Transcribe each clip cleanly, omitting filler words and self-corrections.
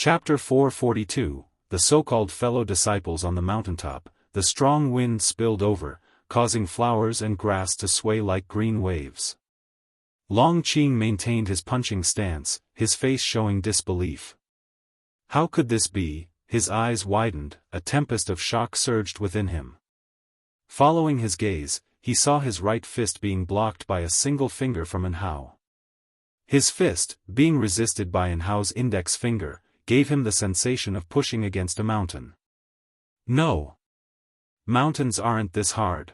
Chapter 442, The so-called fellow disciples on the mountaintop. The strong wind spilled over, causing flowers and grass to sway like green waves. Long Qing maintained his punching stance, his face showing disbelief. How could this be? His eyes widened, a tempest of shock surged within him. Following his gaze, he saw his right fist being blocked by a single finger from Anhao. His fist, being resisted by Anhao's index finger, gave him the sensation of pushing against a mountain. No! Mountains aren't this hard.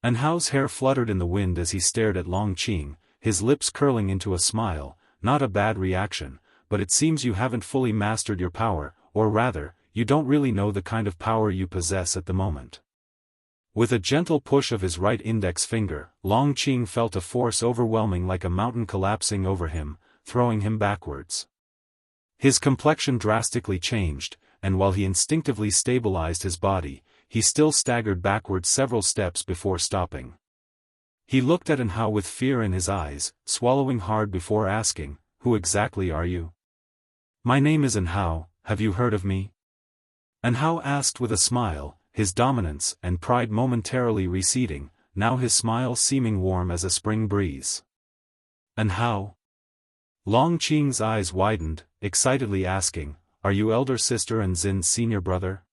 Anhao's hair fluttered in the wind as he stared at Long Qing, his lips curling into a smile. Not a bad reaction, but it seems you haven't fully mastered your power, or rather, you don't really know the kind of power you possess at the moment. With a gentle push of his right index finger, Long Qing felt a force overwhelming like a mountain collapsing over him, throwing him backwards. His complexion drastically changed, and while he instinctively stabilized his body, he still staggered backwards several steps before stopping. He looked at Anhao with fear in his eyes, swallowing hard before asking, "Who exactly are you?" "My name is Anhao, have you heard of me?" Anhao asked with a smile, his dominance and pride momentarily receding, now his smile seeming warm as a spring breeze. "Anhao?" Long Qing's eyes widened, excitedly asking, "Are you elder sister and Zin's senior brother?"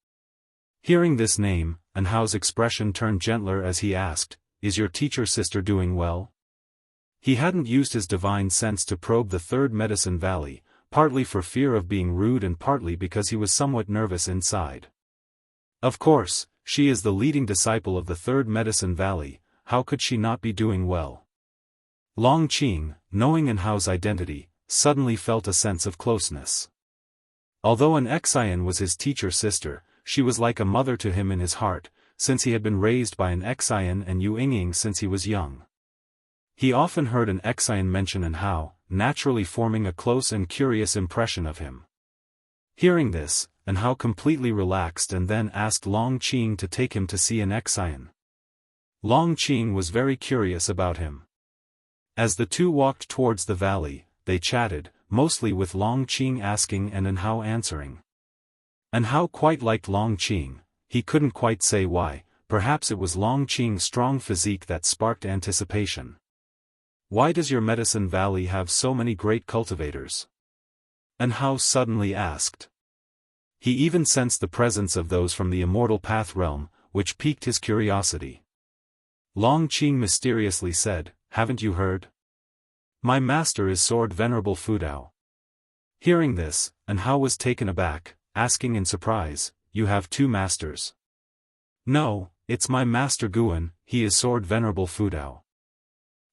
Hearing this name, Anhao's expression turned gentler as he asked, "Is your teacher sister doing well?" He hadn't used his divine sense to probe the third medicine valley, partly for fear of being rude and partly because he was somewhat nervous inside. Of course, she is the leading disciple of the third medicine valley, how could she not be doing well? Long Qing, knowing Anhao's identity, suddenly felt a sense of closeness. Although an Xian was his teacher sister, she was like a mother to him in his heart, since he had been raised by an Xian and Yu Yingying since he was young. He often heard an Xian mention Anhao, naturally forming a close and curious impression of him. Hearing this, Anhao completely relaxed and then asked Long Qing to take him to see an Xian. Long Qing was very curious about him. As the two walked towards the valley, they chatted, mostly with Long Qing asking and Anhao answering. Anhao quite liked Long Qing, he couldn't quite say why, perhaps it was Long Qing's strong physique that sparked anticipation. "Why does your medicine valley have so many great cultivators?" Anhao suddenly asked. He even sensed the presence of those from the immortal path realm, which piqued his curiosity. Long Qing mysteriously said, "Haven't you heard? My master is Sword Venerable Fudao." Hearing this, Anhao was taken aback, asking in surprise, "You have two masters?" "No, it's my master Guan, he is Sword Venerable Fudao."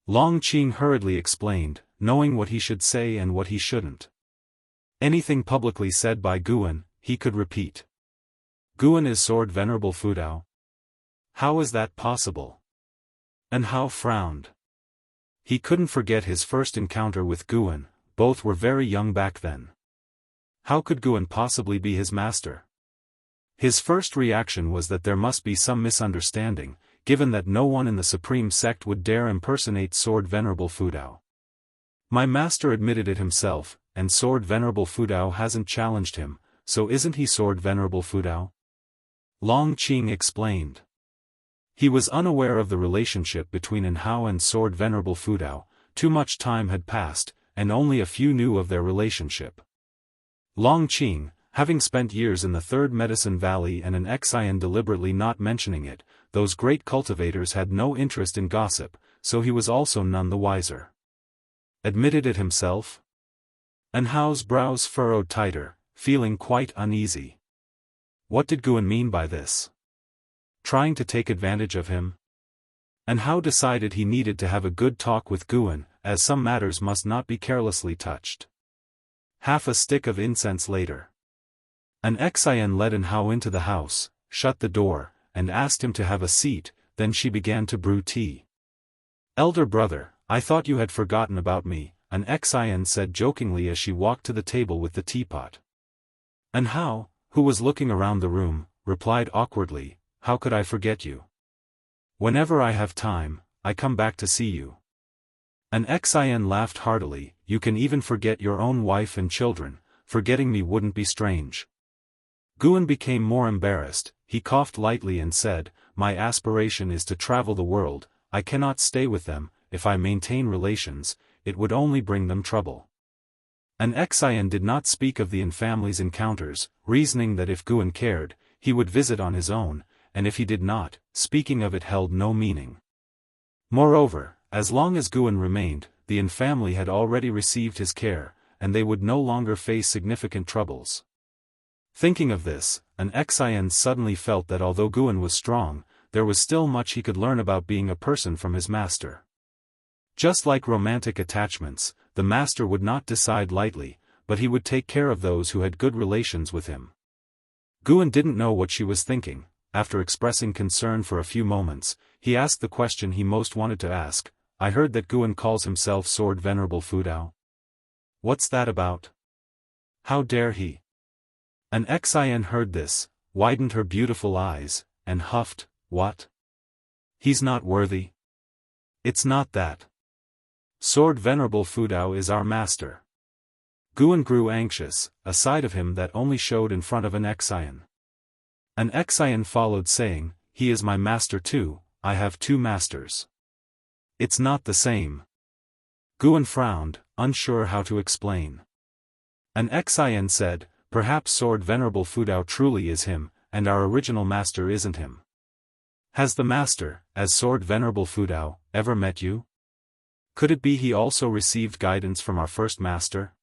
Long Qing hurriedly explained, knowing what he should say and what he shouldn't. Anything publicly said by Guan, he could repeat. "Guan is Sword Venerable Fudao? How is that possible?" Anhao frowned. He couldn't forget his first encounter with Guan, both were very young back then. How could Guan possibly be his master? His first reaction was that there must be some misunderstanding, given that no one in the supreme sect would dare impersonate Sword Venerable Fudao. "My master admitted it himself, and Sword Venerable Fudao hasn't challenged him, so isn't he Sword Venerable Fudao?" Long Qing explained. He was unaware of the relationship between Anhao and Sword Venerable Fudao, too much time had passed, and only a few knew of their relationship. Long Qing, having spent years in the third medicine valley and an Xian deliberately not mentioning it, those great cultivators had no interest in gossip, so he was also none the wiser. Admitted it himself? Anhao's brows furrowed tighter, feeling quite uneasy. What did Guan mean by this? Trying to take advantage of him? Anhao decided he needed to have a good talk with Guan, as some matters must not be carelessly touched. Half a stick of incense later. An Xian led Anhao into the house, shut the door, and asked him to have a seat, then she began to brew tea. "Elder brother, I thought you had forgotten about me," an Xian said jokingly as she walked to the table with the teapot. Anhao, who was looking around the room, replied awkwardly, "How could I forget you? Whenever I have time, I come back to see you." An Xian laughed heartily, "You can even forget your own wife and children, forgetting me wouldn't be strange. Guan became more embarrassed. He coughed lightly and said, "My aspiration is to travel the world. I cannot stay with them. If I maintain relations, it would only bring them trouble." An Xian did not speak of the In family's encounters, reasoning that if Guan cared, he would visit on his own, and if he did not, speaking of it held no meaning. Moreover, as long as Guan remained, the In family had already received his care, and they would no longer face significant troubles. Thinking of this, an Xian suddenly felt that although Guan was strong, there was still much he could learn about being a person from his master. Just like romantic attachments, the master would not decide lightly, but he would take care of those who had good relations with him. Guan didn't know what she was thinking. After expressing concern for a few moments, he asked the question he most wanted to ask. "I heard that Guan calls himself Sword Venerable Fudao. What's that about? How dare he?" An Xian heard this, widened her beautiful eyes, and huffed, "What? He's not worthy. It's not that. Sword Venerable Fudao is our master." Guan grew anxious, a side of him that only showed in front of an Xian. An Xian followed saying, "He is my master too. I have two masters." "It's not the same." Guan frowned, unsure how to explain. An Xian said, "Perhaps Sword Venerable Fudao truly is him, and our original master isn't him. Has the master, as Sword Venerable Fudao, ever met you? Could it be he also received guidance from our first master?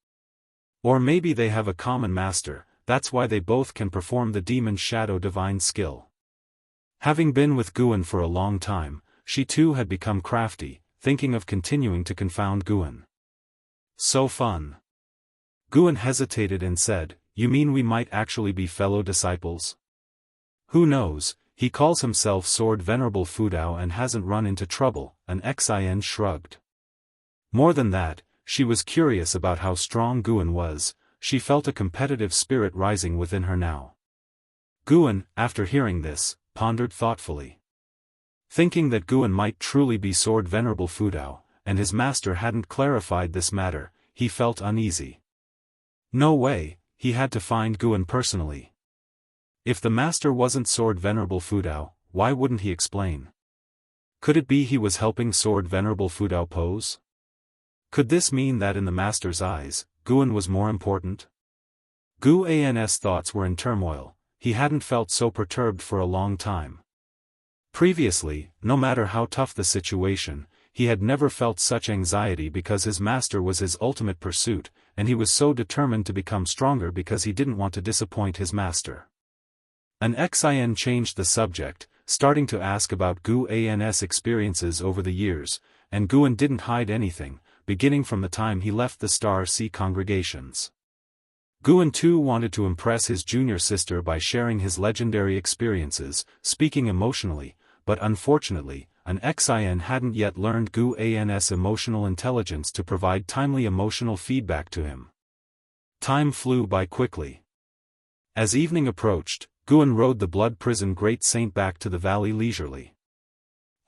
Or maybe they have a common master, that's why they both can perform the demon shadow divine skill." Having been with Guan for a long time, she too had become crafty, thinking of continuing to confound Guan. "So fun." Guan hesitated and said, "You mean we might actually be fellow disciples?" "Who knows, he calls himself Sword Venerable Fudao and hasn't run into trouble," an Xian shrugged. More than that, she was curious about how strong Guan was. She felt a competitive spirit rising within her now. Guan, after hearing this, pondered thoughtfully. Thinking that Guan might truly be Sword Venerable Fudao, and his master hadn't clarified this matter, he felt uneasy. No way, he had to find Guan personally. If the master wasn't Sword Venerable Fudao, why wouldn't he explain? Could it be he was helping Sword Venerable Fudao pose? Could this mean that in the master's eyes, Guan was more important? Guan's thoughts were in turmoil. He hadn't felt so perturbed for a long time. Previously, no matter how tough the situation, he had never felt such anxiety because his master was his ultimate pursuit, and he was so determined to become stronger because he didn't want to disappoint his master. An Xian changed the subject, starting to ask about Guan's experiences over the years, and Guan didn't hide anything, beginning from the time he left the Star Sea congregations. Guan too wanted to impress his junior sister by sharing his legendary experiences, speaking emotionally, but unfortunately, an Xian hadn't yet learned Guan's emotional intelligence to provide timely emotional feedback to him. Time flew by quickly. As evening approached, Guan rode the Blood Prison Great Saint back to the valley leisurely.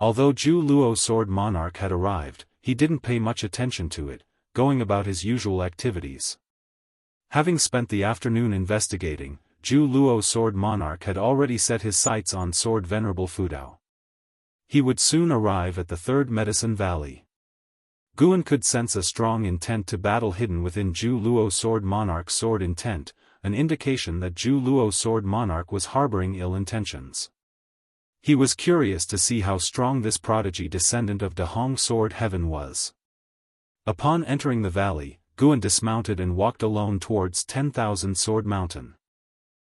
Although Zhu Luo Sword Monarch had arrived, he didn't pay much attention to it, going about his usual activities. Having spent the afternoon investigating, Zhu Luo Sword Monarch had already set his sights on Sword Venerable Fudao. He would soon arrive at the Third Medicine Valley. Guan could sense a strong intent to battle hidden within Zhu Luo Sword Monarch's sword intent, an indication that Zhu Luo Sword Monarch was harboring ill intentions. He was curious to see how strong this prodigy descendant of Dahong Sword Heaven was. Upon entering the valley, Guan dismounted and walked alone towards 10,000 Sword Mountain.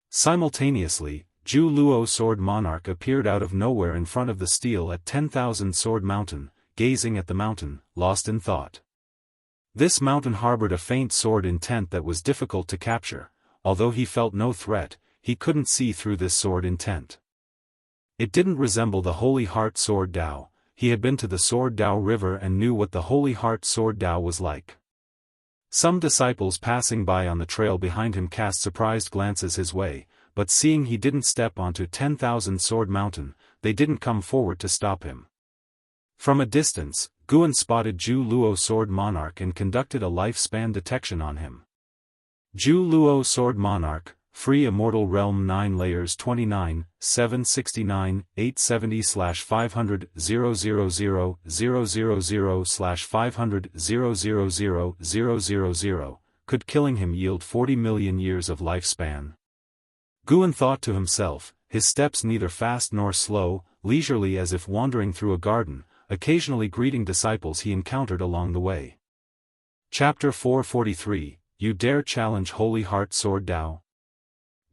Simultaneously, Zhu Luo Sword Monarch appeared out of nowhere in front of the stele at 10,000 Sword Mountain, gazing at the mountain, lost in thought. This mountain harbored a faint sword intent that was difficult to capture. Although he felt no threat, he couldn't see through this sword intent. It didn't resemble the Holy Heart Sword Dao. He had been to the Sword Dao River and knew what the Holy Heart Sword Dao was like. Some disciples passing by on the trail behind him cast surprised glances his way, but seeing he didn't step onto 10,000 Sword Mountain, they didn't come forward to stop him. From a distance, Guan spotted Zhu Luo Sword Monarch and conducted a lifespan detection on him. Zhu Luo Sword Monarch, Free Immortal Realm 9 Layers 29, 769, 870/500 000/500 000, could killing him yield 40 million years of lifespan? Guan thought to himself, his steps neither fast nor slow, leisurely as if wandering through a garden, occasionally greeting disciples he encountered along the way. Chapter 443, You Dare Challenge Holy Heart Sword Dao?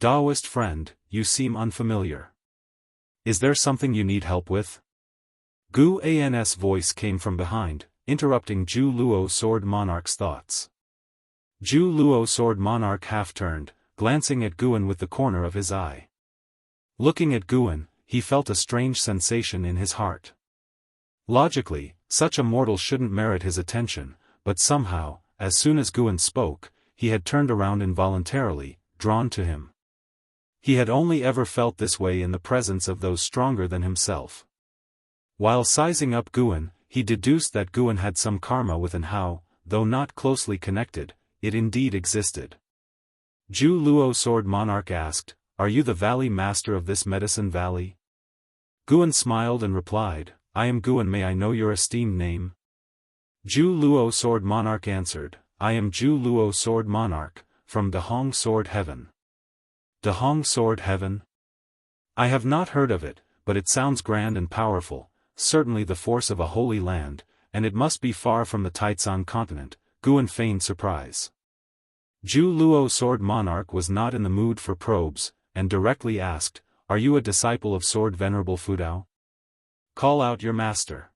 Daoist friend, you seem unfamiliar. Is there something you need help with? Gu An's voice came from behind, interrupting Zhu Luo Sword Monarch's thoughts. Zhu Luo Sword Monarch half-turned, glancing at Guan with the corner of his eye. Looking at Guan, he felt a strange sensation in his heart. Logically, such a mortal shouldn't merit his attention, but somehow, as soon as Guan spoke, he had turned around involuntarily, drawn to him. He had only ever felt this way in the presence of those stronger than himself. While sizing up Guan, he deduced that Guan had some karma with An Hao, though not closely connected, it indeed existed. Zhu Luo Sword Monarch asked, Are you the valley master of this medicine valley? Guan smiled and replied, I am Guan, may I know your esteemed name? Zhu Luo Sword Monarch answered, I am Zhu Luo Sword Monarch, from Dahong Sword Heaven. Dahong Sword Heaven? I have not heard of it, but it sounds grand and powerful, certainly the force of a holy land, and it must be far from the Taizong continent. Guan feigned surprise. Zhu Luo Sword Monarch was not in the mood for probes, and directly asked, Are you a disciple of Sword Venerable Fudao? Call out your master.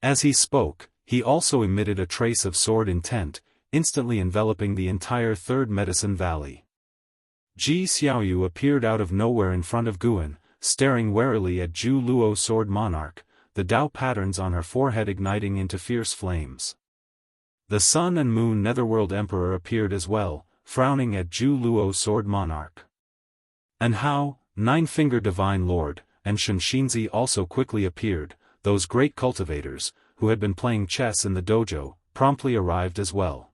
As he spoke, he also emitted a trace of sword intent, instantly enveloping the entire Third Medicine Valley. Ji Xiaoyu appeared out of nowhere in front of Guan, staring warily at Zhu Luo Sword Monarch, the Dao patterns on her forehead igniting into fierce flames. The Sun and Moon Netherworld Emperor appeared as well, frowning at Zhu Luo Sword Monarch. An Hao, Nine-Finger Divine Lord, and Xianxia also quickly appeared, those great cultivators, who had been playing chess in the dojo, promptly arrived as well.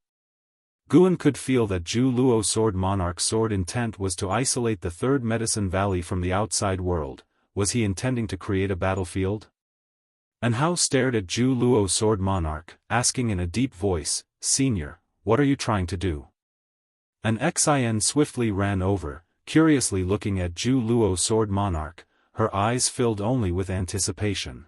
Guan could feel that Zhu Luo Sword Monarch's sword intent was to isolate the Third Medicine Valley from the outside world. Was he intending to create a battlefield? An Hao stared at Zhu Luo Sword Monarch, asking in a deep voice, Senior, what are you trying to do? An Xin swiftly ran over, curiously looking at Zhu Luo Sword Monarch, her eyes filled only with anticipation.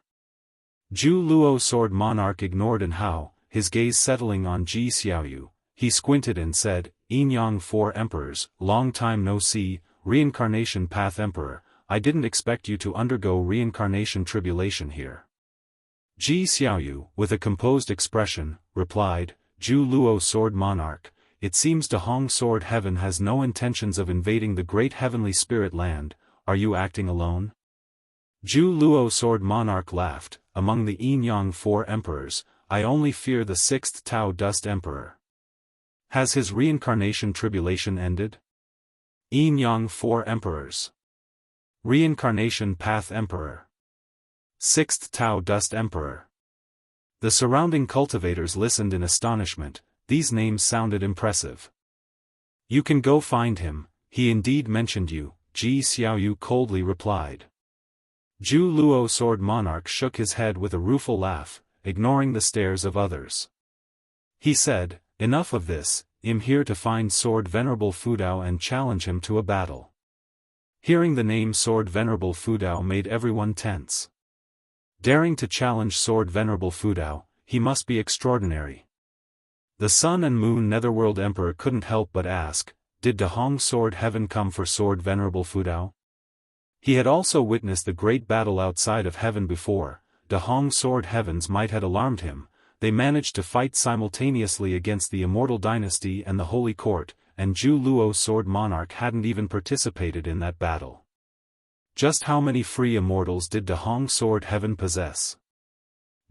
Zhu Luo Sword Monarch ignored An Hao, his gaze settling on Ji Xiaoyu. He squinted and said, Yinyang 4 Emperors, long time no see, Reincarnation Path Emperor, I didn't expect you to undergo reincarnation tribulation here. Ji Xiaoyu, with a composed expression, replied, Zhu Luo Sword Monarch, it seems Dahong Sword Heaven has no intentions of invading the great heavenly spirit land, are you acting alone? Zhu Luo Sword Monarch laughed, among the Yinyang 4 Emperors, I only fear the 6th Tao Dust Emperor. Has his reincarnation tribulation ended? Yinyang 4 Emperors. Reincarnation Path Emperor. 6th Tao Dust Emperor. The surrounding cultivators listened in astonishment, these names sounded impressive. You can go find him, he indeed mentioned you, Ji Xiaoyu coldly replied. Zhu Luo Sword Monarch shook his head with a rueful laugh, ignoring the stares of others. He said, Enough of this, I'm here to find Sword Venerable Fudao and challenge him to a battle. Hearing the name Sword Venerable Fudao made everyone tense. Daring to challenge Sword Venerable Fudao, he must be extraordinary. The Sun and Moon Netherworld Emperor couldn't help but ask, did Dahong Sword Heaven come for Sword Venerable Fudao? He had also witnessed the great battle outside of heaven before. Dahong Sword Heavens might have alarmed him. They managed to fight simultaneously against the Immortal Dynasty and the Holy Court, and Zhu Luo Sword Monarch hadn't even participated in that battle. Just how many free immortals did Dahong Sword Heaven possess?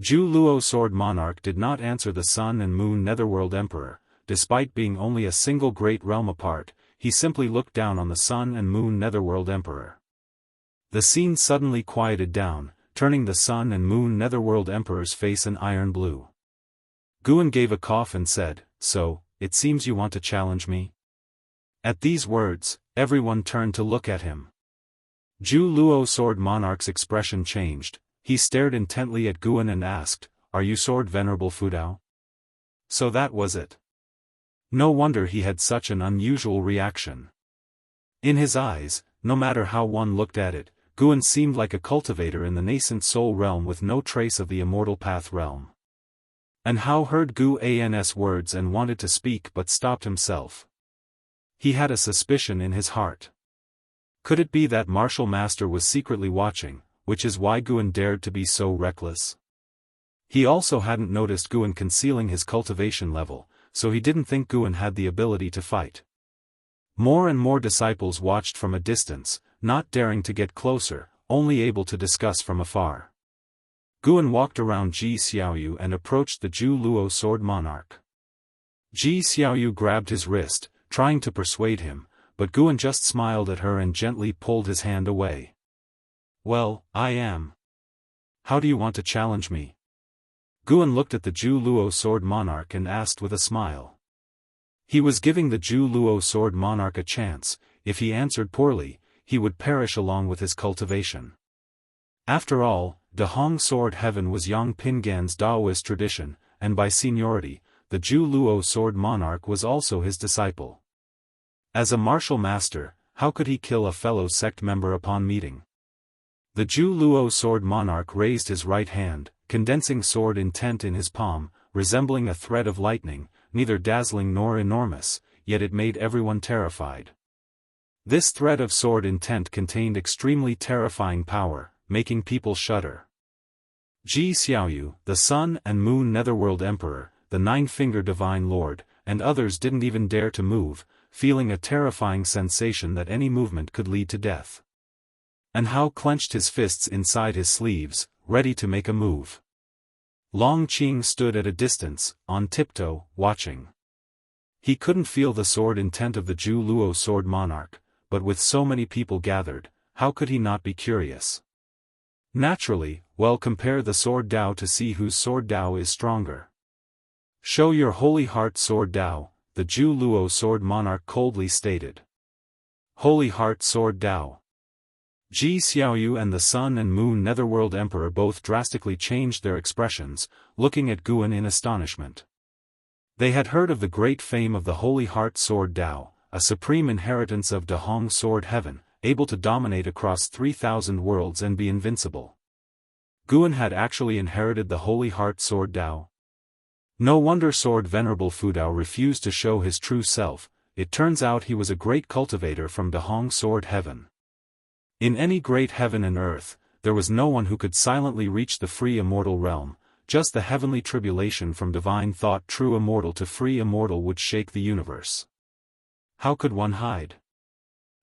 Zhu Luo Sword Monarch did not answer the Sun and Moon Netherworld Emperor. Despite being only a single great realm apart, he simply looked down on the Sun and Moon Netherworld Emperor. The scene suddenly quieted down, turning the Sun and Moon Netherworld Emperor's face an iron blue. Guan gave a cough and said, So, it seems you want to challenge me? At these words, everyone turned to look at him. Zhu Luo Sword Monarch's expression changed. He stared intently at Guan and asked, "Are you Sword Venerable Fudao?" So that was it. No wonder he had such an unusual reaction. In his eyes, no matter how one looked at it, Guan seemed like a cultivator in the nascent soul realm with no trace of the immortal path realm. And Hao heard Guan's words and wanted to speak but stopped himself. He had a suspicion in his heart. Could it be that martial master was secretly watching, which is why Guan dared to be so reckless? He also hadn't noticed Guan concealing his cultivation level, so he didn't think Guan had the ability to fight. More and more disciples watched from a distance, not daring to get closer, only able to discuss from afar. Guan walked around Ji Xiaoyu and approached the Zhu Luo Sword Monarch. Ji Xiaoyu grabbed his wrist, trying to persuade him, but Guan just smiled at her and gently pulled his hand away. "Well, I am. How do you want to challenge me?" Guan looked at the Zhu Luo Sword Monarch and asked with a smile. He was giving the Zhu Luo Sword Monarch a chance. If he answered poorly, he would perish along with his cultivation. After all, Dahong Sword Heaven was Yang Pingan's Daoist tradition, and by seniority, the Zhu Luo Sword Monarch was also his disciple. As a martial master, how could he kill a fellow sect member upon meeting? The Zhu Luo Sword Monarch raised his right hand, condensing sword intent in his palm, resembling a thread of lightning, neither dazzling nor enormous, yet it made everyone terrified. This thread of sword intent contained extremely terrifying power, making people shudder. Ji Xiaoyu, the Sun and Moon Netherworld Emperor, the Nine-Finger Divine Lord, and others didn't even dare to move, feeling a terrifying sensation that any movement could lead to death. And Hao clenched his fists inside his sleeves, ready to make a move. Long Qing stood at a distance, on tiptoe, watching. He couldn't feel the sword intent of the Zhu Luo Sword Monarch, but with so many people gathered, how could he not be curious? Naturally, well, compare the sword Dao to see whose sword Dao is stronger. "Show your holy heart sword Dao," the Zhu Luo Sword Monarch coldly stated. Holy heart sword Dao. Ji Xiaoyu and the Sun and Moon Netherworld Emperor both drastically changed their expressions, looking at Guan in astonishment. They had heard of the great fame of the Holy Heart Sword Dao, a supreme inheritance of Dahong Sword Heaven, able to dominate across 3,000 worlds and be invincible. Guan had actually inherited the Holy Heart Sword Dao. No wonder Sword Venerable Fudao refused to show his true self. It turns out he was a great cultivator from Dahong Sword Heaven. In any great heaven and earth, there was no one who could silently reach the free immortal realm. Just the heavenly tribulation from divine thought true immortal to free immortal would shake the universe. How could one hide?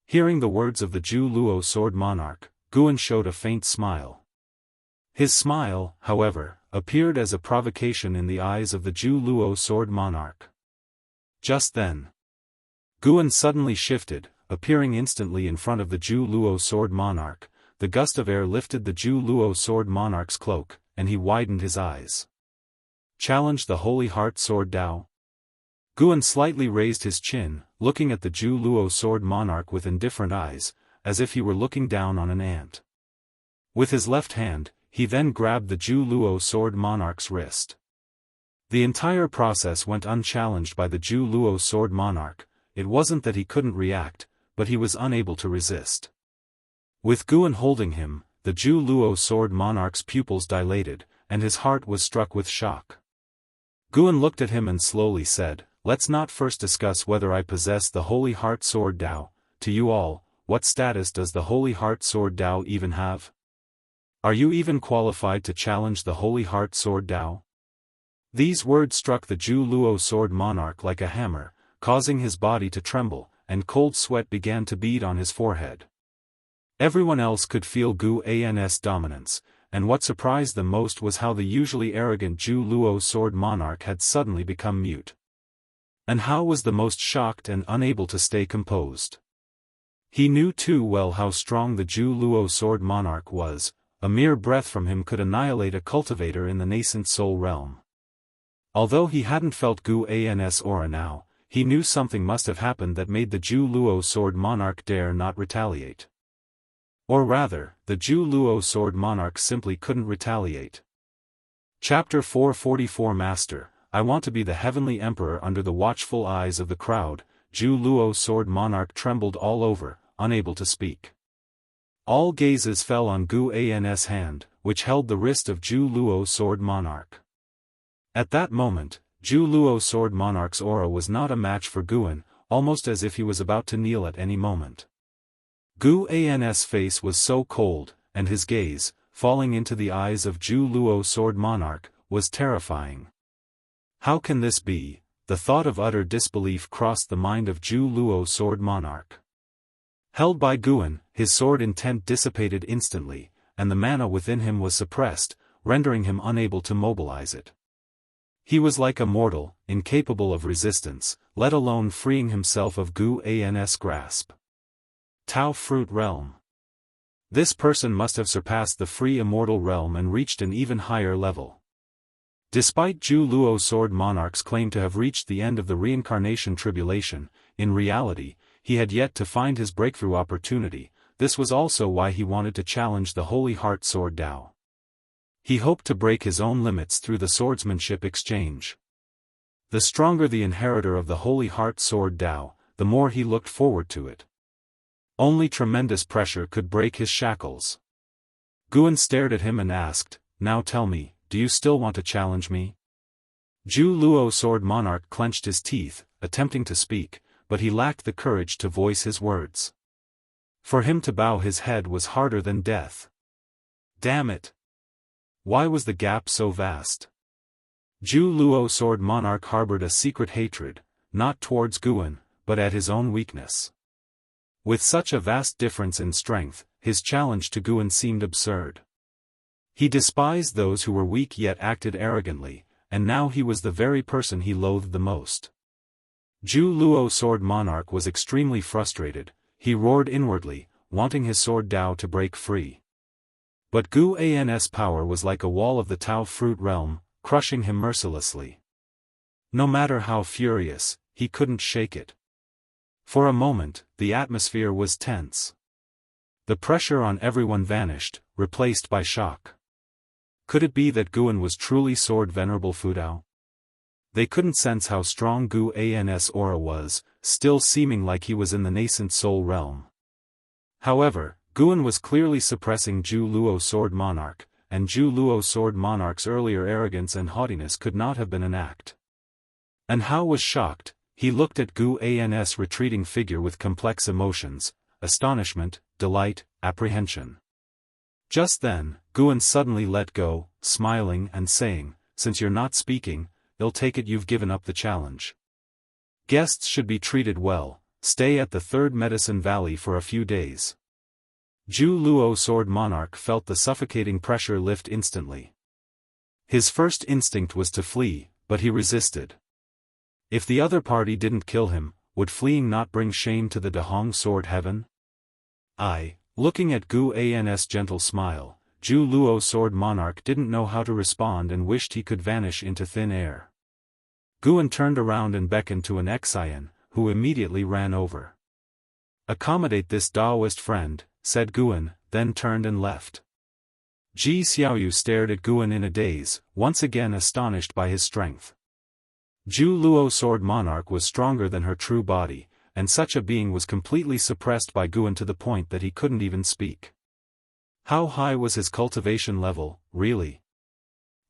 Hearing the words of the Zhu Luo Sword Monarch, Guan showed a faint smile. His smile, however, appeared as a provocation in the eyes of the Zhu Luo Sword Monarch. Just then, Guan suddenly shifted, appearing instantly in front of the Zhu Luo Sword Monarch. The gust of air lifted the Zhu Luo Sword Monarch's cloak, and he widened his eyes. Challenge the Holy Heart Sword Dao? Guan slightly raised his chin, looking at the Zhu Luo Sword Monarch with indifferent eyes, as if he were looking down on an ant. With his left hand, he then grabbed the Zhu Luo Sword Monarch's wrist. The entire process went unchallenged by the Zhu Luo Sword Monarch. It wasn't that he couldn't react, but he was unable to resist. With Guan holding him, the Zhu Luo Sword Monarch's pupils dilated, and his heart was struck with shock. Guan looked at him and slowly said, "Let's not first discuss whether I possess the Holy Heart Sword Dao. To you all, what status does the Holy Heart Sword Dao even have? Are you even qualified to challenge the Holy Heart Sword Dao?" These words struck the Zhu Luo Sword Monarch like a hammer, causing his body to tremble, and cold sweat began to bead on his forehead. Everyone else could feel Guan's dominance, and what surprised them most was how the usually arrogant Zhu Luo Sword Monarch had suddenly become mute. And Hao was the most shocked and unable to stay composed. He knew too well how strong the Zhu Luo Sword Monarch was. A mere breath from him could annihilate a cultivator in the nascent soul realm. Although he hadn't felt Guan's aura now, he knew something must have happened that made the Zhu Luo Sword Monarch dare not retaliate. Or rather, the Zhu Luo Sword Monarch simply couldn't retaliate. Chapter 444 Master, I want to be the Heavenly Emperor under the watchful eyes of the crowd. Zhu Luo Sword Monarch trembled all over, unable to speak. All gazes fell on Gu An's hand, which held the wrist of Zhu Luo Sword Monarch. At that moment, Zhu Luo Sword Monarch's aura was not a match for Guan, almost as if he was about to kneel at any moment. Gu An's face was so cold, and his gaze, falling into the eyes of Zhu Luo Sword Monarch, was terrifying. How can this be? The thought of utter disbelief crossed the mind of Zhu Luo Sword Monarch. Held by Guan, his sword intent dissipated instantly, and the mana within him was suppressed, rendering him unable to mobilize it. He was like a mortal, incapable of resistance, let alone freeing himself of Gu An's grasp. Tao Fruit Realm. This person must have surpassed the free immortal realm and reached an even higher level. Despite Zhu Luo Sword Monarch's claim to have reached the end of the reincarnation tribulation, in reality, he had yet to find his breakthrough opportunity. This was also why he wanted to challenge the Holy Heart Sword Dao. He hoped to break his own limits through the swordsmanship exchange. The stronger the inheritor of the Holy Heart Sword Dao, the more he looked forward to it. Only tremendous pressure could break his shackles. Guan stared at him and asked, "Now tell me, do you still want to challenge me?" Zhu Luo Sword Monarch clenched his teeth, attempting to speak, but he lacked the courage to voice his words. For him to bow his head was harder than death. Damn it! Why was the gap so vast? Zhu Luo Sword Monarch harbored a secret hatred, not towards Guan, but at his own weakness. With such a vast difference in strength, his challenge to Guan seemed absurd. He despised those who were weak yet acted arrogantly, and now he was the very person he loathed the most. Zhu Luo Sword Monarch was extremely frustrated. He roared inwardly, wanting his sword Dao to break free. But Gu An's power was like a wall of the Tao Fruit Realm, crushing him mercilessly. No matter how furious, he couldn't shake it. For a moment, the atmosphere was tense. The pressure on everyone vanished, replaced by shock. Could it be that Guan was truly Sword Venerable Fudao? They couldn't sense how strong Gu An's aura was, still seeming like he was in the nascent soul realm. However, Guan was clearly suppressing Zhu Luo Sword Monarch, and Zhu Luo Sword Monarch's earlier arrogance and haughtiness could not have been an act. And Hao was shocked. He looked at Gu An's retreating figure with complex emotions, astonishment, delight, apprehension. Just then, Guan suddenly let go, smiling and saying, "Since you're not speaking, I'll take it you've given up the challenge. Guests should be treated well, stay at the Third Medicine Valley for a few days." Zhu Luo Sword Monarch felt the suffocating pressure lift instantly. His first instinct was to flee, but he resisted. If the other party didn't kill him, would fleeing not bring shame to the Dahong Sword Heaven? Looking at Gu An's gentle smile, Zhu Luo Sword Monarch didn't know how to respond and wished he could vanish into thin air. Guan turned around and beckoned to an Xian, who immediately ran over. "Accommodate this Daoist friend," said Guan, then turned and left. Ji Xiaoyu stared at Guan in a daze, once again astonished by his strength. Zhu Luo Sword Monarch was stronger than her true body, and such a being was completely suppressed by Guan to the point that he couldn't even speak. How high was his cultivation level, really?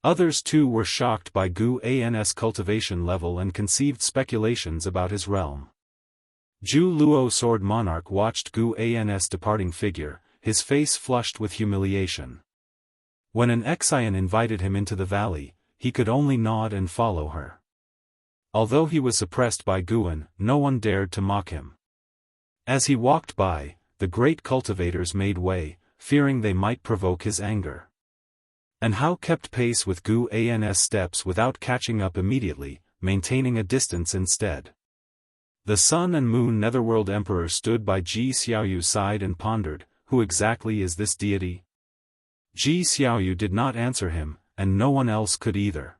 Others too were shocked by Gu An's cultivation level and conceived speculations about his realm. Zhu Luo Sword Monarch watched Gu An's departing figure, his face flushed with humiliation. When an Xian invited him into the valley, he could only nod and follow her. Although he was suppressed by Guan, no one dared to mock him. As he walked by, the great cultivators made way, fearing they might provoke his anger. And Hao kept pace with Gu An's steps without catching up immediately, maintaining a distance instead. The Sun and Moon Netherworld Emperor stood by Ji Xiaoyu's side and pondered, who exactly is this deity? Ji Xiaoyu did not answer him, and no one else could either.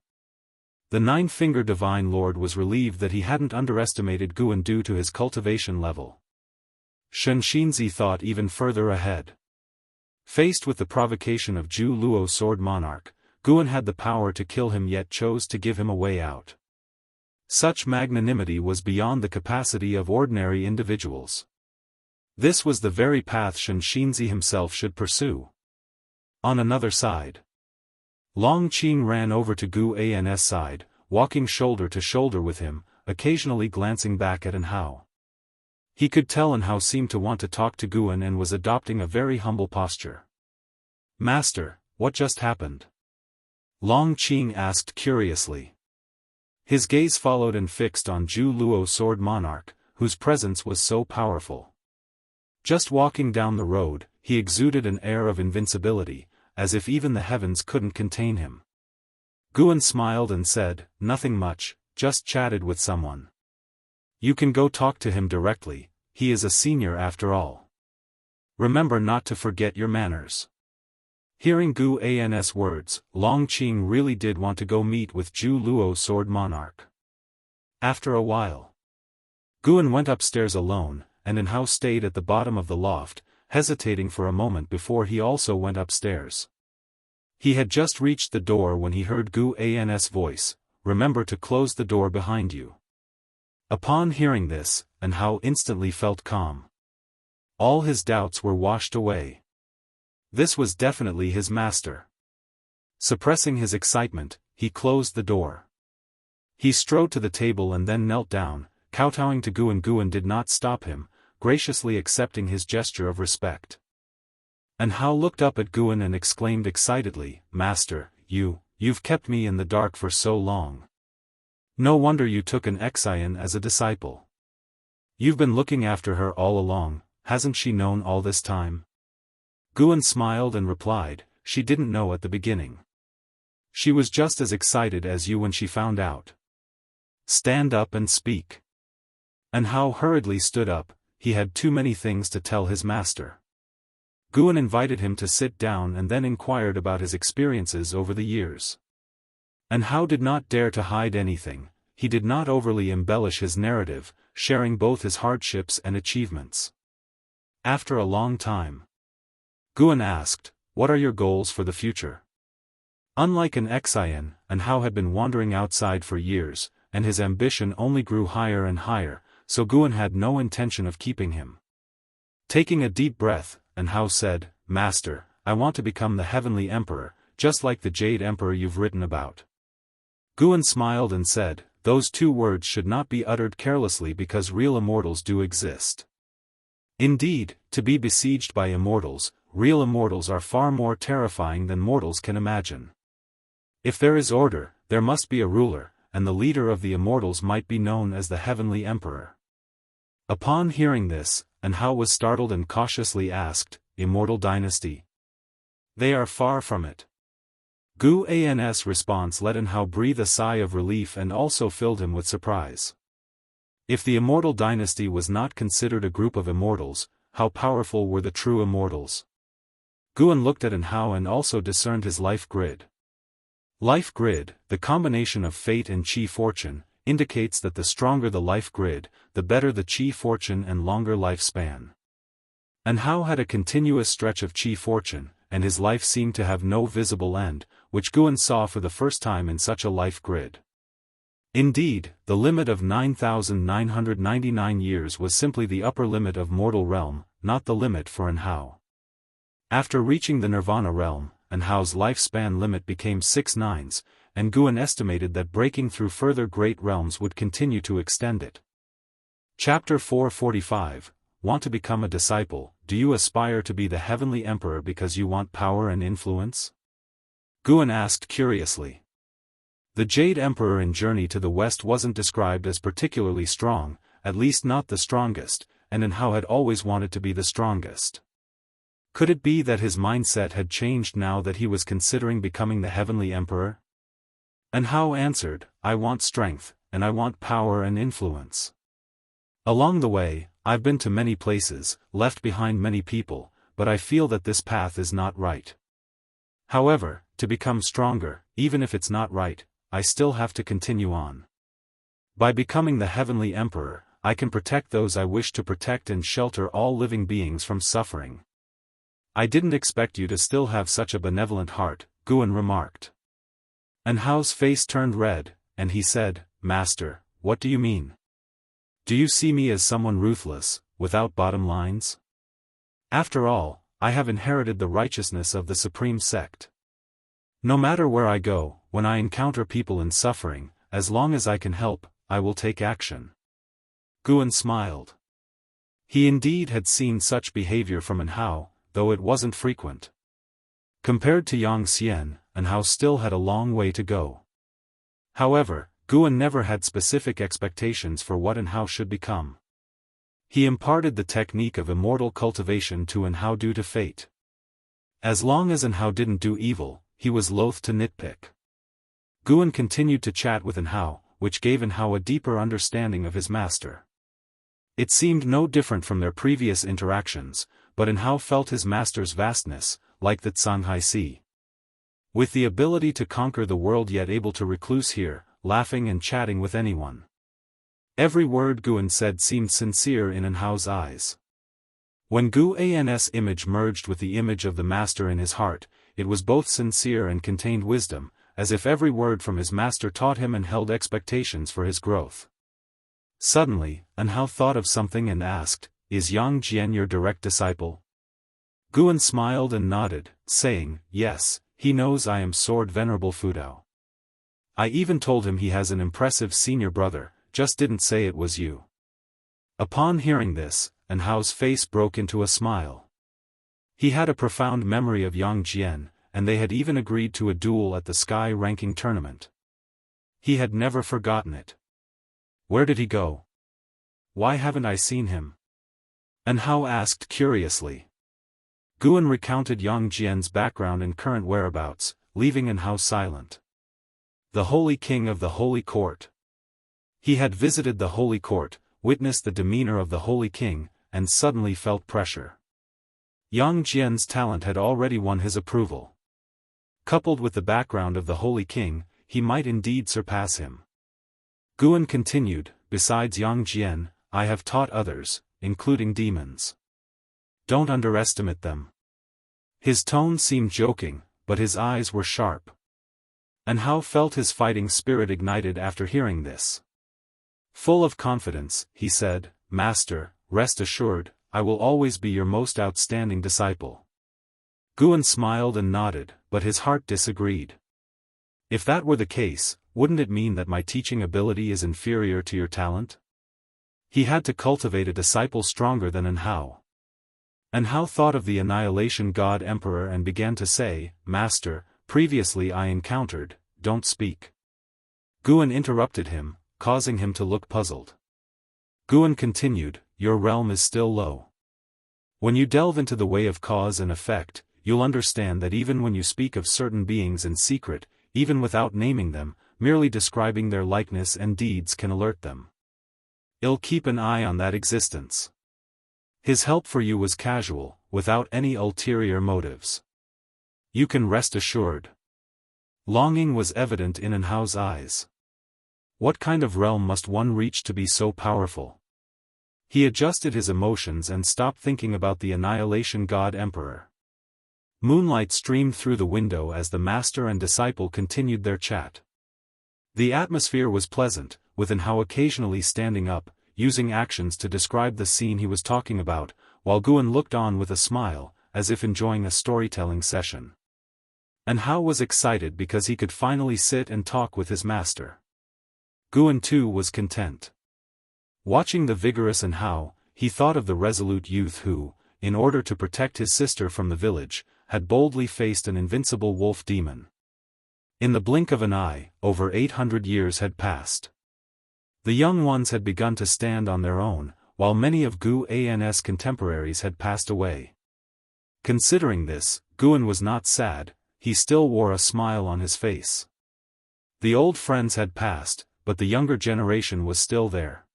The Nine-Finger Divine Lord was relieved that he hadn't underestimated Guan due to his cultivation level. Xianxia thought even further ahead. Faced with the provocation of Zhu Luo Sword Monarch, Guan had the power to kill him yet chose to give him a way out. Such magnanimity was beyond the capacity of ordinary individuals. This was the very path Xianxia himself should pursue. On another side, Long Qing ran over to Gu An's side, walking shoulder to shoulder with him, occasionally glancing back at Anhao. He could tell Anhao seemed to want to talk to Guan and was adopting a very humble posture. "Master, what just happened?" Long Qing asked curiously. His gaze followed and fixed on Zhu Luo Sword Monarch, whose presence was so powerful. Just walking down the road, he exuded an air of invincibility, as if even the heavens couldn't contain him. Guan smiled and said, "Nothing much, just chatted with someone." "You can go talk to him directly, he is a senior after all. Remember not to forget your manners." Hearing Gu An's words, Long Qing really did want to go meet with Zhu Luo Sword Monarch. After a while, Guan went upstairs alone, and Anhao stayed at the bottom of the loft, hesitating for a moment before he also went upstairs. He had just reached the door when he heard Gu An's voice, "Remember to close the door behind you." Upon hearing this, Anhao instantly felt calm. All his doubts were washed away. This was definitely his master. Suppressing his excitement, he closed the door. He strode to the table and then knelt down, kowtowing to Guan. Guan did not stop him, graciously accepting his gesture of respect. Anhao looked up at Guan and exclaimed excitedly, "Master, you've kept me in the dark for so long. No wonder you took an Xian as a disciple. You've been looking after her all along, hasn't she known all this time?" Guan smiled and replied, "She didn't know at the beginning. She was just as excited as you when she found out. Stand up and speak." Anhao hurriedly stood up, he had too many things to tell his master. Guan invited him to sit down and then inquired about his experiences over the years. Anhao did not dare to hide anything, he did not overly embellish his narrative, sharing both his hardships and achievements. After a long time, Guan asked, "What are your goals for the future?" Unlike an Xian, Anhao had been wandering outside for years, and his ambition only grew higher and higher, so Guan had no intention of keeping him. Taking a deep breath, Anhao said, "Master, I want to become the Heavenly Emperor, just like the Jade Emperor you've written about." Guan smiled and said, "Those two words should not be uttered carelessly because real immortals do exist. Indeed, to be besieged by immortals, real immortals are far more terrifying than mortals can imagine. If there is order, there must be a ruler, and the leader of the immortals might be known as the Heavenly Emperor." Upon hearing this, Anhao was startled and cautiously asked, "Immortal dynasty?" "They are far from it." Gu An's response let Anhao breathe a sigh of relief and also filled him with surprise. If the Immortal dynasty was not considered a group of immortals, how powerful were the true immortals? Guan looked at Anhao and also discerned his life grid. Life grid, the combination of fate and chi fortune, indicates that the stronger the life grid, the better the chi fortune and longer lifespan. Anhao had a continuous stretch of chi fortune, and his life seemed to have no visible end, which Guan saw for the first time in such a life grid. Indeed, the limit of 9,999 years was simply the upper limit of mortal realm, not the limit for Anhao. After reaching the Nirvana realm, Anhao's lifespan limit became 6 nines, and Guan estimated that breaking through further great realms would continue to extend it. Chapter 445, Want to become a disciple? Do you aspire to be the Heavenly Emperor because you want power and influence? Guan asked curiously. The Jade Emperor in Journey to the West wasn't described as particularly strong, at least not the strongest, and Anhao had always wanted to be the strongest. Could it be that his mindset had changed now that he was considering becoming the Heavenly Emperor? Anhao answered, "I want strength, and I want power and influence. Along the way, I've been to many places, left behind many people, but I feel that this path is not right. However, to become stronger, even if it's not right, I still have to continue on. By becoming the Heavenly Emperor, I can protect those I wish to protect and shelter all living beings from suffering. I didn't expect you to still have such a benevolent heart, Guan remarked. And Hao's face turned red, and he said, Master, what do you mean? Do you see me as someone ruthless, without bottom lines? After all, I have inherited the righteousness of the supreme sect. No matter where I go, when I encounter people in suffering, as long as I can help, I will take action. Guan smiled. He indeed had seen such behavior from Hao, though it wasn't frequent. Compared to Yang Xian, Hao still had a long way to go. However, Guan never had specific expectations for what Hao should become. He imparted the technique of immortal cultivation to Hao due to fate. As long as Hao didn't do evil, he was loath to nitpick. Guan continued to chat with Hao, which gave Hao a deeper understanding of his master. It seemed no different from their previous interactions, but Hao felt his master's vastness, like the Canghai Sea. With the ability to conquer the world yet able to recluse here, laughing and chatting with anyone. Every word Guan said seemed sincere in Hao's eyes. When Guan's image merged with the image of the master in his heart, it was both sincere and contained wisdom, as if every word from his master taught him and held expectations for his growth. Suddenly, Hao thought of something and asked, Is Yang Jian your direct disciple? Guan smiled and nodded, saying, Yes, he knows I am Sword Venerable Fudao. I even told him he has an impressive senior brother, just didn't say it was you. Upon hearing this, Hao's face broke into a smile. He had a profound memory of Yang Jian, and they had even agreed to a duel at the Sky Ranking Tournament. He had never forgotten it. Where did he go? Why haven't I seen him? Hao asked curiously. Guan recounted Yang Jian's background and current whereabouts, leaving Hao silent. The Holy King of the Holy Court. He had visited the Holy Court, witnessed the demeanor of the Holy King, and suddenly felt pressure. Yang Jian's talent had already won his approval. Coupled with the background of the Holy King, he might indeed surpass him. Guan continued, Besides Yang Jian, I have taught others, including demons. Don't underestimate them. His tone seemed joking, but his eyes were sharp. Hao felt his fighting spirit ignited after hearing this. Full of confidence, he said, Master, rest assured, I will always be your most outstanding disciple. Guan smiled and nodded, but his heart disagreed. If that were the case, wouldn't it mean that my teaching ability is inferior to your talent? He had to cultivate a disciple stronger than Hao. Hao thought of the Annihilation God Emperor and began to say, Master, previously I encountered, don't speak. Guan interrupted him, causing him to look puzzled. Guan continued, Your realm is still low. When you delve into the way of cause and effect, you'll understand that even when you speak of certain beings in secret, even without naming them, merely describing their likeness and deeds can alert them. I'll keep an eye on that existence. His help for you was casual, without any ulterior motives. You can rest assured. Longing was evident in Hao's eyes. What kind of realm must one reach to be so powerful? He adjusted his emotions and stopped thinking about the Annihilation God Emperor. Moonlight streamed through the window as the master and disciple continued their chat. The atmosphere was pleasant, with Hao occasionally standing up, using actions to describe the scene he was talking about, while Guan looked on with a smile, as if enjoying a storytelling session. Hao was excited because he could finally sit and talk with his master. Guan too was content. Watching the vigorous Hao, he thought of the resolute youth who, in order to protect his sister from the village, had boldly faced an invincible wolf demon. In the blink of an eye, over 800 years had passed. The young ones had begun to stand on their own, while many of Guan's contemporaries had passed away. Considering this, Guan was not sad, he still wore a smile on his face. The old friends had passed, but the younger generation was still there.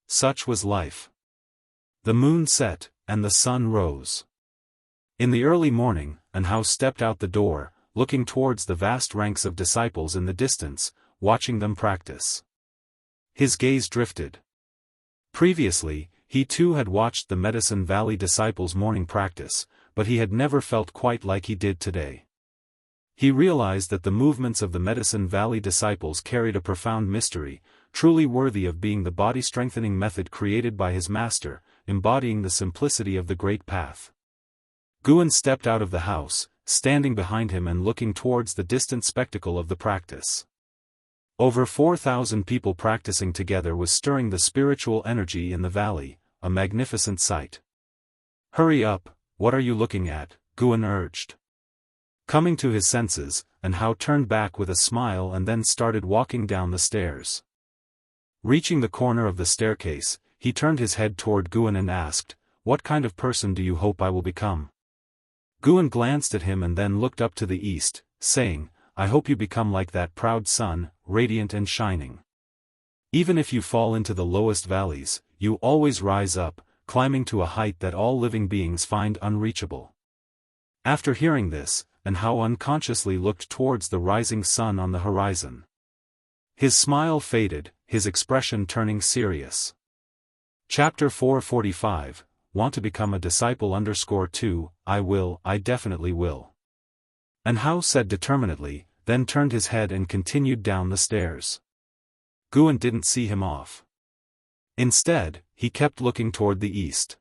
Such was life. The moon set, and the sun rose. In the early morning, Hao stepped out the door, looking towards the vast ranks of disciples in the distance, watching them practice. His gaze drifted. Previously, he too had watched the Medicine Valley disciples' morning practice, but he had never felt quite like he did today. He realized that the movements of the Medicine Valley disciples carried a profound mystery, truly worthy of being the body-strengthening method created by his master, embodying the simplicity of the Great Path. Guan stepped out of the house, standing behind him and looking towards the distant spectacle of the practice. Over 4,000 people practicing together was stirring the spiritual energy in the valley, a magnificent sight. "Hurry up, what are you looking at?" Guan urged. Coming to his senses, Anhao turned back with a smile and then started walking down the stairs. Reaching the corner of the staircase, he turned his head toward Guan and asked, "What kind of person do you hope I will become?" Guan glanced at him and then looked up to the east, saying, "I hope you become like that proud sun, radiant and shining. Even if you fall into the lowest valleys, you always rise up, climbing to a height that all living beings find unreachable." After hearing this, Anhao unconsciously looked towards the rising sun on the horizon. His smile faded, his expression turning serious. Chapter 445, Want to become a disciple _2, I definitely will. Anhao said determinedly, then turned his head and continued down the stairs. Guan didn't see him off. Instead, he kept looking toward the east.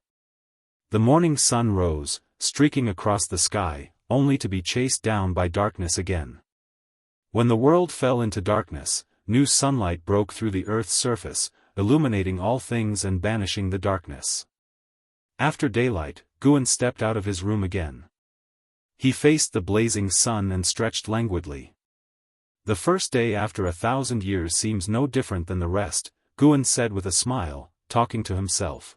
The morning sun rose, streaking across the sky, only to be chased down by darkness again. When the world fell into darkness, new sunlight broke through the earth's surface, illuminating all things and banishing the darkness. After daylight, Guan stepped out of his room again. He faced the blazing sun and stretched languidly. "The first day after 1,000 years seems no different than the rest," Guan said with a smile, talking to himself.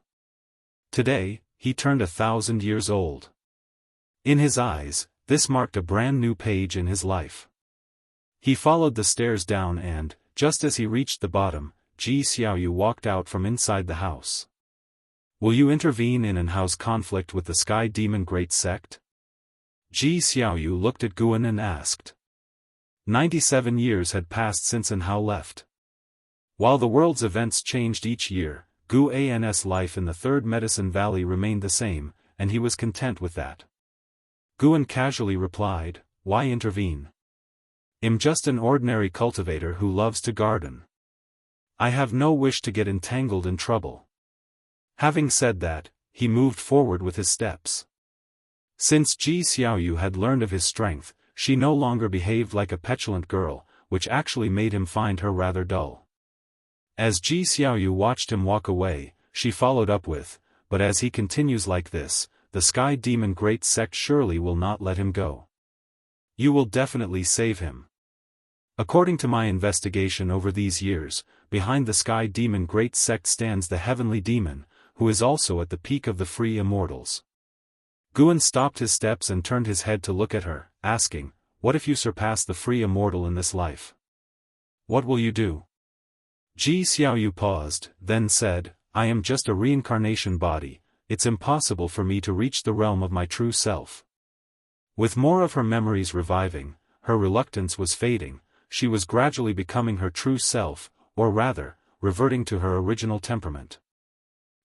Today, he turned 1,000 years old. In his eyes, this marked a brand new page in his life. He followed the stairs down and, just as he reached the bottom, Ji Xiaoyu walked out from inside the house. "Will you intervene in Anhao's conflict with the Sky Demon Great Sect?" Ji Xiaoyu looked at Guan and asked. 97 years had passed since Anhao left. While the world's events changed each year, Guan's life in the Third Medicine Valley remained the same, and he was content with that. Guan casually replied, "Why intervene? I'm just an ordinary cultivator who loves to garden. I have no wish to get entangled in trouble." Having said that, he moved forward with his steps. Since Ji Xiaoyu had learned of his strength, she no longer behaved like a petulant girl, which actually made him find her rather dull. As Ji Xiaoyu watched him walk away, she followed up with, "But as he continues like this, the Sky Demon Great Sect surely will not let him go. You will definitely save him. According to my investigation over these years, behind the Sky Demon Great Sect stands the Heavenly Demon, who is also at the peak of the free immortals." Guan stopped his steps and turned his head to look at her, asking, "What if you surpass the free immortal in this life? What will you do?" Ji Xiaoyu paused, then said, "I am just a reincarnation body, it's impossible for me to reach the realm of my true self." With more of her memories reviving, her reluctance was fading, she was gradually becoming her true self, or rather, reverting to her original temperament.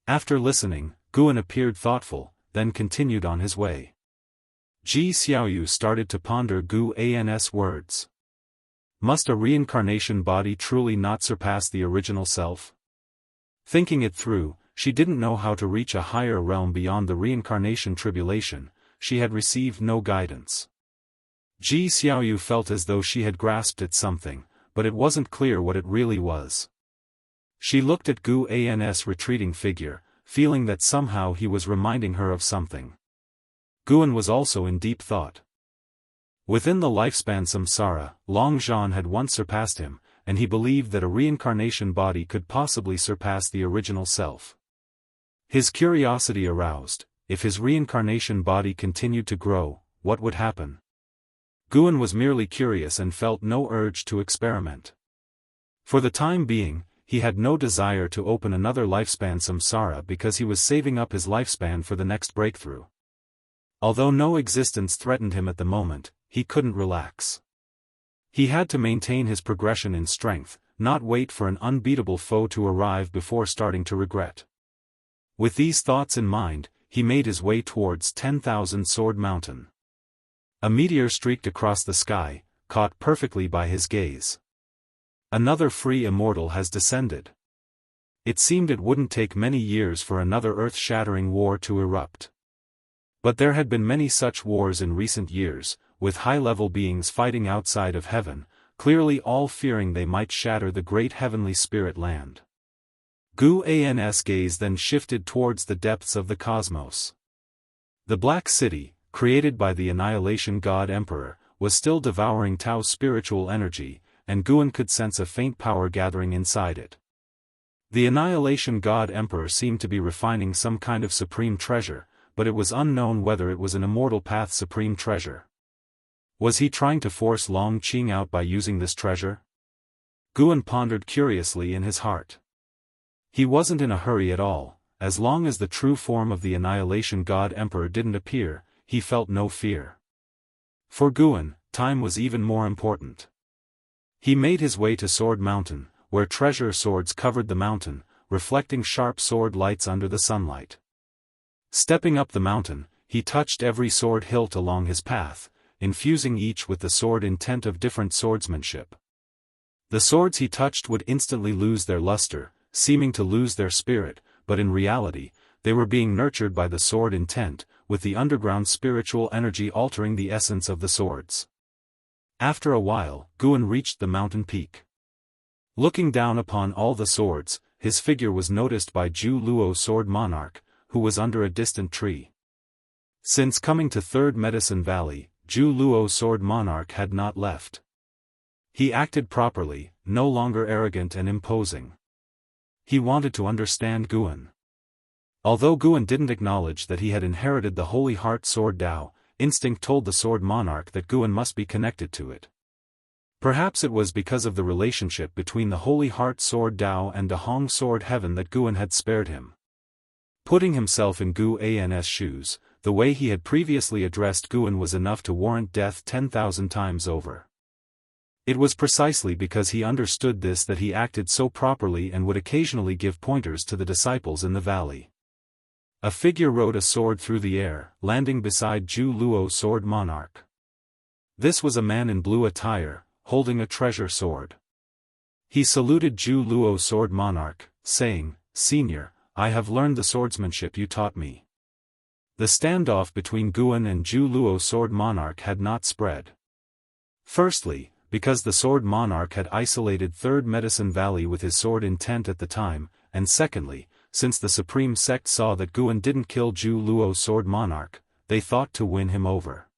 After listening, Guan appeared thoughtful, then continued on his way. Ji Xiaoyu started to ponder Guan's words. Must a reincarnation body truly not surpass the original self? Thinking it through, she didn't know how to reach a higher realm beyond the reincarnation tribulation, she had received no guidance. Ji Xiaoyu felt as though she had grasped at something, but it wasn't clear what it really was. She looked at Guan's retreating figure, feeling that somehow he was reminding her of something. Guan was also in deep thought. Within the lifespan samsara, Long Zhan had once surpassed him, and he believed that a reincarnation body could possibly surpass the original self. His curiosity aroused, if his reincarnation body continued to grow, what would happen? Guan was merely curious and felt no urge to experiment. For the time being, he had no desire to open another lifespan samsara because he was saving up his lifespan for the next breakthrough. Although no existence threatened him at the moment, he couldn't relax. He had to maintain his progression in strength, not wait for an unbeatable foe to arrive before starting to regret. With these thoughts in mind, he made his way towards 10,000 Sword Mountain. A meteor streaked across the sky, caught perfectly by his gaze. Another free immortal has descended. It seemed it wouldn't take many years for another earth-shattering war to erupt. But there had been many such wars in recent years, with high-level beings fighting outside of heaven, clearly all fearing they might shatter the great heavenly spirit land. Gu An's gaze then shifted towards the depths of the cosmos. The Black City, created by the Annihilation God Emperor, was still devouring Tao's spiritual energy, and Guan could sense a faint power gathering inside it. The Annihilation God Emperor seemed to be refining some kind of supreme treasure, but it was unknown whether it was an immortal path supreme treasure. Was he trying to force Long Qing out by using this treasure? Guan pondered curiously in his heart. He wasn't in a hurry at all. As long as the true form of the Annihilation God Emperor didn't appear, he felt no fear. For Guan, time was even more important. He made his way to Sword Mountain, where treasure swords covered the mountain, reflecting sharp sword lights under the sunlight. Stepping up the mountain, he touched every sword hilt along his path, infusing each with the sword intent of different swordsmanship. The swords he touched would instantly lose their luster, seeming to lose their spirit, but in reality, they were being nurtured by the sword intent, with the underground spiritual energy altering the essence of the swords. After a while, Guan reached the mountain peak. Looking down upon all the swords, his figure was noticed by Zhu Luo Sword Monarch, who was under a distant tree. Since coming to Third Medicine Valley, Zhu Luo Sword Monarch had not left. He acted properly, no longer arrogant and imposing. He wanted to understand Guan. Although Guan didn't acknowledge that he had inherited the Holy Heart Sword Dao, instinct told the Sword Monarch that Guan must be connected to it. Perhaps it was because of the relationship between the Holy Heart Sword Dao and the Hong Sword Heaven that Guan had spared him. Putting himself in Gu An's shoes, the way he had previously addressed Guan was enough to warrant death 10,000 times over. It was precisely because he understood this that he acted so properly and would occasionally give pointers to the disciples in the valley. A figure rode a sword through the air, landing beside Zhu Luo Sword Monarch. This was a man in blue attire, holding a treasure sword. He saluted Zhu Luo Sword Monarch, saying, "Senior, I have learned the swordsmanship you taught me." The standoff between Guan and Zhu Luo Sword Monarch had not spread. Firstly, because the Sword Monarch had isolated Third Medicine Valley with his sword intent at the time, and secondly, since the Supreme Sect saw that Guan didn't kill Zhu Luo Sword Monarch, they thought to win him over.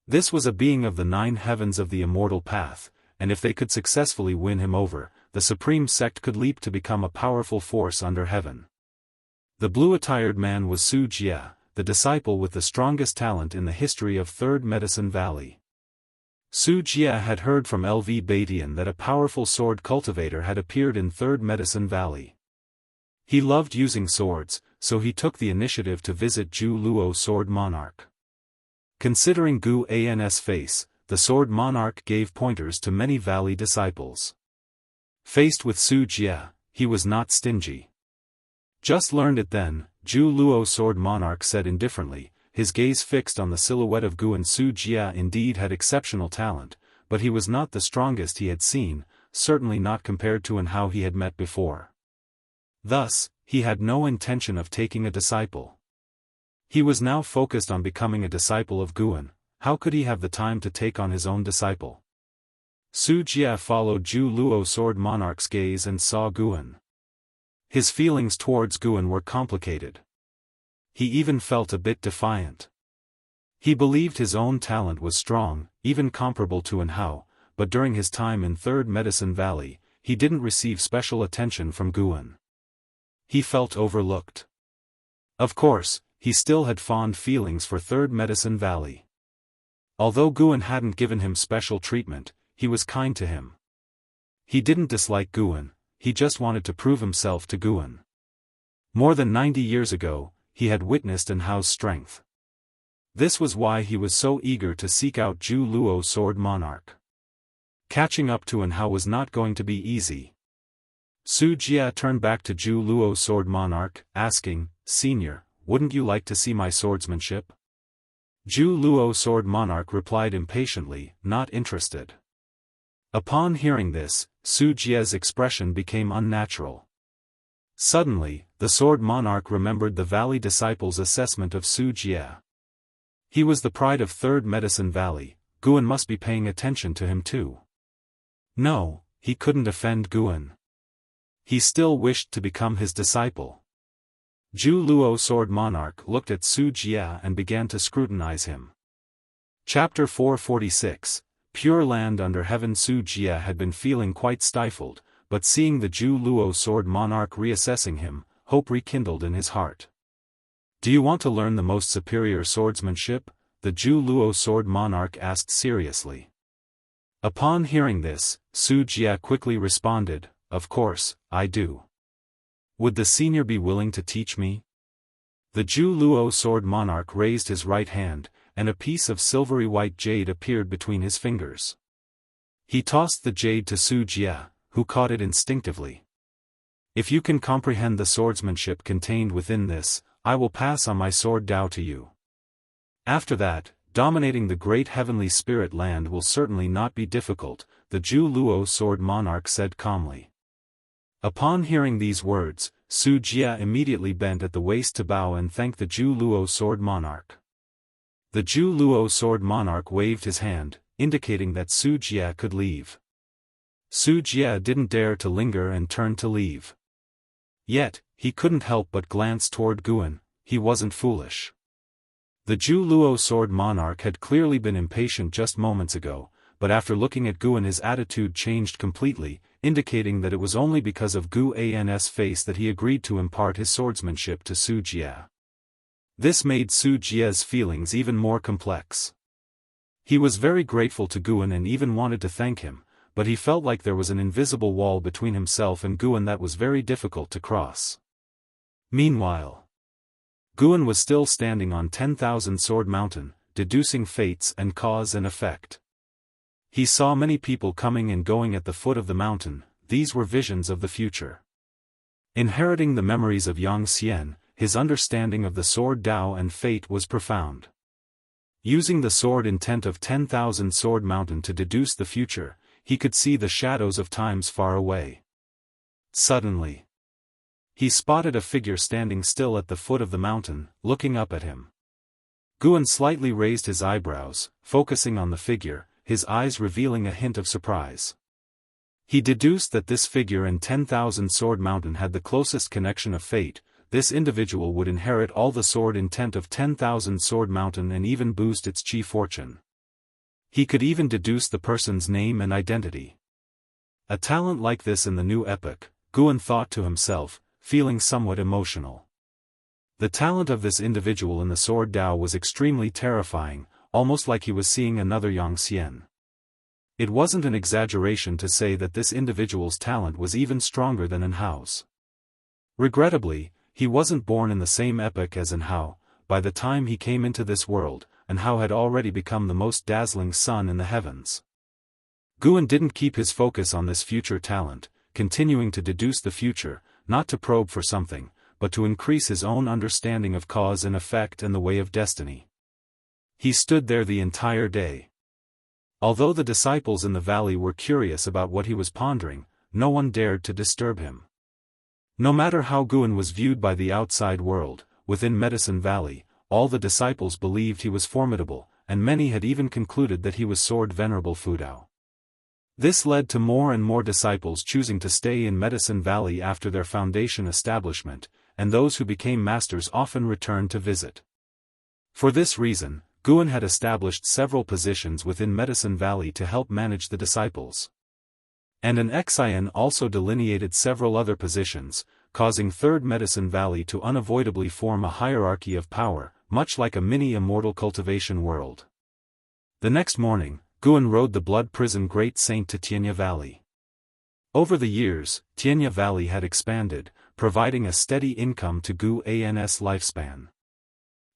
This was a being of the 9 heavens of the immortal path, and if they could successfully win him over, the Supreme Sect could leap to become a powerful force under heaven. The blue-attired man was Su Jie, the disciple with the strongest talent in the history of Third Medicine Valley. Su Jie had heard from LV Badian that a powerful sword cultivator had appeared in Third Medicine Valley. He loved using swords, so he took the initiative to visit Zhu Luo Sword Monarch. Considering Gu An's face, the Sword Monarch gave pointers to many valley disciples. Faced with Su Jie, he was not stingy. "Just learned it then," Zhu Luo Sword Monarch said indifferently, his gaze fixed on the silhouette of Guan. Su Jie indeed had exceptional talent, but he was not the strongest he had seen, certainly not compared to how he had met before. Thus, he had no intention of taking a disciple. He was now focused on becoming a disciple of Guan. How could he have the time to take on his own disciple? Su Jie followed Zhu Luo Sword Monarch's gaze and saw Guan. His feelings towards Guan were complicated. He even felt a bit defiant. He believed his own talent was strong, even comparable to Hao, but during his time in Third Medicine Valley, he didn't receive special attention from Guan. He felt overlooked. Of course, he still had fond feelings for Third Medicine Valley. Although Guan hadn't given him special treatment, he was kind to him. He didn't dislike Guan, he just wanted to prove himself to Guan. More than 90 years ago, he had witnessed Hao's strength. This was why he was so eager to seek out Zhu Luo Sword Monarch. Catching up to Hao was not going to be easy. Su Jia turned back to Zhu Luo Sword Monarch, asking, "Senior, wouldn't you like to see my swordsmanship?" Zhu Luo Sword Monarch replied impatiently, not interested. Upon hearing this, Su Jia's expression became unnatural. Suddenly, the Sword Monarch remembered the Valley disciples' assessment of Su Jia. He was the pride of Third Medicine Valley, Guan must be paying attention to him too. No, he couldn't offend Guan. He still wished to become his disciple. Zhu Luo Sword Monarch looked at Su Jia and began to scrutinize him. Chapter 446, Pure Land Under Heaven. Su Jia had been feeling quite stifled, but seeing the Zhu Luo Sword Monarch reassessing him, hope rekindled in his heart. "Do you want to learn the most superior swordsmanship?" the Zhu Luo Sword Monarch asked seriously. Upon hearing this, Su Jia quickly responded, "Of course, I do. Would the senior be willing to teach me?" The Zhu Luo Sword Monarch raised his right hand, and a piece of silvery white jade appeared between his fingers. He tossed the jade to Su Jia, who caught it instinctively. "If you can comprehend the swordsmanship contained within this, I will pass on my sword Dao to you. After that, dominating the great heavenly spirit land will certainly not be difficult," the Zhu Luo Sword Monarch said calmly. Upon hearing these words, Su Jia immediately bent at the waist to bow and thank the Zhu Luo Sword Monarch. The Zhu Luo Sword Monarch waved his hand, indicating that Su Jia could leave. Su Jia didn't dare to linger and turned to leave. Yet, he couldn't help but glance toward Guan. He wasn't foolish. The Zhu Luo Sword Monarch had clearly been impatient just moments ago, but after looking at Guan his attitude changed completely, indicating that it was only because of Guan's face that he agreed to impart his swordsmanship to Su Jia. This made Su Jia's feelings even more complex. He was very grateful to Guan and even wanted to thank him, but he felt like there was an invisible wall between himself and Guan that was very difficult to cross. Meanwhile, Guan was still standing on 10,000 Sword Mountain, deducing fates and cause and effect. He saw many people coming and going at the foot of the mountain. These were visions of the future. Inheriting the memories of Yang Xian, his understanding of the sword Dao and fate was profound. Using the sword intent of 10,000 Sword Mountain to deduce the future, he could see the shadows of times far away. Suddenly, he spotted a figure standing still at the foot of the mountain, looking up at him. Guan slightly raised his eyebrows, focusing on the figure, his eyes revealing a hint of surprise. He deduced that this figure in 10,000 Sword Mountain had the closest connection of fate. This individual would inherit all the sword intent of 10,000 Sword Mountain and even boost its chi fortune. He could even deduce the person's name and identity. A talent like this in the new epoch, Guan thought to himself, feeling somewhat emotional. The talent of this individual in the sword Dao was extremely terrifying, almost like he was seeing another Yang Xian. It wasn't an exaggeration to say that this individual's talent was even stronger than Hao's. Regrettably, he wasn't born in the same epoch as Hao. By the time he came into this world, Hao had already become the most dazzling sun in the heavens. Guan didn't keep his focus on this future talent, continuing to deduce the future, not to probe for something, but to increase his own understanding of cause and effect and the way of destiny. He stood there the entire day. Although the disciples in the valley were curious about what he was pondering, no one dared to disturb him. No matter how Guan was viewed by the outside world, within Medicine Valley, all the disciples believed he was formidable, and many had even concluded that he was Sword Venerable Fudao. This led to more and more disciples choosing to stay in Medicine Valley after their foundation establishment, and those who became masters often returned to visit. For this reason, Guan had established several positions within Medicine Valley to help manage the disciples. And an Xian also delineated several other positions, causing Third Medicine Valley to unavoidably form a hierarchy of power, much like a mini immortal cultivation world. The next morning, Guan rode the Blood Prison Great Saint to Tianya Valley. Over the years, Tianya Valley had expanded, providing a steady income to Guan's lifespan.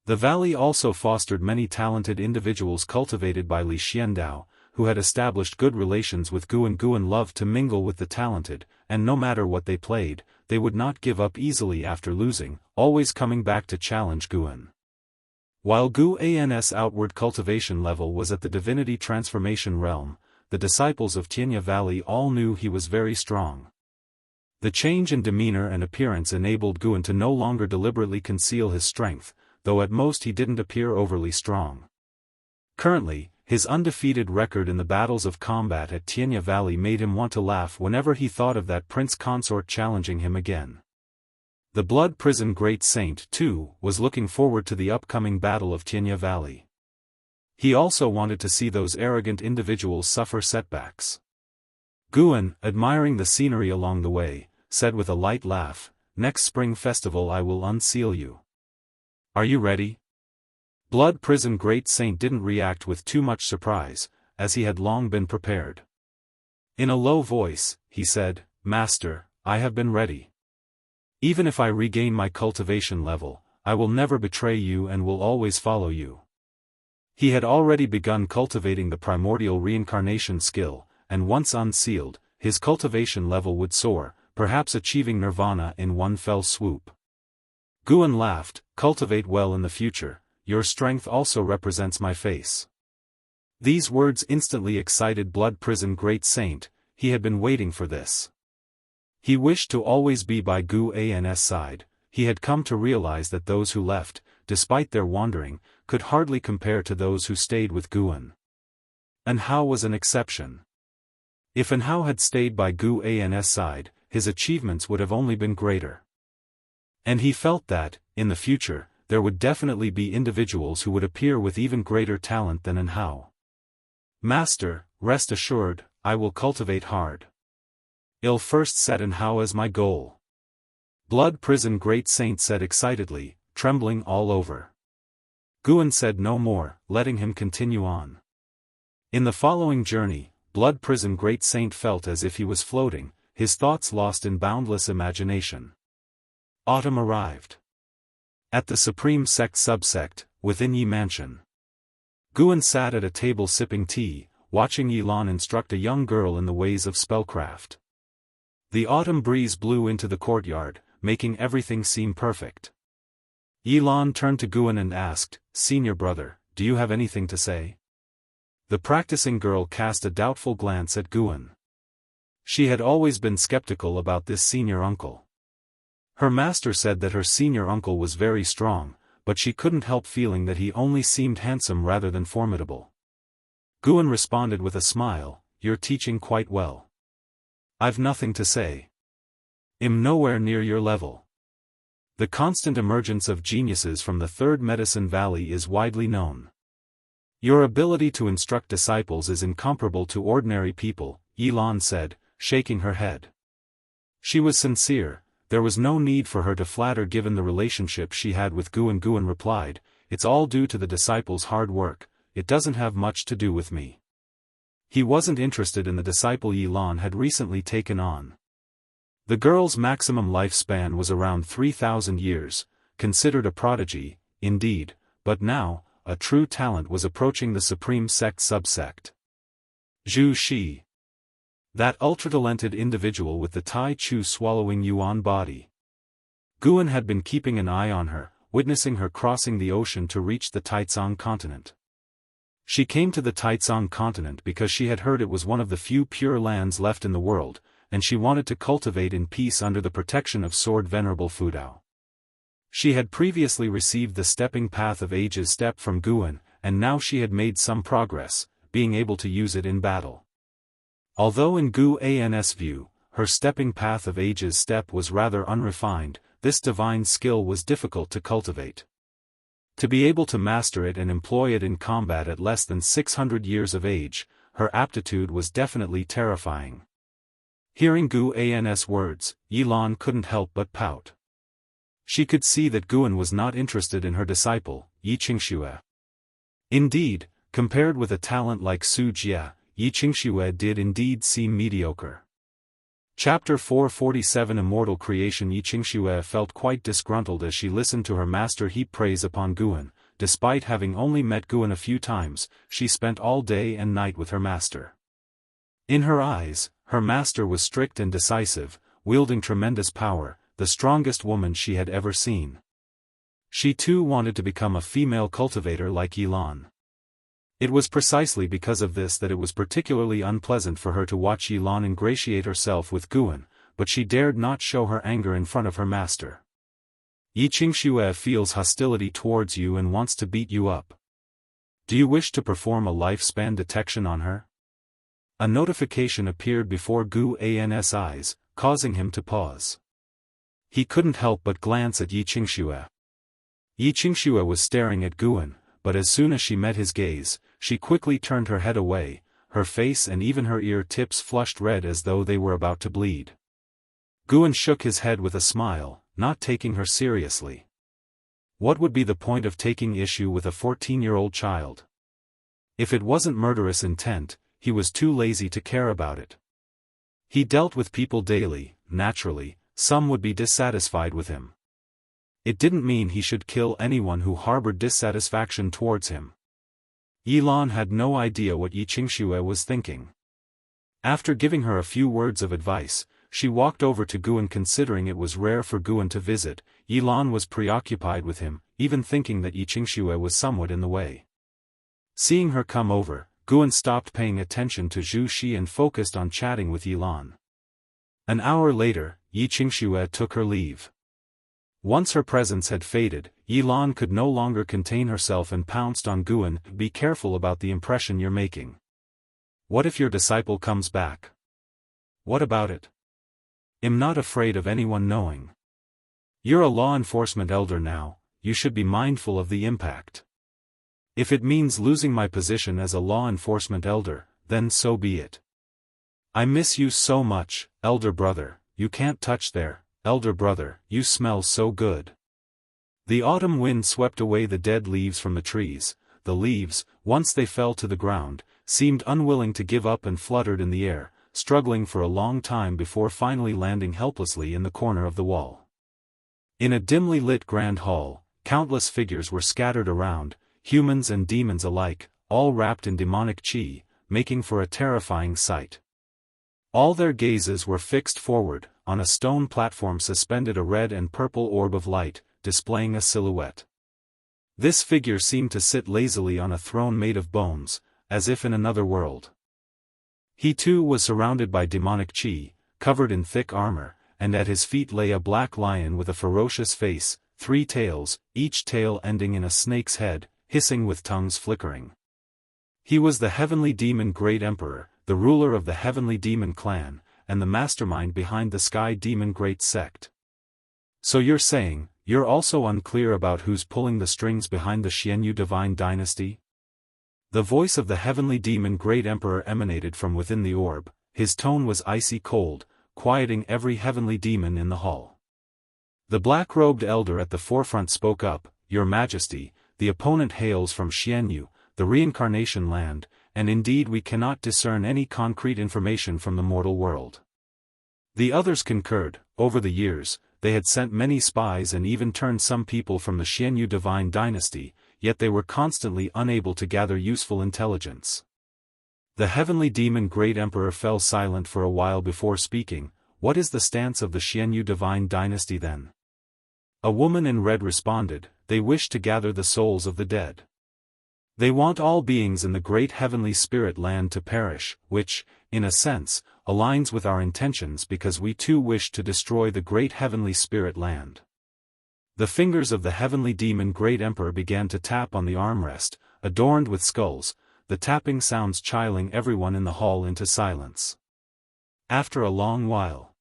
The valley also fostered many talented individuals cultivated by Li Xiandao, who had established good relations with Guan. Guan loved to mingle with the talented, and no matter what they played, they would not give up easily after losing, always coming back to challenge Guan. While Guan's outward cultivation level was at the divinity transformation realm, the disciples of Tianya Valley all knew he was very strong. The change in demeanor and appearance enabled Guan to no longer deliberately conceal his strength, though at most he didn't appear overly strong. Currently, his undefeated record in the battles of combat at Tianya Valley made him want to laugh whenever he thought of that prince consort challenging him again. The Blood Prison Great Saint, too, was looking forward to the upcoming battle of Tianya Valley. He also wanted to see those arrogant individuals suffer setbacks. Guan, admiring the scenery along the way, said with a light laugh, "Next spring festival I will unseal you. Are you ready?" Blood Prison Great Saint didn't react with too much surprise, as he had long been prepared. In a low voice, he said, "Master, I have been ready. Even if I regain my cultivation level, I will never betray you and will always follow you." He had already begun cultivating the primordial reincarnation skill, and once unsealed, his cultivation level would soar, perhaps achieving nirvana in one fell swoop. Guan laughed, "Cultivate well in the future, your strength also represents my face." These words instantly excited Blood Prison Great Saint. He had been waiting for this. He wished to always be by Guan's side. He had come to realize that those who left, despite their wandering, could hardly compare to those who stayed with Guan. And Hao was an exception. If An Hao had stayed by Guan's side, his achievements would have only been greater. And he felt that, in the future, there would definitely be individuals who would appear with even greater talent than An Hao. "Master, rest assured, I will cultivate hard. I'll first set An Hao as my goal." Blood Prison Great Saint said excitedly, trembling all over. Guan said no more, letting him continue on. In the following journey, Blood Prison Great Saint felt as if he was floating, his thoughts lost in boundless imagination. Autumn arrived. At the Supreme Sect subsect, within Yi Mansion. Guan sat at a table sipping tea, watching Yilan instruct a young girl in the ways of spellcraft. The autumn breeze blew into the courtyard, making everything seem perfect. Yilan turned to Guan and asked, "Senior brother, do you have anything to say?" The practicing girl cast a doubtful glance at Guan. She had always been skeptical about this senior uncle. Her master said that her senior uncle was very strong, but she couldn't help feeling that he only seemed handsome rather than formidable. Guan responded with a smile, "You're teaching quite well. I've nothing to say. I'm nowhere near your level. The constant emergence of geniuses from the Third Medicine Valley is widely known. Your ability to instruct disciples is incomparable to ordinary people," Yilan said, shaking her head. She was sincere, there was no need for her to flatter given the relationship she had with Guan. Guan replied, "It's all due to the disciples' hard work, it doesn't have much to do with me." He wasn't interested in the disciple Yilan had recently taken on. The girl's maximum lifespan was around 3,000 years, considered a prodigy, indeed, but now, a true talent was approaching the Supreme Sect subsect. Zhu Shi. That ultra-talented individual with the Tai Chu swallowing yuan body. Guan had been keeping an eye on her, witnessing her crossing the ocean to reach the Taizong continent. She came to the Taizong continent because she had heard it was one of the few pure lands left in the world, and she wanted to cultivate in peace under the protection of Sword Venerable Fudao. She had previously received the Stepping Path of Age's step from Guan, and now she had made some progress, being able to use it in battle. Although in Guan's view, her Stepping Path of Age's step was rather unrefined, this divine skill was difficult to cultivate. To be able to master it and employ it in combat at less than 600 years of age, her aptitude was definitely terrifying. Hearing Guan's words, Yilan couldn't help but pout. She could see that Guan was not interested in her disciple, Yi Qingxue. Indeed, compared with a talent like Su Jie, Yi Qingxue did indeed seem mediocre. Chapter 447 Immortal Creation. Xianxia felt quite disgruntled as she listened to her master heap praise upon Guan. Despite having only met Guan a few times, she spent all day and night with her master. In her eyes, her master was strict and decisive, wielding tremendous power, the strongest woman she had ever seen. She too wanted to become a female cultivator like Yilan. It was precisely because of this that it was particularly unpleasant for her to watch Yilan ingratiate herself with Guan, but she dared not show her anger in front of her master. Xianxia feels hostility towards you and wants to beat you up. Do you wish to perform a lifespan detection on her? A notification appeared before Guan's eyes, causing him to pause. He couldn't help but glance at Xianxia. Xianxia was staring at Guan, but as soon as she met his gaze, she quickly turned her head away, her face and even her ear tips flushed red as though they were about to bleed. Guan shook his head with a smile, not taking her seriously. What would be the point of taking issue with a 14-year-old child? If it wasn't murderous intent, he was too lazy to care about it. He dealt with people daily, naturally, some would be dissatisfied with him. It didn't mean he should kill anyone who harbored dissatisfaction towards him. Yilan had no idea what Xianxia was thinking. After giving her a few words of advice, she walked over to Guan. Considering it was rare for Guan to visit, Yilan was preoccupied with him, even thinking that Xianxia was somewhat in the way. Seeing her come over, Guan stopped paying attention to Zhu Xi and focused on chatting with Yilan. An hour later, Xianxia took her leave. Once her presence had faded, Yilan could no longer contain herself and pounced on Guan. Be careful about the impression you're making. What if your disciple comes back? What about it? I'm not afraid of anyone knowing. You're a law enforcement elder now, you should be mindful of the impact. If it means losing my position as a law enforcement elder, then so be it. I miss you so much, elder brother. You can't touch there, elder brother, you smell so good. The autumn wind swept away the dead leaves from the trees. The leaves, once they fell to the ground, seemed unwilling to give up and fluttered in the air, struggling for a long time before finally landing helplessly in the corner of the wall. In a dimly lit grand hall, countless figures were scattered around, humans and demons alike, all wrapped in demonic qi, making for a terrifying sight. All their gazes were fixed forward. On a stone platform suspended a red and purple orb of light, displaying a silhouette. This figure seemed to sit lazily on a throne made of bones, as if in another world. He too was surrounded by demonic qi, covered in thick armor, and at his feet lay a black lion with a ferocious face, 3 tails, each tail ending in a snake's head, hissing with tongues flickering. He was the heavenly demon Great Emperor, the ruler of the heavenly demon clan, and the mastermind behind the Sky Demon Great Sect. So you're saying, you're also unclear about who's pulling the strings behind the Xianyu divine dynasty? The voice of the heavenly demon Great Emperor emanated from within the orb. His tone was icy cold, quieting every heavenly demon in the hall. The black-robed elder at the forefront spoke up, Your Majesty, the opponent hails from Xianyu, the reincarnation land, and indeed we cannot discern any concrete information from the mortal world. The others concurred. Over the years, they had sent many spies and even turned some people from the Xianyu divine dynasty, yet they were constantly unable to gather useful intelligence. The heavenly demon Great Emperor fell silent for a while before speaking. What is the stance of the Xianyu divine dynasty then? A woman in red responded, They wish to gather the souls of the dead. They want all beings in the great heavenly spirit land to perish, which, in a sense, aligns with our intentions because we too wish to destroy the great heavenly spirit land. The fingers of the heavenly demon Great Emperor began to tap on the armrest, adorned with skulls, the tapping sounds chilling everyone in the hall into silence. After a long while,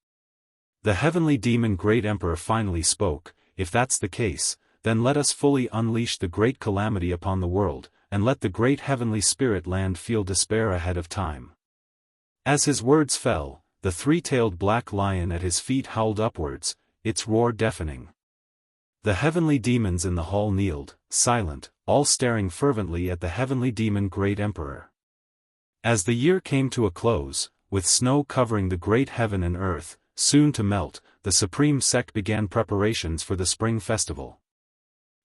the heavenly demon Great Emperor finally spoke, If that's the case, then let us fully unleash the great calamity upon the world, and let the great heavenly spirit land feel despair ahead of time. As his words fell, the 3-tailed black lion at his feet howled upwards, its roar deafening. The heavenly demons in the hall kneeled, silent, all staring fervently at the heavenly demon Great Emperor. As the year came to a close, with snow covering the great heaven and earth, soon to melt, the supreme sect began preparations for the spring festival.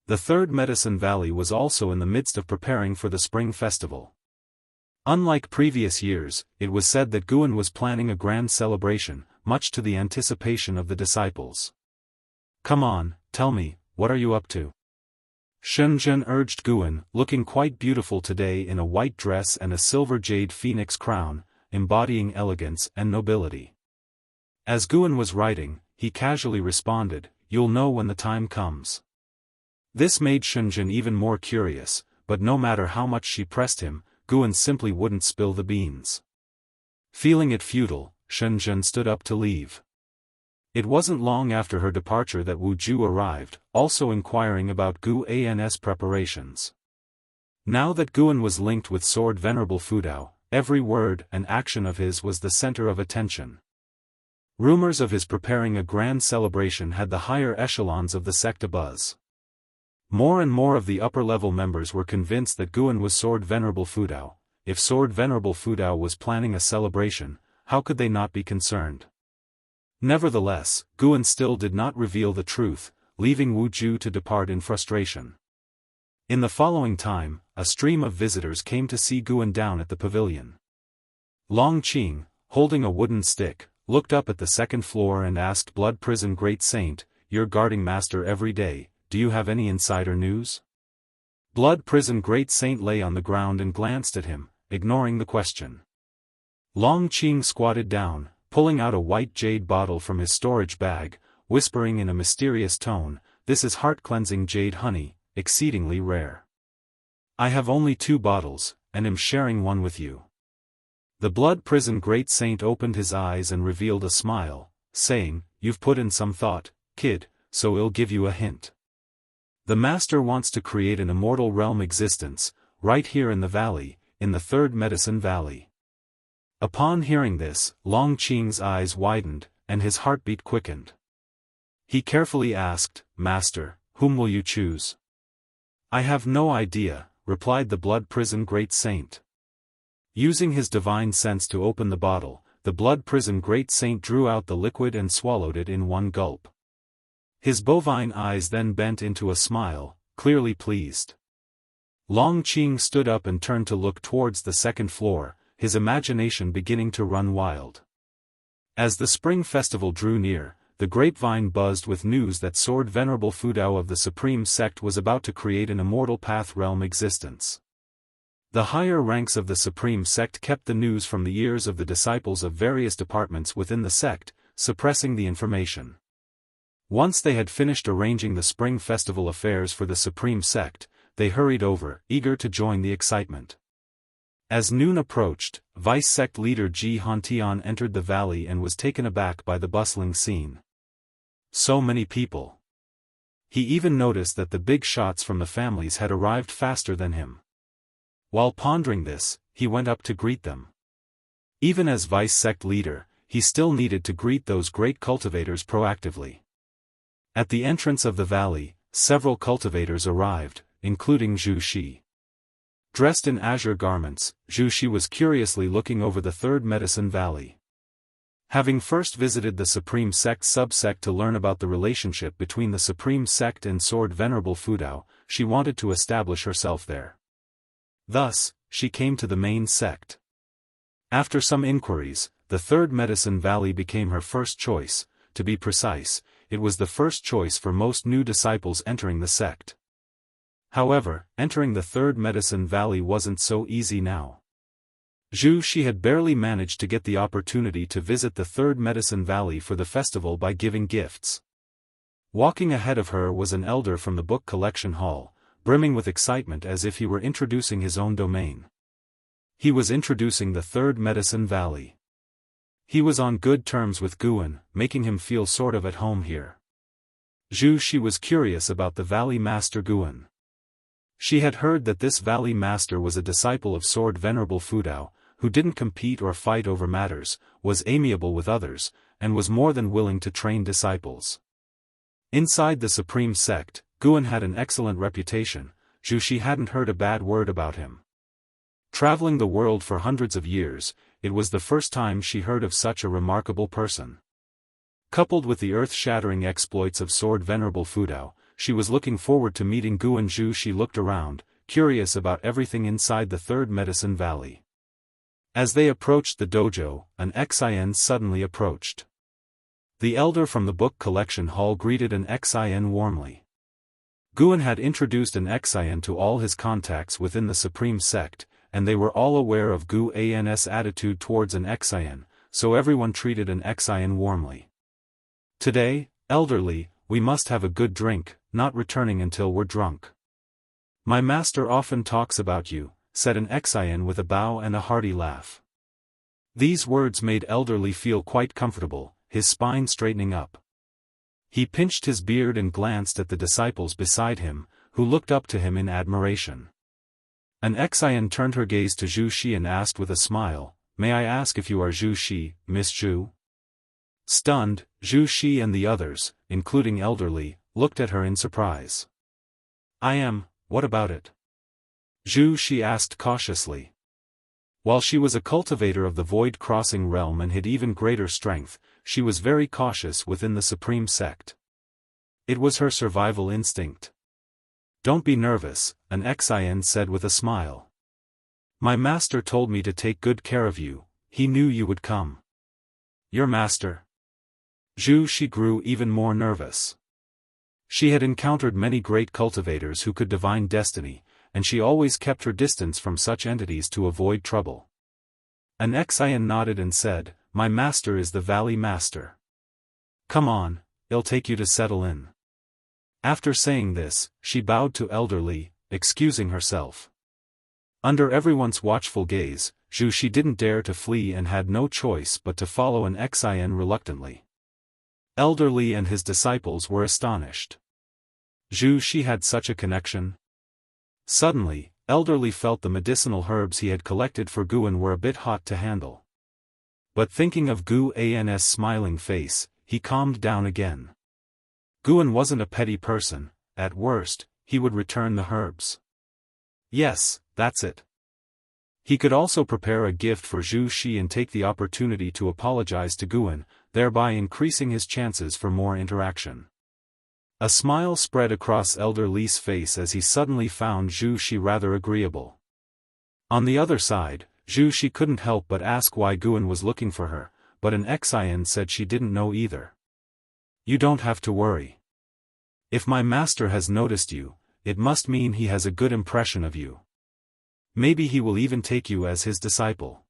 The Third Medicine Valley was also in the midst of preparing for the spring festival. Unlike previous years, it was said that Guan was planning a grand celebration, much to the anticipation of the disciples. "Come on, tell me, what are you up to?" Shenzhen urged Guan, looking quite beautiful today in a white dress and a silver jade phoenix crown, embodying elegance and nobility. As Guan was writing, he casually responded, "You'll know when the time comes." This made Shenzhen even more curious, but no matter how much she pressed him, Guan simply wouldn't spill the beans. Feeling it futile, Shenzhen stood up to leave. It wasn't long after her departure that Wu Ju arrived, also inquiring about Guan's preparations. Now that Guan was linked with Sword Venerable Fudao, every word and action of his was the center of attention. Rumors of his preparing a grand celebration had the higher echelons of the sect abuzz. More and more of the upper-level members were convinced that Guan was Sword Venerable Fudao. If Sword Venerable Fudao was planning a celebration, how could they not be concerned? Nevertheless, Guan still did not reveal the truth, leaving Wu Ju to depart in frustration. In the following time, a stream of visitors came to see Guan down at the pavilion. Long Qing, holding a wooden stick, looked up at the second floor and asked Blood Prison Great Saint, "You're guarding master every day. Do you have any insider news?" Blood Prison Great Saint lay on the ground and glanced at him, ignoring the question. Long Qing squatted down, pulling out a white jade bottle from his storage bag, whispering in a mysterious tone, "This is heart-cleansing jade honey, exceedingly rare. I have only 2 bottles, and am sharing one with you." The Blood Prison Great Saint opened his eyes and revealed a smile, saying, "You've put in some thought, kid, so I'll give you a hint. The Master wants to create an immortal realm existence, right here in the valley, in the Third Medicine Valley." Upon hearing this, Long Qing's eyes widened, and his heartbeat quickened. He carefully asked, "Master, whom will you choose?" "I have no idea," replied the Blood Prison Great Saint. Using his divine sense to open the bottle, the Blood Prison Great Saint drew out the liquid and swallowed it in one gulp. His bovine eyes then bent into a smile, clearly pleased. Long Qing stood up and turned to look towards the second floor, his imagination beginning to run wild. As the spring festival drew near, the grapevine buzzed with news that Sword Venerable Fudao of the Supreme Sect was about to create an immortal path realm existence. The higher ranks of the Supreme Sect kept the news from the ears of the disciples of various departments within the sect, suppressing the information. Once they had finished arranging the spring festival affairs for the Supreme Sect, they hurried over, eager to join the excitement. As noon approached, Vice Sect leader Ji Hantian entered the valley and was taken aback by the bustling scene. So many people. He even noticed that the big shots from the families had arrived faster than him. While pondering this, he went up to greet them. Even as Vice Sect leader, he still needed to greet those great cultivators proactively. At the entrance of the valley, several cultivators arrived, including Zhu Shi. Dressed in azure garments, Zhu Shi was curiously looking over the Third Medicine Valley. Having first visited the Supreme Sect subsect to learn about the relationship between the Supreme Sect and Sword Venerable Fudao, she wanted to establish herself there. Thus, she came to the main sect. After some inquiries, the Third Medicine Valley became her first choice. To be precise, it was the first choice for most new disciples entering the sect. However, entering the Third Medicine Valley wasn't so easy now. Zhu Shi had barely managed to get the opportunity to visit the Third Medicine Valley for the festival by giving gifts. Walking ahead of her was an elder from the book collection hall, brimming with excitement as if he were introducing his own domain. He was introducing the Third Medicine Valley. He was on good terms with Guan, making him feel sort of at home here. Zhu Shi was curious about the Valley Master Guan. She had heard that this Valley Master was a disciple of Sword Venerable Fudao, who didn't compete or fight over matters, was amiable with others, and was more than willing to train disciples. Inside the Supreme Sect, Guan had an excellent reputation. Zhu Shi hadn't heard a bad word about him. Traveling the world for hundreds of years, it was the first time she heard of such a remarkable person. Coupled with the earth-shattering exploits of Sword Venerable Fudao, she was looking forward to meeting Guan Zhu. She looked around, curious about everything inside the Third Medicine Valley. As they approached the dojo, an Xin suddenly approached. The elder from the book collection hall greeted an Xin warmly. Guan had introduced an Xin to all his contacts within the Supreme Sect, and they were all aware of Guan's attitude towards an Xin, so everyone treated an Xin warmly. Today, elderly, we must have a good drink, not returning until we're drunk. My master often talks about you, said an Xin with a bow and a hearty laugh. These words made elderly feel quite comfortable, his spine straightening up. He pinched his beard and glanced at the disciples beside him, who looked up to him in admiration. An Xin turned her gaze to Zhu Xi and asked with a smile, "May I ask if you are Zhu Xi, Miss Zhu?" Stunned, Zhu Xi and the others, including elderly, looked at her in surprise. "I am, what about it?" Zhu Xi asked cautiously. While she was a cultivator of the void-crossing realm and had even greater strength, she was very cautious within the Supreme Sect. It was her survival instinct. "Don't be nervous," an Xin said with a smile. "My master told me to take good care of you, he knew you would come." "Your master?" Zhu Xi grew even more nervous. She had encountered many great cultivators who could divine destiny, and she always kept her distance from such entities to avoid trouble. An Xin nodded and said, "My master is the Valley Master. Come on, it'll take you to settle in." After saying this, she bowed to elderly, excusing herself. Under everyone's watchful gaze, Zhu Xi didn't dare to flee and had no choice but to follow an Xin reluctantly. Elderly and his disciples were astonished. Zhu Xi had such a connection. Suddenly, elderly felt the medicinal herbs he had collected for Guan were a bit hot to handle. But thinking of Guan's smiling face, he calmed down again. Guan wasn't a petty person, at worst, he would return the herbs. Yes, that's it. He could also prepare a gift for Zhu Xi and take the opportunity to apologize to Guan, thereby increasing his chances for more interaction. A smile spread across Elder Li's face as he suddenly found Zhu Xi rather agreeable. On the other side, Zhu Xi couldn't help but ask why Guan was looking for her, but an Xin said she didn't know either. "You don't have to worry. If my master has noticed you, it must mean he has a good impression of you. Maybe he will even take you as his disciple.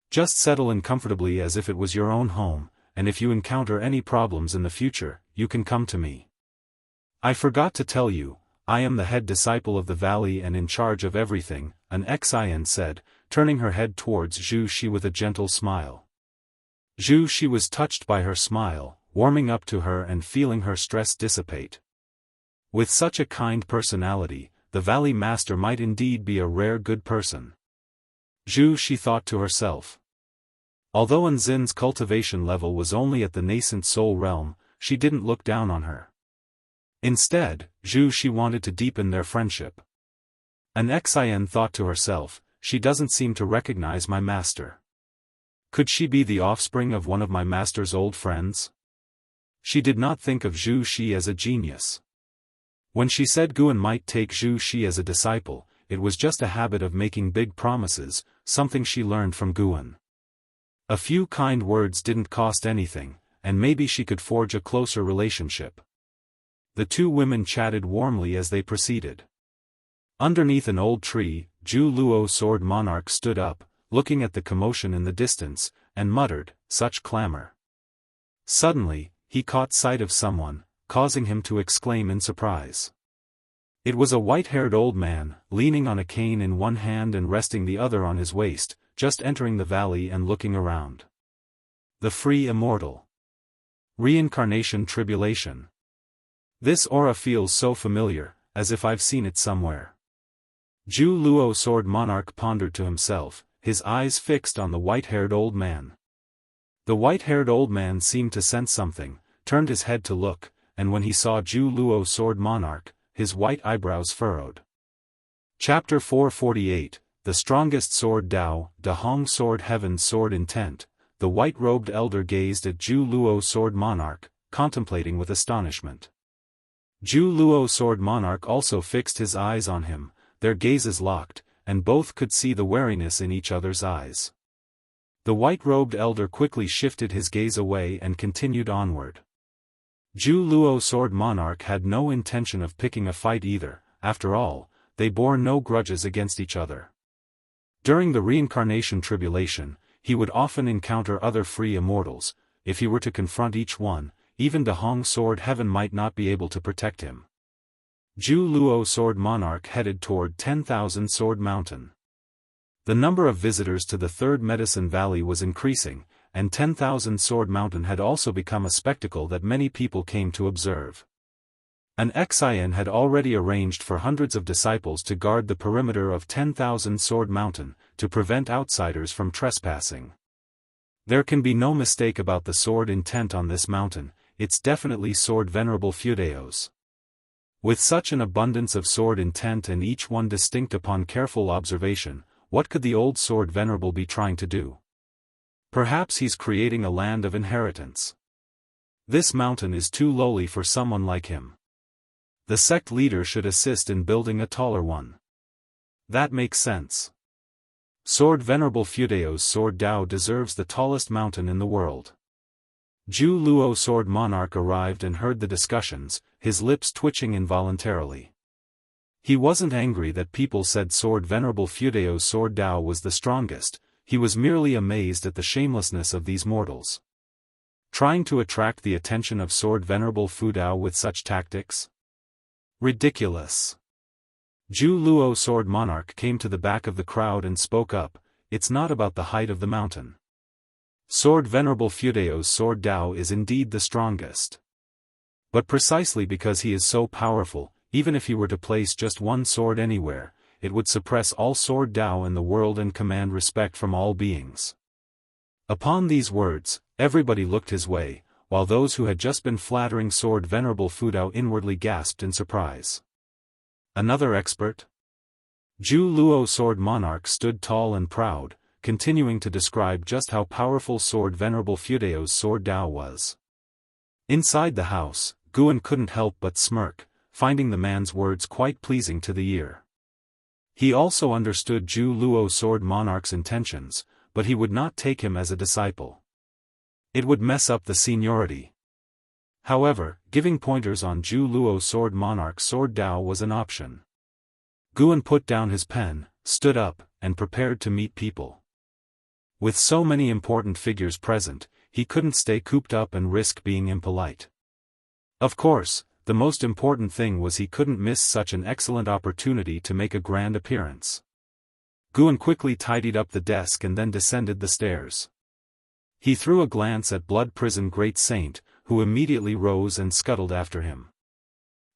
Just settle in comfortably as if it was your own home, and if you encounter any problems in the future, you can come to me. I forgot to tell you, I am the head disciple of the valley and in charge of everything," an Xin said, turning her head towards Zhu Xi with a gentle smile. Zhu Xi was touched by her smile, warming up to her and feeling her stress dissipate. With such a kind personality, the Valley Master might indeed be a rare good person. Zhu Xi thought to herself. Although Anzin's cultivation level was only at the nascent soul realm, she didn't look down on her. Instead, Zhu Xi wanted to deepen their friendship. An Xin thought to herself, "She doesn't seem to recognize my master. Could she be the offspring of one of my master's old friends?" She did not think of Zhu Xi as a genius. When she said Guan might take Zhu Xi as a disciple, it was just a habit of making big promises, something she learned from Guan. A few kind words didn't cost anything, and maybe she could forge a closer relationship. The two women chatted warmly as they proceeded. Underneath an old tree, Zhu Luo Sword Monarch stood up, looking at the commotion in the distance, and muttered, "Such clamor." Suddenly, he caught sight of someone, causing him to exclaim in surprise. It was a white-haired old man, leaning on a cane in one hand and resting the other on his waist, just entering the valley and looking around. The free immortal. Reincarnation tribulation. This aura feels so familiar, as if I've seen it somewhere. Zhu Luo Sword Monarch pondered to himself, his eyes fixed on the white-haired old man. The white-haired old man seemed to sense something, turned his head to look, and when he saw Zhu Luo Sword Monarch, his white eyebrows furrowed. Chapter 448, the strongest sword Dao, Dahong sword heaven sword intent, the white-robed elder gazed at Zhu Luo sword monarch, contemplating with astonishment. Zhu Luo sword monarch also fixed his eyes on him, their gazes locked, and both could see the wariness in each other's eyes. The white-robed elder quickly shifted his gaze away and continued onward. Zhu Luo sword monarch had no intention of picking a fight either, after all, they bore no grudges against each other. During the reincarnation tribulation, he would often encounter other free immortals. If he were to confront each one, even Dahong sword heaven might not be able to protect him. Zhu Luo sword monarch headed toward 10,000 Sword Mountain. The number of visitors to the Third Medicine Valley was increasing, and 10,000 Sword Mountain had also become a spectacle that many people came to observe. An Xian had already arranged for hundreds of disciples to guard the perimeter of 10,000 Sword Mountain, to prevent outsiders from trespassing. There can be no mistake about the sword intent on this mountain, it's definitely Sword Venerable Fudeos. With such an abundance of sword intent and each one distinct upon careful observation, what could the old Sword Venerable be trying to do? Perhaps he's creating a land of inheritance. This mountain is too lowly for someone like him. The sect leader should assist in building a taller one. That makes sense. Sword Venerable Fudeo's sword Dao deserves the tallest mountain in the world. Zhu Luo sword monarch arrived and heard the discussions, his lips twitching involuntarily. He wasn't angry that people said Sword Venerable Fudeo's sword Dao was the strongest, he was merely amazed at the shamelessness of these mortals. Trying to attract the attention of Sword Venerable Fudao with such tactics? Ridiculous. Zhu Luo sword monarch came to the back of the crowd and spoke up, it's not about the height of the mountain. Sword Venerable Fudeo's sword Dao is indeed the strongest. But precisely because he is so powerful, even if he were to place just one sword anywhere, it would suppress all sword Dao in the world and command respect from all beings. Upon these words, everybody looked his way, while those who had just been flattering Sword Venerable Fudao inwardly gasped in surprise. Another expert? Zhu Luo sword monarch stood tall and proud, continuing to describe just how powerful Sword Venerable Fudeo's sword Dao was. Inside the house, Guan couldn't help but smirk, finding the man's words quite pleasing to the ear. He also understood Zhu Luo sword monarch's intentions, but he would not take him as a disciple. It would mess up the seniority. However, giving pointers on Zhu Luo sword monarch's sword Dao was an option. Guan put down his pen, stood up, and prepared to meet people. With so many important figures present, he couldn't stay cooped up and risk being impolite. Of course, the most important thing was he couldn't miss such an excellent opportunity to make a grand appearance. Guan quickly tidied up the desk and then descended the stairs. He threw a glance at Blood Prison Great Saint, who immediately rose and scuttled after him.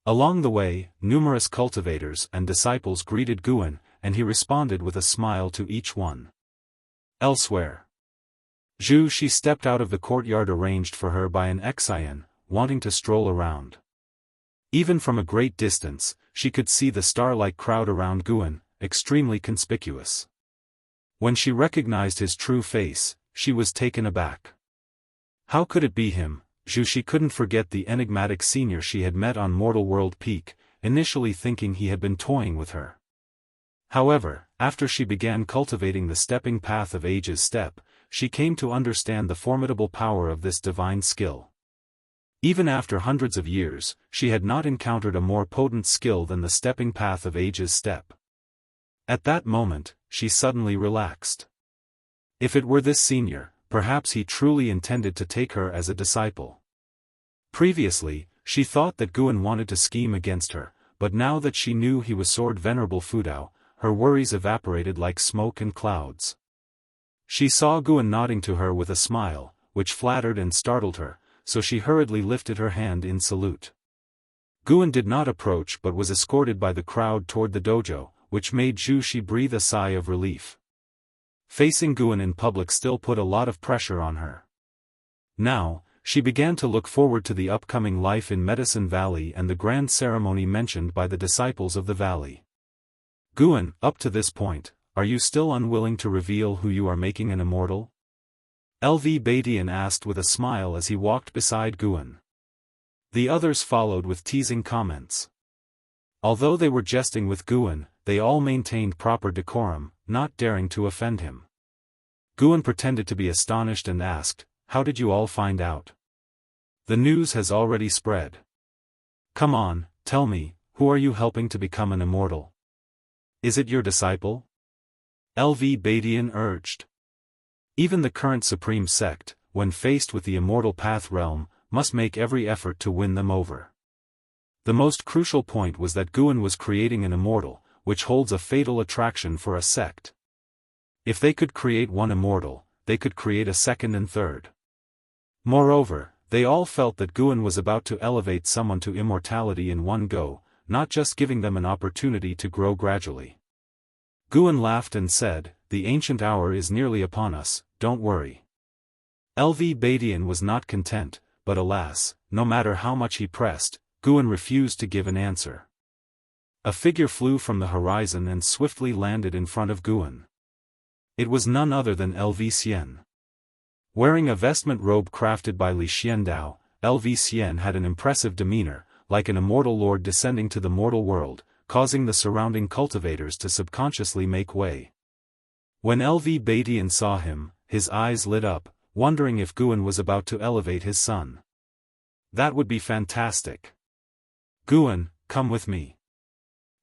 Along the way, numerous cultivators and disciples greeted Guan, and he responded with a smile to each one. Elsewhere. Zhu Shi stepped out of the courtyard arranged for her by an Xian, wanting to stroll around. Even from a great distance, she could see the star-like crowd around Guan, extremely conspicuous. When she recognized his true face, she was taken aback. How could it be him? Zhu Shi couldn't forget the enigmatic senior she had met on Mortal World Peak, initially thinking he had been toying with her. However, after she began cultivating the stepping path of Age's step, she came to understand the formidable power of this divine skill. Even after hundreds of years, she had not encountered a more potent skill than the stepping path of Age's step. At that moment, she suddenly relaxed. If it were this senior, perhaps he truly intended to take her as a disciple. Previously, she thought that Guan wanted to scheme against her, but now that she knew he was Sword Venerable Fudao, her worries evaporated like smoke and clouds. She saw Guan nodding to her with a smile, which flattered and startled her, so she hurriedly lifted her hand in salute. Guan did not approach but was escorted by the crowd toward the dojo, which made Zhu Shi breathe a sigh of relief. Facing Guan in public still put a lot of pressure on her. Now, she began to look forward to the upcoming life in Medicine Valley and the grand ceremony mentioned by the disciples of the valley. Guan, up to this point, are you still unwilling to reveal who you are making an immortal? LV Badian asked with a smile as he walked beside Guan. The others followed with teasing comments. Although they were jesting with Guan, they all maintained proper decorum, not daring to offend him. Guan pretended to be astonished and asked, "How did you all find out?" "The news has already spread." "Come on, tell me, who are you helping to become an immortal? Is it your disciple?" LV Badian urged. Even the current supreme sect, when faced with the immortal path realm, must make every effort to win them over. The most crucial point was that Guan was creating an immortal, which holds a fatal attraction for a sect. If they could create one immortal, they could create a second and third. Moreover, they all felt that Guan was about to elevate someone to immortality in one go, not just giving them an opportunity to grow gradually. Guan laughed and said, "The ancient hour is nearly upon us, don't worry." LV Badian was not content, but alas, no matter how much he pressed, Guan refused to give an answer. A figure flew from the horizon and swiftly landed in front of Guan. It was none other than LV Xian. Wearing a vestment robe crafted by Li Xiandao, LV Xian had an impressive demeanor, like an immortal lord descending to the mortal world, causing the surrounding cultivators to subconsciously make way. When LV Badian saw him, his eyes lit up, wondering if Guan was about to elevate his son. That would be fantastic. "Guan, come with me.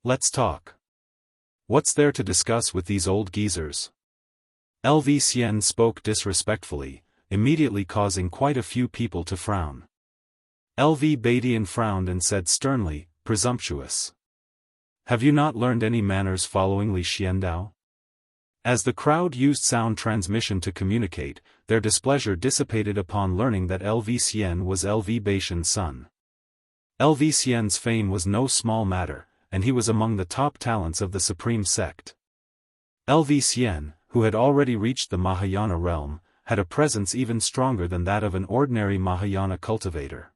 Let's talk. What's there to discuss with these old geezers?" LV Xian spoke disrespectfully, immediately causing quite a few people to frown. LV Badian frowned and said sternly, "Presumptuous. Have you not learned any manners following Li Xiandao?" As the crowd used sound transmission to communicate, their displeasure dissipated upon learning that LV Xian was LV Badian's son. LV Xian's fame was no small matter, and he was among the top talents of the supreme sect. LV Xian, who had already reached the Mahayana realm, had a presence even stronger than that of an ordinary Mahayana cultivator.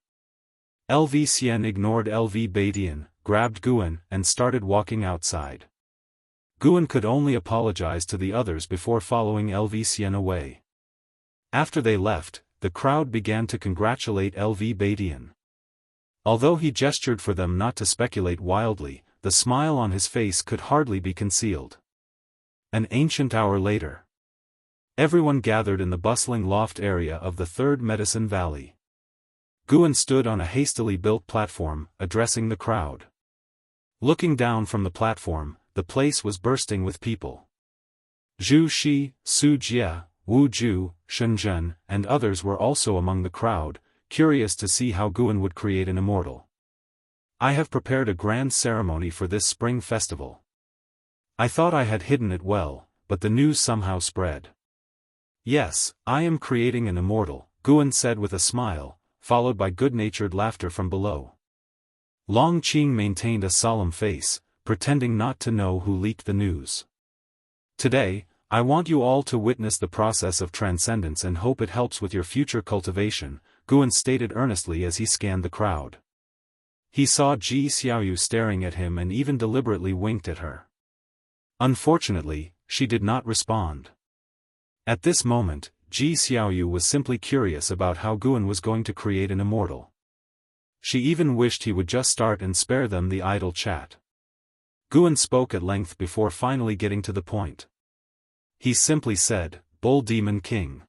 LV Xian ignored LV Badian, grabbed Guan, and started walking outside. Guan could only apologize to the others before following LV Xian away. After they left, the crowd began to congratulate LV Badian. Although he gestured for them not to speculate wildly, the smile on his face could hardly be concealed. An ancient hour later. Everyone gathered in the bustling loft area of the Third Medicine Valley. Guan stood on a hastily built platform, addressing the crowd. Looking down from the platform, the place was bursting with people. Zhu Shi, Su Jia, Wu Ju, Shen Zhen, and others were also among the crowd, curious to see how Guan would create an immortal. "I have prepared a grand ceremony for this spring festival. I thought I had hidden it well, but the news somehow spread. Yes, I am creating an immortal," Guan said with a smile, followed by good-natured laughter from below. Long Qing maintained a solemn face, pretending not to know who leaked the news. "Today, I want you all to witness the process of transcendence and hope it helps with your future cultivation," Guan stated earnestly as he scanned the crowd. He saw Ji Xiaoyu staring at him and even deliberately winked at her. Unfortunately, she did not respond. At this moment, Ji Xiaoyu was simply curious about how Guan was going to create an immortal. She even wished he would just start and spare them the idle chat. Guan spoke at length before finally getting to the point. He simply said, "Bull Demon King."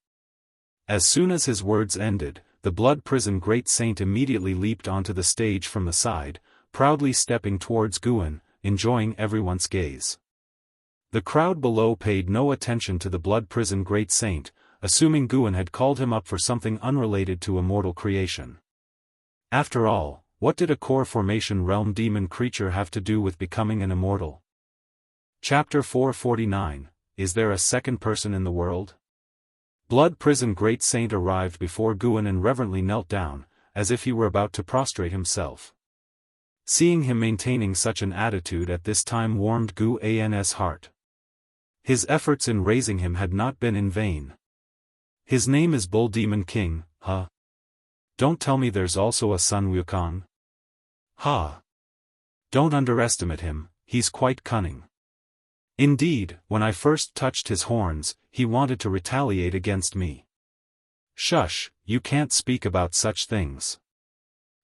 As soon as his words ended, the Blood Prison Great Saint immediately leaped onto the stage from the side, proudly stepping towards Guan, enjoying everyone's gaze. The crowd below paid no attention to the Blood Prison Great Saint, assuming Guan had called him up for something unrelated to immortal creation. After all, what did a core formation realm demon creature have to do with becoming an immortal? Chapter 449, Is there a second person in the world? Blood Prison Great Saint arrived before Guan and reverently knelt down, as if he were about to prostrate himself. Seeing him maintaining such an attitude at this time warmed Guan's heart. His efforts in raising him had not been in vain. "His name is Bull Demon King, huh? Don't tell me there's also a son Wukong? Ha! Don't underestimate him, he's quite cunning." Indeed, when I first touched his horns, he wanted to retaliate against me. Shush, you can't speak about such things.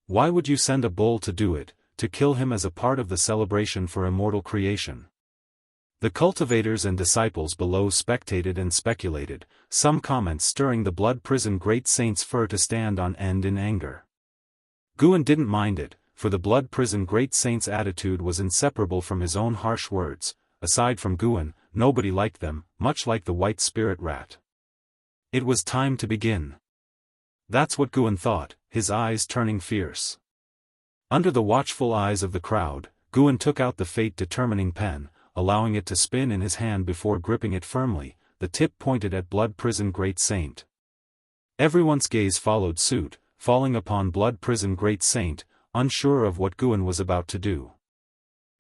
Why would you send a bull to do it, to kill him as a part of the celebration for immortal creation? The cultivators and disciples below spectated and speculated, some comments stirring the blood prison great saint's fur to stand on end in anger. Guan didn't mind it, for the blood prison great saint's attitude was inseparable from his own harsh words. Aside from Guan, nobody liked them, much like the white spirit rat. It was time to begin. That's what Guan thought, his eyes turning fierce. Under the watchful eyes of the crowd, Guan took out the fate-determining pen, allowing it to spin in his hand before gripping it firmly, the tip pointed at blood prison great saint. Everyone's gaze followed suit, falling upon blood prison great saint, unsure of what Guan was about to do.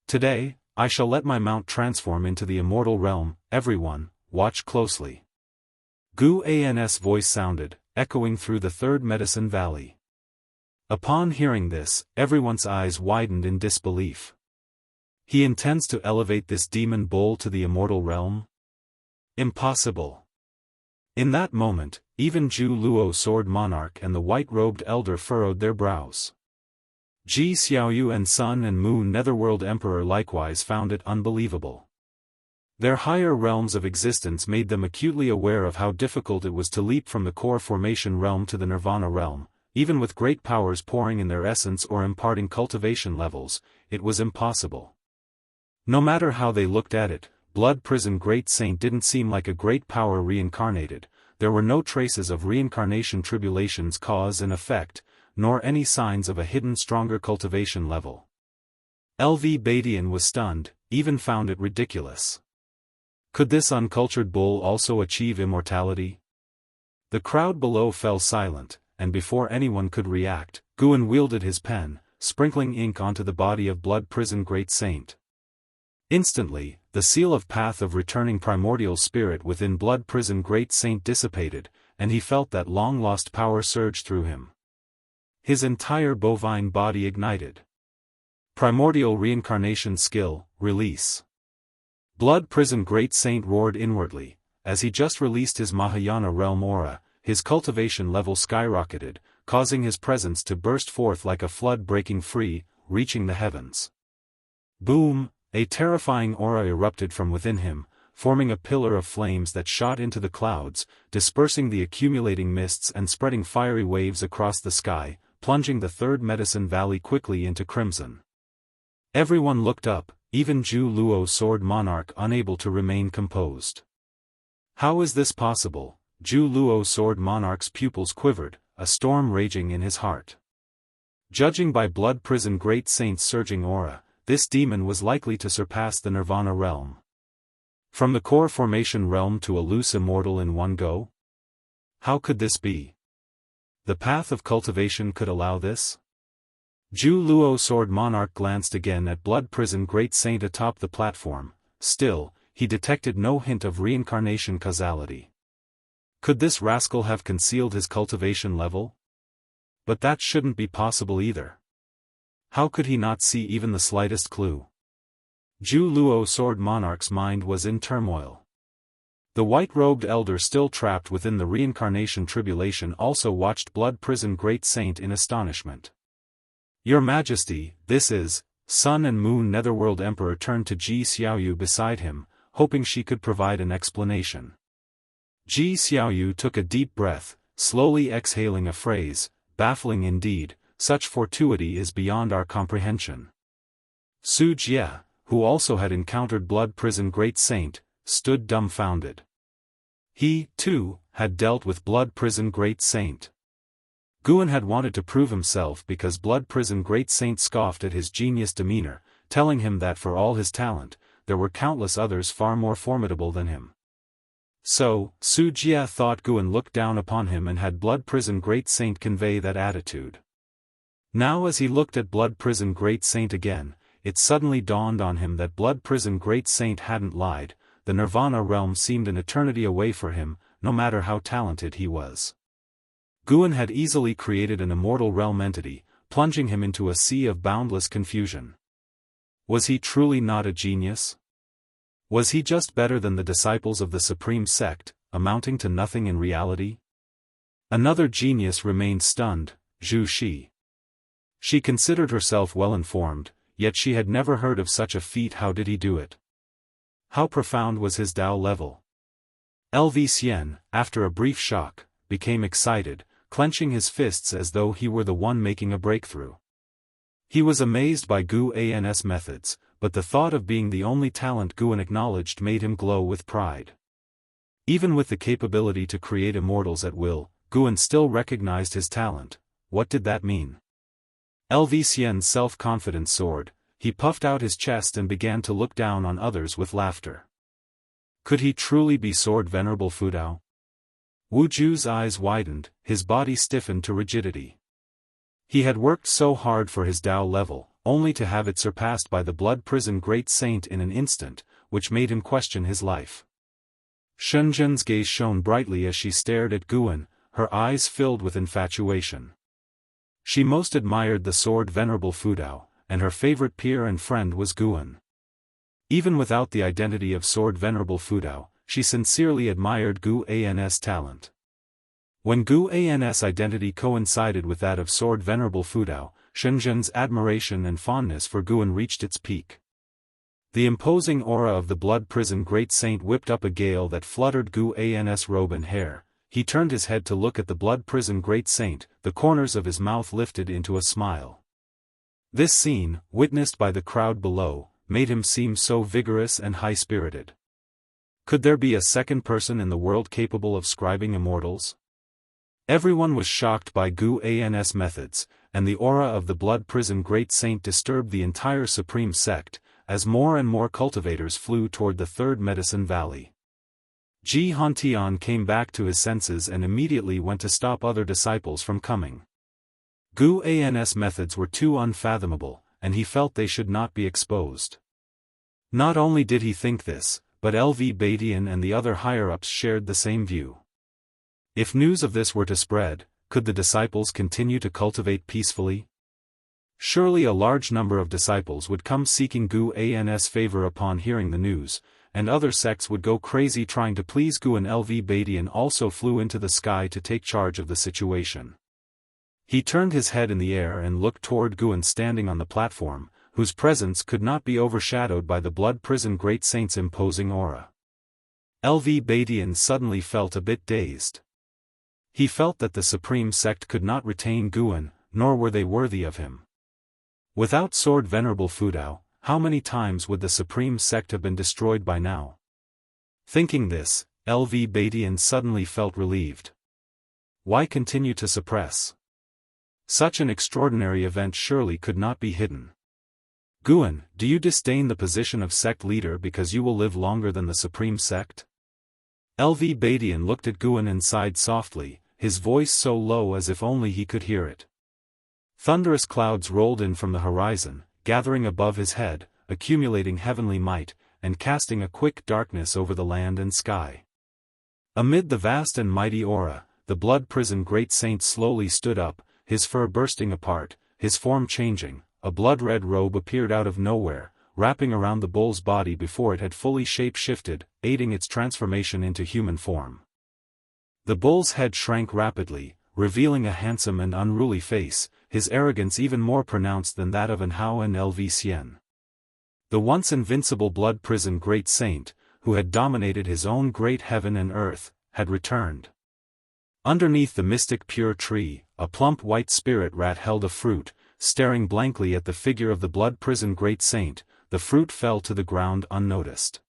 Today, I shall let my mount transform into the immortal realm. Everyone, watch closely. Gu An's voice sounded, echoing through the third medicine valley. Upon hearing this, everyone's eyes widened in disbelief. He intends to elevate this demon bull to the immortal realm? Impossible. In that moment, even Zhu Luo Sword Monarch and the white-robed elder furrowed their brows. Ji Xiaoyu and Sun and Moon Netherworld Emperor likewise found it unbelievable. Their higher realms of existence made them acutely aware of how difficult it was to leap from the core formation realm to the nirvana realm. Even with great powers pouring in their essence or imparting cultivation levels, it was impossible. No matter how they looked at it, Blood Prison Great Saint didn't seem like a great power reincarnated. There were no traces of reincarnation tribulations cause and effect, nor any signs of a hidden stronger cultivation level. LV Badian was stunned, even found it ridiculous. Could this uncultured bull also achieve immortality? The crowd below fell silent, and before anyone could react, Guan wielded his pen, sprinkling ink onto the body of Blood Prison Great Saint. Instantly, the seal of path of returning primordial spirit within Blood Prison Great Saint dissipated, and he felt that long-lost power surge through him. His entire bovine body ignited. Primordial reincarnation skill, release. Blood Prison Great Saint roared inwardly. As he just released his Mahayana realm aura, his cultivation level skyrocketed, causing his presence to burst forth like a flood breaking free, reaching the heavens. Boom! A terrifying aura erupted from within him, forming a pillar of flames that shot into the clouds, dispersing the accumulating mists and spreading fiery waves across the sky, plunging the third medicine valley quickly into crimson. Everyone looked up, even Zhu Luo Sword Monarch unable to remain composed. How is this possible? Zhu Luo Sword Monarch's pupils quivered, a storm raging in his heart. Judging by Blood Prison Great Saint's surging aura, this demon was likely to surpass the Nirvana realm. From the core formation realm to a loose immortal in one go? How could this be? The path of cultivation could allow this? Zhu Luo Sword Monarch glanced again at Blood Prison Great Saint atop the platform. Still, he detected no hint of reincarnation causality. Could this rascal have concealed his cultivation level? But that shouldn't be possible either. How could he not see even the slightest clue? Zhu Luo Sword Monarch's mind was in turmoil. The white-robed elder still trapped within the reincarnation tribulation also watched Blood Prison Great Saint in astonishment. Your Majesty, this is... Sun and Moon Netherworld Emperor turned to Ji Xiaoyu beside him, hoping she could provide an explanation. Ji Xiaoyu took a deep breath, slowly exhaling a phrase, baffling indeed, such fortuity is beyond our comprehension. Su Jie, who also had encountered Blood Prison Great Saint, stood dumbfounded. He, too, had dealt with Blood Prison Great Saint. Guan had wanted to prove himself because Blood Prison Great Saint scoffed at his genius demeanor, telling him that for all his talent, there were countless others far more formidable than him. So, Su Jie thought Guan looked down upon him and had Blood Prison Great Saint convey that attitude. Now as he looked at Blood Prison Great Saint again, it suddenly dawned on him that Blood Prison Great Saint hadn't lied. The Nirvana realm seemed an eternity away for him, no matter how talented he was. Guan had easily created an immortal realm entity, plunging him into a sea of boundless confusion. Was he truly not a genius? Was he just better than the disciples of the supreme sect, amounting to nothing in reality? Another genius remained stunned, Zhu Shi. She considered herself well-informed, yet she had never heard of such a feat. How did he do it? How profound was his Dao level? LV Xian, after a brief shock, became excited, clenching his fists as though he were the one making a breakthrough. He was amazed by Gu An's methods, but the thought of being the only talent Guan acknowledged made him glow with pride. Even with the capability to create immortals at will, Guan still recognized his talent. What did that mean? LV Xian's self-confidence soared. He puffed out his chest and began to look down on others with laughter. Could he truly be Sword Venerable Fudao? Wu Ju's eyes widened, his body stiffened to rigidity. He had worked so hard for his Dao level, only to have it surpassed by the Blood Prison Great Saint in an instant, which made him question his life. Shenzhen's gaze shone brightly as she stared at Guan, her eyes filled with infatuation. She most admired the Sword Venerable Fudao, and her favorite peer and friend was Guan. Even without the identity of Sword Venerable Fudao, she sincerely admired Gu An's talent. When Gu An's identity coincided with that of Sword Venerable Fudao, Shenzhen's admiration and fondness for Guan reached its peak. The imposing aura of the Blood Prison Great Saint whipped up a gale that fluttered Gu An's robe and hair. He turned his head to look at the Blood Prison Great Saint, the corners of his mouth lifted into a smile. This scene, witnessed by the crowd below, made him seem so vigorous and high-spirited. Could there be a second person in the world capable of scribing immortals? Everyone was shocked by Gu An's methods, and the aura of the Blood Prison Great Saint disturbed the entire supreme sect, as more and more cultivators flew toward the Third Medicine Valley. Ji Hantian came back to his senses and immediately went to stop other disciples from coming. Gu An's methods were too unfathomable, and he felt they should not be exposed. Not only did he think this, but LV Badian and the other higher-ups shared the same view. If news of this were to spread, could the disciples continue to cultivate peacefully? Surely a large number of disciples would come seeking Gu An's favor upon hearing the news, and other sects would go crazy trying to please Gu. And LV Badian also flew into the sky to take charge of the situation. He turned his head in the air and looked toward Guan standing on the platform, whose presence could not be overshadowed by the Blood Prison Great Saint's imposing aura. LV Badian suddenly felt a bit dazed. He felt that the supreme sect could not retain Guan, nor were they worthy of him. Without Sword Venerable Fudao, how many times would the supreme sect have been destroyed by now? Thinking this, LV Badian suddenly felt relieved. Why continue to suppress? Such an extraordinary event surely could not be hidden. Guan, do you disdain the position of sect leader because you will live longer than the supreme sect? LV Badian looked at Guan and sighed softly, his voice so low as if only he could hear it. Thunderous clouds rolled in from the horizon, gathering above his head, accumulating heavenly might, and casting a quick darkness over the land and sky. Amid the vast and mighty aura, the Blood Prison Great Saint slowly stood up, his fur bursting apart, his form changing. A blood-red robe appeared out of nowhere, wrapping around the bull's body before it had fully shape-shifted, aiding its transformation into human form. The bull's head shrank rapidly, revealing a handsome and unruly face, his arrogance even more pronounced than that of Anhao and LV Xian. The once invincible Blood Prison Great Saint, who had dominated his own great heaven and earth, had returned. Underneath the mystic pure tree, a plump white spirit rat held a fruit. Staring blankly at the figure of the Blood Prison Great Saint, the fruit fell to the ground unnoticed.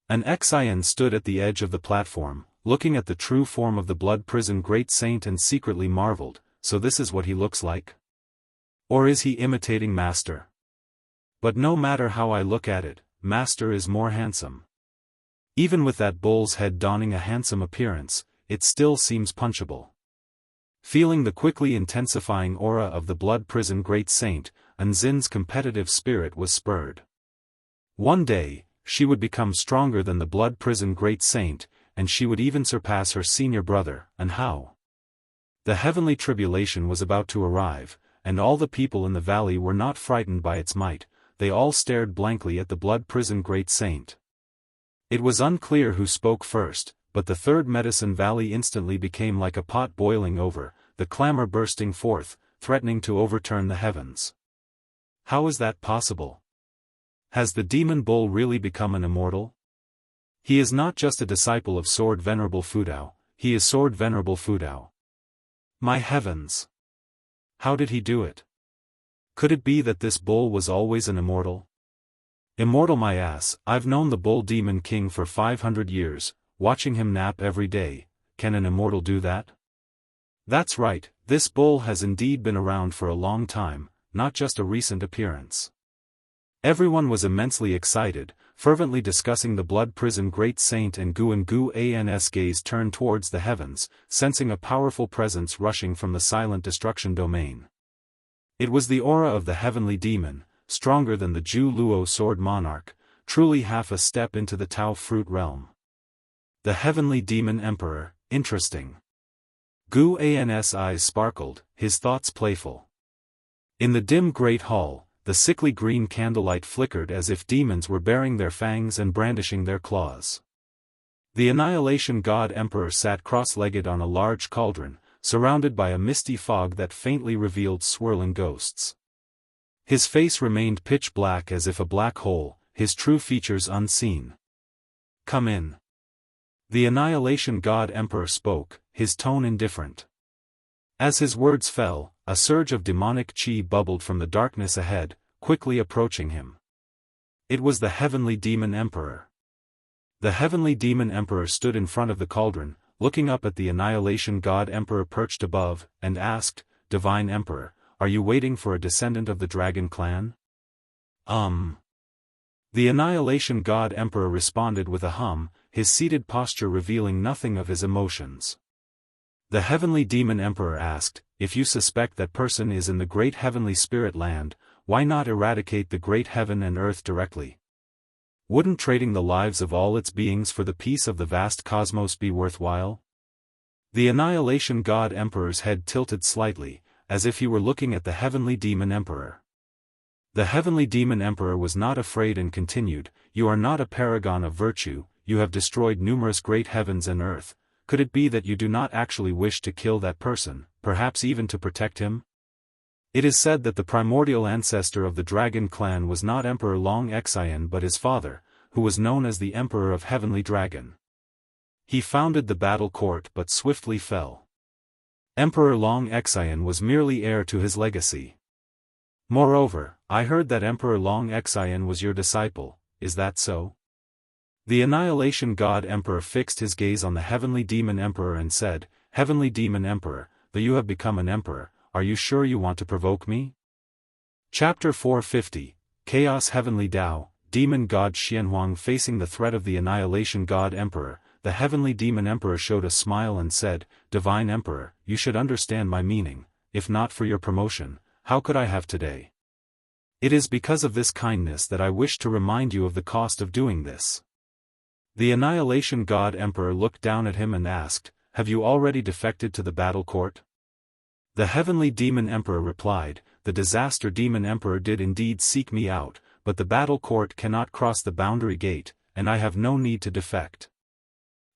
An Xian stood at the edge of the platform, looking at the true form of the Blood Prison Great Saint and secretly marveled, so this is what he looks like? Or is he imitating Master? But no matter how I look at it, Master is more handsome. Even with that bull's head donning a handsome appearance, it still seems punchable. Feeling the quickly intensifying aura of the Blood Prison Great Saint, Anzin's competitive spirit was spurred. One day, she would become stronger than the Blood Prison Great Saint, and she would even surpass her senior brother, Anhao. The heavenly tribulation was about to arrive, and all the people in the valley were not frightened by its might, they all stared blankly at the Blood Prison Great Saint. It was unclear who spoke first, but the third Medicine Valley instantly became like a pot boiling over, the clamor bursting forth, threatening to overturn the heavens. How is that possible? Has the demon bull really become an immortal? He is not just a disciple of Sword Venerable Fudao, he is Sword Venerable Fudao. My heavens! How did he do it? Could it be that this bull was always an immortal? Immortal my ass, I've known the bull demon king for 500 years, watching him nap every day. Can an immortal do that? That's right, this bull has indeed been around for a long time, not just a recent appearance. Everyone was immensely excited, fervently discussing the blood prison great saint, and Gu An's gaze turned towards the heavens, sensing a powerful presence rushing from the silent destruction domain. It was the aura of the heavenly demon, stronger than the Ju Luo sword monarch, truly half a step into the Tao fruit realm. The heavenly demon emperor, interesting. Gu An's eyes sparkled, his thoughts playful. In the dim great hall, the sickly green candlelight flickered as if demons were baring their fangs and brandishing their claws. The Annihilation God Emperor sat cross-legged on a large cauldron, surrounded by a misty fog that faintly revealed swirling ghosts. His face remained pitch black as if a black hole, his true features unseen. Come in. The Annihilation God Emperor spoke, his tone indifferent. As his words fell, a surge of demonic chi bubbled from the darkness ahead, quickly approaching him. It was the Heavenly Demon Emperor. The Heavenly Demon Emperor stood in front of the cauldron, looking up at the Annihilation God Emperor perched above, and asked, Divine Emperor, are you waiting for a descendant of the Dragon Clan? The Annihilation God Emperor responded with a hum, his seated posture revealing nothing of his emotions. The Heavenly Demon Emperor asked, if you suspect that person is in the great heavenly spirit land, why not eradicate the great heaven and earth directly? Wouldn't trading the lives of all its beings for the peace of the vast cosmos be worthwhile? The Annihilation God Emperor's head tilted slightly, as if he were looking at the Heavenly Demon Emperor. The Heavenly Demon Emperor was not afraid and continued, you are not a paragon of virtue, you have destroyed numerous great heavens and earth. Could it be that you do not actually wish to kill that person, perhaps even to protect him? It is said that the primordial ancestor of the Dragon Clan was not Emperor Long Xian but his father, who was known as the Emperor of Heavenly Dragon. He founded the battle court but swiftly fell. Emperor Long Xian was merely heir to his legacy. Moreover, I heard that Emperor Long Xian was your disciple, is that so? The Annihilation God Emperor fixed his gaze on the Heavenly Demon Emperor and said, Heavenly Demon Emperor, though you have become an emperor, are you sure you want to provoke me? Chapter 450, Chaos Heavenly Tao, Demon God Xianhuang. Facing the threat of the Annihilation God Emperor, the Heavenly Demon Emperor showed a smile and said, Divine Emperor, you should understand my meaning, if not for your promotion, how could I have today? It is because of this kindness that I wish to remind you of the cost of doing this. The Annihilation God Emperor looked down at him and asked, have you already defected to the battle court? The Heavenly Demon Emperor replied, the Disaster Demon Emperor did indeed seek me out, but the battle court cannot cross the boundary gate, and I have no need to defect.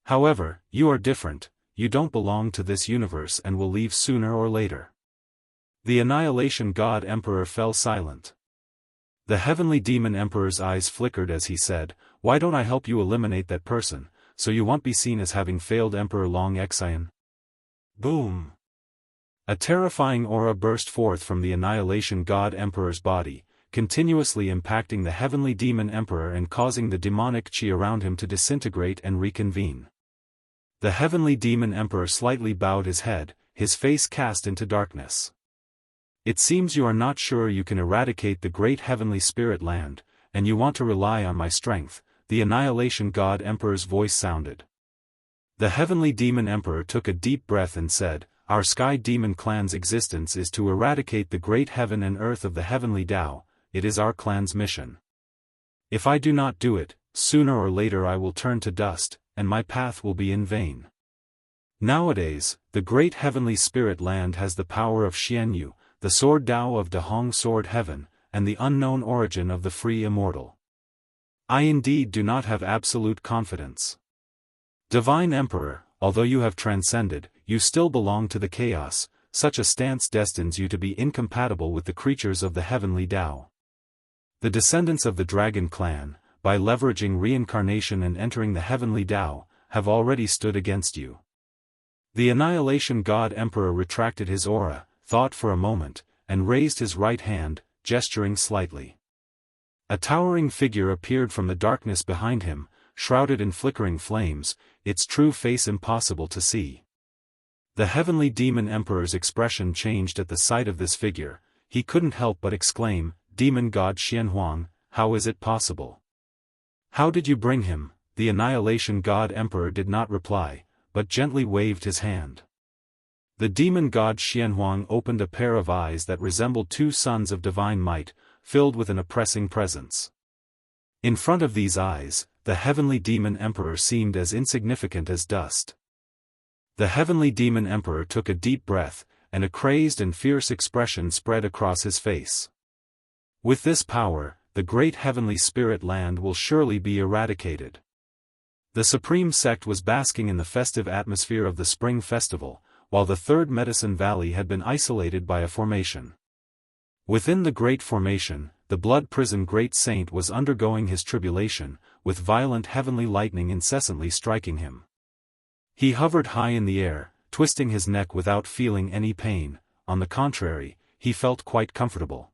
However, you are different, you don't belong to this universe and will leave sooner or later. The Annihilation God Emperor fell silent. The Heavenly Demon Emperor's eyes flickered as he said, why don't I help you eliminate that person, so you won't be seen as having failed Emperor Long Xian? Boom! A terrifying aura burst forth from the Annihilation God Emperor's body, continuously impacting the Heavenly Demon Emperor and causing the demonic chi around him to disintegrate and reconvene. The Heavenly Demon Emperor slightly bowed his head, his face cast into darkness. It seems you are not sure you can eradicate the great heavenly spirit land, and you want to rely on my strength, the Annihilation God Emperor's voice sounded. The Heavenly Demon Emperor took a deep breath and said, our Sky Demon Clan's existence is to eradicate the great heaven and earth of the Heavenly Tao, it is our clan's mission. If I do not do it, sooner or later I will turn to dust, and my path will be in vain. Nowadays, the great heavenly spirit land has the power of Xianyu, the sword Tao of Dahong Sword Heaven, and the unknown origin of the free immortal. I indeed do not have absolute confidence. Divine Emperor, although you have transcended, you still belong to the chaos. Such a stance destines you to be incompatible with the creatures of the heavenly Tao. The descendants of the Dragon Clan, by leveraging reincarnation and entering the heavenly Tao, have already stood against you. The Annihilation God Emperor retracted his aura, thought for a moment, and raised his right hand, gesturing slightly. A towering figure appeared from the darkness behind him, shrouded in flickering flames, its true face impossible to see. The heavenly demon emperor's expression changed at the sight of this figure. He couldn't help but exclaim, "Demon God Xianhuang, how is it possible? How did you bring him?" The Annihilation God Emperor did not reply, but gently waved his hand. The demon god Xianhuang opened a pair of eyes that resembled two suns of divine might, filled with an oppressing presence. In front of these eyes, the heavenly demon emperor seemed as insignificant as dust. The heavenly demon emperor took a deep breath, and a crazed and fierce expression spread across his face. With this power, the great heavenly spirit land will surely be eradicated. The supreme sect was basking in the festive atmosphere of the spring festival, while the third Medicine Valley had been isolated by a formation. Within the great formation, the blood prison great saint was undergoing his tribulation, with violent heavenly lightning incessantly striking him. He hovered high in the air, twisting his neck without feeling any pain. On the contrary, he felt quite comfortable.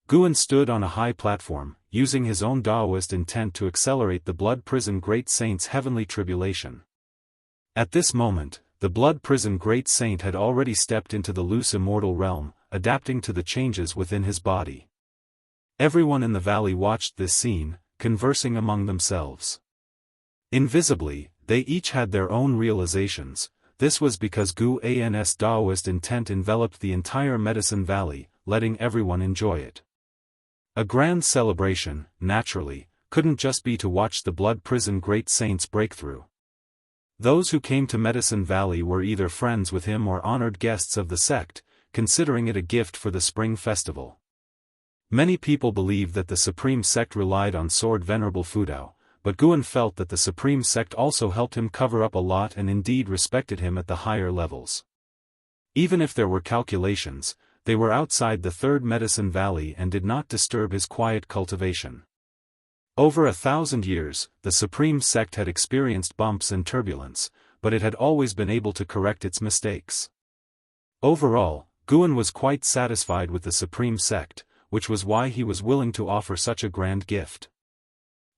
Guan stood on a high platform, using his own Daoist intent to accelerate the blood prison great saint's heavenly tribulation. At this moment, the blood prison great saint had already stepped into the loose immortal realm, adapting to the changes within his body. Everyone in the valley watched this scene, conversing among themselves. Invisibly, they each had their own realizations. This was because Guan's Daoist intent enveloped the entire Medicine Valley, letting everyone enjoy it. A grand celebration, naturally, couldn't just be to watch the blood prison great saint's breakthrough. Those who came to Medicine Valley were either friends with him or honored guests of the sect, considering it a gift for the spring festival. Many people believed that the supreme sect relied on sword Venerable Fudao, but Guan felt that the supreme sect also helped him cover up a lot and indeed respected him at the higher levels. Even if there were calculations, they were outside the third Medicine Valley and did not disturb his quiet cultivation. Over 1,000 years, the supreme sect had experienced bumps and turbulence, but it had always been able to correct its mistakes. Overall, Guan was quite satisfied with the supreme sect, which was why he was willing to offer such a grand gift.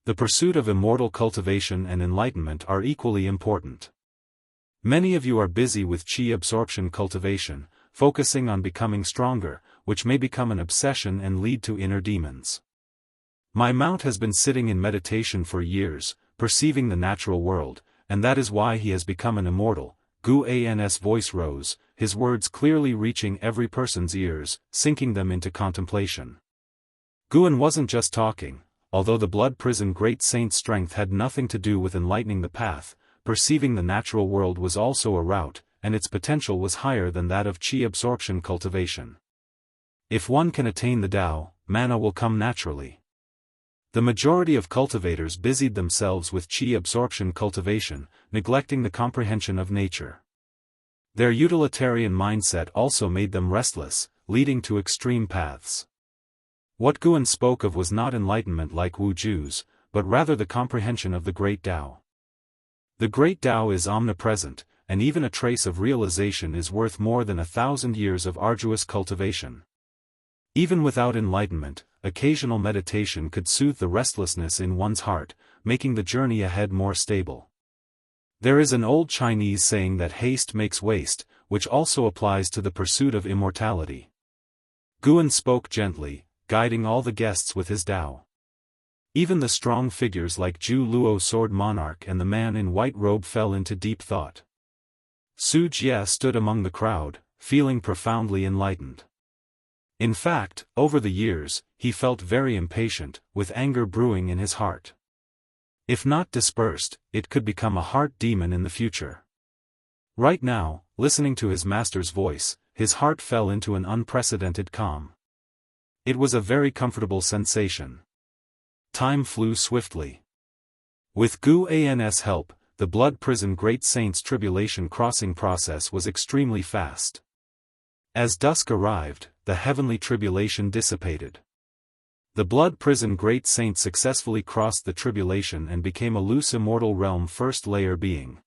The pursuit of immortal cultivation and enlightenment are equally important. Many of you are busy with qi absorption cultivation, focusing on becoming stronger, which may become an obsession and lead to inner demons. My mount has been sitting in meditation for years, perceiving the natural world, and that is why he has become an immortal. Guan's voice rose, his words clearly reaching every person's ears, sinking them into contemplation. Guan wasn't just talking. Although the blood prison great saint's strength had nothing to do with enlightening the path, perceiving the natural world was also a route, and its potential was higher than that of qi absorption cultivation. If one can attain the Tao, mana will come naturally. The majority of cultivators busied themselves with qi absorption cultivation, neglecting the comprehension of nature. Their utilitarian mindset also made them restless, leading to extreme paths. What Guan spoke of was not enlightenment like Wu Ju's, but rather the comprehension of the Great Tao. The Great Tao is omnipresent, and even a trace of realization is worth more than 1,000 years of arduous cultivation. Even without enlightenment, occasional meditation could soothe the restlessness in one's heart, making the journey ahead more stable. There is an old Chinese saying that haste makes waste, which also applies to the pursuit of immortality. Guan spoke gently, guiding all the guests with his Tao. Even the strong figures like Zhu Luo Sword Monarch and the man in white robe fell into deep thought. Su Jie stood among the crowd, feeling profoundly enlightened. In fact, over the years, he felt very impatient, with anger brewing in his heart. If not dispersed, it could become a heart demon in the future. Right now, listening to his master's voice, his heart fell into an unprecedented calm. It was a very comfortable sensation. time flew swiftly. With Gu An's help, the Blood Prison Great Saint's tribulation crossing process was extremely fast. As dusk arrived, the heavenly tribulation dissipated. The Blood Prison Great Saint successfully crossed the tribulation and became a loose immortal realm first layer being.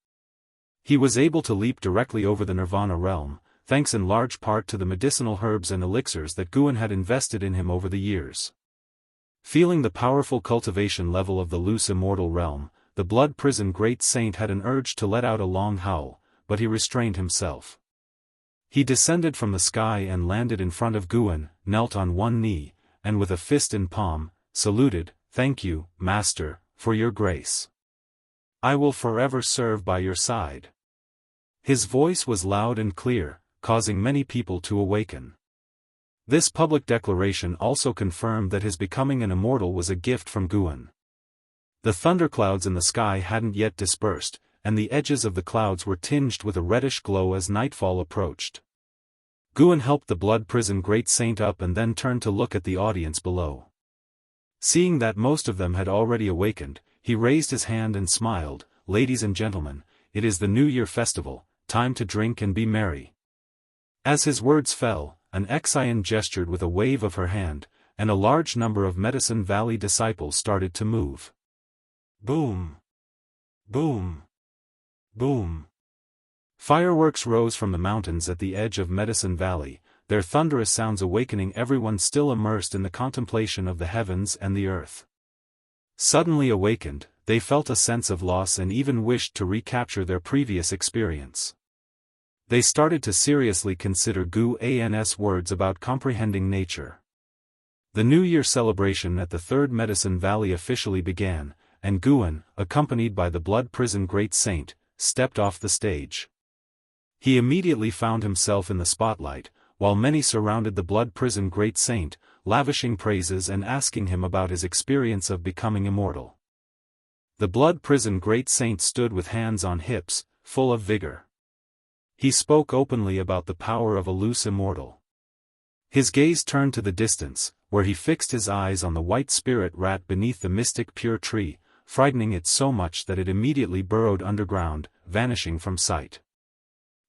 He was able to leap directly over the Nirvana realm, thanks in large part to the medicinal herbs and elixirs that Guan had invested in him over the years. Feeling the powerful cultivation level of the loose immortal realm, the Blood Prison Great Saint had an urge to let out a long howl, but he restrained himself. He descended from the sky and landed in front of Guan, knelt on one knee, and with a fist in palm, saluted, "Thank you, Master, for your grace. I will forever serve by your side." His voice was loud and clear, causing many people to awaken. This public declaration also confirmed that his becoming an immortal was a gift from Guan. The thunderclouds in the sky hadn't yet dispersed, and the edges of the clouds were tinged with a reddish glow as nightfall approached. Guan helped the Blood Prison Great Saint up and then turned to look at the audience below. Seeing that most of them had already awakened, he raised his hand and smiled, "Ladies and gentlemen, it is the New Year festival, time to drink and be merry." As his words fell, an Xian gestured with a wave of her hand, and a large number of Medicine Valley disciples started to move. Boom! Boom! Boom! Fireworks rose from the mountains at the edge of Medicine Valley, their thunderous sounds awakening everyone still immersed in the contemplation of the heavens and the earth. Suddenly awakened, they felt a sense of loss and even wished to recapture their previous experience. They started to seriously consider Gu An's words about comprehending nature. The New Year celebration at the Third Medicine Valley officially began, and Guan, accompanied by the Blood Prison Great Saint, stepped off the stage. He immediately found himself in the spotlight, while many surrounded the Blood Prison Great Saint, lavishing praises and asking him about his experience of becoming immortal. The Blood Prison Great Saint stood with hands on hips, full of vigor. He spoke openly about the power of a loose immortal. His gaze turned to the distance, where he fixed his eyes on the white spirit rat beneath the mystic pure tree, frightening it so much that it immediately burrowed underground, vanishing from sight.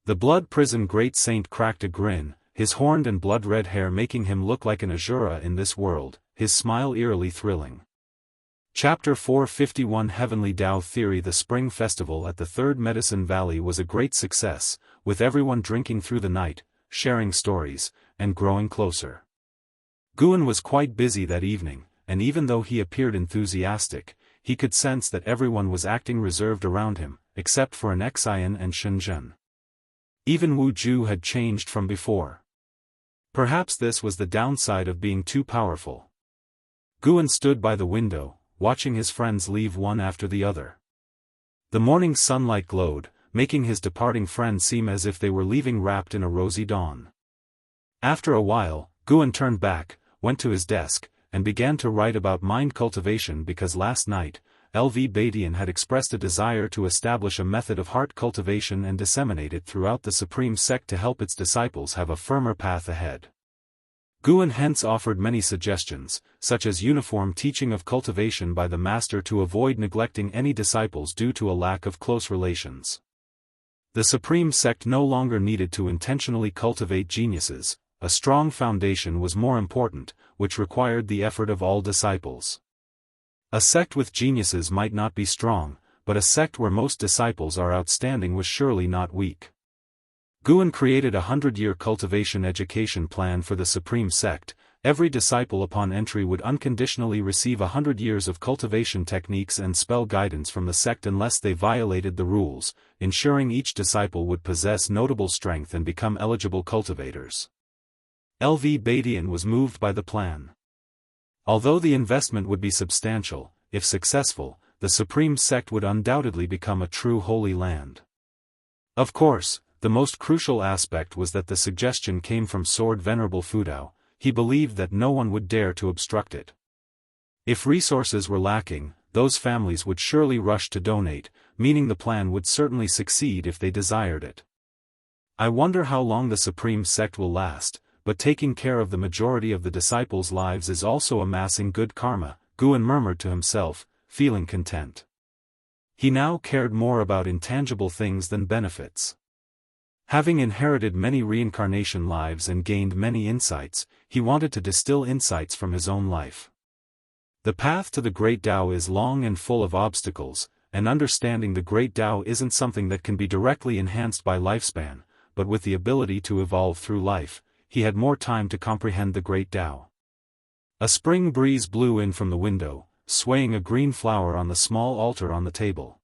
The Blood Prison Great Saint cracked a grin, his horned and blood-red hair making him look like an Azura in this world, his smile eerily thrilling. Chapter 451 Heavenly Tao Theory. The Spring Festival at the Third Medicine Valley was a great success, with everyone drinking through the night, sharing stories, and growing closer. Guan was quite busy that evening, and even though he appeared enthusiastic, he could sense that everyone was acting reserved around him, except for an Xian and Shenzhen. Even Wu Ju had changed from before. Perhaps this was the downside of being too powerful. Guan stood by the window, watching his friends leave one after the other. The morning sunlight glowed, making his departing friends seem as if they were leaving wrapped in a rosy dawn. After a while, Guan turned back, went to his desk, and began to write about mind cultivation because last night, LV Badian had expressed a desire to establish a method of heart cultivation and disseminate it throughout the Supreme Sect to help its disciples have a firmer path ahead. Guan hence offered many suggestions, such as uniform teaching of cultivation by the master to avoid neglecting any disciples due to a lack of close relations. The Supreme Sect no longer needed to intentionally cultivate geniuses, a strong foundation was more important, which required the effort of all disciples. A sect with geniuses might not be strong, but a sect where most disciples are outstanding was surely not weak. Guan created a 100-year cultivation education plan for the Supreme Sect. Every disciple upon entry would unconditionally receive 100 years of cultivation techniques and spell guidance from the sect unless they violated the rules, ensuring each disciple would possess notable strength and become eligible cultivators. LV Badian was moved by the plan. Although the investment would be substantial, if successful, the Supreme Sect would undoubtedly become a true Holy Land. Of course, the most crucial aspect was that the suggestion came from Sword Venerable Fudao. He believed that no one would dare to obstruct it. If resources were lacking, those families would surely rush to donate, meaning the plan would certainly succeed if they desired it. I wonder how long the Supreme Sect will last, but taking care of the majority of the disciples' lives is also amassing good karma, Guan murmured to himself, feeling content. He now cared more about intangible things than benefits. Having inherited many reincarnation lives and gained many insights, he wanted to distill insights from his own life. The path to the Great Tao is long and full of obstacles, and understanding the Great Tao isn't something that can be directly enhanced by lifespan, but with the ability to evolve through life, he had more time to comprehend the Great Tao. A spring breeze blew in from the window, swaying a green flower on the small altar on the table.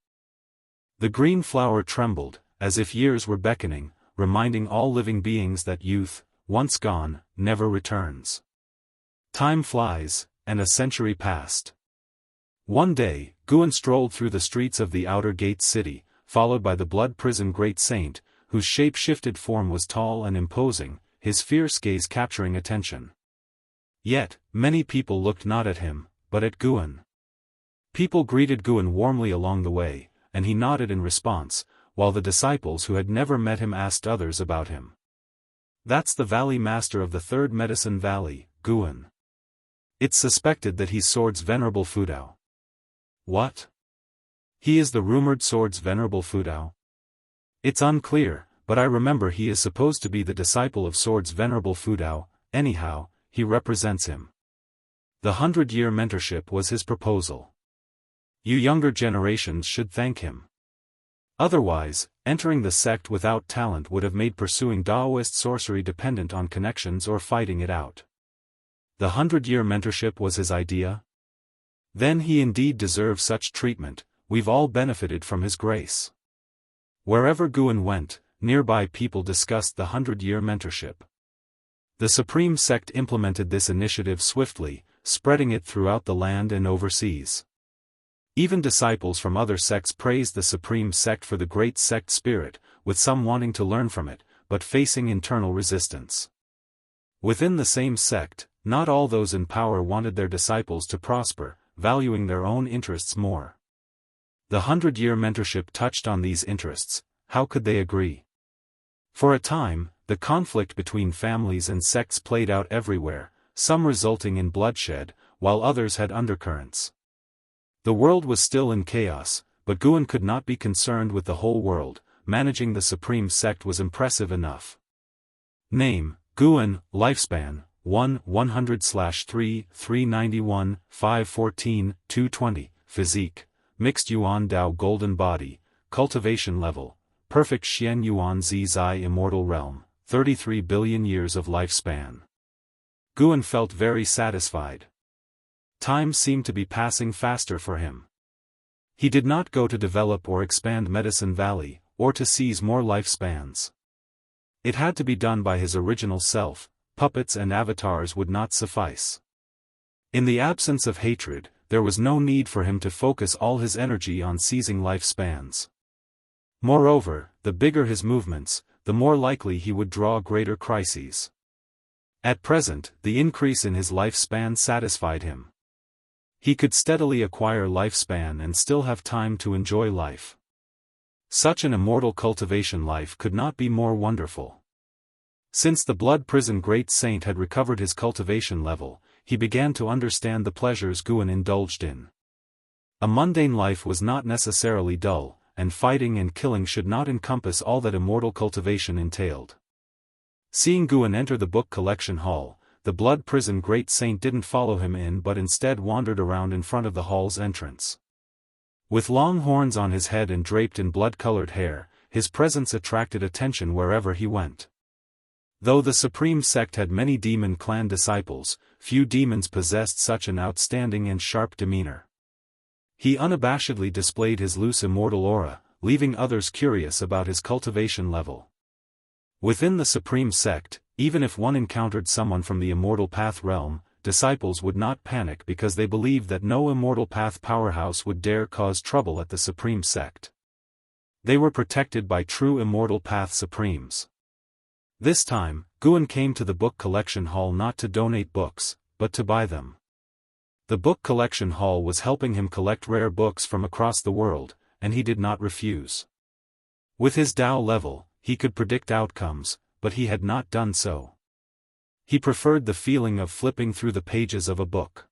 The green flower trembled, as if years were beckoning, reminding all living beings that youth, once gone, never returns. Time flies, and a century passed. One day, Guan strolled through the streets of the outer gate city, followed by the blood prison great saint, whose shape-shifted form was tall and imposing, his fierce gaze capturing attention. Yet, many people looked not at him, but at Guan. People greeted Guan warmly along the way, and he nodded in response, while the disciples who had never met him asked others about him. "That's the Valley Master of the Third Medicine Valley, Guan. It's suspected that he's Sword's venerable Fudao." "What? He is the rumored Sword's venerable Fudao?" "It's unclear, but I remember he is supposed to be the disciple of Sword's venerable Fudao. Anyhow, he represents him. The 100-year mentorship was his proposal. You younger generations should thank him. Otherwise, entering the sect without talent would have made pursuing Daoist sorcery dependent on connections or fighting it out. The 100-year mentorship was his idea? Then he indeed deserves such treatment. We've all benefited from his grace." Wherever Guan went, nearby people discussed the 100-year mentorship. The Supreme Sect implemented this initiative swiftly, spreading it throughout the land and overseas. Even disciples from other sects praised the Supreme Sect for the great sect spirit, with some wanting to learn from it, but facing internal resistance. Within the same sect, not all those in power wanted their disciples to prosper, valuing their own interests more. The 100-year mentorship touched on these interests. How could they agree? For a time, the conflict between families and sects played out everywhere, some resulting in bloodshed, while others had undercurrents. The world was still in chaos, but Guan could not be concerned with the whole world. Managing the Supreme Sect was impressive enough. Name: Guan. Lifespan: 1/100/3, 391, 514, 220. Physique: Mixed Yuan Dao Golden Body. Cultivation level: Perfect Xian Yuan Zai Immortal Realm. 33 billion years of lifespan. Guan felt very satisfied. Time seemed to be passing faster for him. He did not go to develop or expand Medicine Valley, or to seize more lifespans. It had to be done by his original self. Puppets and avatars would not suffice. In the absence of hatred, there was no need for him to focus all his energy on seizing lifespans. Moreover, the bigger his movements, the more likely he would draw greater crises. At present, the increase in his lifespan satisfied him. He could steadily acquire lifespan and still have time to enjoy life. Such an immortal cultivation life could not be more wonderful. Since the blood prison great saint had recovered his cultivation level, he began to understand the pleasures Guan indulged in. A mundane life was not necessarily dull, and fighting and killing should not encompass all that immortal cultivation entailed. Seeing Guan enter the book collection hall, the blood prison great saint didn't follow him in but instead wandered around in front of the hall's entrance. With long horns on his head and draped in blood-colored hair, his presence attracted attention wherever he went. Though the Supreme Sect had many demon clan disciples, few demons possessed such an outstanding and sharp demeanor. He unabashedly displayed his loose immortal aura, leaving others curious about his cultivation level. Within the Supreme Sect, even if one encountered someone from the Immortal Path realm, disciples would not panic because they believed that no Immortal Path powerhouse would dare cause trouble at the Supreme Sect. They were protected by true Immortal Path Supremes. This time, Guan came to the book collection hall not to donate books, but to buy them. The book collection hall was helping him collect rare books from across the world, and he did not refuse. With his Tao level, he could predict outcomes, but he had not done so. He preferred the feeling of flipping through the pages of a book.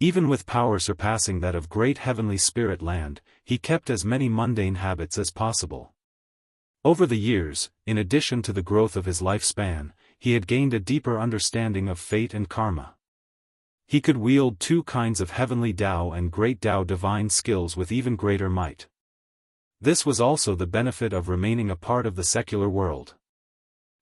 Even with power surpassing that of great heavenly spirit land, he kept as many mundane habits as possible. Over the years, in addition to the growth of his lifespan, he had gained a deeper understanding of fate and karma. He could wield two kinds of heavenly Tao and great Tao divine skills with even greater might. This was also the benefit of remaining a part of the secular world.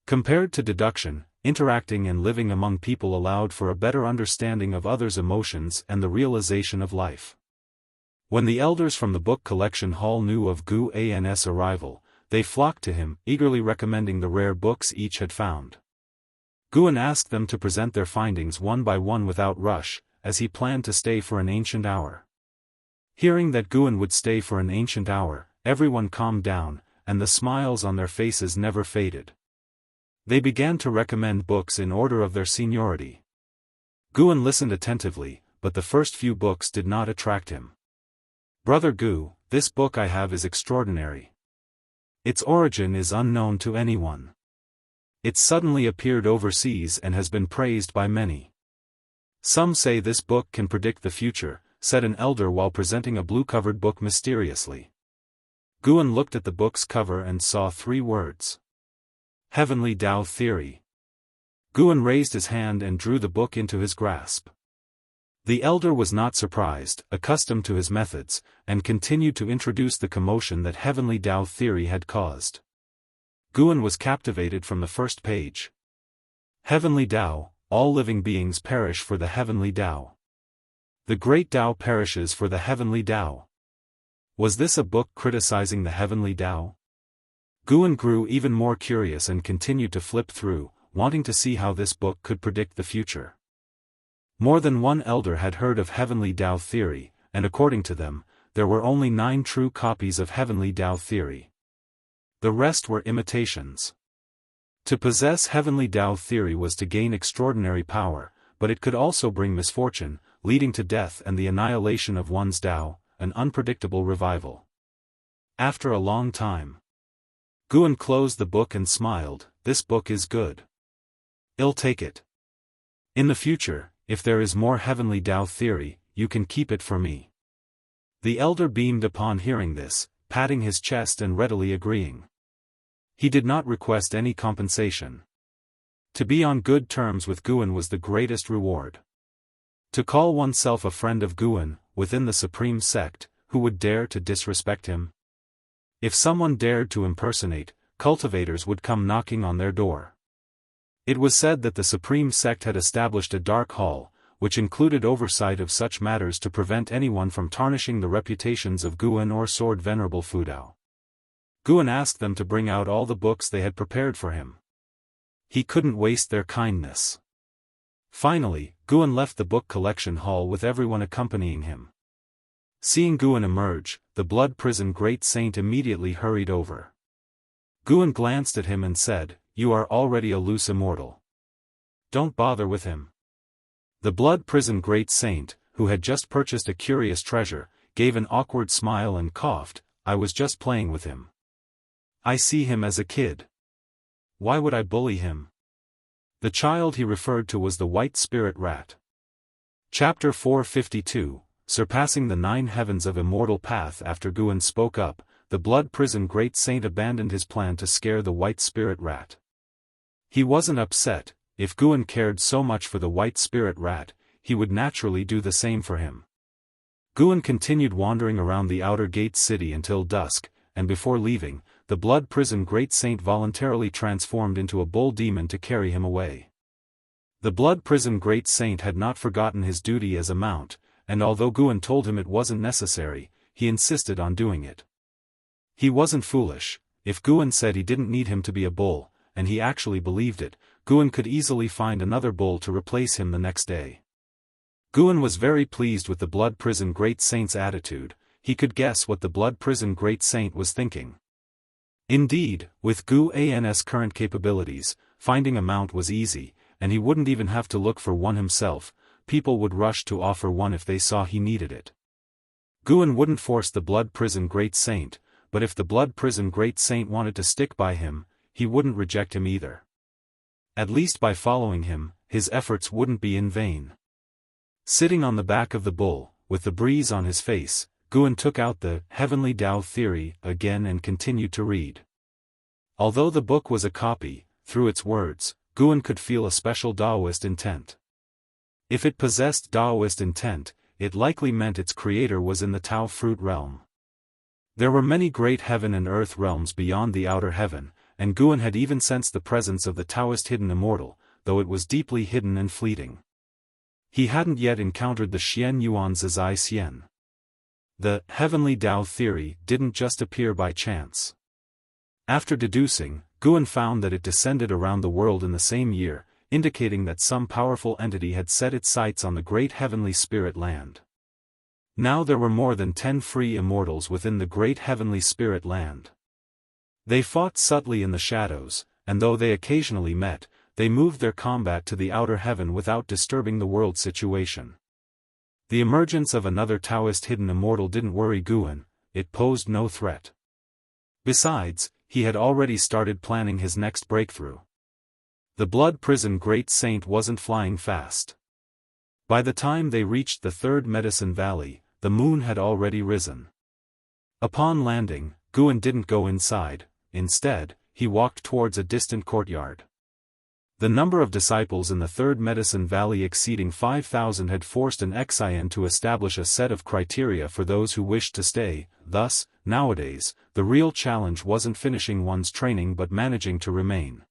Compared to deduction, interacting and living among people allowed for a better understanding of others' emotions and the realization of life. When the elders from the book collection hall knew of Gu An's arrival, they flocked to him, eagerly recommending the rare books each had found. Guan asked them to present their findings one by one without rush, as he planned to stay for an ancient hour. Hearing that Guan would stay for an ancient hour, everyone calmed down, and the smiles on their faces never faded. They began to recommend books in order of their seniority. Guan listened attentively, but the first few books did not attract him. "Brother Gu, this book I have is extraordinary. Its origin is unknown to anyone. It suddenly appeared overseas and has been praised by many. Some say this book can predict the future," said an elder while presenting a blue-covered book mysteriously. Guan looked at the book's cover and saw 3 words. Heavenly Tao Theory. Guan raised his hand and drew the book into his grasp. The elder was not surprised, accustomed to his methods, and continued to introduce the commotion that Heavenly Tao Theory had caused. Guan was captivated from the first page. Heavenly Tao, all living beings perish for the Heavenly Tao. The Great Tao perishes for the Heavenly Tao. Was this a book criticizing the Heavenly Tao? Guan grew even more curious and continued to flip through, wanting to see how this book could predict the future. More than one elder had heard of Heavenly Tao Theory, and according to them, there were only 9 true copies of Heavenly Tao Theory. The rest were imitations. To possess Heavenly Tao Theory was to gain extraordinary power, but it could also bring misfortune, leading to death and the annihilation of one's Tao, an unpredictable revival. After a long time, Guan closed the book and smiled. "This book is good. I'll take it. In the future, if there is more Heavenly Tao Theory, you can keep it for me." The elder beamed upon hearing this, patting his chest and readily agreeing. He did not request any compensation. To be on good terms with Guan was the greatest reward. To call oneself a friend of Guan, within the supreme sect, who would dare to disrespect him? If someone dared to impersonate, cultivators would come knocking on their door. It was said that the supreme sect had established a dark hall, which included oversight of such matters to prevent anyone from tarnishing the reputations of Guan or Sword Venerable Fudao. Guan asked them to bring out all the books they had prepared for him. He couldn't waste their kindness. Finally, Guan left the book collection hall with everyone accompanying him. Seeing Guan emerge, the blood prison great saint immediately hurried over. Guan glanced at him and said, "You are already a loose immortal. Don't bother with him." The blood prison great saint, who had just purchased a curious treasure, gave an awkward smile and coughed. "I was just playing with him. I see him as a kid. Why would I bully him?" The child he referred to was the white spirit rat. Chapter 452, Surpassing the 9 Heavens of Immortal Path. After Guan spoke up, the blood prison great saint abandoned his plan to scare the white spirit rat. He wasn't upset. If Guan cared so much for the white spirit rat, he would naturally do the same for him. Guan continued wandering around the outer gate city until dusk, and before leaving, the blood prison great saint voluntarily transformed into a bull demon to carry him away. The blood prison great saint had not forgotten his duty as a mount, and although Guan told him it wasn't necessary, he insisted on doing it. He wasn't foolish. If Guan said he didn't need him to be a bull, and he actually believed it, Guan could easily find another bull to replace him the next day. Guan was very pleased with the blood prison great saint's attitude. He could guess what the blood prison great saint was thinking. Indeed, with Gu An's current capabilities, finding a mount was easy, and he wouldn't even have to look for one himself. People would rush to offer one if they saw he needed it. Guan wouldn't force the blood prison great saint, but if the blood prison great saint wanted to stick by him, he wouldn't reject him either. At least by following him, his efforts wouldn't be in vain. Sitting on the back of the bull, with the breeze on his face, Guan took out the Heavenly Tao Theory again and continued to read. Although the book was a copy, through its words, Guan could feel a special Daoist intent. If it possessed Daoist intent, it likely meant its creator was in the Tao fruit realm. There were many great heaven and earth realms beyond the outer heaven, and Guan had even sensed the presence of the Taoist hidden immortal, though it was deeply hidden and fleeting. He hadn't yet encountered the Xian Yuan Zizai Xian. The Heavenly Tao Theory didn't just appear by chance. After deducing, Guan found that it descended around the world in the same year, indicating that some powerful entity had set its sights on the great heavenly spirit land. Now there were more than 10 free immortals within the great heavenly spirit land. They fought subtly in the shadows, and though they occasionally met, they moved their combat to the outer heaven without disturbing the world situation. The emergence of another Taoist hidden immortal didn't worry Guan, it posed no threat. Besides, he had already started planning his next breakthrough. The blood prison great saint wasn't flying fast. By the time they reached the third medicine valley, the moon had already risen. Upon landing, Guan didn't go inside, instead, he walked towards a distant courtyard. The number of disciples in the third medicine valley exceeding 5,000 had forced an Xian to establish a set of criteria for those who wished to stay, thus, nowadays, the real challenge wasn't finishing one's training but managing to remain.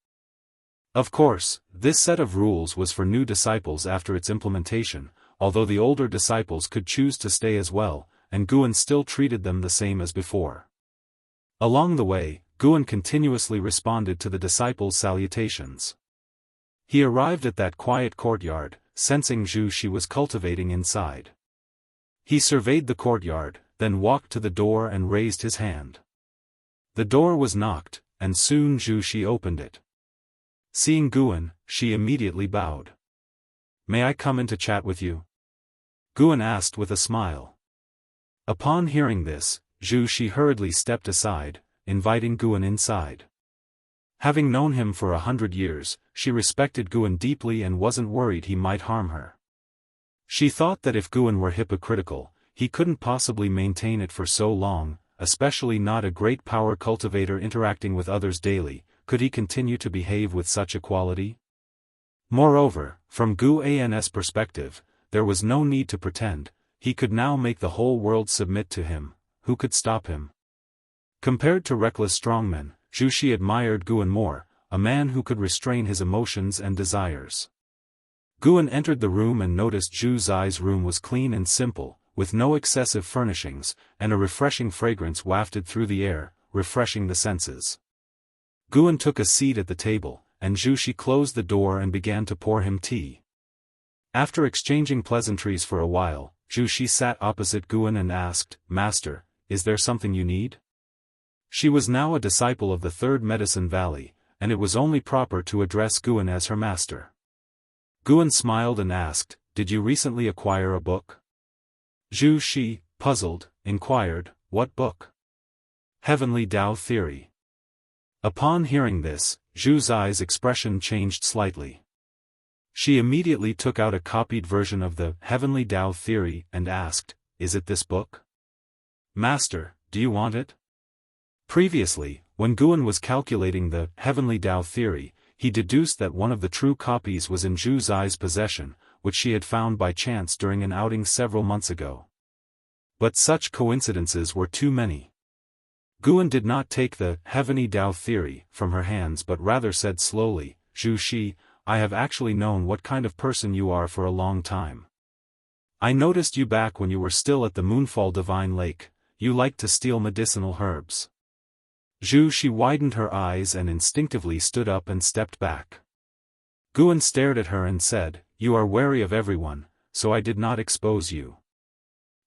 Of course, this set of rules was for new disciples after its implementation, although the older disciples could choose to stay as well, and Guan still treated them the same as before. Along the way, Guan continuously responded to the disciples' salutations. He arrived at that quiet courtyard, sensing Zhu Shi was cultivating inside. He surveyed the courtyard, then walked to the door and raised his hand. The door was knocked, and soon Zhu Shi opened it. Seeing Guan, she immediately bowed. "May I come in to chat with you?" Guan asked with a smile. Upon hearing this, Zhu Shi hurriedly stepped aside, inviting Guan inside. Having known him for 100 years, she respected Guan deeply and wasn't worried he might harm her. She thought that if Guan were hypocritical, he couldn't possibly maintain it for so long, especially not a great power cultivator interacting with others daily. Could he continue to behave with such equality? Moreover, from Guan's perspective, there was no need to pretend, he could now make the whole world submit to him, who could stop him? Compared to reckless strongmen, Zhu Shi admired Guan more, a man who could restrain his emotions and desires. Guan entered the room and noticed Zhu Zai's room was clean and simple, with no excessive furnishings, and a refreshing fragrance wafted through the air, refreshing the senses. Guan took a seat at the table, and Zhu Shi closed the door and began to pour him tea. After exchanging pleasantries for a while, Zhu Shi sat opposite Guan and asked, "Master, is there something you need?" She was now a disciple of the Third Medicine Valley, and it was only proper to address Guan as her master. Guan smiled and asked, "Did you recently acquire a book?" Zhu Shi, puzzled, inquired, "What book?" "Heavenly Tao Theory." Upon hearing this, Zhu Zai's expression changed slightly. She immediately took out a copied version of the Heavenly Tao Theory and asked, "Is it this book?" "Master, do you want it?" Previously, when Guan was calculating the Heavenly Tao Theory, he deduced that one of the true copies was in Zhu Zai's possession, which she had found by chance during an outing several months ago. But such coincidences were too many. Guan did not take the Heavenly Tao Theory from her hands but rather said slowly, "Zhu Shi, I have actually known what kind of person you are for a long time. I noticed you back when you were still at the Moonfall Divine Lake, you liked to steal medicinal herbs." Zhu Shi widened her eyes and instinctively stood up and stepped back. Guan stared at her and said, "You are wary of everyone, so I did not expose you.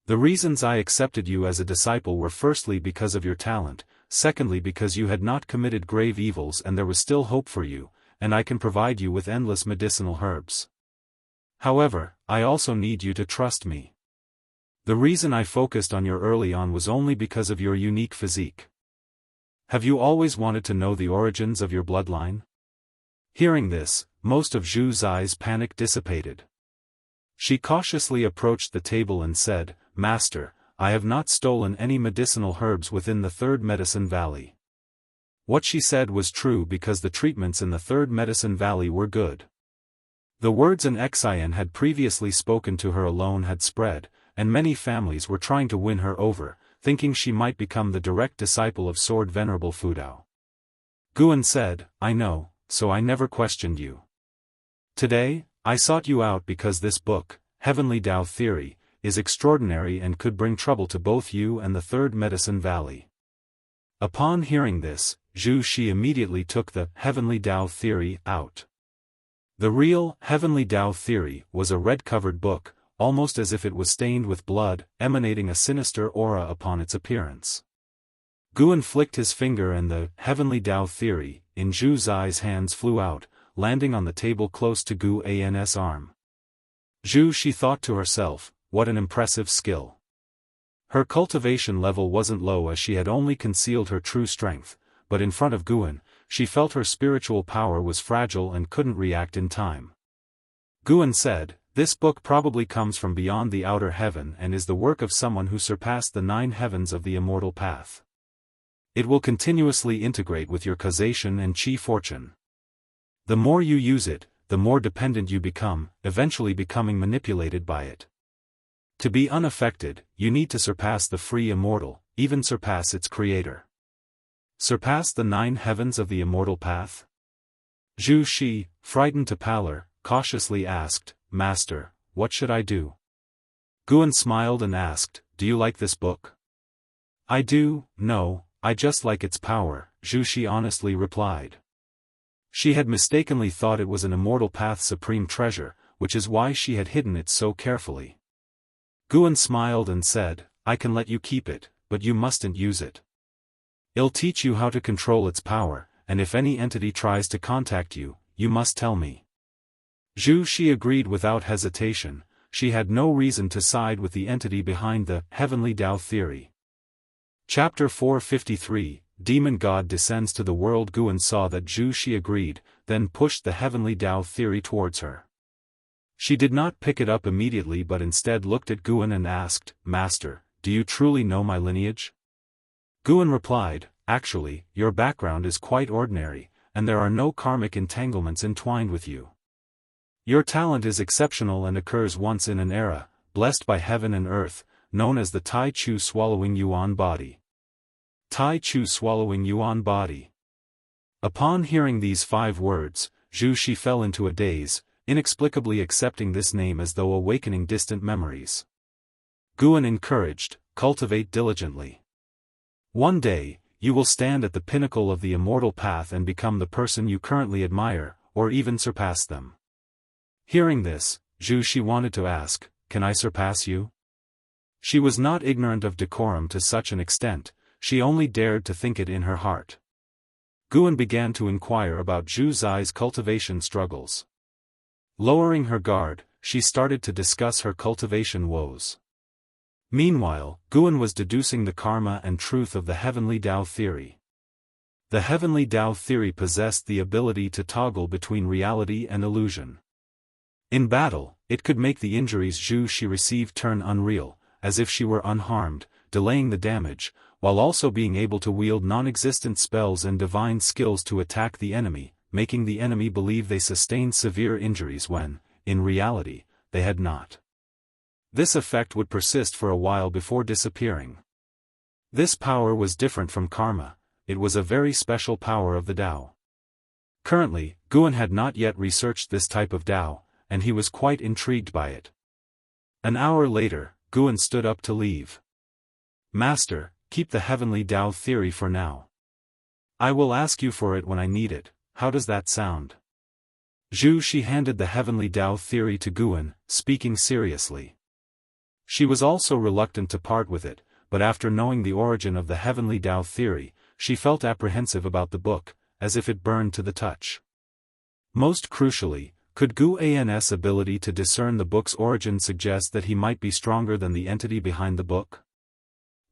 The reasons I accepted you as a disciple were firstly because of your talent, secondly because you had not committed grave evils and there was still hope for you, and I can provide you with endless medicinal herbs. However, I also need you to trust me. The reason I focused on you early on was only because of your unique physique. Have you always wanted to know the origins of your bloodline?" Hearing this, most of Zhu Zai's panic dissipated. She cautiously approached the table and said, "Master, I have not stolen any medicinal herbs within the Third Medicine Valley." What she said was true because the treatments in the Third Medicine Valley were good. The words an Xian had previously spoken to her alone had spread, and many families were trying to win her over, thinking she might become the direct disciple of Sword Venerable Fudao. Guan said, "I know, so I never questioned you. Today, I sought you out because this book, Heavenly Tao Theory, is extraordinary and could bring trouble to both you and the Third Medicine Valley." Upon hearing this, Zhu Shi immediately took the Heavenly Tao Theory out. The real Heavenly Tao Theory was a red-covered book, almost as if it was stained with blood, emanating a sinister aura upon its appearance. Guan flicked his finger and the Heavenly Tao Theory, in Zhu Zai's hands flew out, landing on the table close to Gu An's arm. Zhu Shi thought to herself, what an impressive skill. Her cultivation level wasn't low as she had only concealed her true strength, but in front of Guan, she felt her spiritual power was fragile and couldn't react in time. Guan said, "This book probably comes from beyond the outer heaven and is the work of someone who surpassed the 9 heavens of the immortal path. It will continuously integrate with your causation and chi fortune. The more you use it, the more dependent you become, eventually becoming manipulated by it. To be unaffected, you need to surpass the free immortal, even surpass its creator." Surpass the 9 heavens of the immortal path? Zhu Shi, frightened to pallor, cautiously asked, "Master, what should I do?" Guan smiled and asked, "Do you like this book?" "I do, no, I just like its power," Zhu Shi honestly replied. She had mistakenly thought it was an immortal path's supreme treasure, which is why she had hidden it so carefully. Guan smiled and said, "I can let you keep it, but you mustn't use it. I'll teach you how to control its power, and if any entity tries to contact you, you must tell me." Zhu Shi agreed without hesitation. She had no reason to side with the entity behind the Heavenly Tao Theory. Chapter 453, Demon God Descends to the World. Guan saw that Zhu Shi agreed, then pushed the Heavenly Tao Theory towards her. She did not pick it up immediately but instead looked at Guan and asked, "Master, do you truly know my lineage?" Guan replied, "Actually, your background is quite ordinary, and there are no karmic entanglements entwined with you. Your talent is exceptional and occurs once in an era, blessed by heaven and earth, known as the Tai Chu Swallowing Yuan Body." Tai Chu Swallowing Yuan Body. Upon hearing these 5 words, Zhu Shi fell into a daze, inexplicably accepting this name as though awakening distant memories. Guan encouraged, "Cultivate diligently. One day, you will stand at the pinnacle of the immortal path and become the person you currently admire, or even surpass them." Hearing this, Zhu Shi wanted to ask, "Can I surpass you?" She was not ignorant of decorum to such an extent, she only dared to think it in her heart. Guan began to inquire about Zhu Zai's cultivation struggles. Lowering her guard, she started to discuss her cultivation woes. Meanwhile, Guan was deducing the karma and truth of the Heavenly Tao Theory. The Heavenly Tao Theory possessed the ability to toggle between reality and illusion. In battle, it could make the injuries Zhu Shi received turn unreal, as if she were unharmed, delaying the damage, while also being able to wield non-existent spells and divine skills to attack the enemy, making the enemy believe they sustained severe injuries when, in reality, they had not. This effect would persist for a while before disappearing. This power was different from karma, it was a very special power of the Tao. Currently, Guan had not yet researched this type of Tao, and he was quite intrigued by it. An hour later, Guan stood up to leave. "Master, keep the Heavenly Tao Theory for now. I will ask you for it when I need it, how does that sound?" Zhu Shi handed the Heavenly Tao Theory to Guan, speaking seriously. She was also reluctant to part with it, but after knowing the origin of the Heavenly Tao Theory, she felt apprehensive about the book, as if it burned to the touch. Most crucially, could Gu An's ability to discern the book's origin suggest that he might be stronger than the entity behind the book?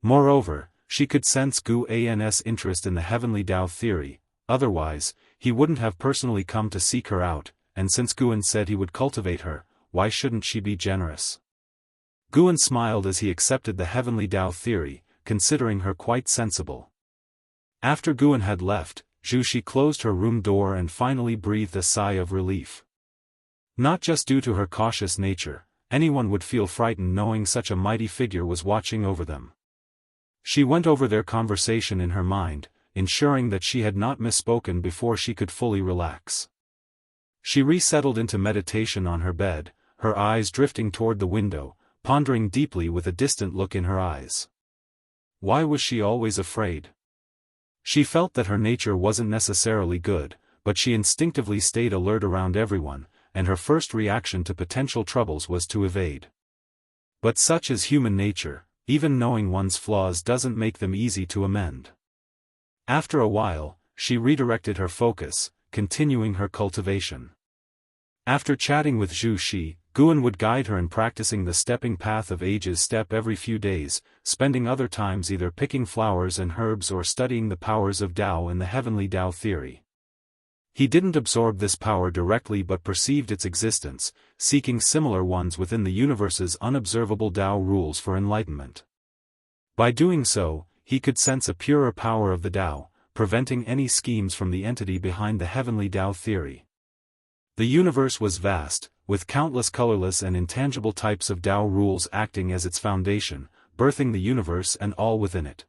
Moreover, she could sense Gu An's interest in the Heavenly Tao Theory, otherwise, he wouldn't have personally come to seek her out, and since Guan said he would cultivate her, why shouldn't she be generous? Guan smiled as he accepted the heavenly Tao theory, considering her quite sensible. After Guan had left, Zhu Shi closed her room door and finally breathed a sigh of relief. Not just due to her cautious nature, anyone would feel frightened knowing such a mighty figure was watching over them. She went over their conversation in her mind, ensuring that she had not misspoken before she could fully relax. She resettled into meditation on her bed, her eyes drifting toward the window, pondering deeply with a distant look in her eyes. Why was she always afraid? She felt that her nature wasn't necessarily good, but she instinctively stayed alert around everyone, and her first reaction to potential troubles was to evade. But such is human nature, even knowing one's flaws doesn't make them easy to amend. After a while, she redirected her focus, continuing her cultivation. After chatting with Zhu Shi, Guan would guide her in practicing the stepping path of ages step every few days, spending other times either picking flowers and herbs or studying the powers of Tao in the heavenly Tao theory. He didn't absorb this power directly but perceived its existence, seeking similar ones within the universe's unobservable Tao rules for enlightenment. By doing so, he could sense a purer power of the Tao, preventing any schemes from the entity behind the heavenly Tao theory. The universe was vast, with countless colorless and intangible types of Tao rules acting as its foundation, birthing the universe and all within it.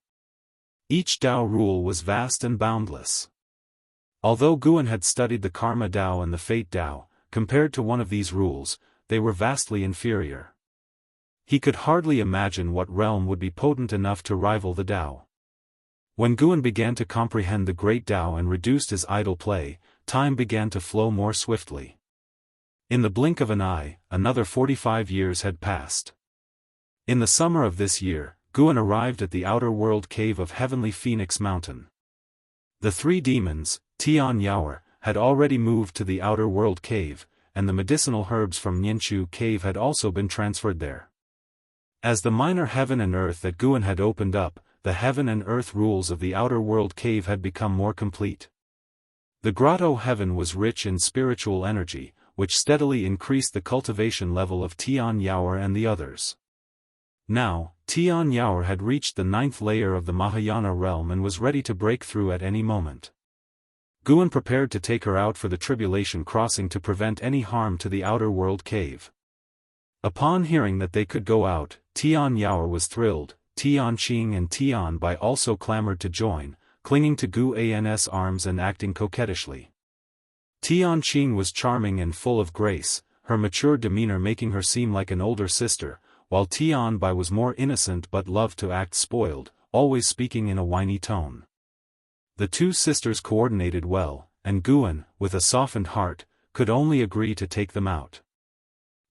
Each Tao rule was vast and boundless. Although Guan had studied the Karma Tao and the Fate Tao, compared to one of these rules, they were vastly inferior. He could hardly imagine what realm would be potent enough to rival the Tao. When Guan began to comprehend the great Tao and reduced his idle play, time began to flow more swiftly. In the blink of an eye, another 45 years had passed. In the summer of this year, Guan arrived at the outer world cave of Heavenly Phoenix Mountain. The three demons, Tian Yaoer, had already moved to the outer world cave, and the medicinal herbs from Nianchu cave had also been transferred there. As the minor heaven and earth that Guan had opened up, the heaven and earth rules of the outer world cave had become more complete. The grotto heaven was rich in spiritual energy, which steadily increased the cultivation level of Tian Yaoer and the others. Now, Tian Yaoer had reached the 9th layer of the Mahayana realm and was ready to break through at any moment. Guan prepared to take her out for the tribulation crossing to prevent any harm to the outer world cave. Upon hearing that they could go out, Tian Yaoer was thrilled. Tian Qing and Tian Bai also clamored to join, clinging to Guan's arms and acting coquettishly. Tian Qing was charming and full of grace, her mature demeanor making her seem like an older sister, while Tian Bai was more innocent but loved to act spoiled, always speaking in a whiny tone. The two sisters coordinated well, and Guan, with a softened heart, could only agree to take them out.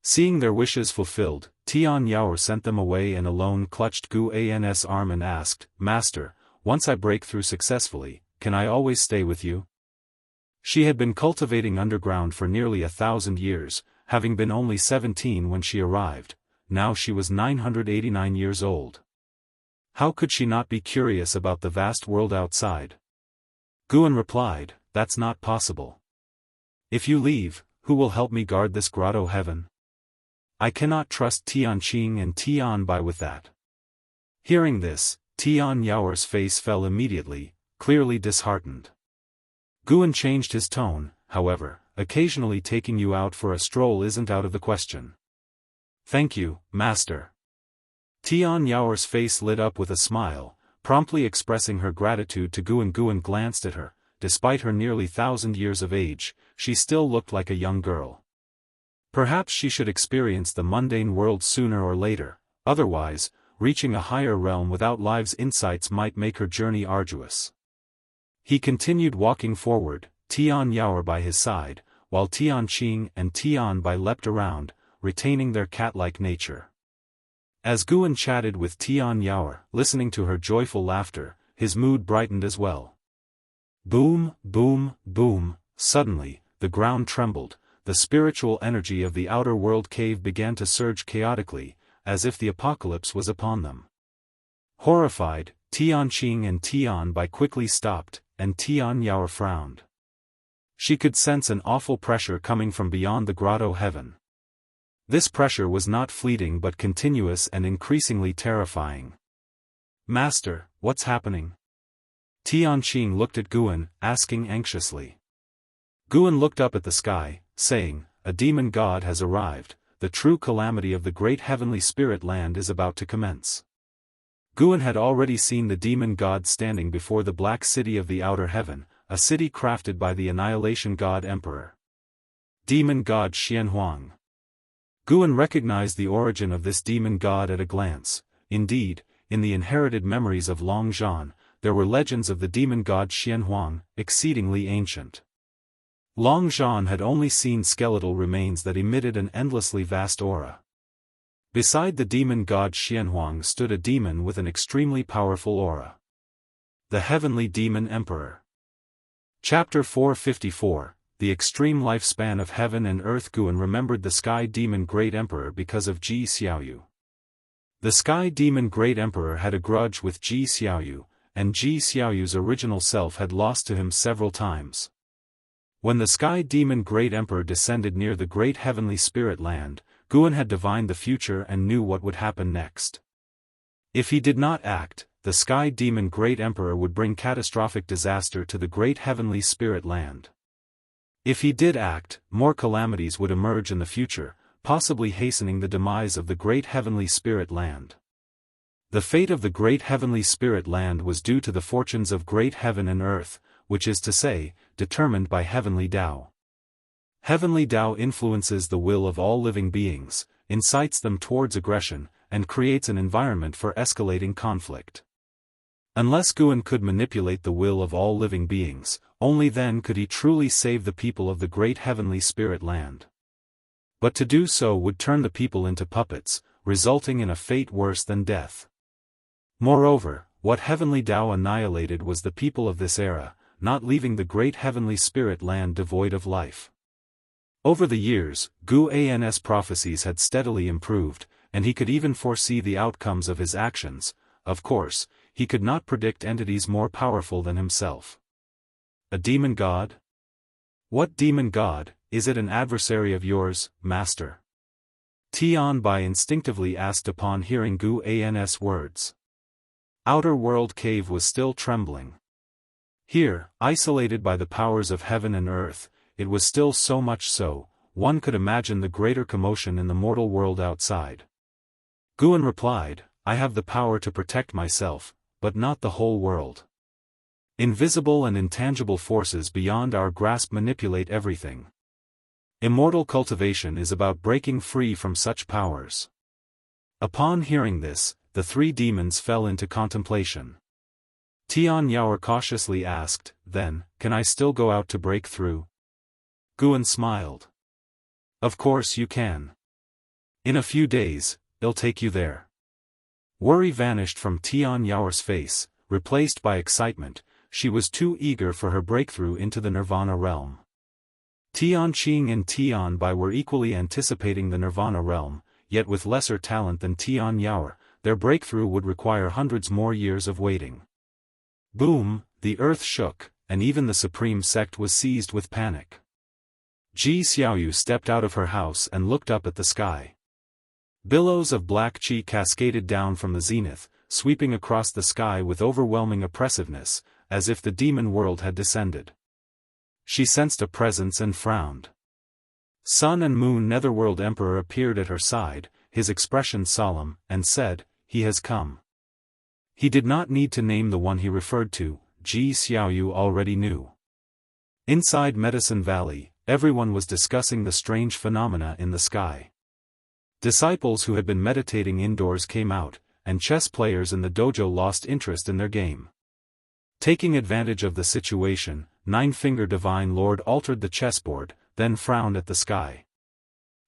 Seeing their wishes fulfilled, Tian Yaoer sent them away and alone clutched Guan's arm and asked, "Master, once I break through successfully, can I always stay with you?" She had been cultivating underground for nearly 1,000 years, having been only 17 when she arrived. Now she was 989 years old. How could she not be curious about the vast world outside? Guan replied, "That's not possible. If you leave, who will help me guard this grotto heaven? I cannot trust Tian Qing and Tian Bai with that." Hearing this, Tian Yaoer's face fell immediately, clearly disheartened. Guan changed his tone, however, "Occasionally taking you out for a stroll isn't out of the question." "Thank you, master." Tian Yaoer's face lit up with a smile, promptly expressing her gratitude to Guan. Guan glanced at her. Despite her nearly 1,000 years of age, she still looked like a young girl. Perhaps she should experience the mundane world sooner or later, otherwise, reaching a higher realm without life's insights might make her journey arduous. He continued walking forward, Tian Yaoer by his side, while Tian Qing and Tian Bai leapt around, retaining their cat-like nature. As Guan chatted with Tian Yaoer, listening to her joyful laughter, his mood brightened as well. Boom, boom, boom, suddenly, the ground trembled, the spiritual energy of the outer world cave began to surge chaotically, as if the apocalypse was upon them. Horrified, Tian Qing and Tian Bai quickly stopped, and Tian Yaoer frowned. She could sense an awful pressure coming from beyond the grotto heaven. This pressure was not fleeting but continuous and increasingly terrifying. "Master, what's happening?" Tianqing looked at Guan, asking anxiously. Guan looked up at the sky, saying, "A demon god has arrived, the true calamity of the great heavenly spirit land is about to commence." Guan had already seen the demon god standing before the black city of the outer heaven, a city crafted by the annihilation god emperor. Demon god Xianhuang. Guan recognized the origin of this demon god at a glance. Indeed, in the inherited memories of Long Zhan, there were legends of the demon god Xianhuang, exceedingly ancient. Long Zhan had only seen skeletal remains that emitted an endlessly vast aura. Beside the demon god Xianhuang stood a demon with an extremely powerful aura. The Heavenly Demon Emperor. Chapter 454, The Extreme Lifespan of Heaven and Earth. Guan remembered the Sky Demon Great Emperor because of Ji Xiaoyu. The Sky Demon Great Emperor had a grudge with Ji Xiaoyu, and Ji Xiaoyu's original self had lost to him several times. When the Sky Demon Great Emperor descended near the Great Heavenly Spirit Land, Guan had divined the future and knew what would happen next. If he did not act, the Sky Demon Great Emperor would bring catastrophic disaster to the Great Heavenly Spirit Land. If he did act, more calamities would emerge in the future, possibly hastening the demise of the Great Heavenly Spirit Land. The fate of the Great Heavenly Spirit Land was due to the fortunes of Great Heaven and Earth, which is to say, determined by Heavenly Tao. Heavenly Tao influences the will of all living beings, incites them towards aggression, and creates an environment for escalating conflict. Unless Guan could manipulate the will of all living beings, only then could he truly save the people of the Great Heavenly Spirit Land. But to do so would turn the people into puppets, resulting in a fate worse than death. Moreover, what Heavenly Tao annihilated was the people of this era, not leaving the Great Heavenly Spirit Land devoid of life. Over the years, Guan's prophecies had steadily improved, and he could even foresee the outcomes of his actions. Of course, he could not predict entities more powerful than himself. A demon god? What demon god? Is it an adversary of yours, master? Tian Bai instinctively asked upon hearing Guan's words. Outer World Cave was still trembling. Here, isolated by the powers of heaven and earth, it was still so much so, one could imagine the greater commotion in the mortal world outside. Guan replied, "I have the power to protect myself, but not the whole world. Invisible and intangible forces beyond our grasp manipulate everything. Immortal cultivation is about breaking free from such powers." Upon hearing this, the three demons fell into contemplation. Tian Yaoer cautiously asked, "Then, can I still go out to break through?" Guan smiled. "Of course you can. In a few days, I'll take you there." Worry vanished from Tian Yaoer's face, replaced by excitement. She was too eager for her breakthrough into the Nirvana realm. Tianqing and Tian Bai were equally anticipating the Nirvana realm, yet with lesser talent than Tian Yaoer, their breakthrough would require hundreds more years of waiting. Boom, the earth shook, and even the supreme sect was seized with panic. Ji Xiaoyu stepped out of her house and looked up at the sky. Billows of black qi cascaded down from the zenith, sweeping across the sky with overwhelming oppressiveness, as if the demon world had descended. She sensed a presence and frowned. Sun and Moon Netherworld Emperor appeared at her side, his expression solemn, and said, "He has come." He did not need to name the one he referred to, Ji Xiaoyu already knew. Inside Medicine Valley, everyone was discussing the strange phenomena in the sky. Disciples who had been meditating indoors came out, and chess players in the dojo lost interest in their game. Taking advantage of the situation, Nine-Finger Divine Lord altered the chessboard, then frowned at the sky.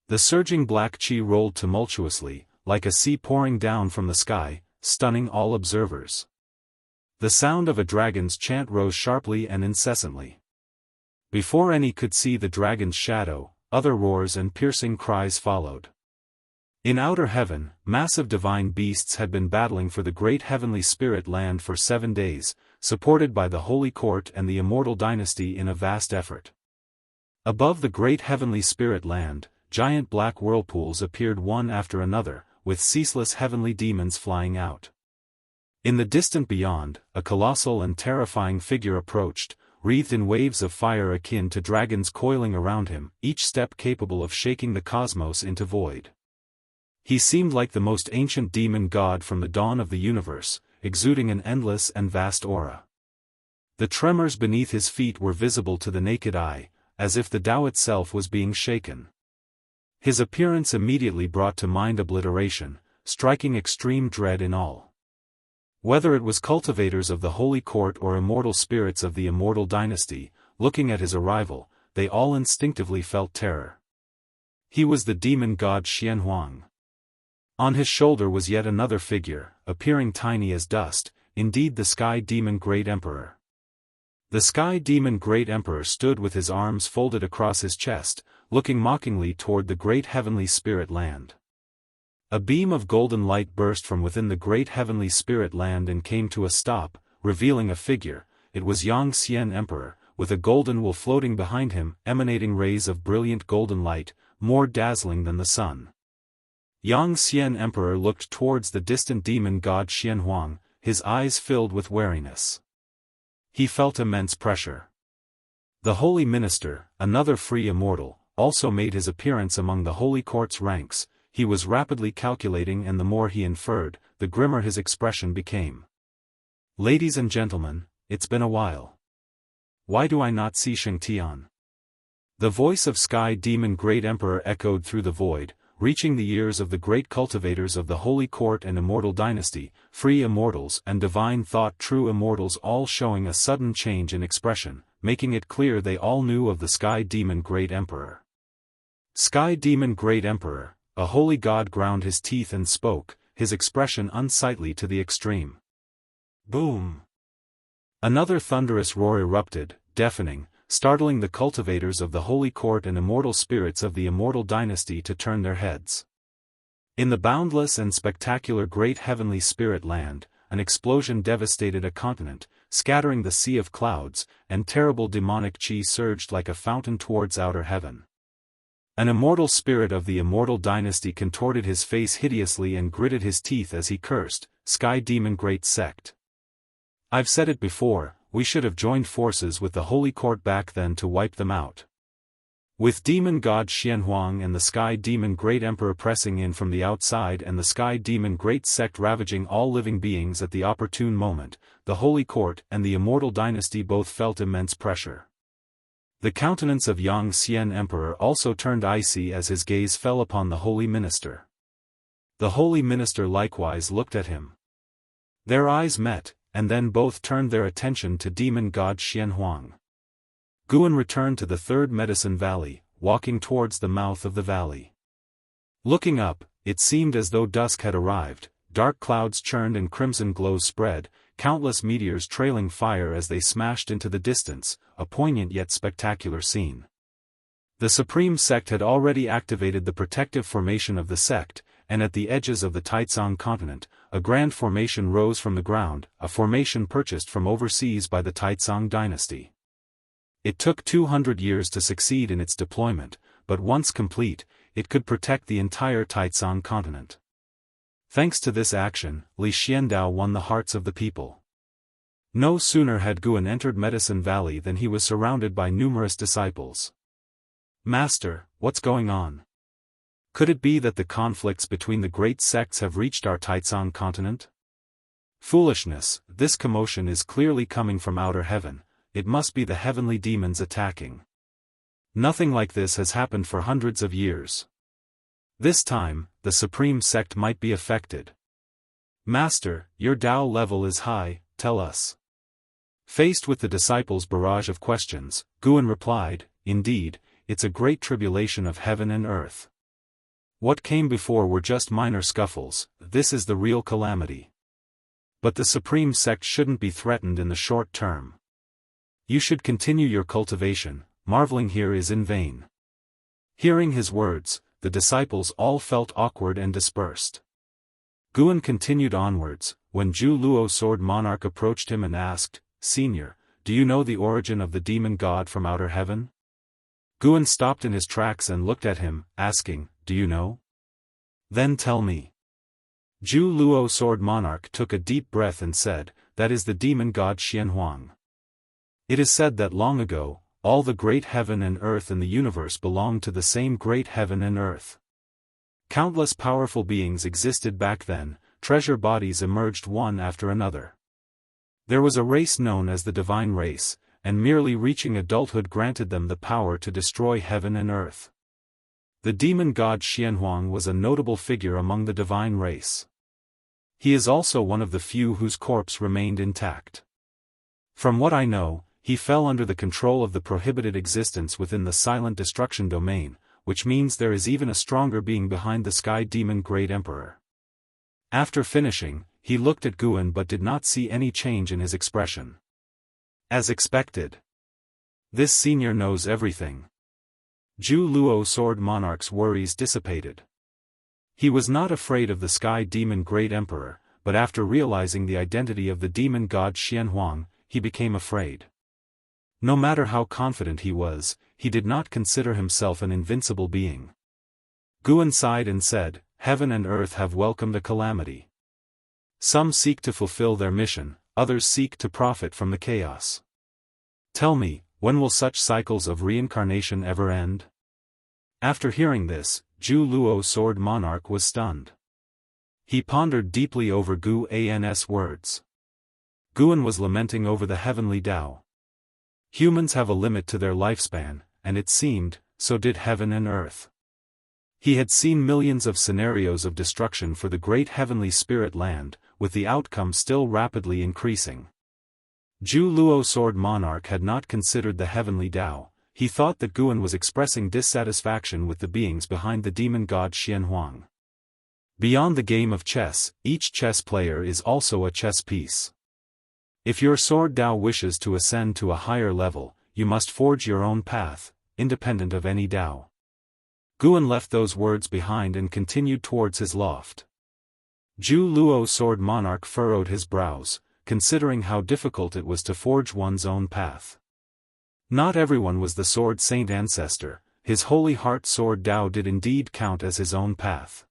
The surging black qi rolled tumultuously, like a sea pouring down from the sky, stunning all observers. The sound of a dragon's chant rose sharply and incessantly. Before any could see the dragon's shadow, other roars and piercing cries followed. In outer heaven, massive divine beasts had been battling for the great heavenly spirit land for 7 days, supported by the Holy Court and the Immortal dynasty in a vast effort. Above the great heavenly spirit land, giant black whirlpools appeared one after another, with ceaseless heavenly demons flying out. In the distant beyond, a colossal and terrifying figure approached, wreathed in waves of fire akin to dragons coiling around him, each step capable of shaking the cosmos into void. He seemed like the most ancient demon god from the dawn of the universe, exuding an endless and vast aura. The tremors beneath his feet were visible to the naked eye, as if the Tao itself was being shaken. His appearance immediately brought to mind obliteration, striking extreme dread in all. Whether it was cultivators of the Holy Court or immortal spirits of the Immortal dynasty, looking at his arrival, they all instinctively felt terror. He was the demon god Xianhuang. On his shoulder was yet another figure, appearing tiny as dust, indeed the Sky Demon Great Emperor. The Sky Demon Great Emperor stood with his arms folded across his chest, looking mockingly toward the great heavenly spirit land. A beam of golden light burst from within the great heavenly spirit land and came to a stop, revealing a figure. It was Yang Xian Emperor, with a golden wool floating behind him, emanating rays of brilliant golden light, more dazzling than the sun. Yang Xian Emperor looked towards the distant demon god Xianhuang, his eyes filled with wariness. He felt immense pressure. The Holy Minister, another free immortal, also made his appearance among the Holy Court's ranks. He was rapidly calculating, and the more he inferred, the grimmer his expression became. "Ladies and gentlemen, it's been a while. Why do I not see Shengtian?" The voice of Sky Demon Great Emperor echoed through the void, reaching the ears of the great cultivators of the Holy Court and Immortal dynasty, free immortals and divine thought true immortals, all showing a sudden change in expression, making it clear they all knew of the Sky Demon Great Emperor. Sky Demon Great Emperor, a holy god, ground his teeth and spoke, his expression unsightly to the extreme. Boom! Another thunderous roar erupted, deafening, startling the cultivators of the Holy Court and immortal spirits of the Immortal dynasty to turn their heads. In the boundless and spectacular great heavenly spirit land, an explosion devastated a continent, scattering the sea of clouds, and terrible demonic chi surged like a fountain towards outer heaven. An immortal spirit of the Immortal dynasty contorted his face hideously and gritted his teeth as he cursed, "Sky Demon Great Sect. I've said it before, we should have joined forces with the Holy Court back then to wipe them out." With demon god Xianhuang and the Sky Demon Great Emperor pressing in from the outside and the Sky Demon Great Sect ravaging all living beings at the opportune moment, the Holy Court and the Immortal dynasty both felt immense pressure. The countenance of Yang Xian Emperor also turned icy as his gaze fell upon the Holy Minister. The Holy Minister likewise looked at him. Their eyes met, and then both turned their attention to demon god Xianhuang. Guan returned to the Third Medicine Valley, walking towards the mouth of the valley. Looking up, it seemed as though dusk had arrived, dark clouds churned and crimson glows spread, countless meteors trailing fire as they smashed into the distance, a poignant yet spectacular scene. The Supreme Sect had already activated the protective formation of the sect, and at the edges of the Taizong continent, a grand formation rose from the ground, a formation purchased from overseas by the Taizong dynasty. It took 200 years to succeed in its deployment, but once complete, it could protect the entire Taizong continent. Thanks to this action, Li Xiandao won the hearts of the people. No sooner had Guan entered Medicine Valley than he was surrounded by numerous disciples. "Master, what's going on? Could it be that the conflicts between the great sects have reached our Taizong continent?" "Foolishness, this commotion is clearly coming from outer heaven, it must be the heavenly demons attacking. Nothing like this has happened for hundreds of years. This time, the Supreme Sect might be affected. Master, your Tao level is high, tell us." Faced with the disciples' barrage of questions, Guan replied, "Indeed, it's a great tribulation of heaven and earth. What came before were just minor scuffles, this is the real calamity. But the Supreme Sect shouldn't be threatened in the short term. You should continue your cultivation, marveling here is in vain." Hearing his words, the disciples all felt awkward and dispersed. Guan continued onwards, when Zhu Luo Sword Monarch approached him and asked, "Senior, do you know the origin of the demon god from outer heaven?" Guan stopped in his tracks and looked at him, asking, "Do you know?" "Then tell me." Zhu Luo Sword Monarch took a deep breath and said, "That is the demon god Xianhuang. It is said that long ago, all the great heaven and earth in the universe belonged to the same great heaven and earth. Countless powerful beings existed back then, treasure bodies emerged one after another. There was a race known as the divine race, and merely reaching adulthood granted them the power to destroy heaven and earth. The demon god Xianhuang was a notable figure among the divine race. He is also one of the few whose corpse remained intact. From what I know, he fell under the control of the prohibited existence within the silent destruction domain, which means there is even a stronger being behind the sky demon Great Emperor." After finishing, he looked at Guan but did not see any change in his expression. As expected. This senior knows everything. Zhu Luo Sword Monarch's worries dissipated. He was not afraid of the sky demon Great Emperor, but after realizing the identity of the demon god Xianhuang, he became afraid. No matter how confident he was, he did not consider himself an invincible being. Guan sighed and said, "Heaven and earth have welcomed a calamity. Some seek to fulfill their mission, others seek to profit from the chaos. Tell me, when will such cycles of reincarnation ever end?" After hearing this, Zhu Luo Sword Monarch was stunned. He pondered deeply over Guan's words. Guan was lamenting over the heavenly Tao. Humans have a limit to their lifespan, and it seemed, so did heaven and earth. He had seen millions of scenarios of destruction for the great heavenly spirit land, with the outcome still rapidly increasing. Zhu Luo Sword Monarch had not considered the heavenly Tao. He thought that Guan was expressing dissatisfaction with the beings behind the demon god Xianhuang. Beyond the game of chess, each chess player is also a chess piece. If your sword Tao wishes to ascend to a higher level, you must forge your own path, independent of any Tao. Guan left those words behind and continued towards his loft. Zhu Luo Sword Monarch furrowed his brows, considering how difficult it was to forge one's own path. Not everyone was the sword saint ancestor. His holy heart sword Tao did indeed count as his own path.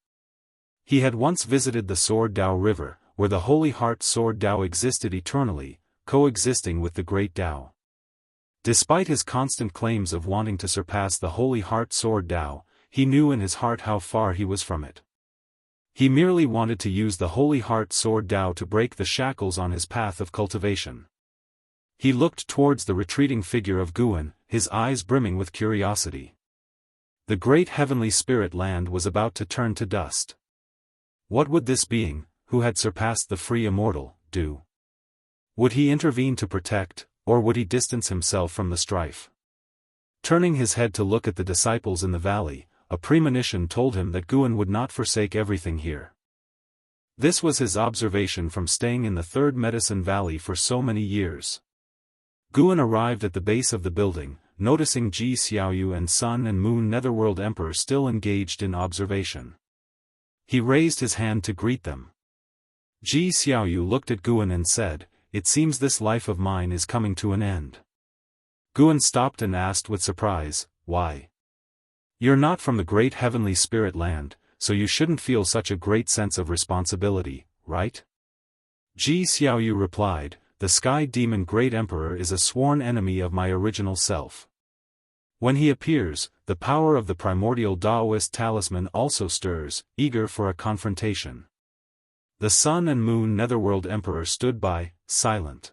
He had once visited the Sword Tao River, where the Holy Heart Sword Tao existed eternally, coexisting with the Great Tao. Despite his constant claims of wanting to surpass the Holy Heart Sword Tao, he knew in his heart how far he was from it. He merely wanted to use the Holy Heart Sword Tao to break the shackles on his path of cultivation. He looked towards the retreating figure of Guan, his eyes brimming with curiosity. The great heavenly spirit land was about to turn to dust. What would this being, who had surpassed the free immortal, do? Would he intervene to protect, or would he distance himself from the strife? Turning his head to look at the disciples in the valley, a premonition told him that Guan would not forsake everything here. This was his observation from staying in the Third Medicine Valley for so many years. Guan arrived at the base of the building, noticing Ji Xiaoyu and Sun and Moon Netherworld Emperor still engaged in observation. He raised his hand to greet them. Ji Xiaoyu looked at Guan and said, "It seems this life of mine is coming to an end." Guan stopped and asked with surprise, "Why? You're not from the great heavenly spirit land, so you shouldn't feel such a great sense of responsibility, right?" Ji Xiaoyu replied, "The sky demon Great Emperor is a sworn enemy of my original self. When he appears, the power of the primordial Daoist talisman also stirs, eager for a confrontation." The Sun and Moon Netherworld Emperor stood by, silent.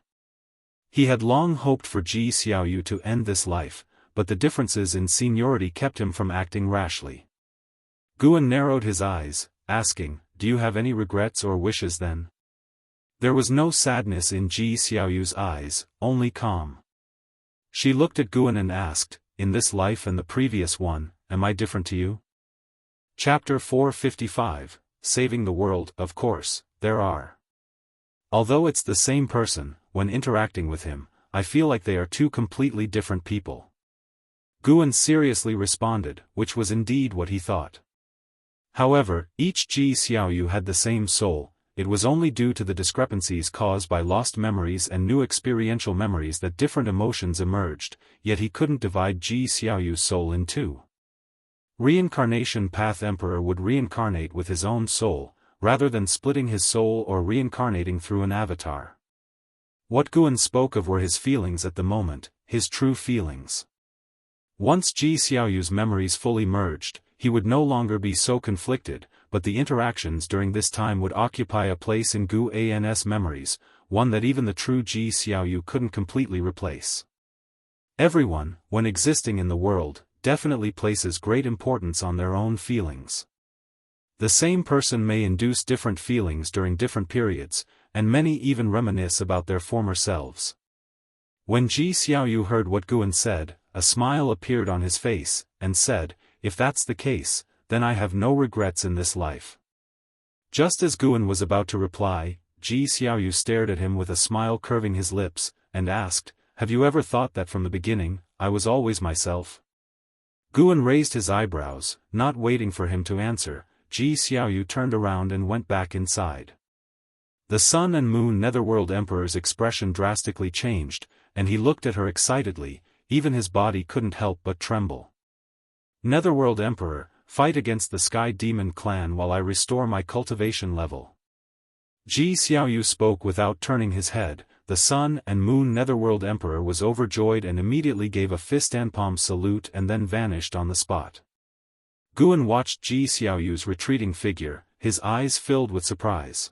He had long hoped for Ji Xiaoyu to end this life, but the differences in seniority kept him from acting rashly. Guan narrowed his eyes, asking, "Do you have any regrets or wishes then?" There was no sadness in Ji Xiaoyu's eyes, only calm. She looked at Guan and asked, "In this life and the previous one, am I different to you?" Chapter 455, Saving the World. Of course, there are. Although it's the same person, when interacting with him, I feel like they are two completely different people. Guan seriously responded, which was indeed what he thought. However, each Ji Xiaoyu had the same soul, it was only due to the discrepancies caused by lost memories and new experiential memories that different emotions emerged, yet he couldn't divide Ji Xiaoyu's soul in two. Reincarnation Path Emperor would reincarnate with his own soul, rather than splitting his soul or reincarnating through an avatar. What Guan spoke of were his feelings at the moment, his true feelings. Once Ji Xiaoyu's memories fully merged, he would no longer be so conflicted, but the interactions during this time would occupy a place in Gu An's memories, one that even the true Ji Xiaoyu couldn't completely replace. Everyone, when existing in the world, definitely places great importance on their own feelings. The same person may induce different feelings during different periods, and many even reminisce about their former selves. When Ji Xiaoyu heard what Guan said, a smile appeared on his face, and said, "If that's the case, then I have no regrets in this life." Just as Guan was about to reply, Ji Xiaoyu stared at him with a smile curving his lips, and asked, "Have you ever thought that from the beginning, I was always myself?" Guan raised his eyebrows, not waiting for him to answer. Ji Xiaoyu turned around and went back inside. The Sun and Moon Netherworld Emperor's expression drastically changed, and he looked at her excitedly, even his body couldn't help but tremble. "Netherworld Emperor, fight against the Sky Demon clan while I restore my cultivation level." Ji Xiaoyu spoke without turning his head. The Sun and Moon Netherworld Emperor was overjoyed and immediately gave a fist and palm salute and then vanished on the spot. Guan watched Ji Xiaoyu's retreating figure, his eyes filled with surprise.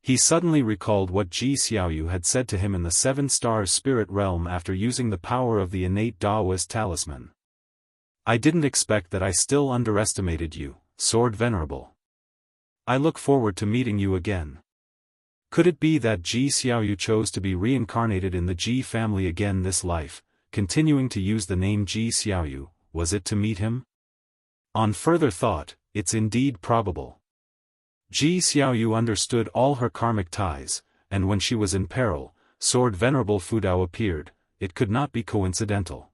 He suddenly recalled what Ji Xiaoyu had said to him in the Seven Stars Spirit Realm after using the power of the innate Daoist talisman. "I didn't expect that. I still underestimated you, Sword Venerable. I look forward to meeting you again." Could it be that Ji Xiaoyu chose to be reincarnated in the Ji family again this life, continuing to use the name Ji Xiaoyu? Was it to meet him? On further thought, it's indeed probable. Ji Xiaoyu understood all her karmic ties, and when she was in peril, Sword Venerable Fudao appeared. It could not be coincidental.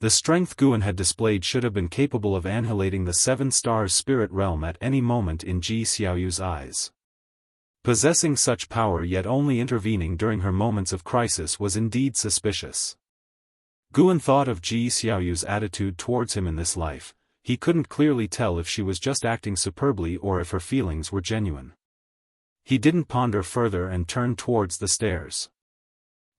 The strength Guan had displayed should have been capable of annihilating the Seven Stars Spirit Realm at any moment in Ji Xiaoyu's eyes. Possessing such power yet only intervening during her moments of crisis was indeed suspicious. Guan thought of Ji Xiaoyu's attitude towards him in this life. He couldn't clearly tell if she was just acting superbly or if her feelings were genuine. He didn't ponder further and turned towards the stairs.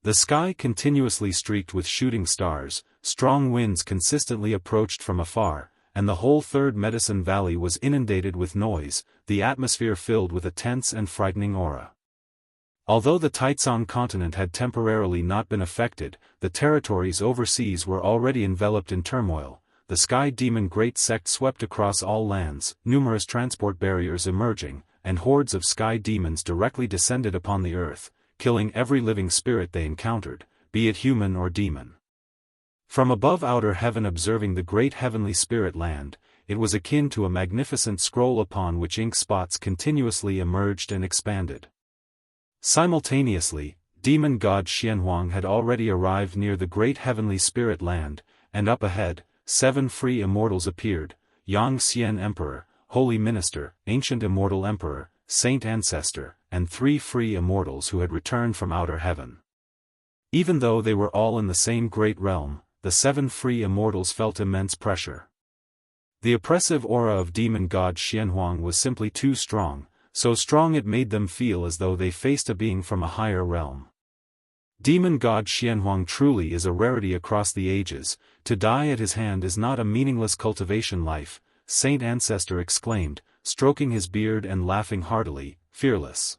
The sky continuously streaked with shooting stars, strong winds consistently approached from afar, and the whole Third Medicine Valley was inundated with noise, the atmosphere filled with a tense and frightening aura. Although the Taizong continent had temporarily not been affected, the territories overseas were already enveloped in turmoil. The Sky Demon Great Sect swept across all lands, numerous transport barriers emerging, and hordes of sky demons directly descended upon the earth, killing every living spirit they encountered, be it human or demon. From above outer heaven observing the great heavenly spirit land, it was akin to a magnificent scroll upon which ink spots continuously emerged and expanded. Simultaneously, demon god Xianhuang had already arrived near the great heavenly spirit land, and up ahead, 7 free immortals appeared: Yang Xian Emperor, Holy Minister, Ancient Immortal Emperor, Saint Ancestor, and 3 free immortals who had returned from outer heaven. Even though they were all in the same great realm, the 7 free immortals felt immense pressure. The oppressive aura of demon god Xianhuang was simply too strong, so strong it made them feel as though they faced a being from a higher realm. Demon god Xianhuang truly is a rarity across the ages. To die at his hand is not a meaningless cultivation life, Saint Ancestor exclaimed, stroking his beard and laughing heartily, fearless.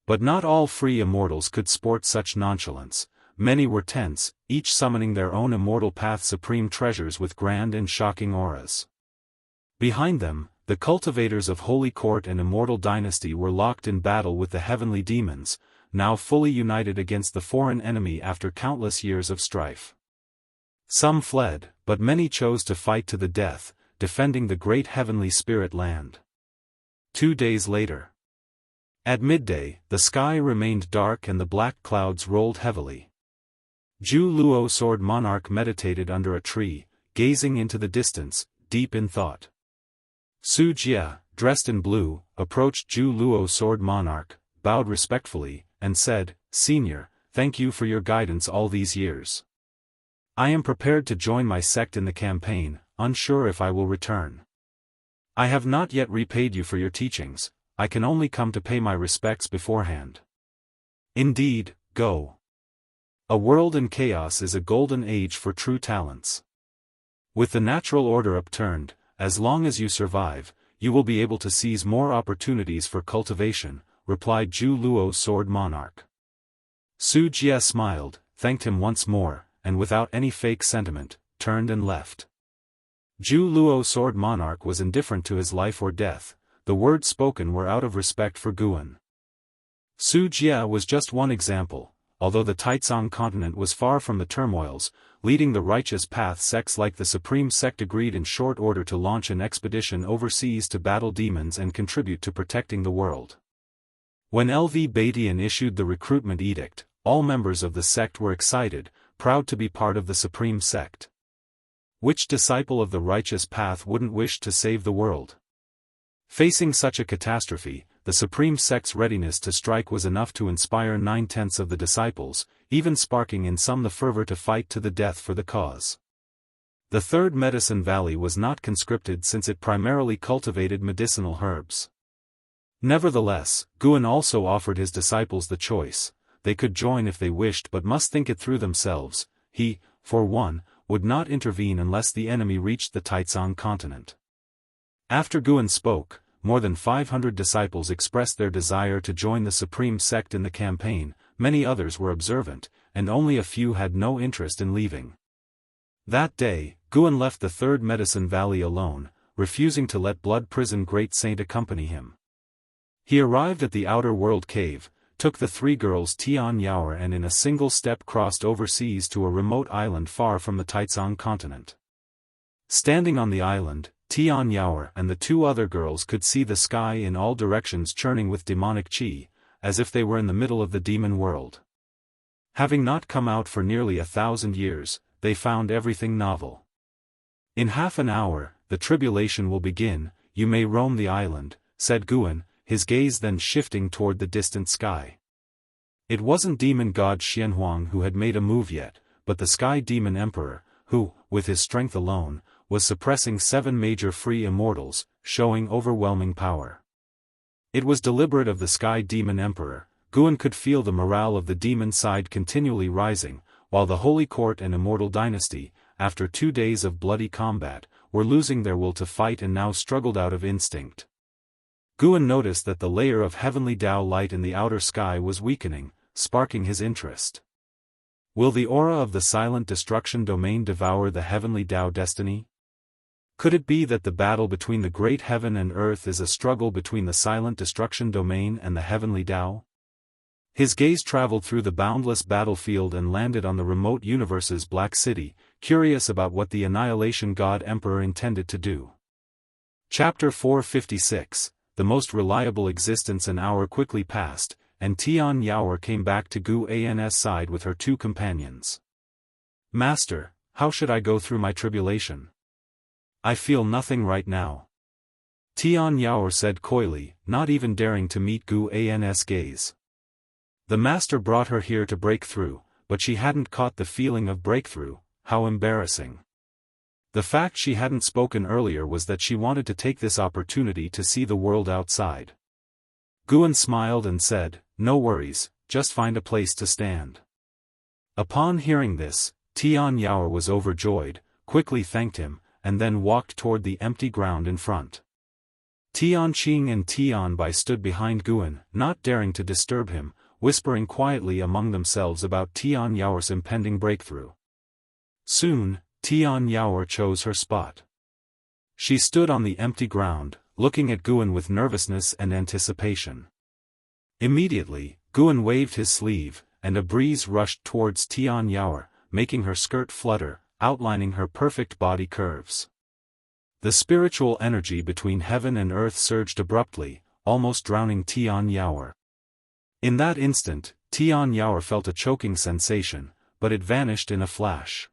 But not all free immortals could sport such nonchalance. Many were tense, each summoning their own immortal path supreme treasures with grand and shocking auras. Behind them, the cultivators of Holy Court and Immortal Dynasty were locked in battle with the heavenly demons, now fully united against the foreign enemy after countless years of strife. Some fled, but many chose to fight to the death, defending the great heavenly spirit land. 2 days later. At midday, the sky remained dark and the black clouds rolled heavily. Zhu Luo Sword Monarch meditated under a tree, gazing into the distance, deep in thought. Su Jie, dressed in blue, approached Zhu Luo Sword Monarch, bowed respectfully, and said, "Senior, thank you for your guidance all these years. I am prepared to join my sect in the campaign, unsure if I will return. I have not yet repaid you for your teachings, I can only come to pay my respects beforehand." "Indeed, go. A world in chaos is a golden age for true talents. With the natural order upturned, as long as you survive, you will be able to seize more opportunities for cultivation," replied Zhu Luo Sword Monarch. Su Jie smiled, thanked him once more, and without any fake sentiment, turned and left. Zhu Luo Sword Monarch was indifferent to his life or death, the words spoken were out of respect for Guan. Su Jie was just one example. Although the Taizong continent was far from the turmoils, leading the righteous path sects like the Supreme Sect agreed in short order to launch an expedition overseas to battle demons and contribute to protecting the world. When LV Badian issued the recruitment edict, all members of the sect were excited, proud to be part of the Supreme Sect. Which disciple of the righteous path wouldn't wish to save the world? Facing such a catastrophe, the Supreme Sect's readiness to strike was enough to inspire 9/10 of the disciples, even sparking in some the fervor to fight to the death for the cause. The Third Medicine Valley was not conscripted since it primarily cultivated medicinal herbs. Nevertheless, Guan also offered his disciples the choice: they could join if they wished but must think it through themselves. He, for one, would not intervene unless the enemy reached the Taizong continent. After Guan spoke, more than 500 disciples expressed their desire to join the Supreme Sect in the campaign, many others were observant, and only a few had no interest in leaving. That day, Guan left the Third Medicine Valley alone, refusing to let Blood Prison Great Saint accompany him. He arrived at the Outer World Cave, took the three girls Tian Yaoer and in a single step crossed overseas to a remote island far from the Taizong continent. Standing on the island, Tian Yaoer and the two other girls could see the sky in all directions churning with demonic qi, as if they were in the middle of the demon world. Having not come out for nearly 1,000 years, they found everything novel. "In half an hour, the tribulation will begin, you may roam the island," said Guan, his gaze then shifting toward the distant sky. It wasn't demon god Xianhuang who had made a move yet, but the Sky Demon Emperor, who, with his strength alone, was suppressing 7 major free immortals, showing overwhelming power. It was deliberate of the Sky Demon Emperor. Guan could feel the morale of the demon side continually rising, while the Holy Court and Immortal Dynasty, after 2 days of bloody combat, were losing their will to fight and now struggled out of instinct. Guan noticed that the layer of heavenly Tao light in the outer sky was weakening, sparking his interest. Will the aura of the silent destruction domain devour the heavenly Tao destiny? Could it be that the battle between the great heaven and earth is a struggle between the silent destruction domain and the heavenly Tao? His gaze traveled through the boundless battlefield and landed on the remote universe's Black City, curious about what the Annihilation God Emperor intended to do. Chapter 456. The most reliable existence. An hour quickly passed, and Tian Yaoer came back to Gu An's side with her 2 companions. "Master, how should I go through my tribulation? I feel nothing right now," Tian Yaoer said coyly, not even daring to meet Gu An's gaze. The master brought her here to break through, but she hadn't caught the feeling of breakthrough. How embarrassing. The fact she hadn't spoken earlier was that she wanted to take this opportunity to see the world outside. Guan smiled and said, "No worries, just find a place to stand." Upon hearing this, Tian Yaoer was overjoyed, quickly thanked him, and then walked toward the empty ground in front. Tian Qing and Tian Bai stood behind Guan, not daring to disturb him, whispering quietly among themselves about Tian Yaoer's impending breakthrough. Soon, Tian Yaoer chose her spot. She stood on the empty ground, looking at Guan with nervousness and anticipation. Immediately, Guan waved his sleeve, and a breeze rushed towards Tian Yaoer, making her skirt flutter, outlining her perfect body curves. The spiritual energy between heaven and earth surged abruptly, almost drowning Tian Yaoer. In that instant, Tian Yaoer felt a choking sensation, but it vanished in a flash.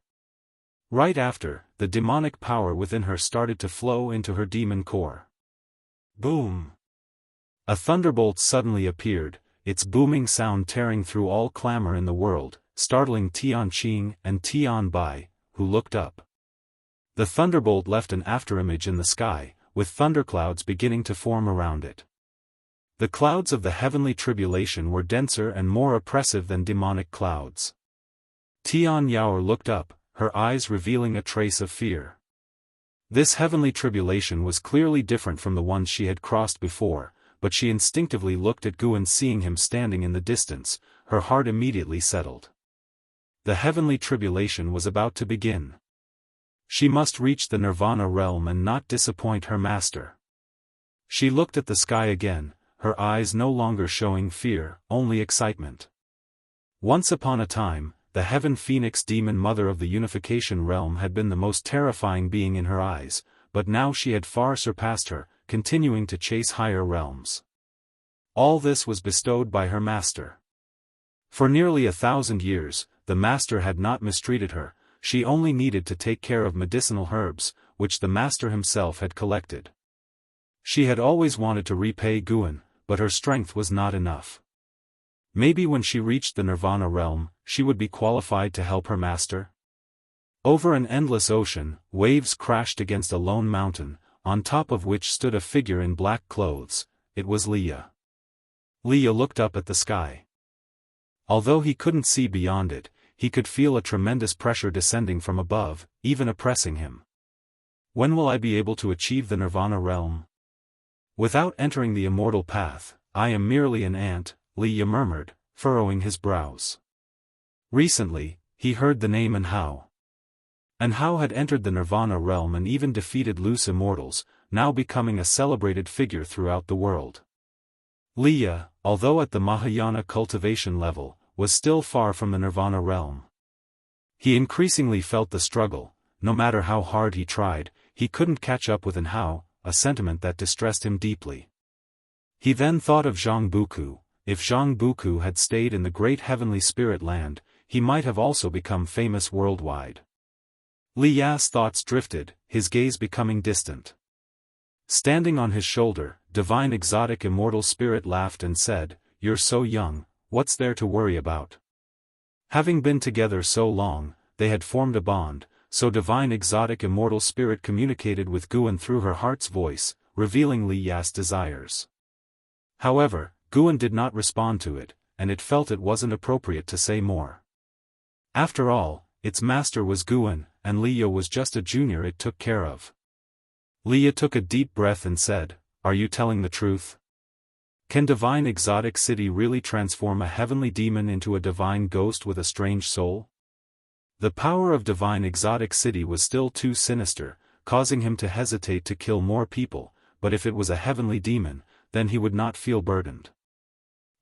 Right after, the demonic power within her started to flow into her demon core. Boom! A thunderbolt suddenly appeared, its booming sound tearing through all clamor in the world, startling Tianqing and Tianbai, who looked up. The thunderbolt left an afterimage in the sky, with thunderclouds beginning to form around it. The clouds of the heavenly tribulation were denser and more oppressive than demonic clouds. Tian Yaor looked up, her eyes revealing a trace of fear. This heavenly tribulation was clearly different from the ones she had crossed before, but she instinctively looked at Guan. Seeing him standing in the distance, her heart immediately settled. The heavenly tribulation was about to begin. She must reach the Nirvana realm and not disappoint her master. She looked at the sky again, her eyes no longer showing fear, only excitement. Once upon a time, the Heaven Phoenix Demon Mother of the Unification Realm had been the most terrifying being in her eyes, but now she had far surpassed her, continuing to chase higher realms. All this was bestowed by her master. For nearly 1,000 years, the master had not mistreated her, she only needed to take care of medicinal herbs, which the master himself had collected. She had always wanted to repay Guan, but her strength was not enough. Maybe when she reached the Nirvana realm, she would be qualified to help her master? Over an endless ocean, waves crashed against a lone mountain, on top of which stood a figure in black clothes. It was Leah. Leah looked up at the sky. Although he couldn't see beyond it, he could feel a tremendous pressure descending from above, even oppressing him. When will I be able to achieve the Nirvana realm? Without entering the immortal path, I am merely an ant, Leah murmured, furrowing his brows. Recently, he heard the name Anhao. Anhao had entered the Nirvana realm and even defeated loose immortals, now becoming a celebrated figure throughout the world. Leah, although at the Mahayana cultivation level, was still far from the Nirvana realm. He increasingly felt the struggle. No matter how hard he tried, he couldn't catch up with Anhao, a sentiment that distressed him deeply. He then thought of Zhang Buku. If Zhang Buku had stayed in the great heavenly spirit land, he might have also become famous worldwide. Li Ya's thoughts drifted, his gaze becoming distant. Standing on his shoulder, divine exotic immortal spirit laughed and said, "You're so young, what's there to worry about?" Having been together so long, they had formed a bond, so divine exotic immortal spirit communicated with Guan through her heart's voice, revealing Li Ya's desires. However, Guan did not respond to it, and it felt it wasn't appropriate to say more. After all, its master was Guan, and Leah was just a junior it took care of. Leah took a deep breath and said, "Are you telling the truth? Can divine exotic city really transform a heavenly demon into a divine ghost with a strange soul?" The power of divine exotic city was still too sinister, causing him to hesitate to kill more people, but if it was a heavenly demon, then he would not feel burdened.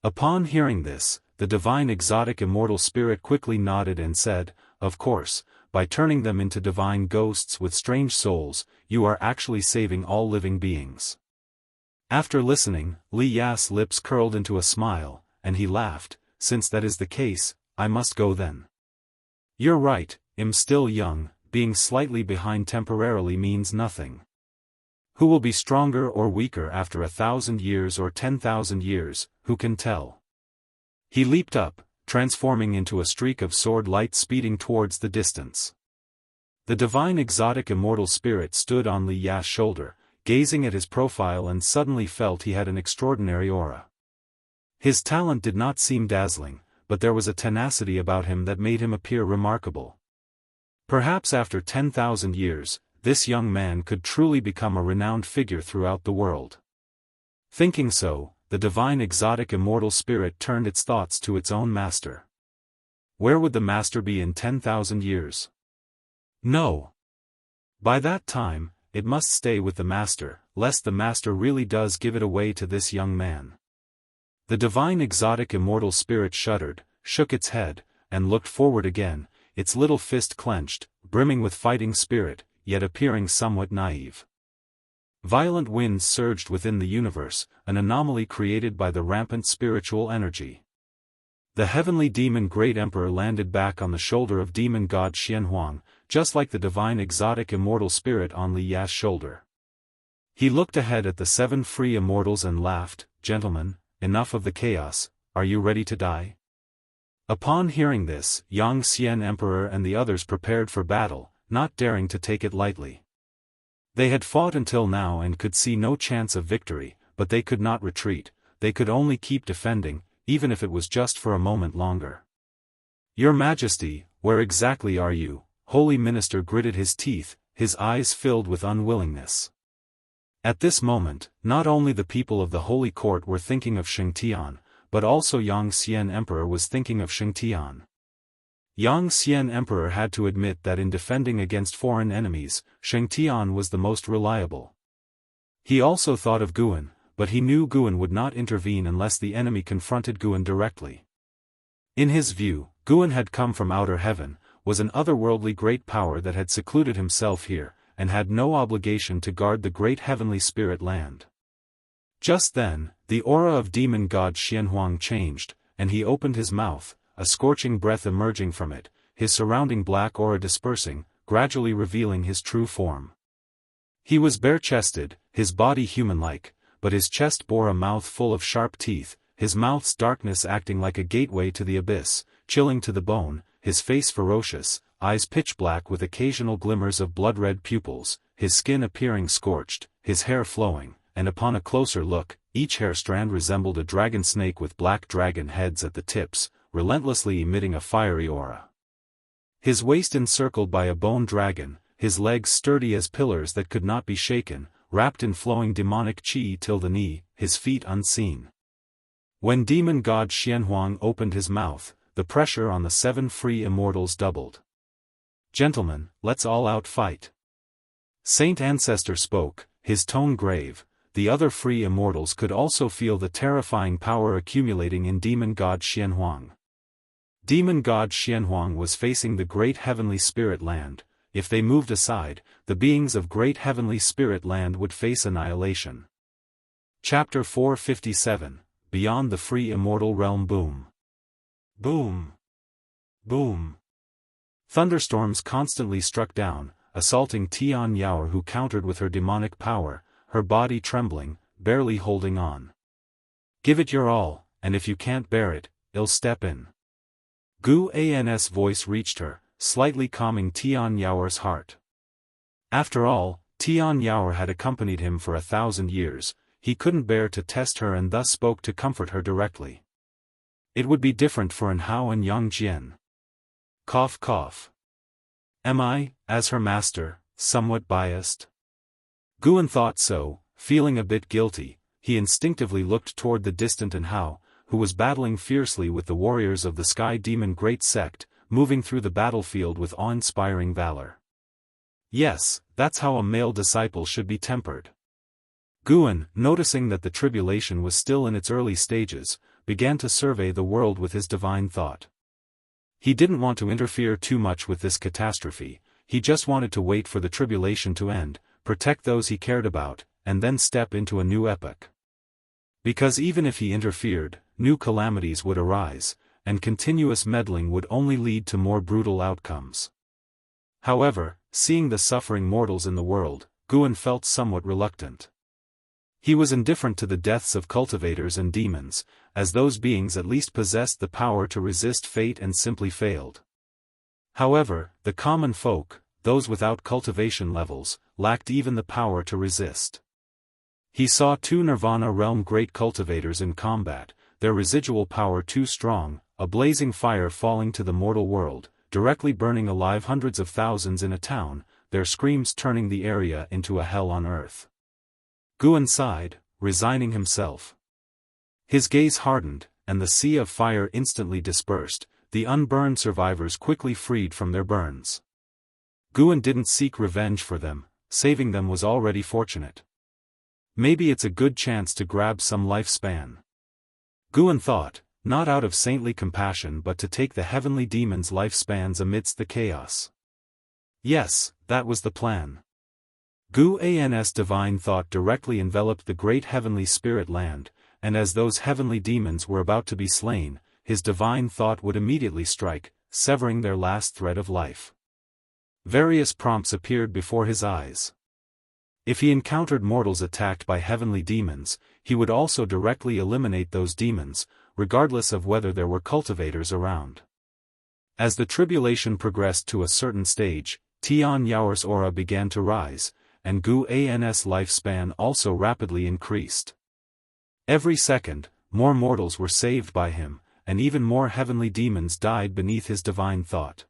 Upon hearing this, the divine exotic immortal spirit quickly nodded and said, "Of course, by turning them into divine ghosts with strange souls, you are actually saving all living beings." After listening, Li Ya's lips curled into a smile, and he laughed, "Since that is the case, I must go then. You're right, I'm still young, being slightly behind temporarily means nothing. Who will be stronger or weaker after 1,000 years or 10,000 years, who can tell?" He leaped up, transforming into a streak of sword light speeding towards the distance. The divine exotic immortal spirit stood on Li Ya's shoulder, gazing at his profile and suddenly felt he had an extraordinary aura. His talent did not seem dazzling, but there was a tenacity about him that made him appear remarkable. Perhaps after 10,000 years, this young man could truly become a renowned figure throughout the world. Thinking so, the divine exotic immortal spirit turned its thoughts to its own master. Where would the master be in 10,000 years? No. By that time, it must stay with the master, lest the master really does give it away to this young man. The divine exotic immortal spirit shuddered, shook its head, and looked forward again, its little fist clenched, brimming with fighting spirit, yet appearing somewhat naive. Violent winds surged within the universe, an anomaly created by the rampant spiritual energy. The heavenly demon Great Emperor landed back on the shoulder of demon god Xianhuang, just like the divine exotic immortal spirit on Li Ya's shoulder. He looked ahead at the 7 free immortals and laughed, "Gentlemen, enough of the chaos, are you ready to die?" Upon hearing this, Yang Xian Emperor and the others prepared for battle, not daring to take it lightly. They had fought until now and could see no chance of victory, but they could not retreat, they could only keep defending, even if it was just for a moment longer. "Your Majesty, where exactly are you?" Holy Minister gritted his teeth, his eyes filled with unwillingness. At this moment, not only the people of the Holy Court were thinking of Shengtian, but also Yang Xian Emperor was thinking of Shengtian. Yang Xian Emperor had to admit that in defending against foreign enemies, Shengtian was the most reliable. He also thought of Guan, but he knew Guan would not intervene unless the enemy confronted Guan directly. In his view, Guan had come from outer heaven, was an otherworldly great power that had secluded himself here, and had no obligation to guard the great heavenly spirit land. Just then, the aura of demon god Xianhuang changed, and he opened his mouth, a scorching breath emerging from it, his surrounding black aura dispersing, gradually revealing his true form. He was bare-chested, his body human-like, but his chest bore a mouth full of sharp teeth, his mouth's darkness acting like a gateway to the abyss, chilling to the bone, his face ferocious, eyes pitch-black with occasional glimmers of blood-red pupils, his skin appearing scorched, his hair flowing, and upon a closer look, each hair strand resembled a dragon snake with black dragon heads at the tips, relentlessly emitting a fiery aura. His waist encircled by a bone dragon, his legs sturdy as pillars that could not be shaken, wrapped in flowing demonic qi till the knee, his feet unseen. When demon god Xianhuang opened his mouth, the pressure on the 7 free immortals doubled. "Gentlemen, let's all out fight." Saint Ancestor spoke, his tone grave. The other free immortals could also feel the terrifying power accumulating in demon god Xianhuang. Demon god Xianhuang was facing the great heavenly spirit land. If they moved aside, the beings of great heavenly spirit land would face annihilation. Chapter 457, Beyond the Free Immortal Realm. Boom. Boom. Boom. Thunderstorms constantly struck down, assaulting Tian Yaoer, who countered with her demonic power, her body trembling, barely holding on. "Give it your all, and if you can't bear it, I'll step in." Gu An's voice reached her, slightly calming Tian Yaoer's heart. After all, Tian Yaoer had accompanied him for 1,000 years, he couldn't bear to test her and thus spoke to comfort her directly. It would be different for An Hao and Yang Jian. Cough cough. Am I, as her master, somewhat biased? Guan thought so, feeling a bit guilty, he instinctively looked toward the distant An Hao, who was battling fiercely with the warriors of the Sky Demon Great Sect, moving through the battlefield with awe-inspiring valor. Yes, that's how a male disciple should be tempered. Guan, noticing that the tribulation was still in its early stages, began to survey the world with his divine thought. He didn't want to interfere too much with this catastrophe, he just wanted to wait for the tribulation to end, protect those he cared about, and then step into a new epoch. Because even if he interfered, new calamities would arise, and continuous meddling would only lead to more brutal outcomes. However, seeing the suffering mortals in the world, Guan felt somewhat reluctant. He was indifferent to the deaths of cultivators and demons, as those beings at least possessed the power to resist fate and simply failed. However, the common folk, those without cultivation levels, lacked even the power to resist. He saw 2 Nirvana realm great cultivators in combat, their residual power too strong, a blazing fire falling to the mortal world, directly burning alive hundreds of thousands in a town, their screams turning the area into a hell on earth. Guan sighed, resigning himself. His gaze hardened, and the sea of fire instantly dispersed, the unburned survivors quickly freed from their burns. Guan didn't seek revenge for them, saving them was already fortunate. Maybe it's a good chance to grab some lifespan. Guan thought, not out of saintly compassion but to take the heavenly demons' lifespans amidst the chaos. Yes, that was the plan. Gu An's divine thought directly enveloped the great heavenly spirit land, and as those heavenly demons were about to be slain, his divine thought would immediately strike, severing their last thread of life. Various prompts appeared before his eyes. If he encountered mortals attacked by heavenly demons, he would also directly eliminate those demons, regardless of whether there were cultivators around. As the tribulation progressed to a certain stage, Tian Yao's aura began to rise, and Gu An's lifespan also rapidly increased. Every second, more mortals were saved by him, and even more heavenly demons died beneath his divine thought.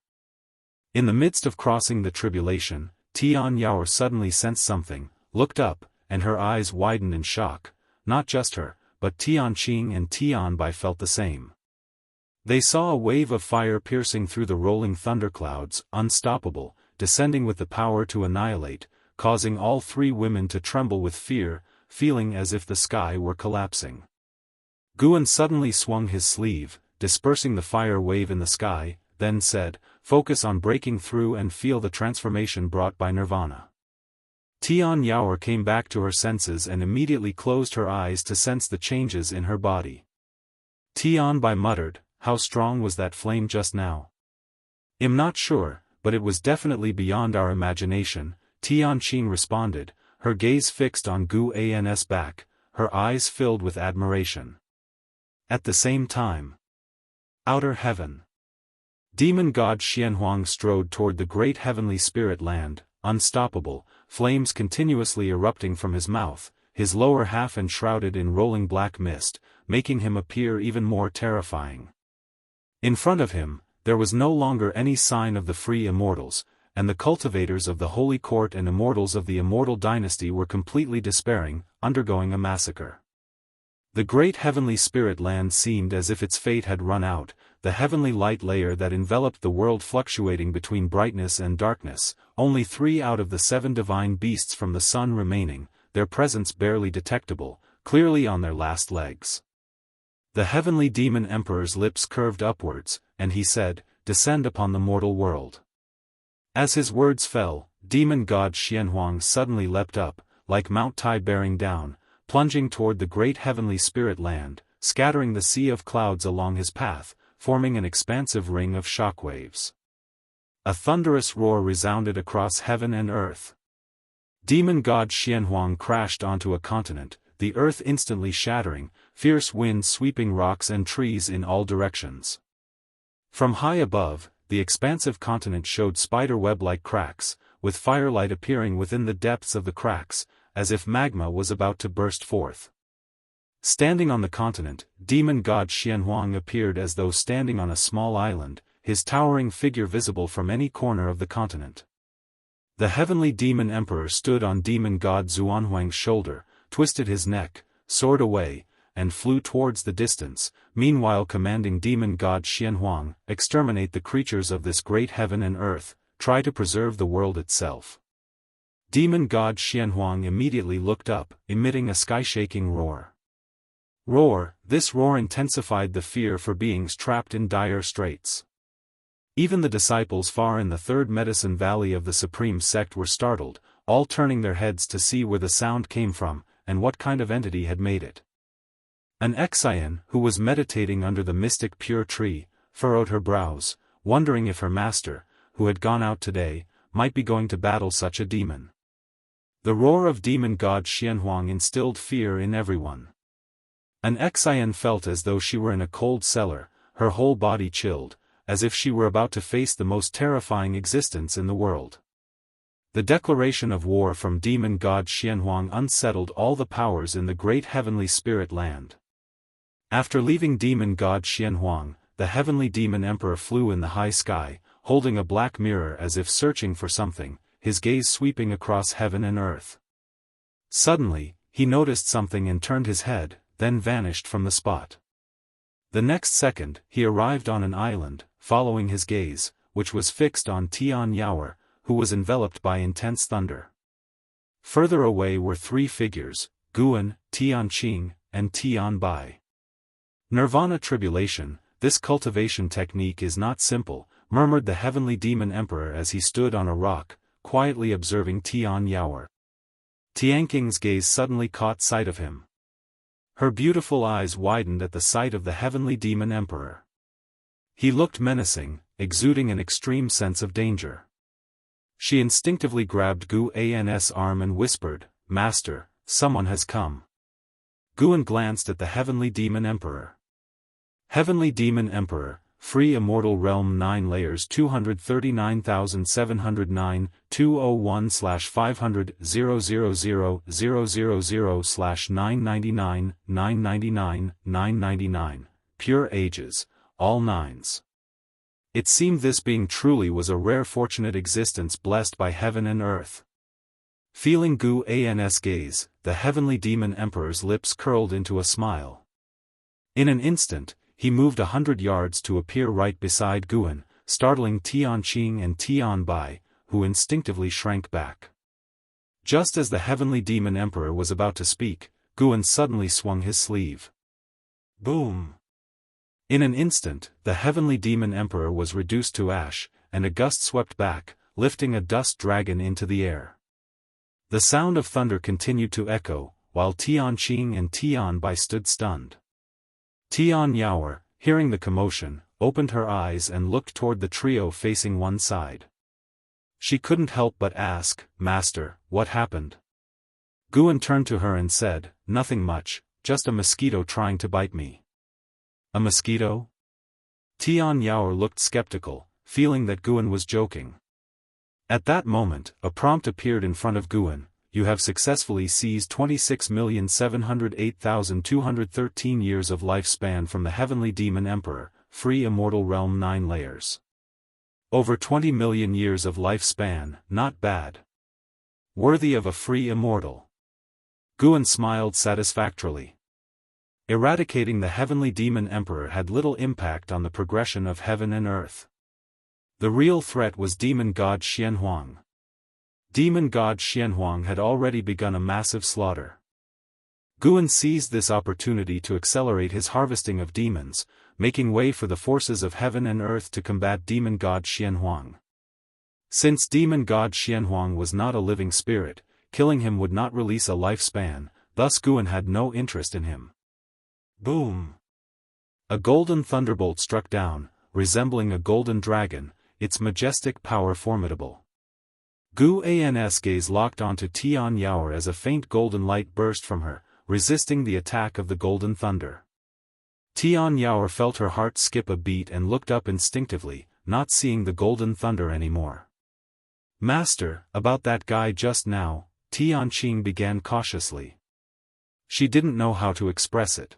In the midst of crossing the tribulation, Tian Yao suddenly sensed something, looked up, and her eyes widened in shock. Not just her, but Tian Qing and Tian Bai felt the same. They saw a wave of fire piercing through the rolling thunderclouds, unstoppable, descending with the power to annihilate, causing all three women to tremble with fear, feeling as if the sky were collapsing. Guan suddenly swung his sleeve, dispersing the fire wave in the sky, then said, "Focus on breaking through and feel the transformation brought by nirvana." Tian Yao came back to her senses and immediately closed her eyes to sense the changes in her body. Tian Bai muttered, "How strong was that flame just now?" "I'm not sure, but it was definitely beyond our imagination," Tian Qing responded, her gaze fixed on Gu An's back, her eyes filled with admiration. At the same time, outer heaven. Demon god Xianhuang strode toward the great heavenly spirit land, unstoppable, flames continuously erupting from his mouth, his lower half enshrouded in rolling black mist, making him appear even more terrifying. In front of him, there was no longer any sign of the free immortals, and the cultivators of the Holy Court and immortals of the Immortal dynasty were completely despairing, undergoing a massacre. The great heavenly spirit land seemed as if its fate had run out, the heavenly light layer that enveloped the world fluctuating between brightness and darkness, only 3 out of the 7 divine beasts from the sun remaining, their presence barely detectable, clearly on their last legs. The heavenly demon emperor's lips curved upwards, and he said, "Descend upon the mortal world." As his words fell, demon god Xianhuang suddenly leapt up, like Mount Tai bearing down, plunging toward the great heavenly spirit land, scattering the sea of clouds along his path, forming an expansive ring of shockwaves. A thunderous roar resounded across heaven and earth. Demon god Xianhuang crashed onto a continent, the earth instantly shattering, fierce winds sweeping rocks and trees in all directions. From high above, the expansive continent showed spider-web-like cracks, with firelight appearing within the depths of the cracks, as if magma was about to burst forth. Standing on the continent, demon god Xianhuang appeared as though standing on a small island, his towering figure visible from any corner of the continent. The heavenly demon emperor stood on demon god Xuanhuang's shoulder, twisted his neck, soared away, and flew towards the distance, meanwhile commanding demon god Xianhuang, "Exterminate the creatures of this great heaven and earth, try to preserve the world itself." Demon god Xianhuang immediately looked up, emitting a sky-shaking roar. This roar intensified the fear for beings trapped in dire straits. Even the disciples far in the third medicine valley of the supreme sect were startled, all turning their heads to see where the sound came from, and what kind of entity had made it. An Exian, who was meditating under the mystic pure tree, furrowed her brows, wondering if her master, who had gone out today, might be going to battle such a demon. The roar of demon god Xianhuang instilled fear in everyone. An Exian felt as though she were in a cold cellar, her whole body chilled, as if she were about to face the most terrifying existence in the world. The declaration of war from demon god Xianhuang unsettled all the powers in the great heavenly spirit land. After leaving demon god Xianhuang, the heavenly demon emperor flew in the high sky, holding a black mirror as if searching for something, his gaze sweeping across heaven and earth. Suddenly, he noticed something and turned his head, then vanished from the spot. The next second, he arrived on an island, following his gaze, which was fixed on Tian Yao, who was enveloped by intense thunder. Further away were 3 figures, Guan, Tian Qing, and Tian Bai. "Nirvana tribulation, this cultivation technique is not simple," murmured the heavenly demon emperor as he stood on a rock, quietly observing Tian Yao. Tianqing's gaze suddenly caught sight of him. Her beautiful eyes widened at the sight of the heavenly demon emperor. He looked menacing, exuding an extreme sense of danger. She instinctively grabbed Gu An's arm and whispered, "Master, someone has come." Guan glanced at the Heavenly Demon Emperor. Heavenly Demon Emperor, Free Immortal Realm 9 Layers 239,709, 201/500,000,000/999, 999, 999, pure ages, all nines. It seemed this being truly was a rare fortunate existence blessed by heaven and earth. Feeling Gu An's gaze, the Heavenly Demon Emperor's lips curled into a smile. In an instant, he moved 100 yards to appear right beside Guan, startling Tianqing and Tianbai, who instinctively shrank back. Just as the Heavenly Demon Emperor was about to speak, Guan suddenly swung his sleeve. Boom! In an instant, the Heavenly Demon Emperor was reduced to ash, and a gust swept back, lifting a dust dragon into the air. The sound of thunder continued to echo, while Tianqing and Tianbai stood stunned. Tianyao, hearing the commotion, opened her eyes and looked toward the trio facing one side. She couldn't help but ask, "Master, what happened?" Guan turned to her and said, "Nothing much, just a mosquito trying to bite me." "A mosquito?" Tianyao looked skeptical, feeling that Guan was joking. At that moment, a prompt appeared in front of Guan. "You have successfully seized 26,708,213 years of lifespan from the Heavenly Demon Emperor, Free Immortal Realm 9 Layers. Over 20 million years of lifespan, not bad. Worthy of a free immortal." Guan smiled satisfactorily. Eradicating the Heavenly Demon Emperor had little impact on the progression of heaven and earth. The real threat was Demon God Xianhuang. Demon God Xianhuang had already begun a massive slaughter. Guan seized this opportunity to accelerate his harvesting of demons, making way for the forces of heaven and earth to combat Demon God Xianhuang. Since Demon God Xianhuang was not a living spirit, killing him would not release a lifespan, thus Guan had no interest in him. Boom! A golden thunderbolt struck down, resembling a golden dragon, its majestic power formidable. Gu An's gaze locked onto Tianyao as a faint golden light burst from her, resisting the attack of the golden thunder. Tianyao felt her heart skip a beat and looked up instinctively, not seeing the golden thunder anymore. "Master, about that guy just now," Tianqing began cautiously. She didn't know how to express it.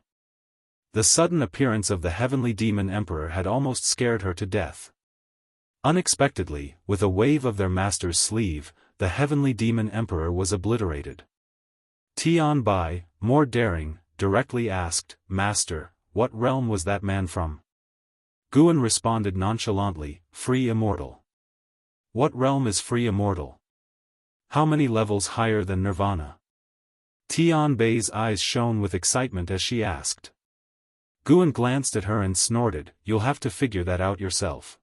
The sudden appearance of the Heavenly Demon Emperor had almost scared her to death. Unexpectedly, with a wave of their master's sleeve, the Heavenly Demon Emperor was obliterated. Tianbai, more daring, directly asked, "Master, what realm was that man from?" Guan responded nonchalantly, "Free Immortal." "What realm is Free Immortal? How many levels higher than Nirvana?" Tianbai's eyes shone with excitement as she asked. Guan glanced at her and snorted, "You'll have to figure that out yourself."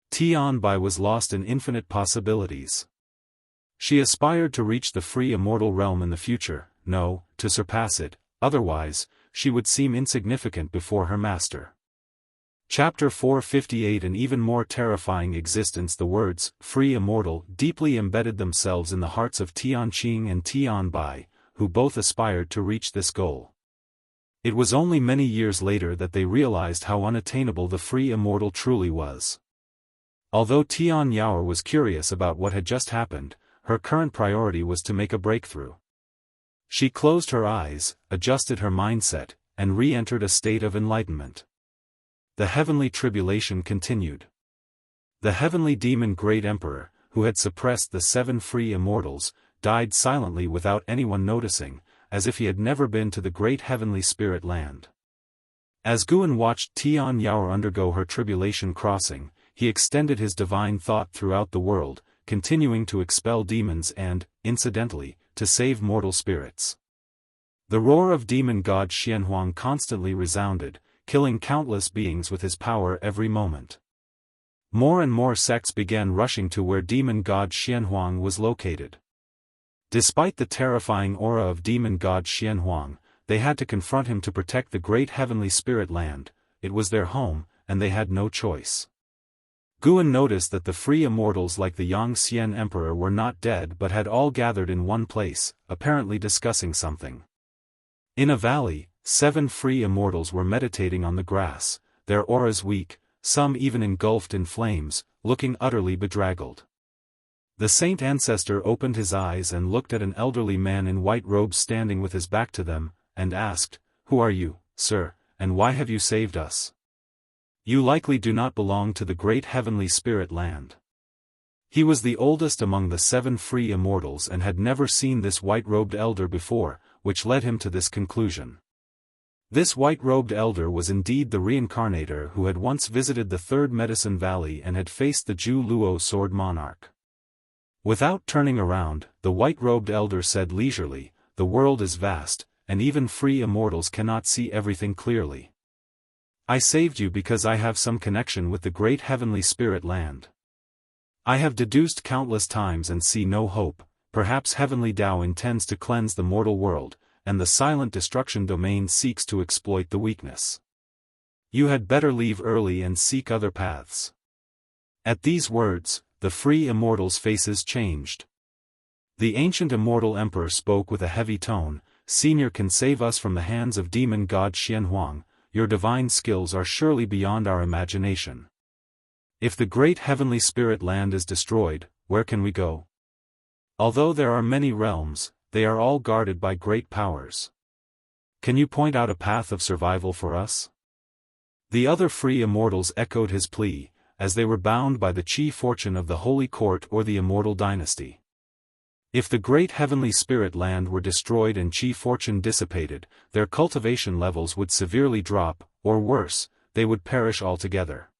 Tianbai was lost in infinite possibilities. She aspired to reach the Free Immortal realm in the future, no, to surpass it, otherwise, she would seem insignificant before her master. Chapter 458. An even more terrifying existence. The words, Free Immortal, deeply embedded themselves in the hearts of Tianqing and Tianbai, who both aspired to reach this goal. It was only many years later that they realized how unattainable the Free Immortal truly was. Although Tianyao was curious about what had just happened, her current priority was to make a breakthrough. She closed her eyes, adjusted her mindset, and re-entered a state of enlightenment. The heavenly tribulation continued. The heavenly demon Great Emperor, who had suppressed the 7 free immortals, died silently without anyone noticing, as if he had never been to the great heavenly spirit land. As Guan watched Tianyao undergo her tribulation crossing, he extended his divine thought throughout the world, continuing to expel demons and, incidentally, to save mortal spirits. The roar of demon god Xianhuang constantly resounded, killing countless beings with his power every moment. More and more sects began rushing to where demon god Xianhuang was located. Despite the terrifying aura of demon god Xianhuang, they had to confront him to protect the great heavenly spirit land. It was their home, and they had no choice. Guan noticed that the free immortals like the Yangxian Emperor were not dead but had all gathered in one place, apparently discussing something. In a valley, 7 free immortals were meditating on the grass, their auras weak, some even engulfed in flames, looking utterly bedraggled. The saint ancestor opened his eyes and looked at an elderly man in white robes standing with his back to them, and asked, "Who are you, sir, and why have you saved us? You likely do not belong to the great heavenly spirit land." He was the oldest among the 7 free immortals and had never seen this white-robed elder before, which led him to this conclusion. This white-robed elder was indeed the reincarnator who had once visited the Third Medicine Valley and had faced the Zhu Luo sword monarch. Without turning around, the white-robed elder said leisurely, "The world is vast, and even free immortals cannot see everything clearly. I saved you because I have some connection with the great heavenly spirit land. I have deduced countless times and see no hope. Perhaps heavenly Tao intends to cleanse the mortal world, and the silent destruction domain seeks to exploit the weakness. You had better leave early and seek other paths." At these words, the free immortals' faces changed. The ancient immortal emperor spoke with a heavy tone, "Senior can save us from the hands of demon god Xianhuang. Your divine skills are surely beyond our imagination. If the great heavenly spirit land is destroyed, where can we go? Although there are many realms, they are all guarded by great powers. Can you point out a path of survival for us?" The other free immortals echoed his plea, as they were bound by the chi fortune of the Holy Court or the Immortal Dynasty. If the great heavenly spirit land were destroyed and chi fortune dissipated, their cultivation levels would severely drop, or worse, they would perish altogether.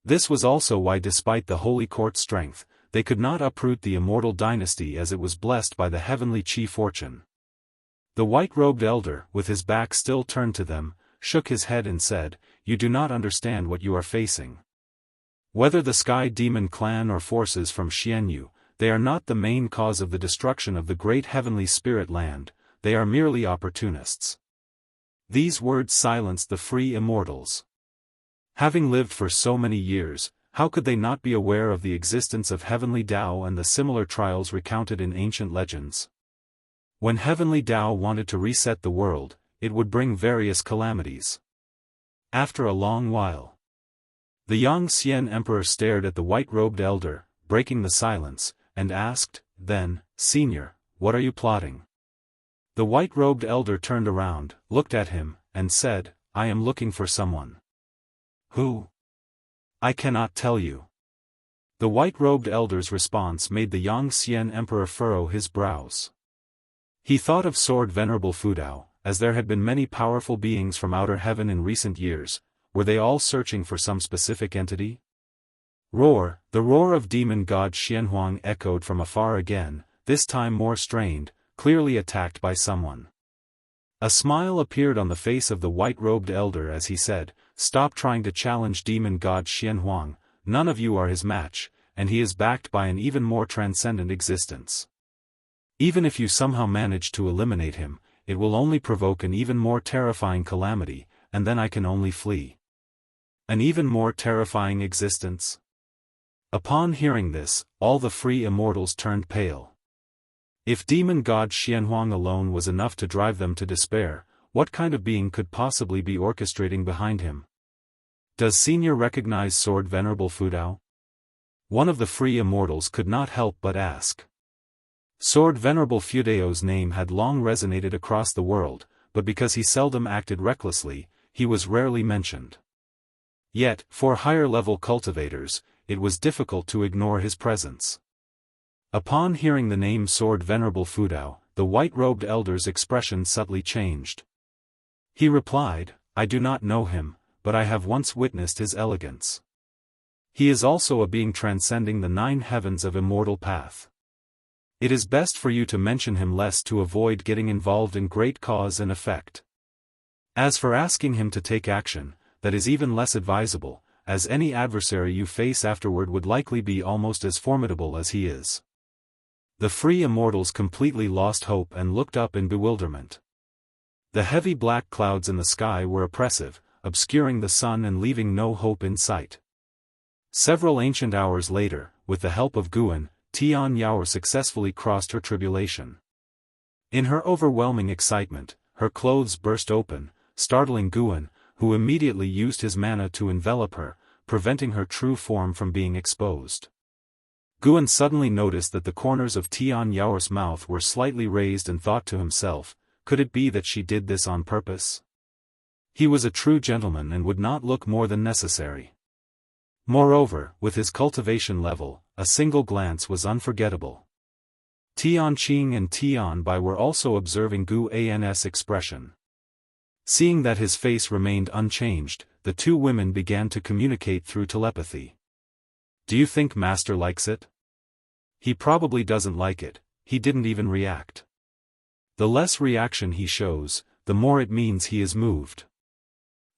This was also why, despite the Holy Court's strength, they could not uproot the Immortal Dynasty as it was blessed by the heavenly chi fortune. The white-robed elder, with his back still turned to them, shook his head and said, "You do not understand what you are facing. Whether the Sky Demon clan or forces from Jianghu, they are not the main cause of the destruction of the great heavenly spirit land, they are merely opportunists." These words silenced the free immortals. Having lived for so many years, how could they not be aware of the existence of heavenly Tao and the similar trials recounted in ancient legends? When heavenly Tao wanted to reset the world, it would bring various calamities. After a long while, the Yangxian emperor stared at the white-robed elder, breaking the silence, and asked, "Then, Senior, what are you plotting?" The white-robed elder turned around, looked at him, and said, "I am looking for someone." "Who?" "I cannot tell you." The white-robed elder's response made the Yangxian emperor furrow his brows. He thought of Sword Venerable Fudao, as there had been many powerful beings from outer heaven in recent years. Were they all searching for some specific entity? The roar of demon god Xianhuang echoed from afar again, this time more strained, clearly attacked by someone. A smile appeared on the face of the white-robed elder as he said, "Stop trying to challenge demon god Xianhuang, none of you are his match, and he is backed by an even more transcendent existence. Even if you somehow manage to eliminate him, it will only provoke an even more terrifying calamity, and then I can only flee." An even more terrifying existence? Upon hearing this, all the free immortals turned pale. If demon god Xianhuang alone was enough to drive them to despair, what kind of being could possibly be orchestrating behind him? "Does Senior recognize Sword Venerable Fudao?" One of the free immortals could not help but ask. Sword Venerable Fudao's name had long resonated across the world, but because he seldom acted recklessly, he was rarely mentioned. Yet, for higher-level cultivators, it was difficult to ignore his presence. Upon hearing the name Sword Venerable Fudao, the white-robed elder's expression subtly changed. He replied, "I do not know him, but I have once witnessed his elegance. He is also a being transcending the 9 heavens of immortal path. It is best for you to mention him less to avoid getting involved in great cause and effect. As for asking him to take action, that is even less advisable, as any adversary you face afterward would likely be almost as formidable as he is." The free immortals completely lost hope and looked up in bewilderment. The heavy black clouds in the sky were oppressive, obscuring the sun and leaving no hope in sight. Several ancient hours later, with the help of Guan, Tian Yao successfully crossed her tribulation. In her overwhelming excitement, her clothes burst open, startling Guan, who immediately used his mana to envelop her, preventing her true form from being exposed. Guan suddenly noticed that the corners of Tian Yao's mouth were slightly raised and thought to himself, could it be that she did this on purpose? He was a true gentleman and would not look more than necessary. Moreover, with his cultivation level, a single glance was unforgettable. Tian Qing and Tian Bai were also observing Gu An's expression. Seeing that his face remained unchanged, the two women began to communicate through telepathy. Do you think Master likes it? He probably doesn't like it, he didn't even react. The less reaction he shows, the more it means he is moved.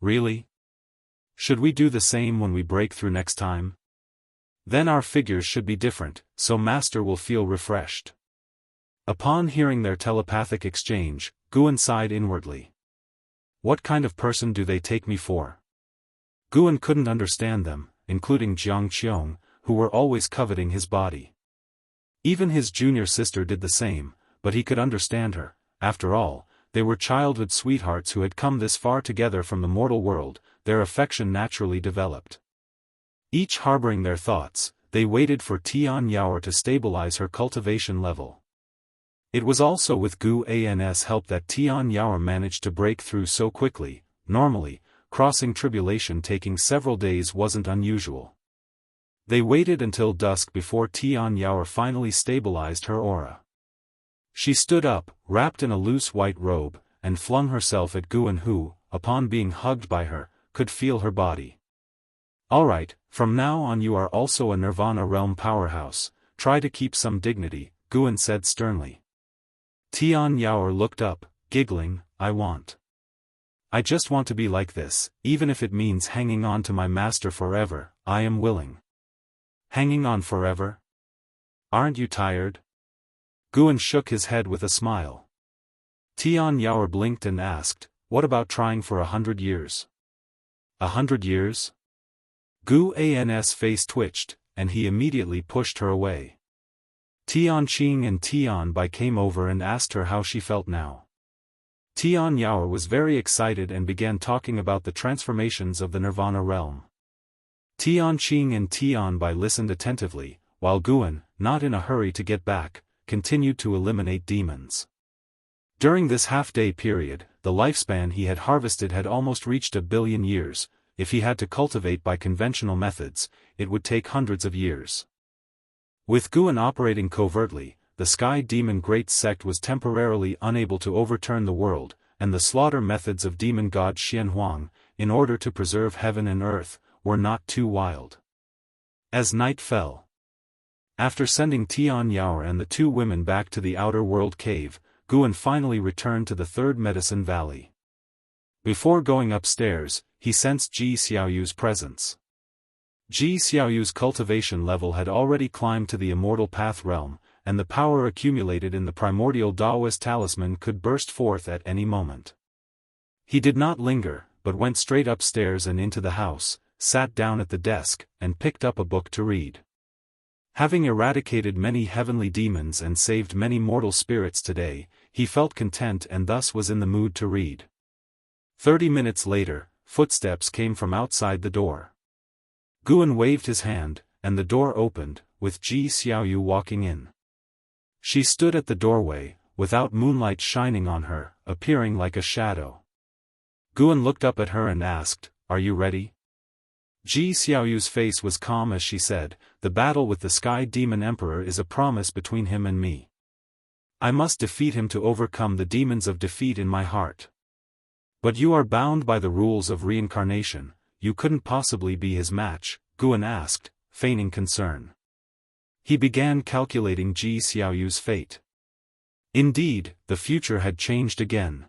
Really? Should we do the same when we break through next time? Then our figures should be different, so Master will feel refreshed. Upon hearing their telepathic exchange, Guan sighed inwardly. What kind of person do they take me for? Guan couldn't understand them, including Jiang Qiong, who were always coveting his body. Even his junior sister did the same, but he could understand her. After all, they were childhood sweethearts who had come this far together from the mortal world. Their affection naturally developed. Each harboring their thoughts, they waited for Tian Yao to stabilize her cultivation level. It was also with Gu An's help that Tian Yao managed to break through so quickly. Normally, crossing tribulation taking several days wasn't unusual. They waited until dusk before Tian Yao finally stabilized her aura. She stood up, wrapped in a loose white robe, and flung herself at Guan who, upon being hugged by her, could feel her body. Alright, from now on you are also a Nirvana realm powerhouse, try to keep some dignity, Guan said sternly. Tian Yao looked up, giggling, I just want to be like this, even if it means hanging on to my master forever, I am willing. Hanging on forever? Aren't you tired? Guan shook his head with a smile. Tian Yao blinked and asked, what about trying for 100 years? 100 years? Gu An's face twitched, and he immediately pushed her away. Tian Qing and Tian Bai came over and asked her how she felt now. Tian Yao was very excited and began talking about the transformations of the Nirvana realm. Tian Qing and Tian Bai listened attentively, while Guan, not in a hurry to get back, continued to eliminate demons. During this half-day period, the lifespan he had harvested had almost reached 1 billion years. If he had to cultivate by conventional methods, it would take hundreds of years. With Guan operating covertly, the Sky Demon Great Sect was temporarily unable to overturn the world, and the slaughter methods of demon god Xianhuang, in order to preserve heaven and earth, were not too wild. As night fell, after sending Tian Yao and the two women back to the outer world cave, Guan finally returned to the third medicine valley. Before going upstairs, he sensed Ji Xiaoyu's presence. Ji Xiaoyu's cultivation level had already climbed to the immortal path realm, and the power accumulated in the primordial Daoist talisman could burst forth at any moment. He did not linger, but went straight upstairs and into the house, sat down at the desk, and picked up a book to read. Having eradicated many heavenly demons and saved many mortal spirits today, he felt content and thus was in the mood to read. 30 minutes later, footsteps came from outside the door. Guan waved his hand, and the door opened, with Ji Xiaoyu walking in. She stood at the doorway, without moonlight shining on her, appearing like a shadow. Guan looked up at her and asked, "Are you ready?" Ji Xiaoyu's face was calm as she said, "The battle with the Sky Demon Emperor is a promise between him and me. I must defeat him to overcome the demons of defeat in my heart. But you are bound by the rules of reincarnation, you couldn't possibly be his match," Guan asked, feigning concern. He began calculating Ji Xiaoyu's fate. Indeed, the future had changed again.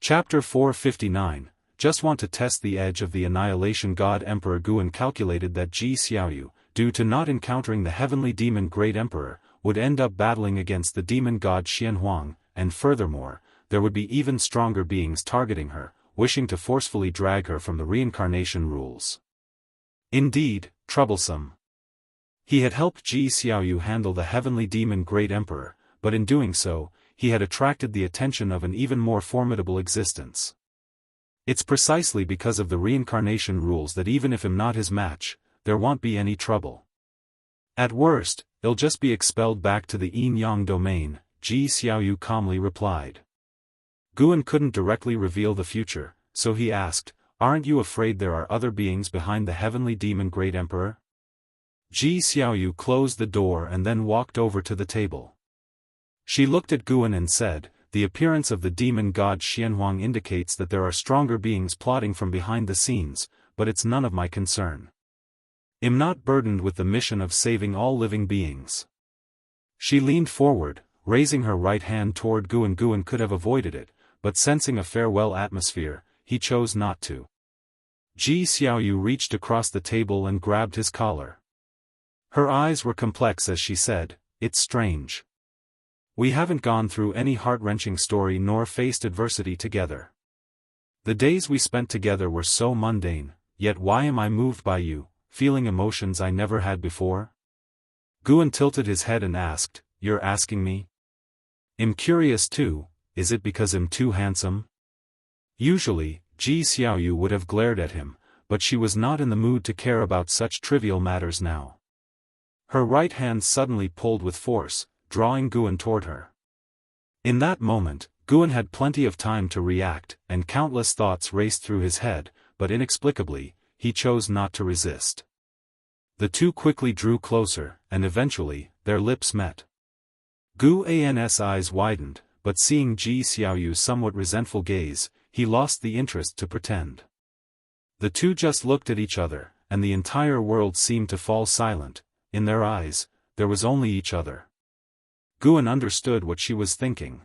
Chapter 459, Just want to test the edge of the annihilation god Emperor. Guan calculated that Ji Xiaoyu, due to not encountering the heavenly demon Great Emperor, would end up battling against the demon god Xianhuang, and furthermore, there would be even stronger beings targeting her, wishing to forcefully drag her from the reincarnation rules. Indeed, troublesome. He had helped Ji Xiaoyu handle the heavenly demon Great Emperor, but in doing so, he had attracted the attention of an even more formidable existence. It's precisely because of the reincarnation rules that even if I'm not his match, there won't be any trouble. At worst, he'll just be expelled back to the Yin-Yang domain, Ji Xiaoyu calmly replied. Guan couldn't directly reveal the future, so he asked, aren't you afraid there are other beings behind the heavenly demon Great Emperor? Ji Xiaoyu closed the door and then walked over to the table. She looked at Guan and said, the appearance of the demon god Xianhuang indicates that there are stronger beings plotting from behind the scenes, but it's none of my concern. I'm not burdened with the mission of saving all living beings. She leaned forward, raising her right hand toward Guan. Guan could have avoided it, but sensing a farewell atmosphere, he chose not to. Ji Xiaoyu reached across the table and grabbed his collar. Her eyes were complex as she said, it's strange. We haven't gone through any heart-wrenching story nor faced adversity together. The days we spent together were so mundane, yet why am I moved by you, feeling emotions I never had before? Guan tilted his head and asked, you're asking me? I'm curious too, is it because I'm too handsome? Usually, Ji Xiaoyu would have glared at him, but she was not in the mood to care about such trivial matters now. Her right hand suddenly pulled with force, drawing Guan toward her. In that moment, Guan had plenty of time to react, and countless thoughts raced through his head, but inexplicably, he chose not to resist. The two quickly drew closer, and eventually, their lips met. Guan's eyes widened, but seeing Ji Xiaoyu's somewhat resentful gaze, he lost the interest to pretend. The two just looked at each other, and the entire world seemed to fall silent. In their eyes, there was only each other. Guan understood what she was thinking.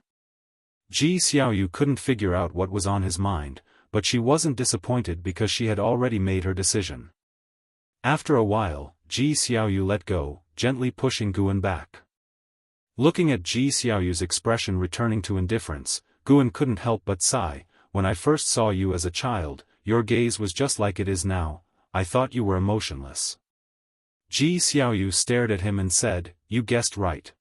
Ji Xiaoyu couldn't figure out what was on his mind, but she wasn't disappointed because she had already made her decision. After a while, Ji Xiaoyu let go, gently pushing Guan back. Looking at Ji Xiaoyu's expression returning to indifference, Guan couldn't help but sigh. When I first saw you as a child, your gaze was just like it is now. I thought you were emotionless. Ji Xiaoyu stared at him and said, you guessed right.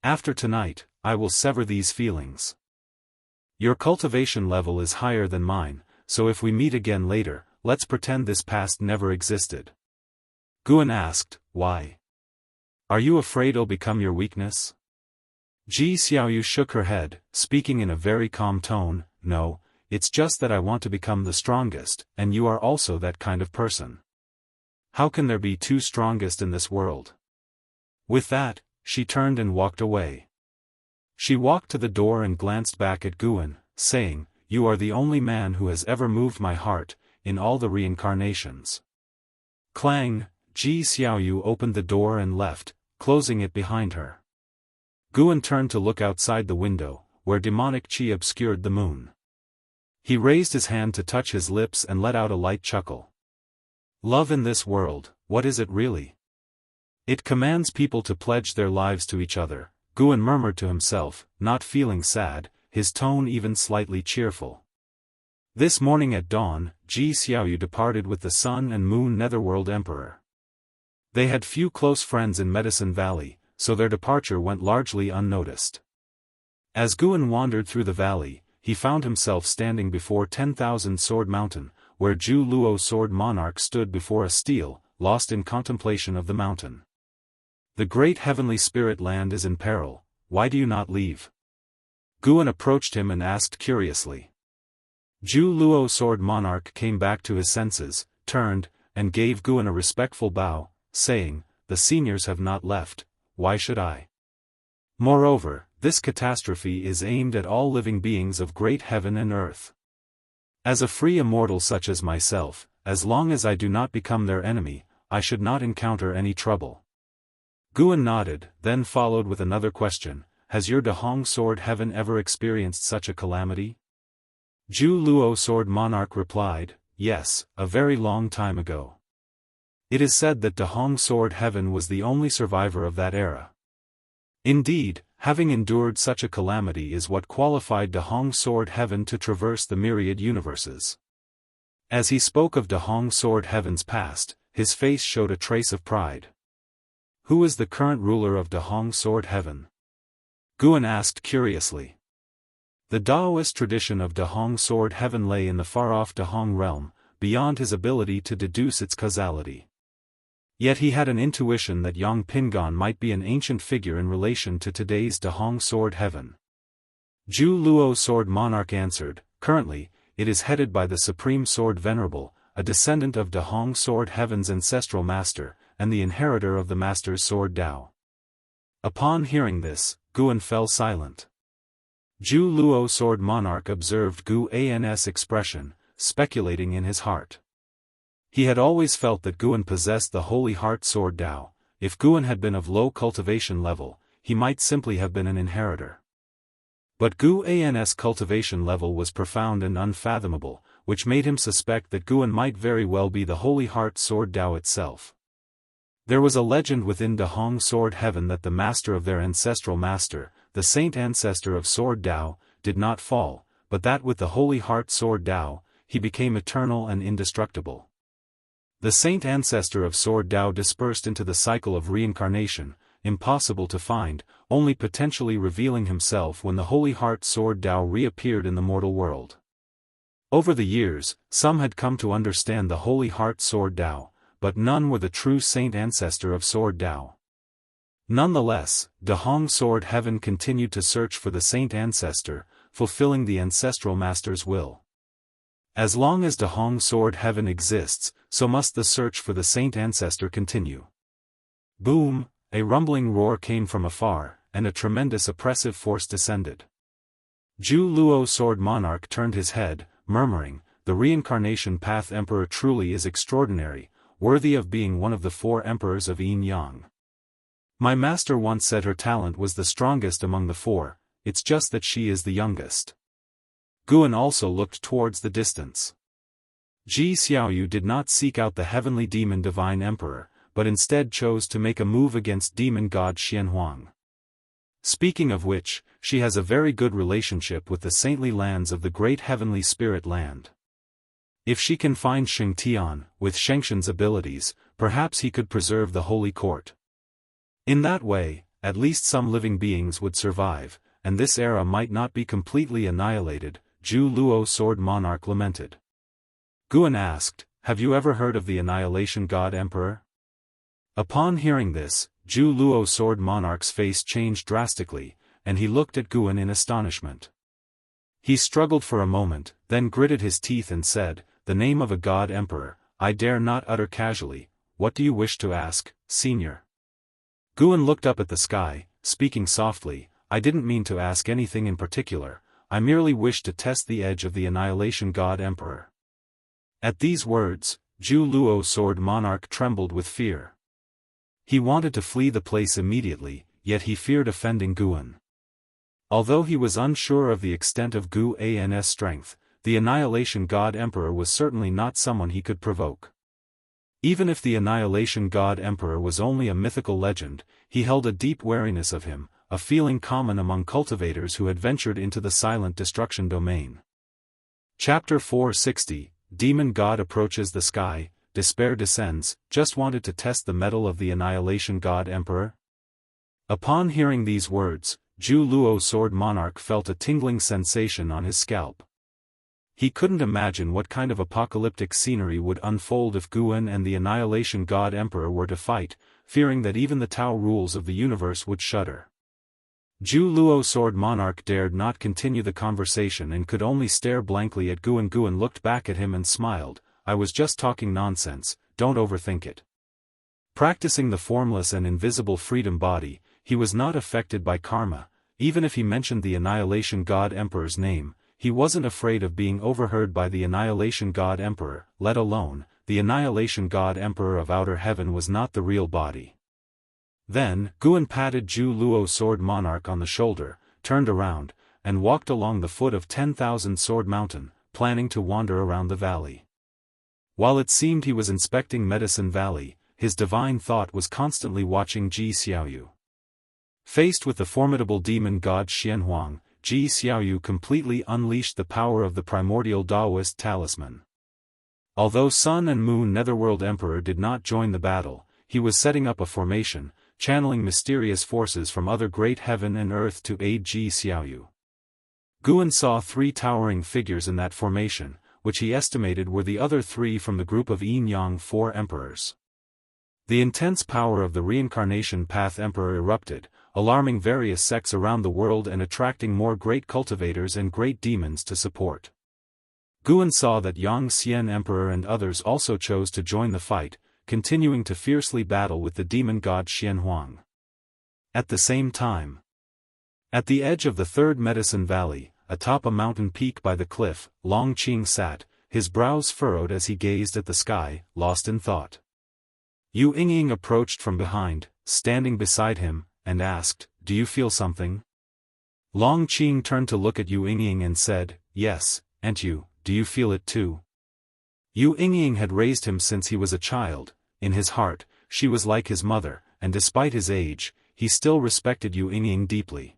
After tonight, I will sever these feelings. Your cultivation level is higher than mine, so if we meet again later, let's pretend this past never existed. Guan asked, why? Are you afraid it'll become your weakness? Ji Xiaoyu shook her head, speaking in a very calm tone, no, it's just that I want to become the strongest, and you are also that kind of person. How can there be two strongest in this world? With that, she turned and walked away. She walked to the door and glanced back at Guan, saying, you are the only man who has ever moved my heart, in all the reincarnations. Clang, Ji Xiaoyu opened the door and left, closing it behind her. Guan turned to look outside the window, where demonic qi obscured the moon. He raised his hand to touch his lips and let out a light chuckle. Love in this world, what is it really? It commands people to pledge their lives to each other, Guan murmured to himself, not feeling sad, his tone even slightly cheerful. This morning at dawn, Ji Xiaoyu departed with the Sun and Moon Netherworld Emperor. They had few close friends in Medicine Valley, so their departure went largely unnoticed. As Guan wandered through the valley, he found himself standing before 10,000 Sword Mountain, where Zhu Luo Sword Monarch stood before a stele, lost in contemplation of the mountain. The great heavenly spirit land is in peril, why do you not leave? Guan approached him and asked curiously. Zhu Luo Sword Monarch came back to his senses, turned, and gave Guan a respectful bow, saying, the seniors have not left, why should I? Moreover, this catastrophe is aimed at all living beings of great heaven and earth. As a free immortal such as myself, as long as I do not become their enemy, I should not encounter any trouble. Guan nodded, then followed with another question, has your Dahong Sword Heaven ever experienced such a calamity? Zhu Luo Sword Monarch replied, yes, a very long time ago. It is said that Dahong Sword Heaven was the only survivor of that era. Indeed, having endured such a calamity is what qualified Dahong Sword Heaven to traverse the myriad universes. As he spoke of Dahong Sword Heaven's past, his face showed a trace of pride. "Who is the current ruler of Dahong Sword Heaven?" Guan asked curiously. The Daoist tradition of Dahong Sword Heaven lay in the far-off Dahong realm, beyond his ability to deduce its causality. Yet he had an intuition that Yang Pingan might be an ancient figure in relation to today's Dahong Sword Heaven. Zhu Luo Sword Monarch answered, "Currently, it is headed by the Supreme Sword Venerable, a descendant of Dahong Sword Heaven's ancestral master, and the inheritor of the master's sword Dao." Upon hearing this, Guan fell silent. Zhu Luo Sword Monarch observed Gu An's expression, speculating in his heart. He had always felt that Guan possessed the Holy Heart Sword Dao. If Guan had been of low cultivation level, he might simply have been an inheritor. But Gu An's cultivation level was profound and unfathomable, which made him suspect that Guan might very well be the Holy Heart Sword Dao itself. There was a legend within Dahong Sword Heaven that the master of their ancestral master, the saint ancestor of Sword Dao, did not fall, but that with the Holy Heart Sword Dao, he became eternal and indestructible. The saint ancestor of Sword Dao dispersed into the cycle of reincarnation, impossible to find, only potentially revealing himself when the Holy Heart Sword Dao reappeared in the mortal world. Over the years, some had come to understand the Holy Heart Sword Dao, but none were the true saint ancestor of Sword Dao. Nonetheless, Dahong Sword Heaven continued to search for the saint ancestor, fulfilling the ancestral master's will. As long as Dahong Sword Heaven exists, so must the search for the saint ancestor continue. Boom! A rumbling roar came from afar, and a tremendous oppressive force descended. Zhu Luo Sword Monarch turned his head, murmuring, "The reincarnation path emperor truly is extraordinary, worthy of being one of the 4 emperors of Yin Yang. My master once said her talent was the strongest among the 4, it's just that she is the youngest." Guan also looked towards the distance. Ji Xiaoyu did not seek out the heavenly demon divine emperor, but instead chose to make a move against demon god Xianhuang. Speaking of which, she has a very good relationship with the saintly lands of the great heavenly spirit land. If she can find Sheng Tian, with Shengshan's abilities, perhaps he could preserve the holy court. In that way, at least some living beings would survive, and this era might not be completely annihilated, Zhu Luo Sword Monarch lamented. Guan asked, "Have you ever heard of the Annihilation God Emperor?" Upon hearing this, Zhu Luo Sword Monarch's face changed drastically, and he looked at Guan in astonishment. He struggled for a moment, then gritted his teeth and said, "The name of a God Emperor, I dare not utter casually. What do you wish to ask, Senior?" Guan looked up at the sky, speaking softly, "I didn't mean to ask anything in particular, I merely wished to test the edge of the Annihilation God Emperor." At these words, Zhu Luo Sword Monarch trembled with fear. He wanted to flee the place immediately, yet he feared offending Guan. Although he was unsure of the extent of Gu An's strength, the Annihilation God Emperor was certainly not someone he could provoke. Even if the Annihilation God Emperor was only a mythical legend, he held a deep wariness of him, a feeling common among cultivators who had ventured into the silent destruction domain. Chapter 460, Demon God approaches the sky, despair descends, just wanted to test the mettle of the Annihilation God Emperor? Upon hearing these words, Zhu Luo Sword Monarch felt a tingling sensation on his scalp. He couldn't imagine what kind of apocalyptic scenery would unfold if Guan and the Annihilation God Emperor were to fight, fearing that even the Tao rules of the universe would shudder. Zhu Luo Sword Monarch dared not continue the conversation and could only stare blankly at Guan. Guan looked back at him and smiled, "I was just talking nonsense, don't overthink it." Practicing the formless and invisible freedom body, he was not affected by karma. Even if he mentioned the Annihilation God Emperor's name, he wasn't afraid of being overheard by the Annihilation God Emperor, let alone, the Annihilation God Emperor of Outer Heaven was not the real body. Then, Guan patted Zhu Luo Sword Monarch on the shoulder, turned around, and walked along the foot of 10,000 Sword Mountain, planning to wander around the valley. While it seemed he was inspecting Medicine Valley, his divine thought was constantly watching Ji Xiaoyu. Faced with the formidable demon god Xianhuang, Ji Xiaoyu completely unleashed the power of the primordial Daoist talisman. Although Sun and Moon Netherworld Emperor did not join the battle, he was setting up a formation, channeling mysterious forces from other great heaven and earth to aid Ji Xiaoyu. Guan saw 3 towering figures in that formation, which he estimated were the other 3 from the group of Yin Yang 4 emperors. The intense power of the reincarnation path emperor erupted, alarming various sects around the world and attracting more great cultivators and great demons to support. Guan saw that Yang Xian Emperor and others also chose to join the fight, continuing to fiercely battle with the demon god Xianhuang. At the same time, at the edge of the third Medicine Valley, atop a mountain peak by the cliff, Long Qing sat, his brows furrowed as he gazed at the sky, lost in thought. Yu Yingying approached from behind, standing beside him, and asked, "Do you feel something?" Long Qing turned to look at Yu Yingying and said, "Yes, and you, do you feel it too?" Yu Yingying had raised him since he was a child. In his heart, she was like his mother, and despite his age, he still respected Yu Yingying deeply.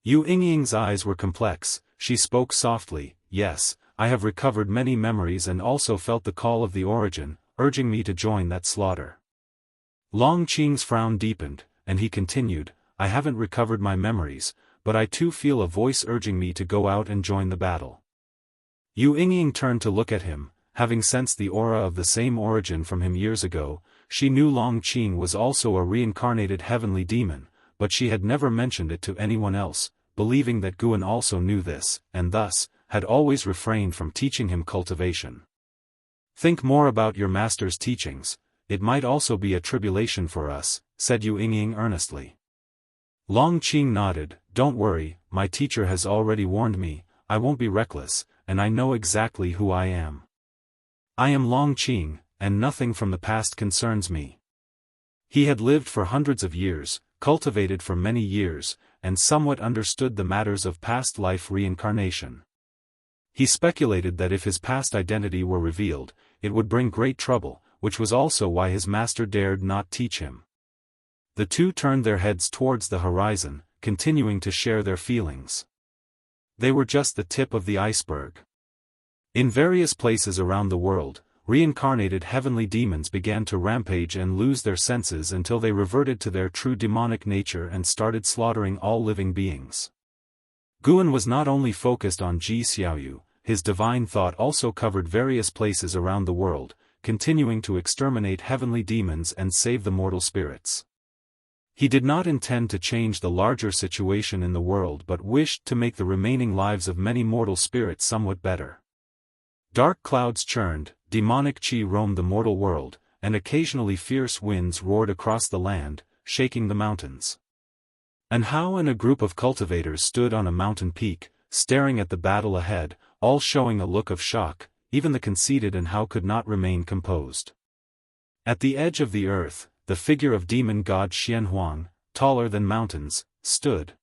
Yu Yingying's eyes were complex. She spoke softly, "Yes, I have recovered many memories and also felt the call of the origin, urging me to join that slaughter." Long Qing's frown deepened, and he continued, "I haven't recovered my memories, but I too feel a voice urging me to go out and join the battle." Yu Yingying turned to look at him. Having sensed the aura of the same origin from him years ago, she knew Long Qing was also a reincarnated heavenly demon, but she had never mentioned it to anyone else, believing that Guan also knew this, and thus, had always refrained from teaching him cultivation. "Think more about your master's teachings, it might also be a tribulation for us," said Yu Yingying earnestly. Long Qing nodded, "Don't worry, my teacher has already warned me, I won't be reckless, and I know exactly who I am. I am Long Qing, and nothing from the past concerns me." He had lived for hundreds of years, cultivated for many years, and somewhat understood the matters of past life reincarnation. He speculated that if his past identity were revealed, it would bring great trouble, which was also why his master dared not teach him. The two turned their heads towards the horizon, continuing to share their feelings. They were just the tip of the iceberg. In various places around the world, reincarnated heavenly demons began to rampage and lose their senses until they reverted to their true demonic nature and started slaughtering all living beings. Guan was not only focused on Ji Xiaoyu, his divine thought also covered various places around the world, continuing to exterminate heavenly demons and save the mortal spirits. He did not intend to change the larger situation in the world but wished to make the remaining lives of many mortal spirits somewhat better. Dark clouds churned, demonic qi roamed the mortal world, and occasionally fierce winds roared across the land, shaking the mountains. Anhao and a group of cultivators stood on a mountain peak, staring at the battle ahead, all showing a look of shock. Even the conceited Anhao could not remain composed. At the edge of the earth, the figure of demon god Xianhuang, taller than mountains, stood.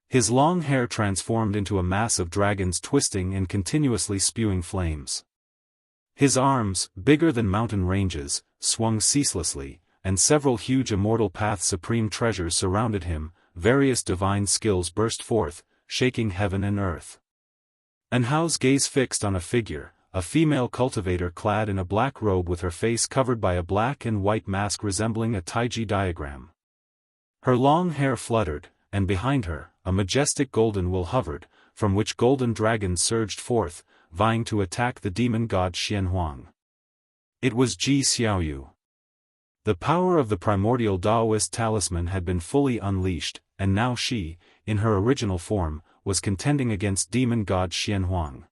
His long hair transformed into a mass of dragons twisting and continuously spewing flames. His arms, bigger than mountain ranges, swung ceaselessly, and several huge immortal path supreme treasures surrounded him. Various divine skills burst forth, shaking heaven and earth. Anhao's gaze fixed on a figure, a female cultivator clad in a black robe with her face covered by a black and white mask resembling a Taiji diagram. Her long hair fluttered, and behind her, a majestic golden will hovered, from which golden dragons surged forth, vying to attack the demon god Xianhuang. It was Ji Xiaoyu. The power of the primordial Daoist talisman had been fully unleashed, and now she, in her original form, was contending against demon god Xianhuang.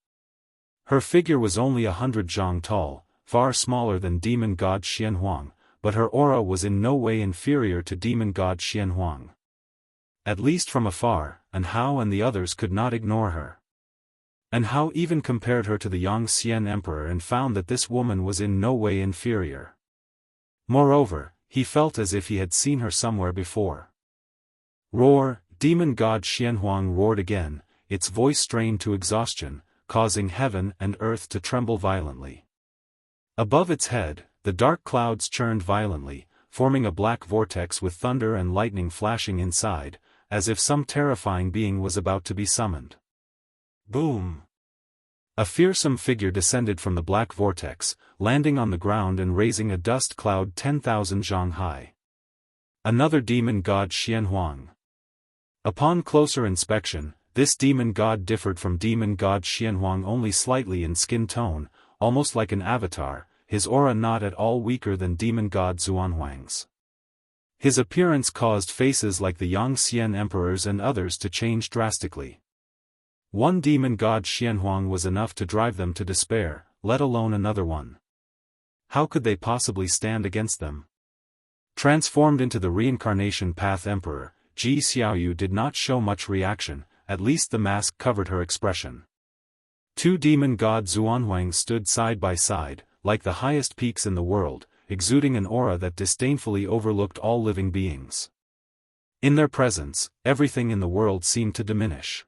Her figure was only 100 zhang tall, far smaller than demon god Xianhuang, but her aura was in no way inferior to demon god Xianhuang. At least from afar, Anhao and the others could not ignore her. Anhao even compared her to the Yang Xian Emperor and found that this woman was in no way inferior. Moreover, he felt as if he had seen her somewhere before. Roar! Demon god Xianhuang roared again, its voice strained to exhaustion, causing heaven and earth to tremble violently. Above its head, the dark clouds churned violently, forming a black vortex with thunder and lightning flashing inside, as if some terrifying being was about to be summoned. Boom! A fearsome figure descended from the black vortex, landing on the ground and raising a dust cloud 10,000 zhang high. Another demon god Xianhuang. Upon closer inspection, this demon god differed from demon god Xianhuang only slightly in skin tone, almost like an avatar, his aura not at all weaker than demon god Xuanhuang's. His appearance caused faces like the Yangxian emperors and others to change drastically. One demon god Xianhuang was enough to drive them to despair, let alone another one. How could they possibly stand against them? Transformed into the reincarnation path emperor, Ji Xiaoyu did not show much reaction, at least the mask covered her expression. Two demon god Xuanhuang stood side by side, like the highest peaks in the world, exuding an aura that disdainfully overlooked all living beings. In their presence, everything in the world seemed to diminish.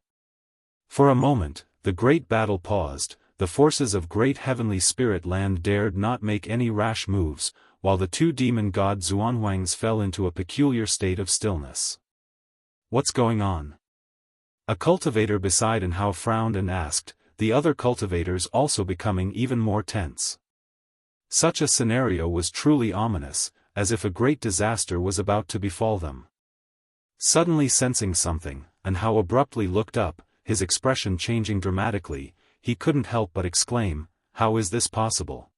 For a moment, the great battle paused, the forces of great heavenly spirit land dared not make any rash moves, while the two demon god Xuanhuangs fell into a peculiar state of stillness. What's going on? A cultivator beside Anhao frowned and asked, the other cultivators also becoming even more tense. Such a scenario was truly ominous, as if a great disaster was about to befall them. Suddenly sensing something, Anhao abruptly looked up, his expression changing dramatically. He couldn't help but exclaim, "How is this possible?"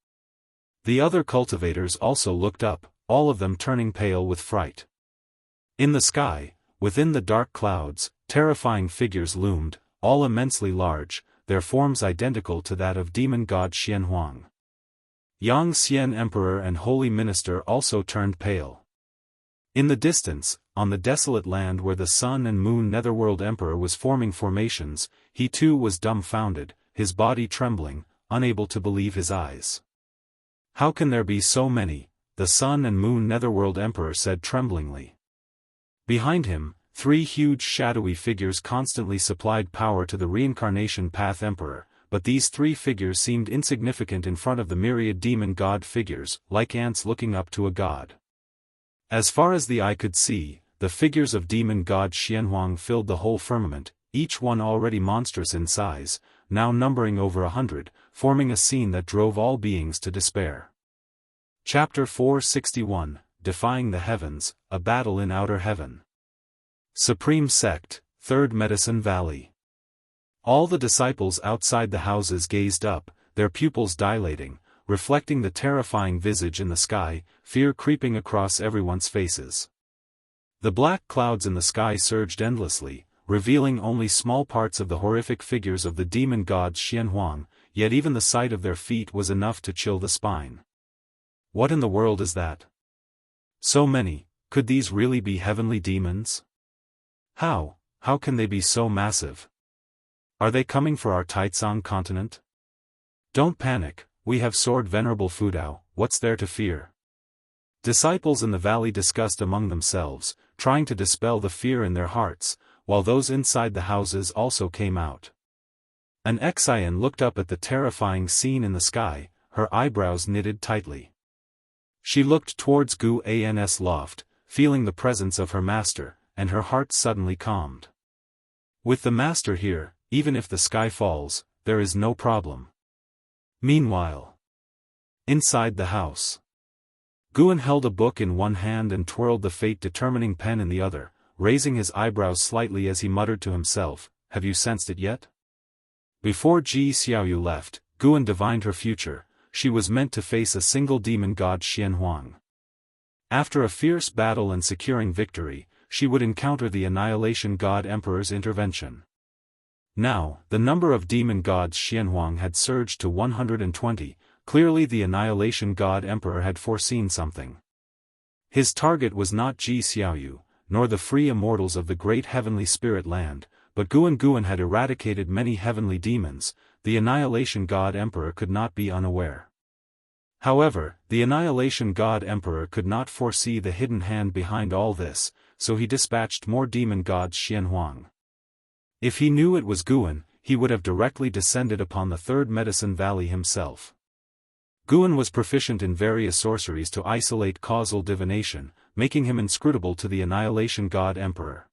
The other cultivators also looked up, all of them turning pale with fright. In the sky, within the dark clouds, terrifying figures loomed, all immensely large, their forms identical to that of demon god Xianhuang. Yangxian Emperor and Holy Minister also turned pale. In the distance, on the desolate land where the Sun and Moon Netherworld Emperor was forming formations, he too was dumbfounded, his body trembling, unable to believe his eyes. "How can there be so many?" the Sun and Moon Netherworld Emperor said tremblingly. Behind him, three huge shadowy figures constantly supplied power to the reincarnation path Emperor, but these three figures seemed insignificant in front of the myriad demon god figures, like ants looking up to a god. As far as the eye could see, the figures of demon god Xianhuang filled the whole firmament, each one already monstrous in size, now numbering over 100, forming a scene that drove all beings to despair. Chapter 461, Defying the Heavens, A Battle in Outer Heaven. Supreme Sect, Third Medicine Valley. All the disciples outside the houses gazed up, their pupils dilating, reflecting the terrifying visage in the sky, fear creeping across everyone's faces. The black clouds in the sky surged endlessly, revealing only small parts of the horrific figures of the demon gods Xianhuang, yet even the sight of their feet was enough to chill the spine. What in the world is that? So many, could these really be heavenly demons? How can they be so massive? Are they coming for our Taizong continent? Don't panic, we have sword Venerable Fudao, what's there to fear? Disciples in the valley discussed among themselves, trying to dispel the fear in their hearts, while those inside the houses also came out. An Xian looked up at the terrifying scene in the sky, her eyebrows knitted tightly. She looked towards Gu An's loft, feeling the presence of her master, and her heart suddenly calmed. With the master here, even if the sky falls, there is no problem. Meanwhile, inside the house, Guan held a book in one hand and twirled the fate-determining pen in the other, raising his eyebrows slightly as he muttered to himself, "Have you sensed it yet?" Before Ji Xiaoyu left, Guan divined her future. She was meant to face a single demon god Xianhuang. After a fierce battle and securing victory, she would encounter the Annihilation God Emperor's intervention. Now, the number of demon gods Xianhuang had surged to 120, clearly the Annihilation God Emperor had foreseen something. His target was not Ji Xiaoyu, nor the free immortals of the great heavenly spirit land, but Guan had eradicated many heavenly demons. The Annihilation God Emperor could not be unaware. However, the Annihilation God Emperor could not foresee the hidden hand behind all this, so he dispatched more demon gods Xianhuang. If he knew it was Guan, he would have directly descended upon the Third Medicine Valley himself. Guan was proficient in various sorceries to isolate causal divination, making him inscrutable to the Annihilation God Emperor.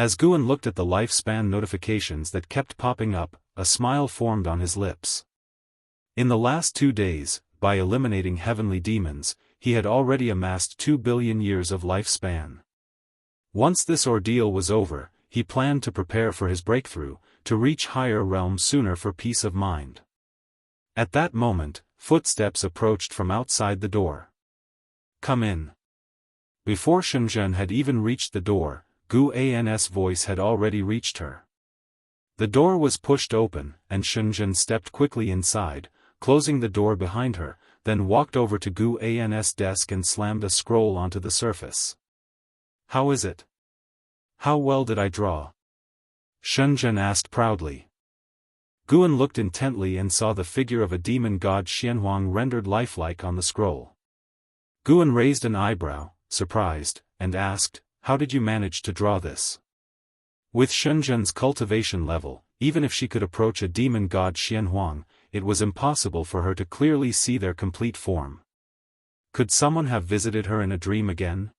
As Guan looked at the lifespan notifications that kept popping up, a smile formed on his lips. In the last 2 days, by eliminating heavenly demons, he had already amassed 2 billion years of lifespan. Once this ordeal was over, he planned to prepare for his breakthrough, to reach higher realms sooner for peace of mind. At that moment, footsteps approached from outside the door. "Come in." Before Shenzhen had even reached the door, Gu An's voice had already reached her. The door was pushed open, and Shenzhen stepped quickly inside, closing the door behind her, then walked over to Gu An's desk and slammed a scroll onto the surface. "How is it? How well did I draw?" Shenzhen asked proudly. Guan looked intently and saw the figure of a demon god Xianhuang rendered lifelike on the scroll. Guan raised an eyebrow, surprised, and asked, "How did you manage to draw this?" With Shenzhen's cultivation level, even if she could approach a demon god Xianhuang, it was impossible for her to clearly see their complete form. Could someone have visited her in a dream again?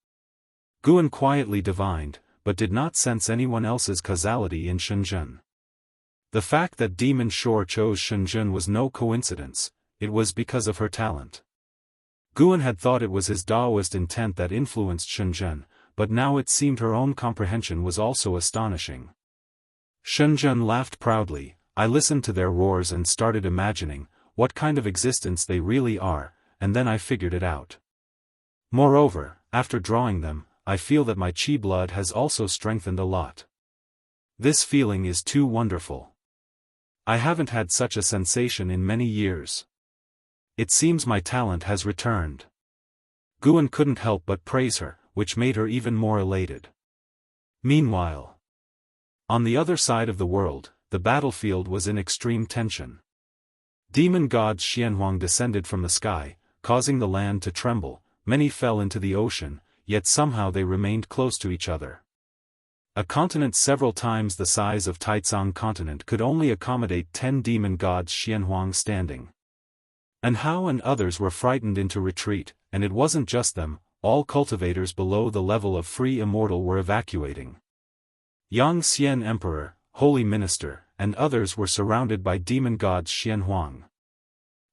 Guan quietly divined, but did not sense anyone else's causality in Shenzhen. The fact that Demon Shore chose Shenzhen was no coincidence, it was because of her talent. Guan had thought it was his Daoist intent that influenced Shenzhen, but now it seemed her own comprehension was also astonishing. Shenzhen laughed proudly. "I listened to their roars and started imagining what kind of existence they really are, and then I figured it out. Moreover, after drawing them, I feel that my chi blood has also strengthened a lot. This feeling is too wonderful. I haven't had such a sensation in many years. It seems my talent has returned." Guan couldn't help but praise her, which made her even more elated. Meanwhile, on the other side of the world, the battlefield was in extreme tension. Demon gods Xianhuang descended from the sky, causing the land to tremble. Many fell into the ocean, yet somehow they remained close to each other. A continent several times the size of Taizong continent could only accommodate 10 demon gods Xianhuang standing. And Hao and others were frightened into retreat, and it wasn't just them, all cultivators below the level of free immortal were evacuating. Yang Xian Emperor, Holy Minister, and others were surrounded by demon gods Xianhuang.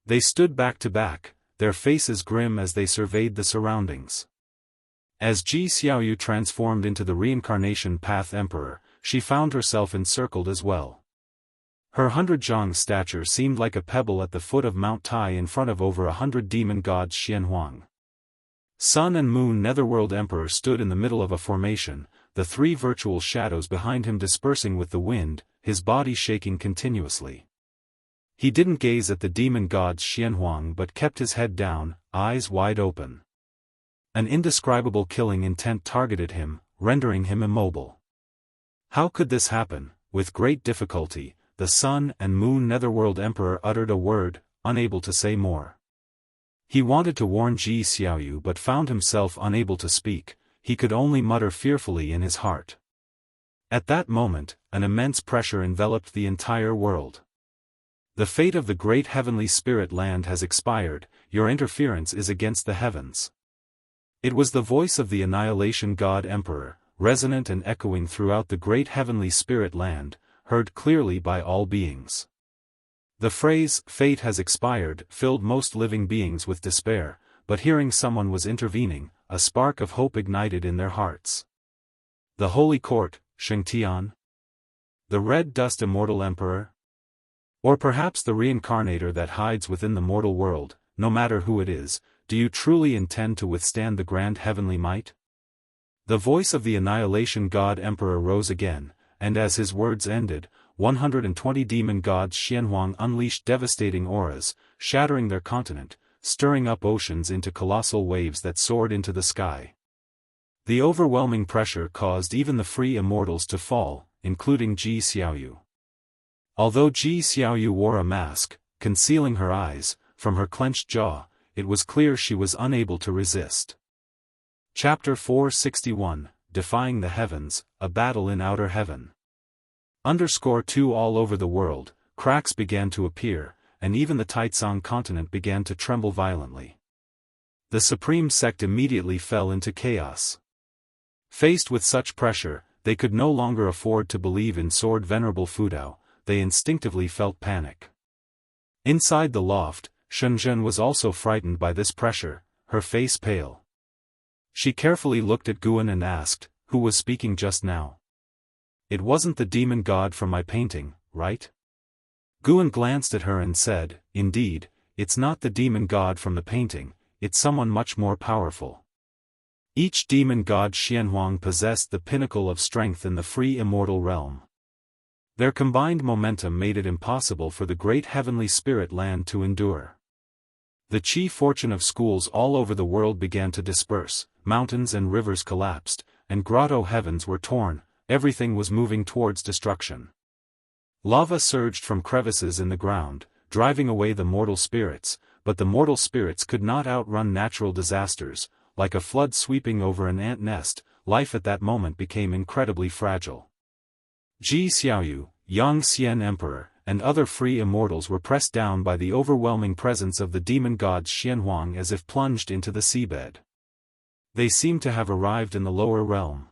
They stood back to back, their faces grim as they surveyed the surroundings. As Ji Xiaoyu transformed into the reincarnation path emperor, she found herself encircled as well. Her 100 zhang stature seemed like a pebble at the foot of Mount Tai in front of over 100 demon gods Xianhuang. Sun and Moon Netherworld Emperor stood in the middle of a formation, the 3 virtual shadows behind him dispersing with the wind, his body shaking continuously. He didn't gaze at the demon gods Xianhuang but kept his head down, eyes wide open. An indescribable killing intent targeted him, rendering him immobile. How could this happen? With great difficulty, the Sun and Moon Netherworld Emperor uttered a word, unable to say more. He wanted to warn Ji Xiaoyu but found himself unable to speak, he could only mutter fearfully in his heart. At that moment, an immense pressure enveloped the entire world. "The fate of the great heavenly spirit land has expired, your interference is against the heavens." It was the voice of the Annihilation God Emperor, resonant and echoing throughout the great heavenly spirit land, heard clearly by all beings. The phrase, "fate has expired," filled most living beings with despair, but hearing someone was intervening, a spark of hope ignited in their hearts. The Holy Court, Shengtian? The Red Dust Immortal Emperor? Or perhaps the reincarnator that hides within the mortal world? No matter who it is, do you truly intend to withstand the grand heavenly might? The voice of the Annihilation God Emperor rose again, and as his words ended, 120 demon gods Xianhuang unleashed devastating auras, shattering their continent, stirring up oceans into colossal waves that soared into the sky. The overwhelming pressure caused even the free immortals to fall, including Ji Xiaoyu. Although Ji Xiaoyu wore a mask, concealing her eyes, from her clenched jaw, it was clear she was unable to resist. Chapter 461, Defying the Heavens, A Battle in Outer Heaven. _2 All over the world, cracks began to appear, and even the Taizong continent began to tremble violently. The supreme sect immediately fell into chaos. Faced with such pressure, they could no longer afford to believe in Sword Venerable Fudao, they instinctively felt panic. Inside the loft, Shenzhen was also frightened by this pressure, her face pale. She carefully looked at Guan and asked, "Who was speaking just now? It wasn't the demon god from my painting, right?" Guan glanced at her and said, "Indeed, it's not the demon god from the painting, it's someone much more powerful." Each demon god Xianhuang possessed the pinnacle of strength in the free immortal realm. Their combined momentum made it impossible for the great heavenly spirit land to endure. The chi fortune of schools all over the world began to disperse, mountains and rivers collapsed, and grotto heavens were torn, everything was moving towards destruction. Lava surged from crevices in the ground, driving away the mortal spirits, but the mortal spirits could not outrun natural disasters. Like a flood sweeping over an ant nest, life at that moment became incredibly fragile. Ji Xiaoyu, Yang Xian Emperor, and other free immortals were pressed down by the overwhelming presence of the demon gods Xianhuang as if plunged into the seabed. They seemed to have arrived in the lower realm.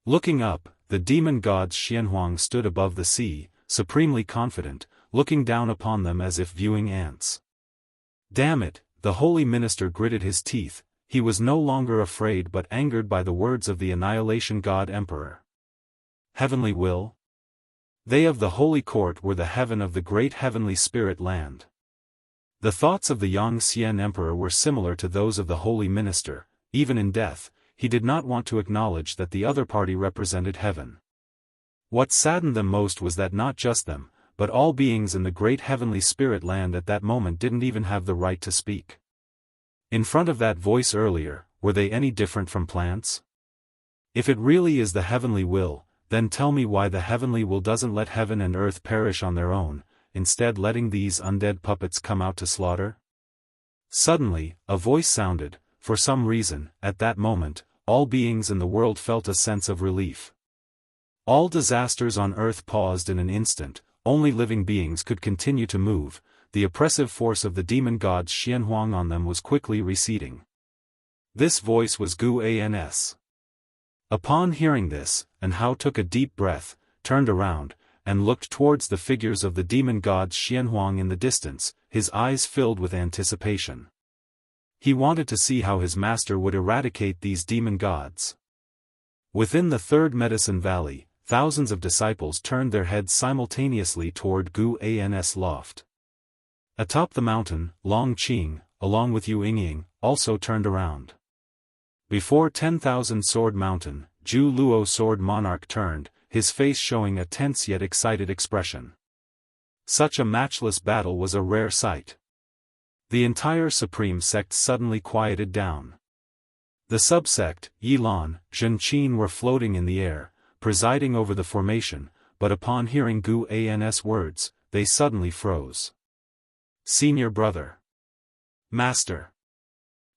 Looking up, the demon gods Xianhuang stood above the sea, supremely confident, looking down upon them as if viewing ants. Damn it, the holy minister gritted his teeth. He was no longer afraid but angered by the words of the Annihilation God Emperor. Heavenly will? They of the Holy Court were the heaven of the great heavenly spirit land. The thoughts of the Yang Xian Emperor were similar to those of the Holy Minister. Even in death, he did not want to acknowledge that the other party represented heaven. What saddened them most was that not just them, but all beings in the great heavenly spirit land at that moment didn't even have the right to speak. In front of that voice earlier, were they any different from plants? If it really is the heavenly will, then tell me why the heavenly will doesn't let heaven and earth perish on their own, instead letting these undead puppets come out to slaughter? Suddenly, a voice sounded. For some reason, at that moment, all beings in the world felt a sense of relief. All disasters on earth paused in an instant, only living beings could continue to move. The oppressive force of the demon gods Xianhuang on them was quickly receding. This voice was Gu Ans. Upon hearing this, An Hao took a deep breath, turned around, and looked towards the figures of the demon gods Xianhuang in the distance, his eyes filled with anticipation. He wanted to see how his master would eradicate these demon gods. Within the third medicine valley, thousands of disciples turned their heads simultaneously toward Gu Ans' loft. Atop the mountain, Long Qing, along with Yu Yingying, also turned around. Before 10,000 Sword Mountain, Zhu Luo Sword Monarch turned, his face showing a tense yet excited expression. Such a matchless battle was a rare sight. The entire supreme sect suddenly quieted down. The subsect, Yilan, Zhenqin were floating in the air, presiding over the formation, but upon hearing Gu Ans' words, they suddenly froze. Senior brother. Master.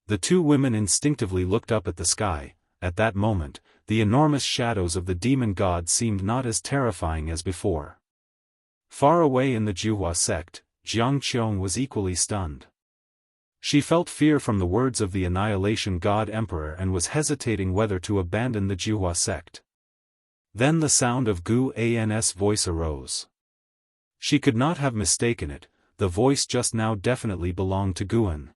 The two women instinctively looked up at the sky. At that moment, the enormous shadows of the demon god seemed not as terrifying as before. Far away in the Juhua sect, Jiang Qiong was equally stunned. She felt fear from the words of the Annihilation God Emperor and was hesitating whether to abandon the Juhua sect. Then the sound of Gu Ans' voice arose. She could not have mistaken it. The voice just now definitely belonged to Guan.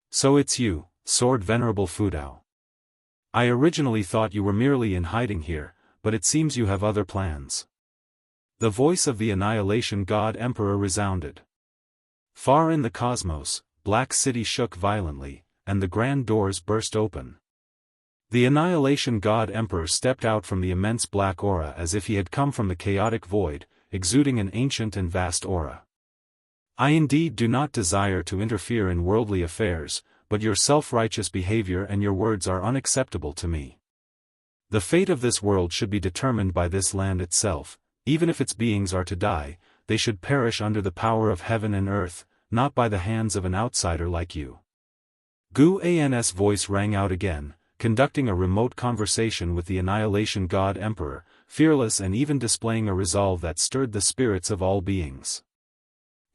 So it's you, Sword Venerable Fudao. I originally thought you were merely in hiding here, but it seems you have other plans. The voice of the Annihilation God Emperor resounded. Far in the cosmos, Black City shook violently, and the grand doors burst open. The Annihilation God Emperor stepped out from the immense black aura as if he had come from the chaotic void, exuding an ancient and vast aura. I indeed do not desire to interfere in worldly affairs, but your self-righteous behavior and your words are unacceptable to me. The fate of this world should be determined by this land itself. Even if its beings are to die, they should perish under the power of heaven and earth, not by the hands of an outsider like you. Gu Ans' voice rang out again, conducting a remote conversation with the Annihilation God Emperor, fearless and even displaying a resolve that stirred the spirits of all beings.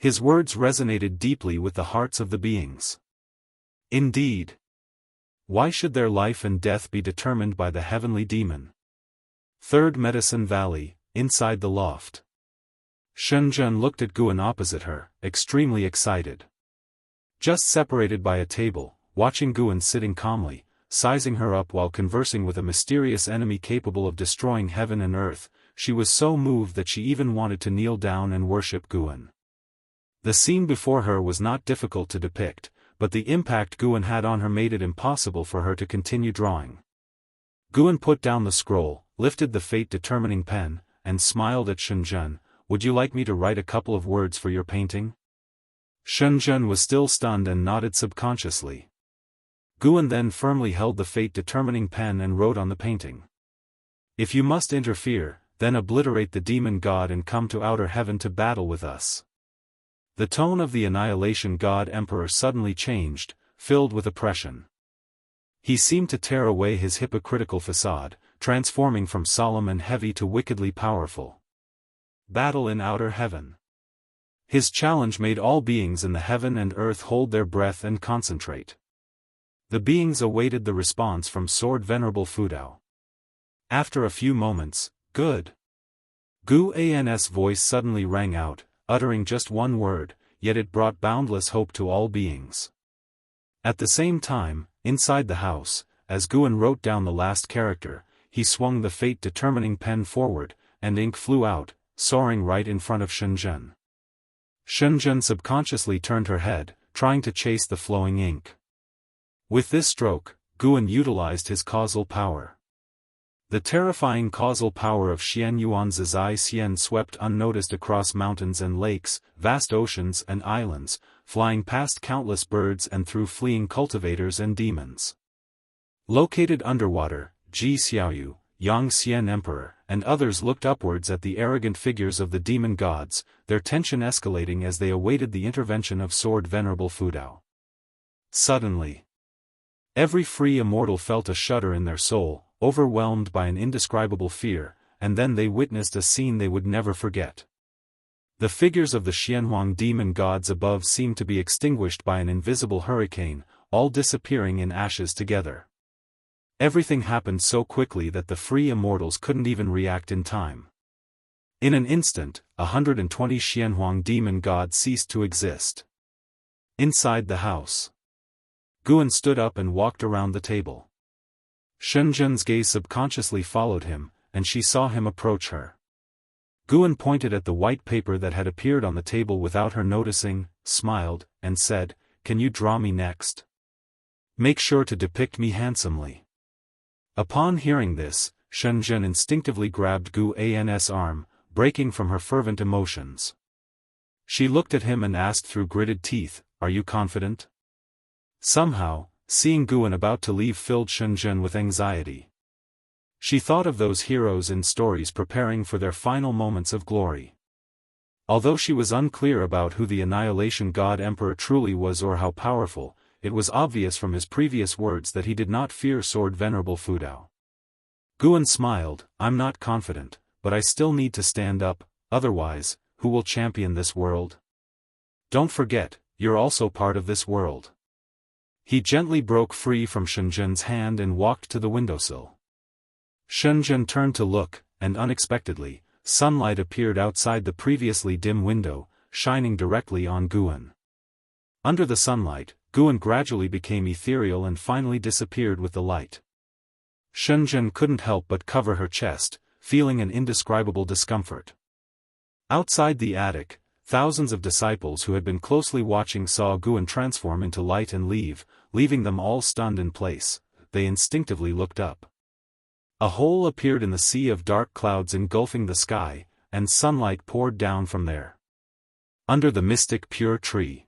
His words resonated deeply with the hearts of the beings. Indeed. Why should their life and death be determined by the heavenly demon? Third Medicine Valley, inside the loft. Shenzhen looked at Guan opposite her, extremely excited. Just separated by a table, watching Guan sitting calmly, sizing her up while conversing with a mysterious enemy capable of destroying heaven and earth, she was so moved that she even wanted to kneel down and worship Guan. The scene before her was not difficult to depict, but the impact Guan had on her made it impossible for her to continue drawing. Guan put down the scroll, lifted the fate-determining pen, and smiled at Shenzhen. "Would you like me to write a couple of words for your painting?" Shenzhen was still stunned and nodded subconsciously. Guan then firmly held the fate-determining pen and wrote on the painting. "If you must interfere, then obliterate the demon god and come to outer heaven to battle with us." The tone of the Annihilation God Emperor suddenly changed, filled with oppression. He seemed to tear away his hypocritical facade, transforming from solemn and heavy to wickedly powerful. Battle in outer heaven. His challenge made all beings in the heaven and earth hold their breath and concentrate. The beings awaited the response from Sword Venerable Fudao. After a few moments, "Good." Gu An's voice suddenly rang out, uttering just one word, yet it brought boundless hope to all beings. At the same time, inside the house, as Guan wrote down the last character, he swung the fate-determining pen forward, and ink flew out, soaring right in front of Shenzhen. Shenzhen subconsciously turned her head, trying to chase the flowing ink. With this stroke, Guan utilized his causal power. The terrifying causal power of Xianyuan Zizai Xian swept unnoticed across mountains and lakes, vast oceans and islands, flying past countless birds and through fleeing cultivators and demons. Located underwater, Ji Xiaoyu, Yang Xian Emperor, and others looked upwards at the arrogant figures of the demon gods, their tension escalating as they awaited the intervention of Sword Venerable Fudao. Suddenly, every free immortal felt a shudder in their soul, overwhelmed by an indescribable fear, and then they witnessed a scene they would never forget. The figures of the Xianhuang demon gods above seemed to be extinguished by an invisible hurricane, all disappearing in ashes together. Everything happened so quickly that the free immortals couldn't even react in time. In an instant, 120 Xianhuang demon gods ceased to exist. Inside the house, Guan stood up and walked around the table. Shenzhen's gaze subconsciously followed him, and she saw him approach her. Guan pointed at the white paper that had appeared on the table without her noticing, smiled, and said, "Can you draw me next? Make sure to depict me handsomely." Upon hearing this, Shenzhen instinctively grabbed Gu An's arm, breaking from her fervent emotions. She looked at him and asked through gritted teeth, "Are you confident?" Somehow, seeing Guan about to leave filled Shenzhen with anxiety. She thought of those heroes in stories preparing for their final moments of glory. Although she was unclear about who the Annihilation God Emperor truly was or how powerful, it was obvious from his previous words that he did not fear Sword Venerable Fudao. Guan smiled, "I'm not confident, but I still need to stand up, otherwise, who will champion this world? Don't forget, you're also part of this world." He gently broke free from Shenzhen's hand and walked to the windowsill. Shenzhen turned to look, and unexpectedly, sunlight appeared outside the previously dim window, shining directly on Guan. Under the sunlight, Guan gradually became ethereal and finally disappeared with the light. Shenzhen couldn't help but cover her chest, feeling an indescribable discomfort. Outside the attic, thousands of disciples who had been closely watching saw Guan transform into light and leaving them all stunned in place. They instinctively looked up. A hole appeared in the sea of dark clouds engulfing the sky, and sunlight poured down from there. Under the mystic pure tree,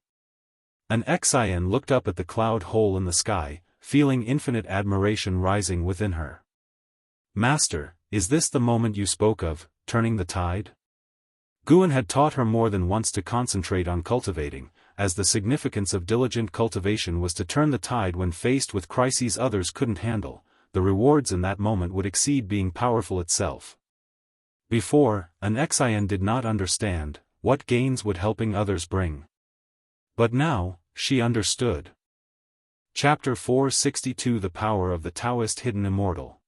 an Xian looked up at the cloud hole in the sky, feeling infinite admiration rising within her. "Master, is this the moment you spoke of, turning the tide?" Guan had taught her more than once to concentrate on cultivating, as the significance of diligent cultivation was to turn the tide when faced with crises others couldn't handle. The rewards in that moment would exceed being powerful itself. Before, an Xian did not understand, what gains would helping others bring. But now, she understood. Chapter 462 The Power of the Daoist Hidden Immortal.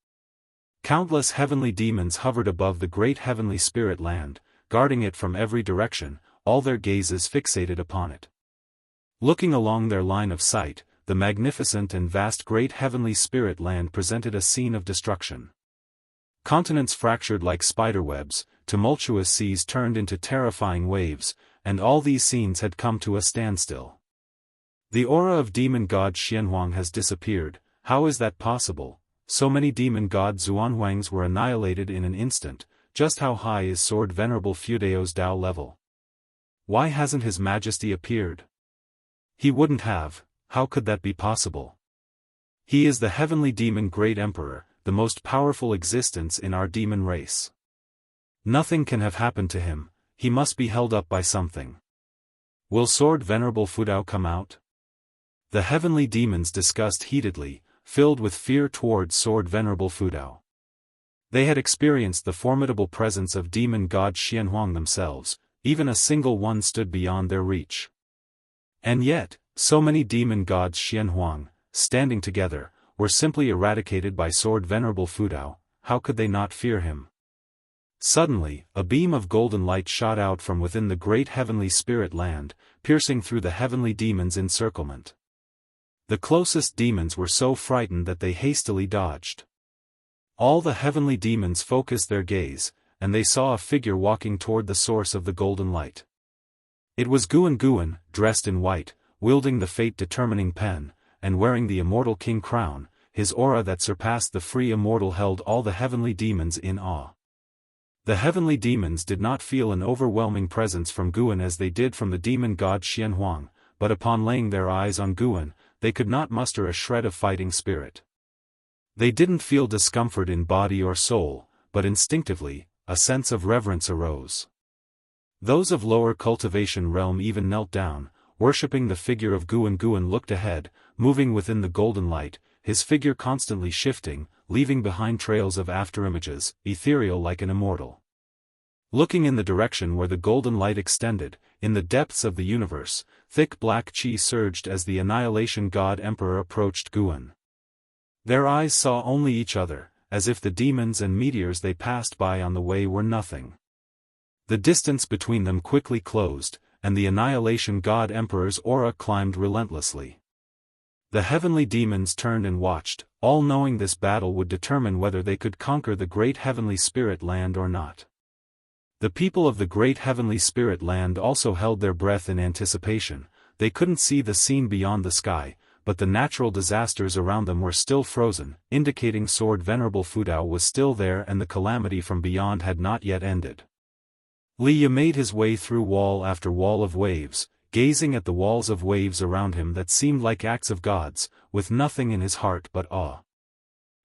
Countless heavenly demons hovered above the great heavenly spirit land, guarding it from every direction, all their gazes fixated upon it. Looking along their line of sight, the magnificent and vast great heavenly spirit land presented a scene of destruction. Continents fractured like spiderwebs, tumultuous seas turned into terrifying waves, and all these scenes had come to a standstill. The aura of demon god Xianhuang has disappeared. How is that possible? So many demon god Xuanhuangs were annihilated in an instant. Just how high is Sword Venerable Fudeo's Dao level? Why hasn't His Majesty appeared? He wouldn't have. How could that be possible? He is the heavenly demon great emperor, the most powerful existence in our demon race. Nothing can have happened to him. He must be held up by something. Will Sword Venerable Fudao come out? The heavenly demons discussed heatedly, filled with fear towards Sword Venerable Fudao. They had experienced the formidable presence of demon god Xianhuang themselves, even a single one stood beyond their reach. And yet, so many demon gods Xianhuang, standing together, were simply eradicated by Sword Venerable Fudao. How could they not fear him? Suddenly, a beam of golden light shot out from within the great heavenly spirit land, piercing through the heavenly demons' encirclement. The closest demons were so frightened that they hastily dodged. All the heavenly demons focused their gaze, and they saw a figure walking toward the source of the golden light. It was Guan, dressed in white, wielding the fate-determining pen, and wearing the immortal king crown. His aura that surpassed the free immortal held all the heavenly demons in awe. The heavenly demons did not feel an overwhelming presence from Guan as they did from the demon god Xianhuang, but upon laying their eyes on Guan, they could not muster a shred of fighting spirit. They didn't feel discomfort in body or soul, but instinctively, a sense of reverence arose. Those of lower cultivation realm even knelt down, worshipping the figure of Guan. Guan looked ahead, moving within the golden light, his figure constantly shifting, leaving behind trails of afterimages, ethereal like an immortal. Looking in the direction where the golden light extended, in the depths of the universe, thick black chi surged as the Annihilation God Emperor approached Guan. Their eyes saw only each other, as if the demons and meteors they passed by on the way were nothing. The distance between them quickly closed, and the Annihilation God Emperor's aura climbed relentlessly. The heavenly demons turned and watched, all knowing this battle would determine whether they could conquer the great heavenly spirit land or not. The people of the great heavenly spirit land also held their breath in anticipation. They couldn't see the scene beyond the sky, but the natural disasters around them were still frozen, indicating Sword Venerable Fudao was still there and the calamity from beyond had not yet ended. Li Yi made his way through wall after wall of waves, gazing at the walls of waves around him that seemed like acts of gods, with nothing in his heart but awe.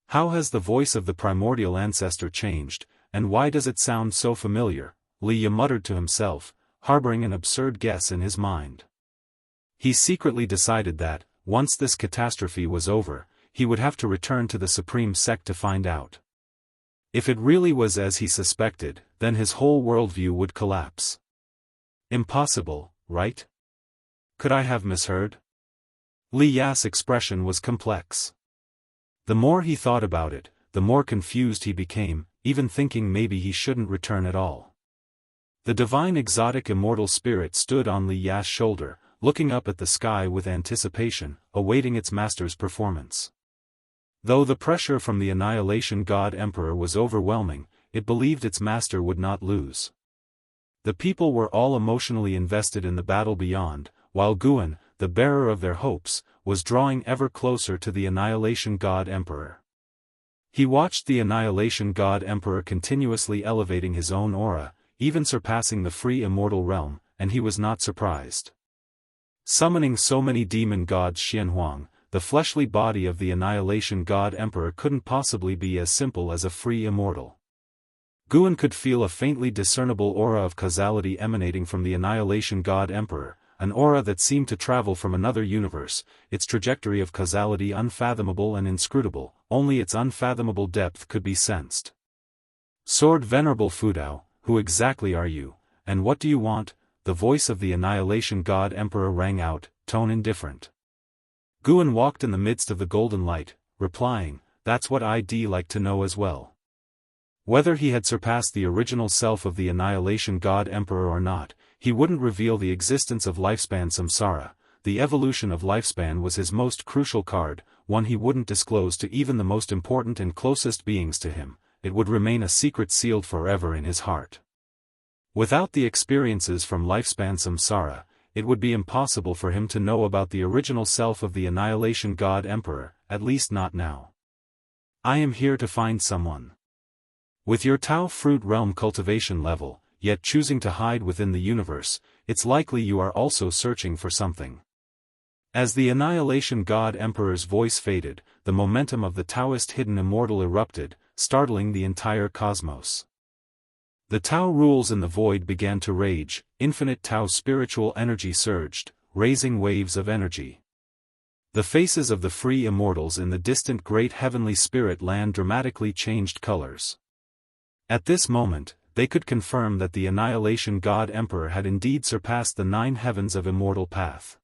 How has the voice of the primordial ancestor changed, and why does it sound so familiar? Li Yi muttered to himself, harboring an absurd guess in his mind. He secretly decided that, once this catastrophe was over, he would have to return to the supreme sect to find out. If it really was as he suspected, then his whole worldview would collapse. Impossible, right? Could I have misheard? Li Yi's expression was complex. The more he thought about it, the more confused he became, even thinking maybe he shouldn't return at all. The divine exotic immortal spirit stood on Li Yi's shoulder, looking up at the sky with anticipation, awaiting its master's performance. Though the pressure from the Annihilation God Emperor was overwhelming, it believed its master would not lose. The people were all emotionally invested in the battle beyond, while Guan, the bearer of their hopes, was drawing ever closer to the Annihilation God Emperor. He watched the Annihilation God Emperor continuously elevating his own aura, even surpassing the free immortal realm, and he was not surprised. Summoning so many demon gods Xianhuang, the fleshly body of the Annihilation God Emperor couldn't possibly be as simple as a free immortal. Guan could feel a faintly discernible aura of causality emanating from the Annihilation God Emperor, an aura that seemed to travel from another universe, its trajectory of causality unfathomable and inscrutable, only its unfathomable depth could be sensed. Sword Venerable Fudao, who exactly are you, and what do you want? The voice of the Annihilation God Emperor rang out, tone indifferent. Guan walked in the midst of the golden light, replying, that's what I'd like to know as well. Whether he had surpassed the original self of the Annihilation God Emperor or not, he wouldn't reveal the existence of lifespan samsara. The evolution of lifespan was his most crucial card, one he wouldn't disclose to even the most important and closest beings to him. It would remain a secret sealed forever in his heart. Without the experiences from lifespan samsara, it would be impossible for him to know about the original self of the Annihilation God Emperor, at least not now. I am here to find someone. With your Tao Fruit Realm cultivation level, yet choosing to hide within the universe, it's likely you are also searching for something. As the Annihilation God Emperor's voice faded, the momentum of the Taoist hidden immortal erupted, startling the entire cosmos. The Tao rules in the void began to rage, infinite Tao spiritual energy surged, raising waves of energy. The faces of the free immortals in the distant great heavenly spirit land dramatically changed colors. At this moment, they could confirm that the Annihilation God Emperor had indeed surpassed the 9 heavens of immortal path.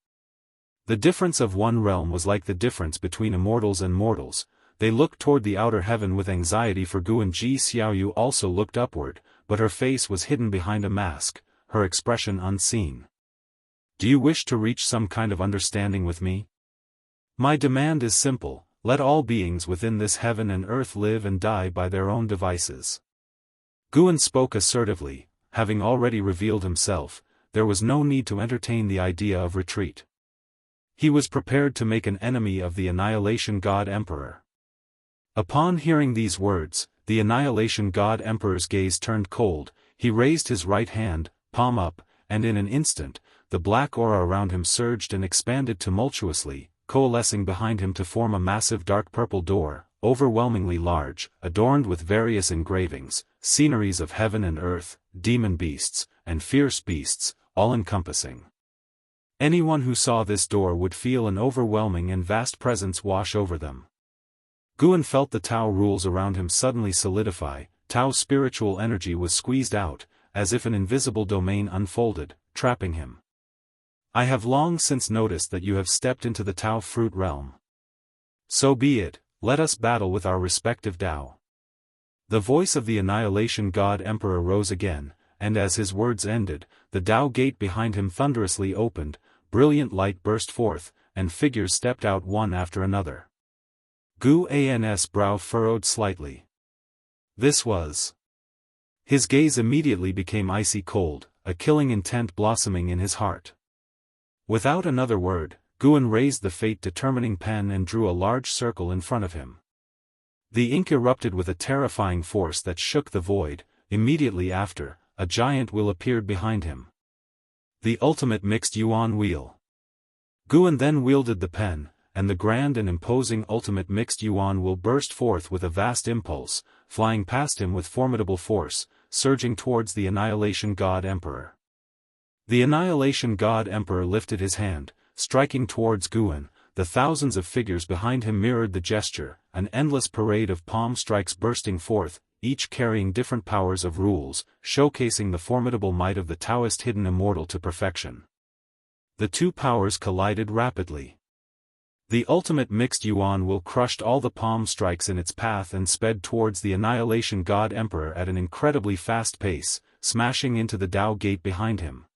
The difference of one realm was like the difference between immortals and mortals. They looked toward the outer heaven with anxiety, for Wuxia Xianxia also looked upward, but her face was hidden behind a mask, her expression unseen. Do you wish to reach some kind of understanding with me? My demand is simple: let all beings within this heaven and earth live and die by their own devices. Guan spoke assertively. Having already revealed himself, there was no need to entertain the idea of retreat. He was prepared to make an enemy of the Annihilation God Emperor. Upon hearing these words, the Annihilation God Emperor's gaze turned cold. He raised his right hand, palm up, and in an instant, the black aura around him surged and expanded tumultuously, coalescing behind him to form a massive dark purple door, overwhelmingly large, adorned with various engravings, sceneries of heaven and earth, demon beasts, and fierce beasts, all-encompassing. Anyone who saw this door would feel an overwhelming and vast presence wash over them. Guan felt the Tao rules around him suddenly solidify. Tao's spiritual energy was squeezed out, as if an invisible domain unfolded, trapping him. I have long since noticed that you have stepped into the Tao Fruit Realm. So be it, let us battle with our respective Tao. The voice of the Annihilation God Emperor rose again, and as his words ended, the Tao gate behind him thunderously opened, brilliant light burst forth, and figures stepped out one after another. Guan's brow furrowed slightly. This was. His gaze immediately became icy cold, a killing intent blossoming in his heart. Without another word, Guan raised the fate-determining pen and drew a large circle in front of him. The ink erupted with a terrifying force that shook the void. Immediately after, a giant wheel appeared behind him. The ultimate mixed yuan wheel. Guan then wielded the pen, and the grand and imposing ultimate mixed yuan wheel burst forth with a vast impulse, flying past him with formidable force, surging towards the Annihilation God Emperor. The Annihilation God Emperor lifted his hand, striking towards Guan. The thousands of figures behind him mirrored the gesture, an endless parade of palm strikes bursting forth, each carrying different powers of rules, showcasing the formidable might of the Taoist hidden immortal to perfection. The two powers collided rapidly. The ultimate mixed yuan will crushed all the palm strikes in its path and sped towards the Annihilation God Emperor at an incredibly fast pace, smashing into the Tao gate behind him.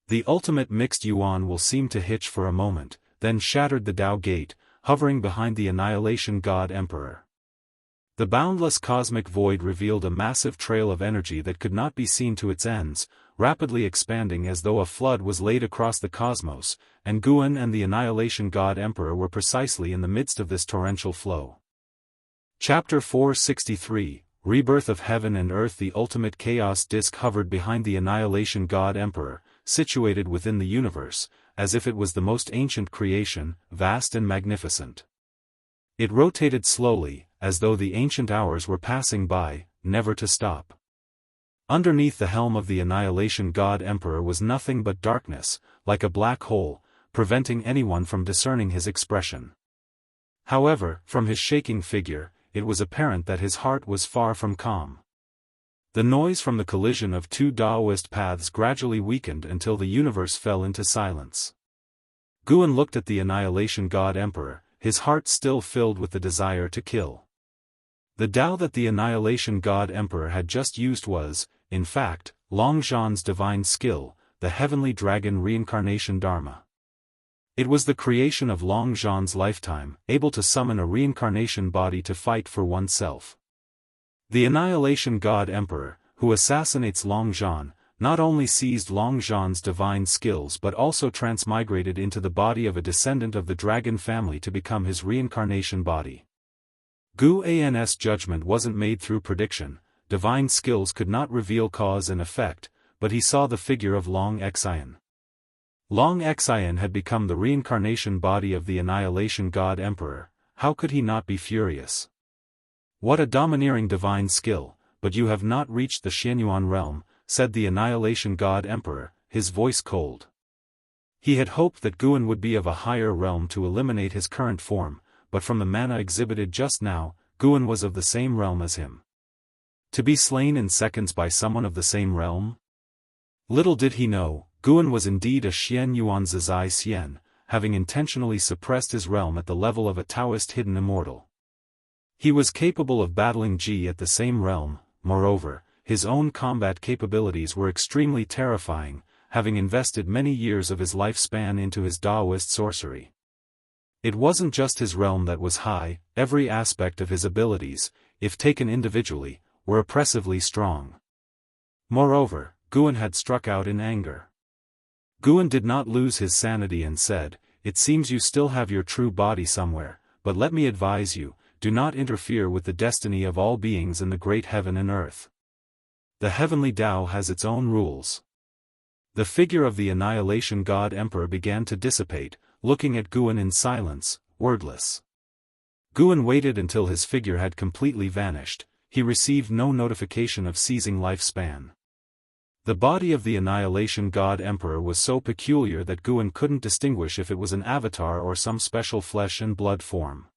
The ultimate mixed yuan will seemed to hitch for a moment, then shattered the Tao gate, hovering behind the Annihilation God Emperor. The boundless cosmic void revealed a massive trail of energy that could not be seen to its ends, rapidly expanding as though a flood was laid across the cosmos, and Guan and the Annihilation God Emperor were precisely in the midst of this torrential flow. Chapter 463, Rebirth of Heaven and Earth. The ultimate chaos disk hovered behind the Annihilation God Emperor, situated within the universe, as if it was the most ancient creation, vast and magnificent. It rotated slowly, as though the ancient hours were passing by, never to stop. Underneath the helm of the Annihilation God Emperor was nothing but darkness, like a black hole, preventing anyone from discerning his expression. However, from his shaking figure, it was apparent that his heart was far from calm. The noise from the collision of two Daoist paths gradually weakened until the universe fell into silence. Guan looked at the Annihilation God Emperor, his heart still filled with the desire to kill. The Tao that the Annihilation God Emperor had just used was, in fact, Long Zhan's divine skill, the heavenly dragon reincarnation Dharma. It was the creation of Long Zhan's lifetime, able to summon a reincarnation body to fight for oneself. The Annihilation God Emperor, who assassinates Long Zhan, not only seized Long Zhan's divine skills but also transmigrated into the body of a descendant of the dragon family to become his reincarnation body. Gu An's judgment wasn't made through prediction, divine skills could not reveal cause and effect, but he saw the figure of Long Xian. Long Xian had become the reincarnation body of the Annihilation God Emperor. How could he not be furious? What a domineering divine skill, but you have not reached the Xianyuan realm, said the Annihilation God Emperor, his voice cold. He had hoped that Guan would be of a higher realm to eliminate his current form, but from the manner exhibited just now, Guan was of the same realm as him. To be slain in seconds by someone of the same realm? Little did he know, Guan was indeed a Xianyuan Zizai Xian, having intentionally suppressed his realm at the level of a Daoist hidden immortal. He was capable of battling Ji at the same realm. Moreover, his own combat capabilities were extremely terrifying, having invested many years of his lifespan into his Daoist sorcery. It wasn't just his realm that was high, every aspect of his abilities, if taken individually, were oppressively strong. Moreover, Guan had struck out in anger. Guan did not lose his sanity and said, "It seems you still have your true body somewhere, but let me advise you, do not interfere with the destiny of all beings in the great heaven and earth. The heavenly Tao has its own rules." The figure of the Annihilation God Emperor began to dissipate, looking at Guan in silence, wordless. Guan waited until his figure had completely vanished. He received no notification of ceasing lifespan. The body of the Annihilation God Emperor was so peculiar that Guan couldn't distinguish if it was an avatar or some special flesh and blood form.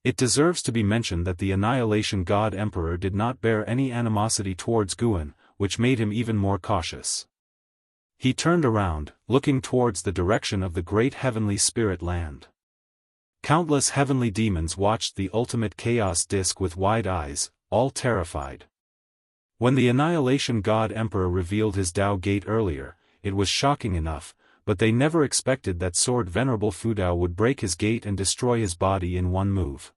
It deserves to be mentioned that the Annihilation God Emperor did not bear any animosity towards Guan, which made him even more cautious. He turned around, looking towards the direction of the great heavenly spirit land. Countless heavenly demons watched the ultimate chaos disk with wide eyes, all terrified. When the Annihilation God Emperor revealed his Tao gate earlier, it was shocking enough, but they never expected that sword Venerable Fudao would break his gate and destroy his body in one move.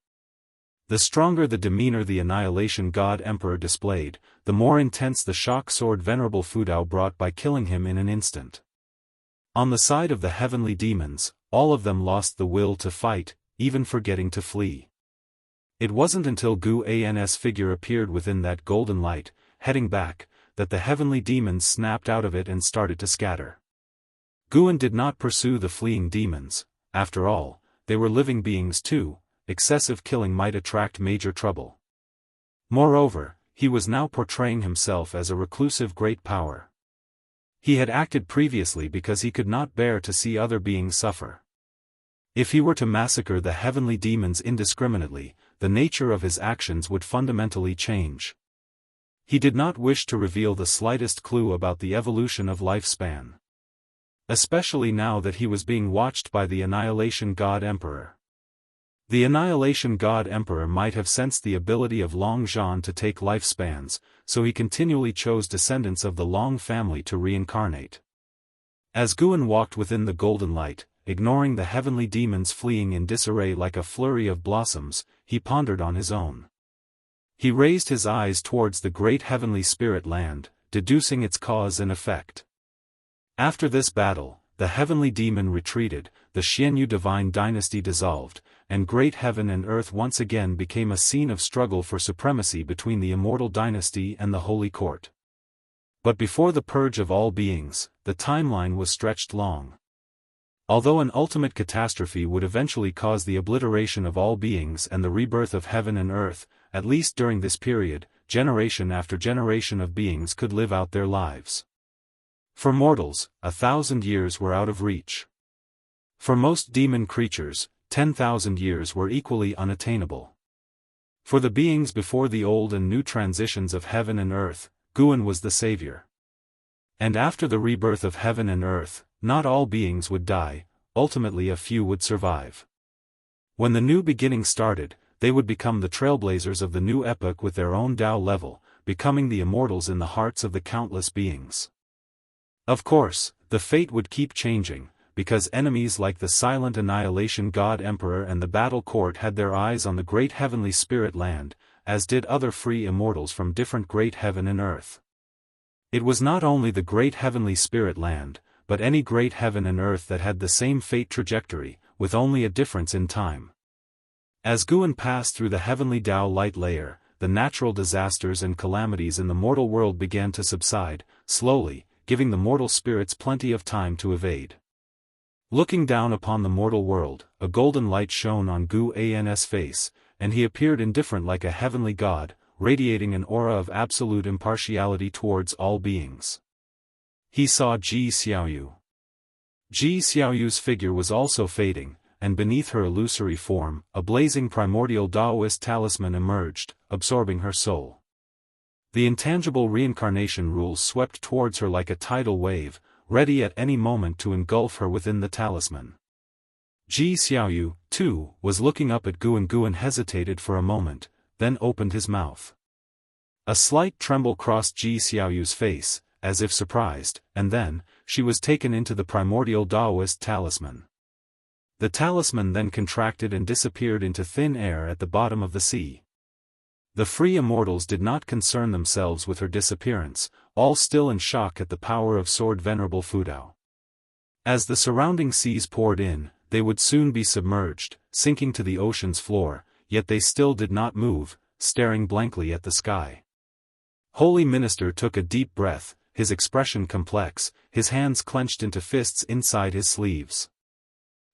The stronger the demeanor the Annihilation God Emperor displayed, the more intense the shock sword Venerable Fudao brought by killing him in an instant. On the side of the heavenly demons, all of them lost the will to fight, even forgetting to flee. It wasn't until Gu An's figure appeared within that golden light, heading back, that the heavenly demons snapped out of it and started to scatter. Guan did not pursue the fleeing demons. After all, they were living beings too. Excessive killing might attract major trouble. Moreover, he was now portraying himself as a reclusive great power. He had acted previously because he could not bear to see other beings suffer. If he were to massacre the heavenly demons indiscriminately, the nature of his actions would fundamentally change. He did not wish to reveal the slightest clue about the evolution of lifespan. Especially now that he was being watched by the Annihilation God Emperor. The Annihilation God Emperor might have sensed the ability of Long Zhan to take lifespans, so he continually chose descendants of the Long family to reincarnate. As Guan walked within the golden light, ignoring the heavenly demons fleeing in disarray like a flurry of blossoms, he pondered on his own. He raised his eyes towards the great heavenly spirit land, deducing its cause and effect. After this battle, the heavenly demon retreated, the Xianyu divine dynasty dissolved, and great heaven and earth once again became a scene of struggle for supremacy between the immortal dynasty and the holy court. But before the purge of all beings, the timeline was stretched long. Although an ultimate catastrophe would eventually cause the obliteration of all beings and the rebirth of heaven and earth, at least during this period, generation after generation of beings could live out their lives. For mortals, 1,000 years were out of reach. For most demon creatures, 10,000 years were equally unattainable. For the beings before the old and new transitions of heaven and earth, Guan was the savior. And after the rebirth of heaven and earth, not all beings would die, ultimately a few would survive. When the new beginning started, they would become the trailblazers of the new epoch with their own Tao level, becoming the immortals in the hearts of the countless beings. Of course, the fate would keep changing, because enemies like the silent annihilation god Emperor and the battle court had their eyes on the great heavenly spirit land, as did other free immortals from different great heaven and earth. It was not only the great heavenly spirit land, but any great heaven and earth that had the same fate trajectory, with only a difference in time. As Guan passed through the heavenly Tao light layer, the natural disasters and calamities in the mortal world began to subside, slowly, giving the mortal spirits plenty of time to evade. Looking down upon the mortal world, a golden light shone on Guan's face, and he appeared indifferent like a heavenly god, radiating an aura of absolute impartiality towards all beings. He saw Ji Xiaoyu. Ji Xiaoyu's figure was also fading, and beneath her illusory form, a blazing primordial Daoist talisman emerged, absorbing her soul. The intangible reincarnation rules swept towards her like a tidal wave, ready at any moment to engulf her within the talisman. Ji Xiaoyu, too, was looking up at Guan. Guan hesitated for a moment, then opened his mouth. A slight tremble crossed Ji Xiaoyu's face, as if surprised, and then, she was taken into the primordial Daoist talisman. The talisman then contracted and disappeared into thin air at the bottom of the sea. The free immortals did not concern themselves with her disappearance, all still in shock at the power of Sword Venerable Fudao. As the surrounding seas poured in, they would soon be submerged, sinking to the ocean's floor, yet they still did not move, staring blankly at the sky. Holy Minister took a deep breath, his expression complex, his hands clenched into fists inside his sleeves.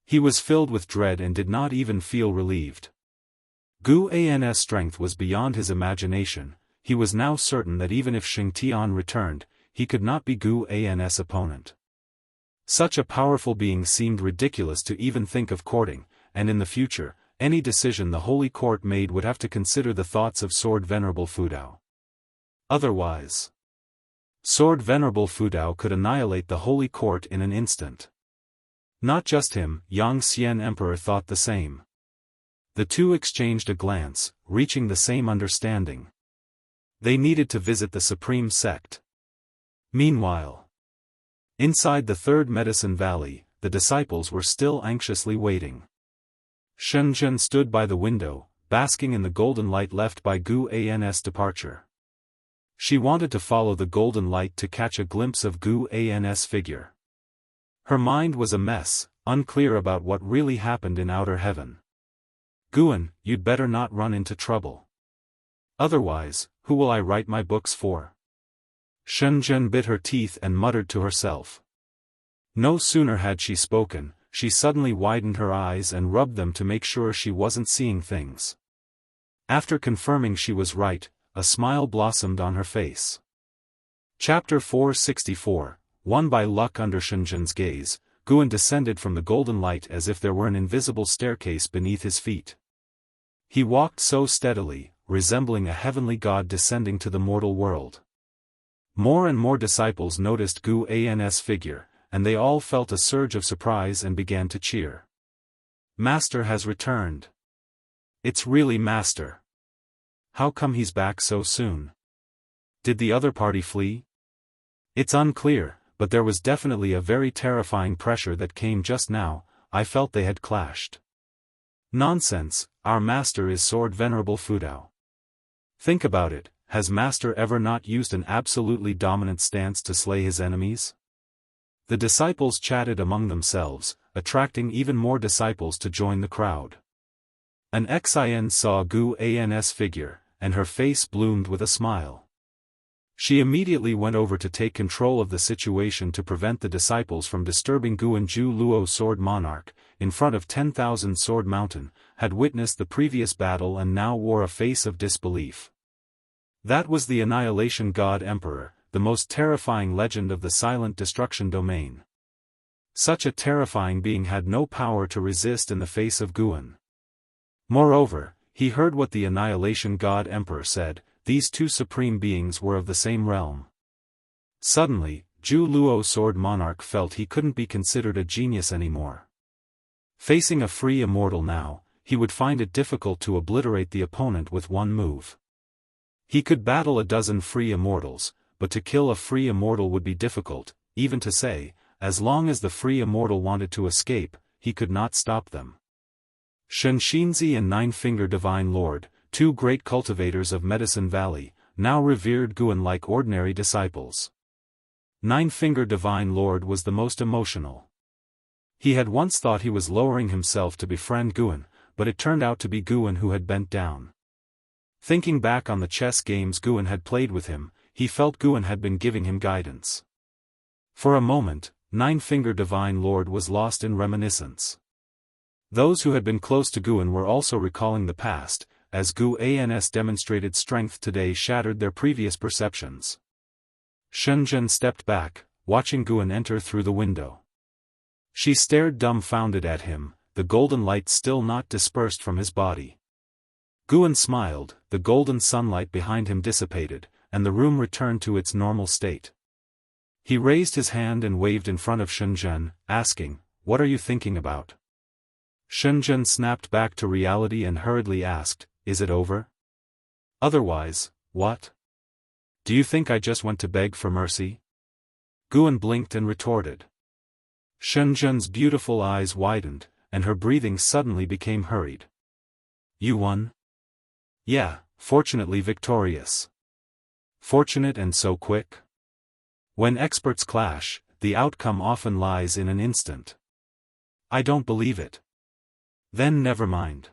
He was filled with dread and did not even feel relieved. Guan's strength was beyond his imagination. He was now certain that even if Xingtian returned, he could not be Guan's opponent. Such a powerful being seemed ridiculous to even think of courting, and in the future, any decision the Holy Court made would have to consider the thoughts of Sword Venerable Fudao. Otherwise, Sword Venerable Fudao could annihilate the Holy Court in an instant. Not just him, Yang Xian Emperor thought the same. The two exchanged a glance, reaching the same understanding. They needed to visit the Supreme Sect. Meanwhile, inside the Third Medicine Valley, the disciples were still anxiously waiting. Shenzhen stood by the window, basking in the golden light left by Guan's departure. She wanted to follow the golden light to catch a glimpse of Guan's figure. Her mind was a mess, unclear about what really happened in outer heaven. Guan, you'd better not run into trouble. Otherwise, who will I write my books for? Shenzhen bit her teeth and muttered to herself. No sooner had she spoken, she suddenly widened her eyes and rubbed them to make sure she wasn't seeing things. After confirming she was right, a smile blossomed on her face. Chapter 464, Won by luck. Under Shenzhen's gaze, Guan descended from the golden light as if there were an invisible staircase beneath his feet. He walked so steadily, resembling a heavenly god descending to the mortal world. More and more disciples noticed Guan's figure, and they all felt a surge of surprise and began to cheer. Master has returned. It's really Master. How come he's back so soon? Did the other party flee? It's unclear, but there was definitely a very terrifying pressure that came just now. I felt they had clashed. Nonsense, our master is Sword Venerable Fudao. Think about it, has Master ever not used an absolutely dominant stance to slay his enemies? The disciples chatted among themselves, attracting even more disciples to join the crowd. An Xin saw Guan's figure, and her face bloomed with a smile. She immediately went over to take control of the situation to prevent the disciples from disturbing Guan. Zhu Luo Sword Monarch, in front of 10,000 Sword Mountain, had witnessed the previous battle and now wore a face of disbelief. That was the Annihilation God Emperor, the most terrifying legend of the Silent Destruction domain. Such a terrifying being had no power to resist in the face of Guan. Moreover, he heard what the Annihilation God Emperor said. These two supreme beings were of the same realm. Suddenly, Zhu Luo Sword Monarch felt he couldn't be considered a genius anymore. Facing a free immortal now, he would find it difficult to obliterate the opponent with one move. He could battle a dozen free immortals, but to kill a free immortal would be difficult, even to say, as long as the free immortal wanted to escape, he could not stop them. Xianxia and Nine-Finger Divine Lord, two great cultivators of Medicine Valley, now revered Guan like ordinary disciples. Nine-Finger Divine Lord was the most emotional. He had once thought he was lowering himself to befriend Guan, but it turned out to be Guan who had bent down. Thinking back on the chess games Guan had played with him, he felt Guan had been giving him guidance. For a moment, Nine-Finger Divine Lord was lost in reminiscence. Those who had been close to Guan were also recalling the past, as Guan's demonstrated strength today shattered their previous perceptions. Shenzhen stepped back, watching Guan enter through the window. She stared dumbfounded at him, the golden light still not dispersed from his body. Guan smiled, the golden sunlight behind him dissipated, and the room returned to its normal state. He raised his hand and waved in front of Shenzhen, asking, "What are you thinking about?" Shenzhen snapped back to reality and hurriedly asked, "Is it over?" "Otherwise, what? Do you think I just went to beg for mercy?" Guan blinked and retorted. Shenzhen's beautiful eyes widened, and her breathing suddenly became hurried. "You won?" "Yeah, fortunately victorious." "Fortunate and so quick?" "When experts clash, the outcome often lies in an instant." "I don't believe it." "Then never mind.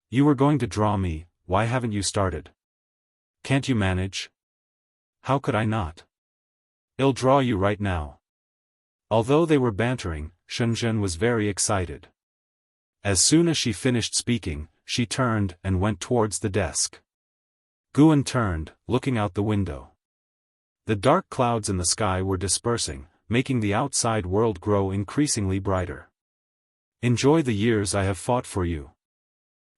You were going to draw me, why haven't you started? Can't you manage?" "How could I not? I'll draw you right now." Although they were bantering, Shenzhen was very excited. As soon as she finished speaking, she turned and went towards the desk. Guan turned, looking out the window. The dark clouds in the sky were dispersing, making the outside world grow increasingly brighter. "Enjoy the years I have fought for you,"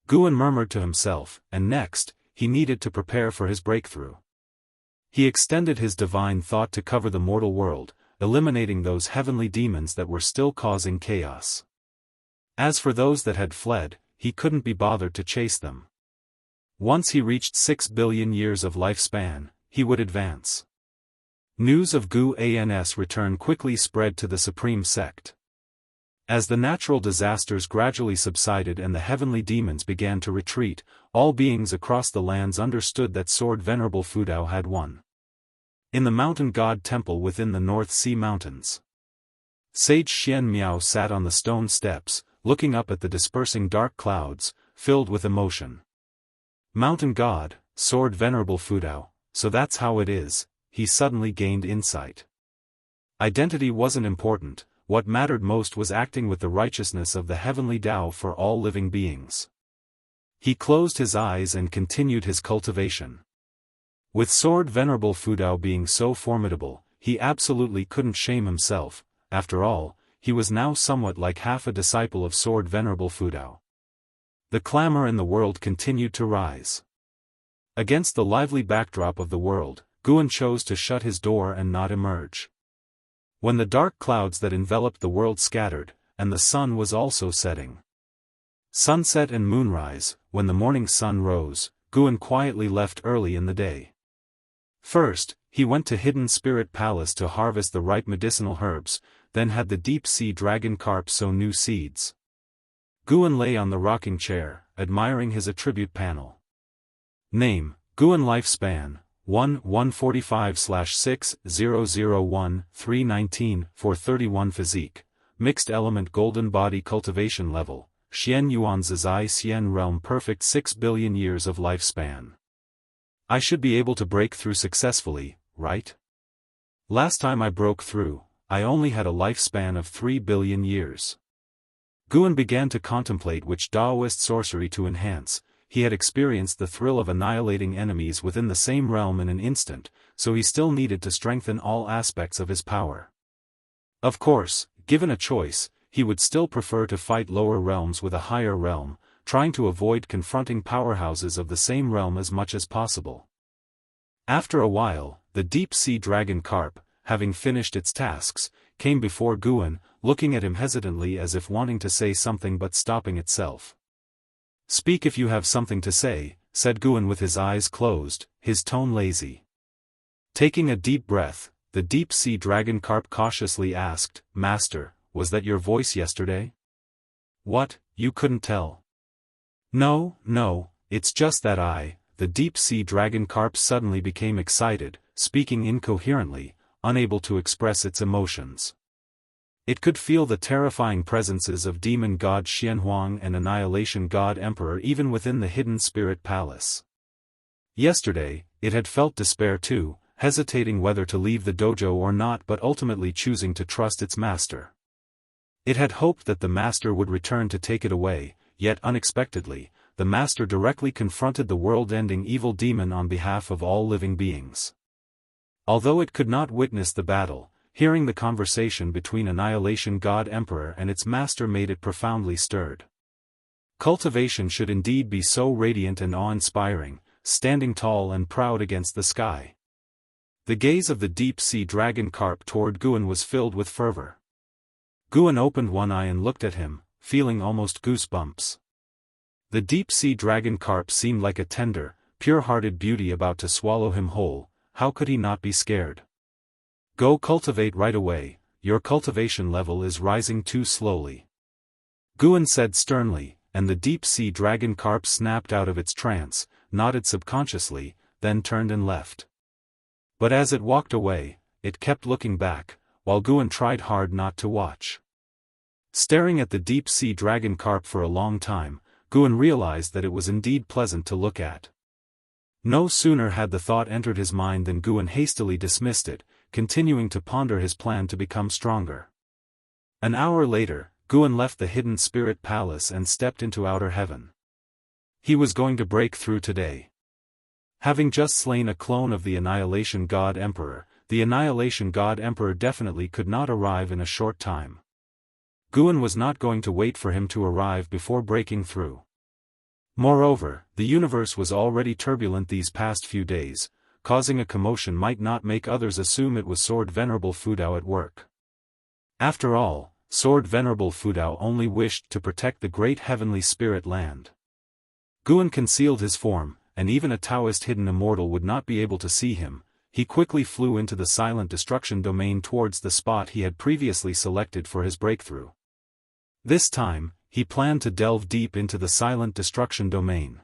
Guan murmured to himself, and next, he needed to prepare for his breakthrough. He extended his divine thought to cover the mortal world, eliminating those heavenly demons that were still causing chaos. As for those that had fled, he couldn't be bothered to chase them. Once he reached 6 billion years of lifespan, he would advance. News of Guan's return quickly spread to the supreme sect. As the natural disasters gradually subsided and the heavenly demons began to retreat, all beings across the lands understood that Sword Venerable Fudao had won. In the mountain god temple within the North Sea Mountains, Sage Xian Miao sat on the stone steps, looking up at the dispersing dark clouds, filled with emotion. Mountain god, Sword Venerable Fudao, so that's how it is, he suddenly gained insight. Identity wasn't important, what mattered most was acting with the righteousness of the heavenly Tao for all living beings. He closed his eyes and continued his cultivation. With Sword Venerable Fudao being so formidable, he absolutely couldn't shame himself. After all, he was now somewhat like half a disciple of Sword Venerable Fudao. The clamor in the world continued to rise. Against the lively backdrop of the world, Guan chose to shut his door and not emerge. When the dark clouds that enveloped the world scattered, and the sun was also setting. Sunset and moonrise, when the morning sun rose, Guan quietly left early in the day. First, he went to Hidden Spirit Palace to harvest the ripe medicinal herbs, then had the deep-sea dragon carp sow new seeds. Guan lay on the rocking chair, admiring his attribute panel. Name, Guan Lifespan, 1-145/6-001-319-431 Physique, Mixed Element Golden Body Cultivation Level, Xian Yuan Zizai Xian Realm Perfect 6 billion years of lifespan. I should be able to break through successfully, right? Last time I broke through, I only had a lifespan of 3 billion years. Guan began to contemplate which Daoist sorcery to enhance. He had experienced the thrill of annihilating enemies within the same realm in an instant, so he still needed to strengthen all aspects of his power. Of course, given a choice, he would still prefer to fight lower realms with a higher realm, trying to avoid confronting powerhouses of the same realm as much as possible. After a while, the deep-sea dragon carp, having finished its tasks, came before Guan, looking at him hesitantly as if wanting to say something but stopping itself. Speak if you have something to say, said Guan with his eyes closed, his tone lazy. Taking a deep breath, the deep-sea dragon carp cautiously asked, Master, was that your voice yesterday? What, you couldn't tell? No, it's just that the deep-sea dragon carp suddenly became excited, speaking incoherently, unable to express its emotions. It could feel the terrifying presences of demon god Xianhuang and annihilation god Emperor even within the hidden spirit palace. Yesterday, it had felt despair too, hesitating whether to leave the dojo or not but ultimately choosing to trust its master. It had hoped that the master would return to take it away, yet unexpectedly, the master directly confronted the world-ending evil demon on behalf of all living beings. Although it could not witness the battle, hearing the conversation between Annihilation God Emperor and its master made it profoundly stirred. Cultivation should indeed be so radiant and awe-inspiring, standing tall and proud against the sky. The gaze of the deep-sea dragon carp toward Guan was filled with fervor. Guan opened one eye and looked at him, feeling almost goosebumps. The deep-sea dragon carp seemed like a tender, pure-hearted beauty about to swallow him whole. How could he not be scared? Go cultivate right away, your cultivation level is rising too slowly. Guan said sternly, and the deep-sea dragon carp snapped out of its trance, nodded subconsciously, then turned and left. But as it walked away, it kept looking back, while Guan tried hard not to watch. Staring at the deep-sea dragon carp for a long time, Guan realized that it was indeed pleasant to look at. No sooner had the thought entered his mind than Guan hastily dismissed it, continuing to ponder his plan to become stronger. An hour later, Guan left the hidden spirit palace and stepped into outer heaven. He was going to break through today. Having just slain a clone of the Annihilation God Emperor, the Annihilation God Emperor definitely could not arrive in a short time. Guan was not going to wait for him to arrive before breaking through. Moreover, the universe was already turbulent these past few days, causing a commotion might not make others assume it was Sword Venerable Fudao at work. After all, Sword Venerable Fudao only wished to protect the great heavenly spirit land. Guan concealed his form, and even a Daoist hidden immortal would not be able to see him. He quickly flew into the silent destruction domain towards the spot he had previously selected for his breakthrough. This time, he planned to delve deep into the silent destruction domain.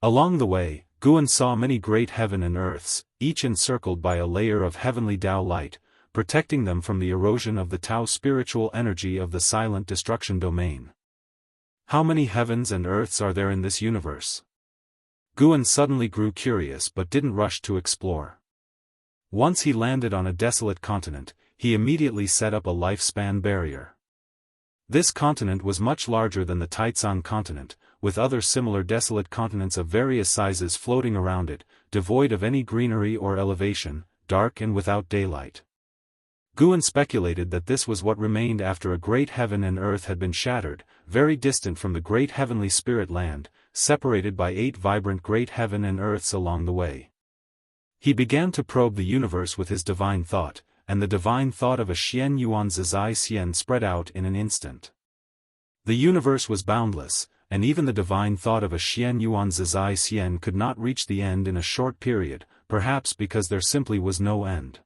Along the way, Guan saw many great heaven and earths, each encircled by a layer of heavenly Tao light, protecting them from the erosion of the Tao spiritual energy of the silent destruction domain. How many heavens and earths are there in this universe? Guan suddenly grew curious but didn't rush to explore. Once he landed on a desolate continent, he immediately set up a lifespan barrier. This continent was much larger than the Taizong continent, with other similar desolate continents of various sizes floating around it, devoid of any greenery or elevation, dark and without daylight. Guan speculated that this was what remained after a great heaven and earth had been shattered, very distant from the great heavenly spirit land, separated by 8 vibrant great heaven and earths along the way. He began to probe the universe with his divine thought, and the divine thought of a Xian Yuan Zizai Xian spread out in an instant. The universe was boundless, and even the divine thought of a Xian Yuan Zizai Xian could not reach the end in a short period, perhaps because there simply was no end.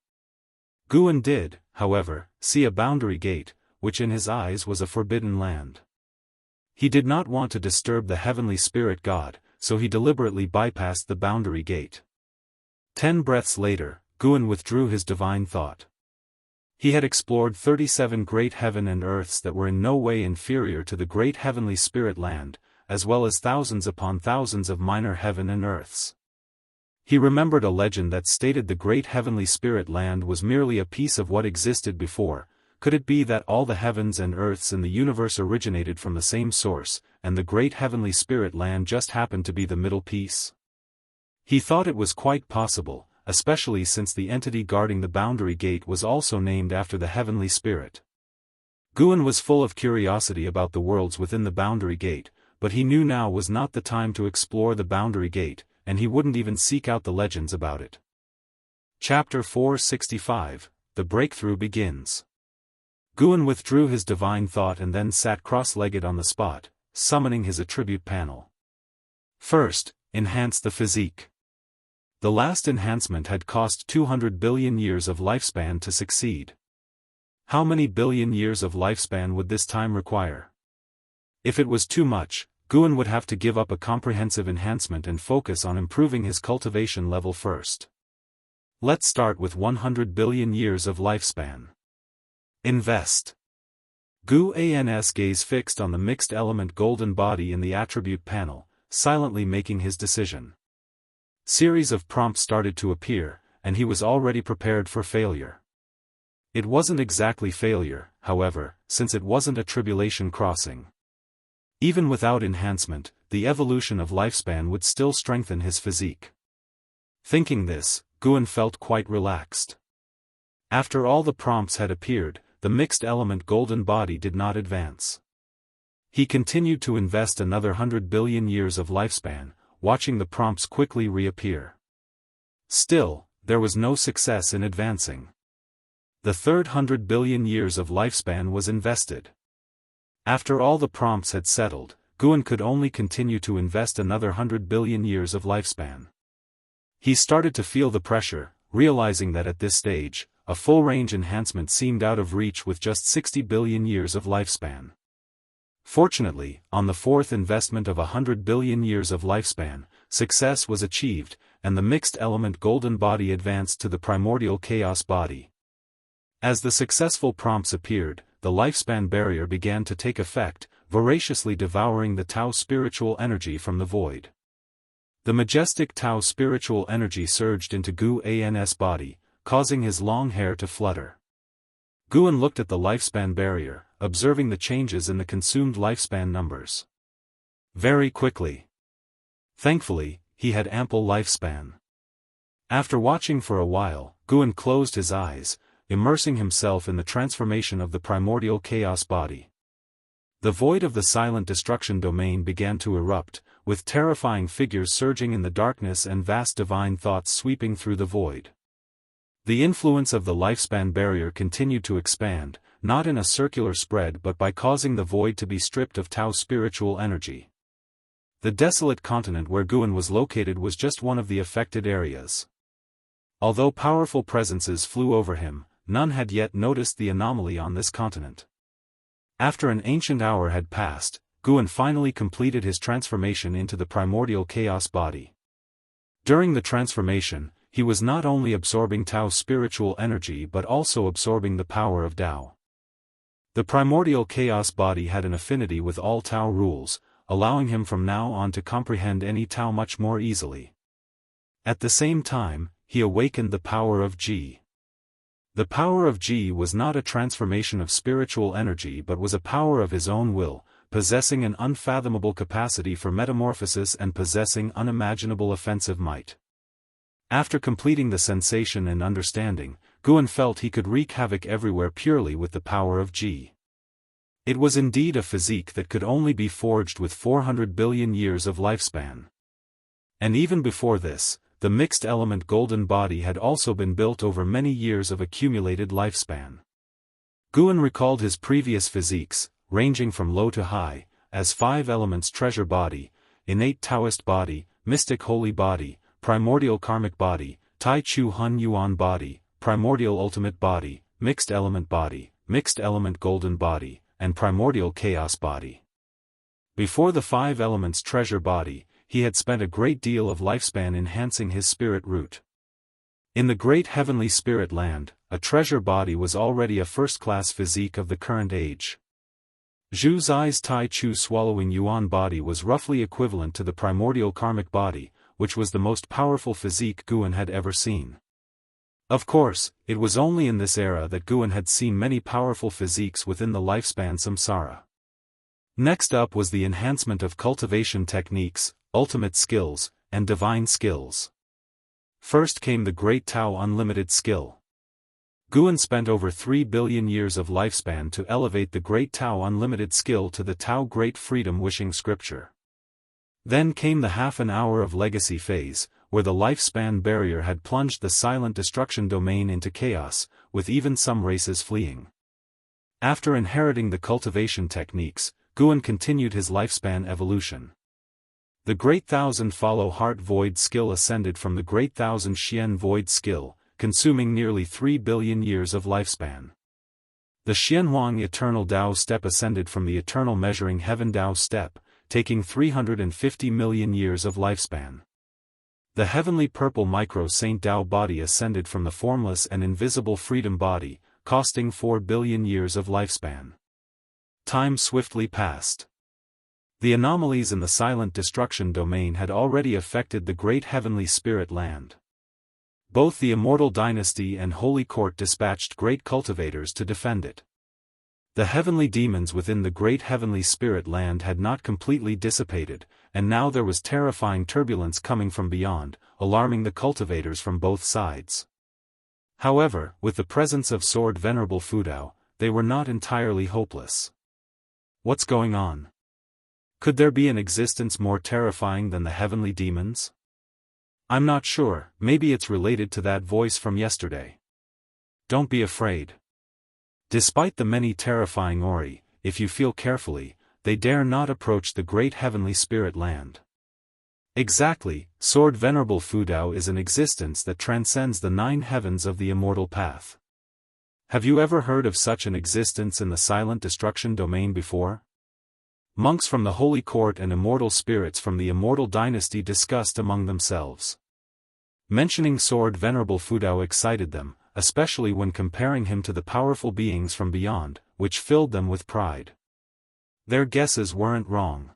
Guan did, however, see a boundary gate, which in his eyes was a forbidden land. He did not want to disturb the heavenly spirit god, so he deliberately bypassed the boundary gate. 10 breaths later, Guan withdrew his divine thought. He had explored 37 great heaven and earths that were in no way inferior to the great heavenly spirit land, as well as thousands upon thousands of minor heaven and earths. He remembered a legend that stated the great heavenly spirit land was merely a piece of what existed before. Could it be that all the heavens and earths in the universe originated from the same source, and the great heavenly spirit land just happened to be the middle piece? He thought it was quite possible, especially since the entity guarding the boundary gate was also named after the heavenly spirit. Guan was full of curiosity about the worlds within the boundary gate, but he knew now was not the time to explore the boundary gate, and he wouldn't even seek out the legends about it. Chapter 465, The Breakthrough Begins. Guan withdrew his divine thought and then sat cross-legged on the spot, summoning his attribute panel. First, enhance the physique. The last enhancement had cost 200 billion years of lifespan to succeed. How many billion years of lifespan would this time require? If it was too much, Guan would have to give up a comprehensive enhancement and focus on improving his cultivation level first. Let's start with 100 billion years of lifespan. Invest. Guan's gaze fixed on the mixed element golden body in the attribute panel, silently making his decision. Series of prompts started to appear, and he was already prepared for failure. It wasn't exactly failure, however, since it wasn't a tribulation crossing. Even without enhancement, the evolution of lifespan would still strengthen his physique. Thinking this, Guan felt quite relaxed. After all the prompts had appeared, the mixed element golden body did not advance. He continued to invest another 100 billion years of lifespan, watching the prompts quickly reappear. Still, there was no success in advancing. The third 100 billion years of lifespan was invested. After all the prompts had settled, Guan could only continue to invest another 100 billion years of lifespan. He started to feel the pressure, realizing that at this stage, a full-range enhancement seemed out of reach with just 60 billion years of lifespan. Fortunately, on the fourth investment of 100 billion years of lifespan, success was achieved, and the mixed element golden body advanced to the primordial chaos body. As the successful prompts appeared, the lifespan barrier began to take effect, voraciously devouring the Tao spiritual energy from the void. The majestic Tao spiritual energy surged into Guan's body, causing his long hair to flutter. Guan looked at the lifespan barrier, observing the changes in the consumed lifespan numbers. Very quickly. Thankfully, he had ample lifespan. After watching for a while, Guan closed his eyes, immersing himself in the transformation of the primordial chaos body. The void of the silent destruction domain began to erupt, with terrifying figures surging in the darkness and vast divine thoughts sweeping through the void. The influence of the lifespan barrier continued to expand, not in a circular spread but by causing the void to be stripped of Tao spiritual energy. The desolate continent where Guan was located was just one of the affected areas. Although powerful presences flew over him, none had yet noticed the anomaly on this continent. After an ancient hour had passed, Guan finally completed his transformation into the primordial chaos body. During the transformation, he was not only absorbing Tao's spiritual energy but also absorbing the power of Tao. The primordial chaos body had an affinity with all Tao rules, allowing him from now on to comprehend any Tao much more easily. At the same time, he awakened the power of Ji. The power of Ji was not a transformation of spiritual energy but was a power of his own will, possessing an unfathomable capacity for metamorphosis and possessing unimaginable offensive might. After completing the sensation and understanding, Guan felt he could wreak havoc everywhere purely with the power of Ji. It was indeed a physique that could only be forged with 400 billion years of lifespan. And even before this, the mixed element golden body had also been built over many years of accumulated lifespan. Guan recalled his previous physiques, ranging from low to high, as 5 elements treasure body, innate Taoist body, mystic holy body, primordial karmic body, Tai Chu Hun Yuan body, primordial ultimate body, mixed element golden body, and primordial chaos body. Before the 5 elements treasure body, he had spent a great deal of lifespan enhancing his spirit root. In the great heavenly spirit land, a treasure body was already a first-class physique of the current age. Zhu Zai's Tai Chu swallowing Yuan body was roughly equivalent to the primordial karmic body, which was the most powerful physique Guan had ever seen. Of course, it was only in this era that Guan had seen many powerful physiques within the lifespan samsara. Next up was the enhancement of cultivation techniques, ultimate skills, and divine skills. First came the Great Tao Unlimited skill. Guan spent over 3 billion years of lifespan to elevate the Great Tao Unlimited skill to the Tao Great Freedom Wishing Scripture. Then came the half an hour of legacy phase, where the lifespan barrier had plunged the silent destruction domain into chaos, with even some races fleeing. After inheriting the cultivation techniques, Guan continued his lifespan evolution. The Great Thousand Follow Heart Void skill ascended from the Great Thousand Xian Void skill, consuming nearly 3 billion years of lifespan. The Xianhuang Eternal Dao Step ascended from the Eternal Measuring Heaven Dao Step, taking 350 million years of lifespan. The Heavenly Purple Micro Saint Dao Body ascended from the Formless and Invisible Freedom Body, costing 4 billion years of lifespan. Time swiftly passed. The anomalies in the Silent Destruction domain had already affected the Great Heavenly Spirit Land. Both the Immortal Dynasty and Holy Court dispatched great cultivators to defend it. The heavenly demons within the Great Heavenly Spirit Land had not completely dissipated, and now there was terrifying turbulence coming from beyond, alarming the cultivators from both sides. However, with the presence of Sword Venerable Fudao, they were not entirely hopeless. What's going on? Could there be an existence more terrifying than the heavenly demons? I'm not sure, maybe it's related to that voice from yesterday. Don't be afraid. Despite the many terrifying Ori, if you feel carefully, they dare not approach the Great Heavenly Spirit Land. Exactly, Sword Venerable Fudao is an existence that transcends the 9 heavens of the immortal path. Have you ever heard of such an existence in the Silent Destruction domain before? Monks from the Holy Court and immortal spirits from the Immortal Dynasty discussed among themselves. Mentioning Sword Venerable Fudao excited them, especially when comparing him to the powerful beings from beyond, which filled them with pride. Their guesses weren't wrong.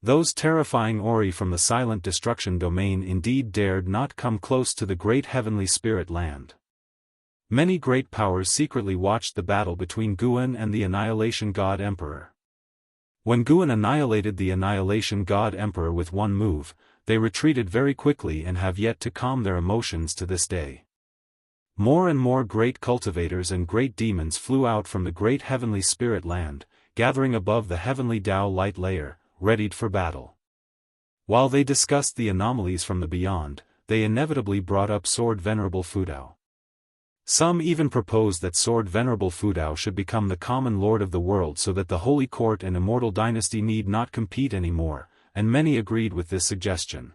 Those terrifying Ori from the Silent Destruction domain indeed dared not come close to the Great Heavenly Spirit Land. Many great powers secretly watched the battle between Guan and the Annihilation God Emperor. When Guan annihilated the Annihilation God Emperor with one move, they retreated very quickly and have yet to calm their emotions to this day. More and more great cultivators and great demons flew out from the Great Heavenly Spirit Land, gathering above the Heavenly Dao Light Layer, readied for battle. While they discussed the anomalies from the beyond, they inevitably brought up Sword Venerable Fudao. Some even proposed that Sword Venerable Fudao should become the common lord of the world so that the Holy Court and Immortal Dynasty need not compete anymore, and many agreed with this suggestion.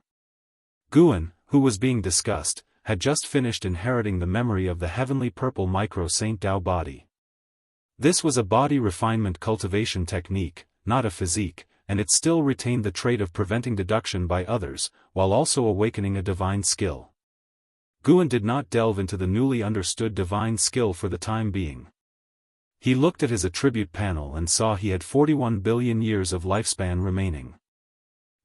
Guan, who was being discussed, had just finished inheriting the memory of the Heavenly Purple Micro Saint Dao Body. This was a body refinement cultivation technique, not a physique, and it still retained the trait of preventing deduction by others, while also awakening a divine skill. Guan did not delve into the newly understood divine skill for the time being. He looked at his attribute panel and saw he had 41 billion years of lifespan remaining.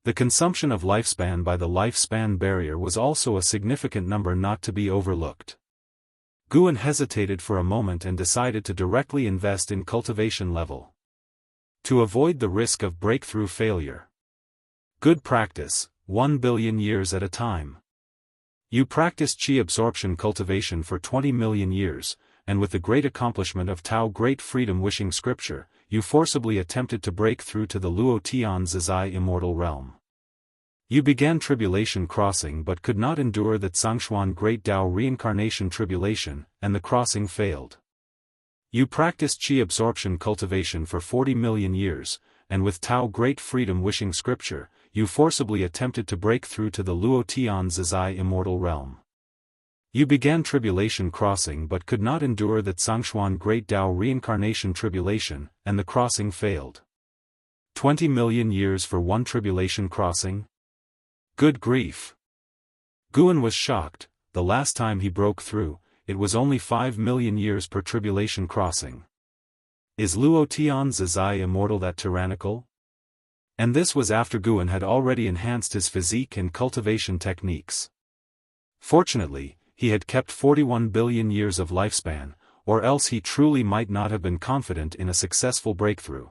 The consumption of lifespan by the lifespan barrier was also a significant number not to be overlooked. Guan hesitated for a moment and decided to directly invest in cultivation level. To avoid the risk of breakthrough failure. Good practice, 1 billion years at a time. You practiced Qi absorption cultivation for 20 million years, and with the great accomplishment of Tao Great Freedom Wishing Scripture, you forcibly attempted to break through to the Luo Tian Zizai Immortal Realm. You began Tribulation Crossing but could not endure the Zhangshuan Great Tao Reincarnation Tribulation, and the crossing failed. You practiced Qi absorption cultivation for 40 million years, and with Tao Great Freedom Wishing Scripture, you forcibly attempted to break through to the Luo Tian Zizai Immortal Realm. You began Tribulation Crossing but could not endure the Zhangshuan Great Tao Reincarnation Tribulation, and the crossing failed. 20 million years for one Tribulation Crossing? Good grief! Guan was shocked. The last time he broke through, it was only 5 million years per Tribulation Crossing. Is Luo Tian Zizai Immortal that tyrannical? And this was after Guan had already enhanced his physique and cultivation techniques. Fortunately, he had kept 41 billion years of lifespan, or else he truly might not have been confident in a successful breakthrough.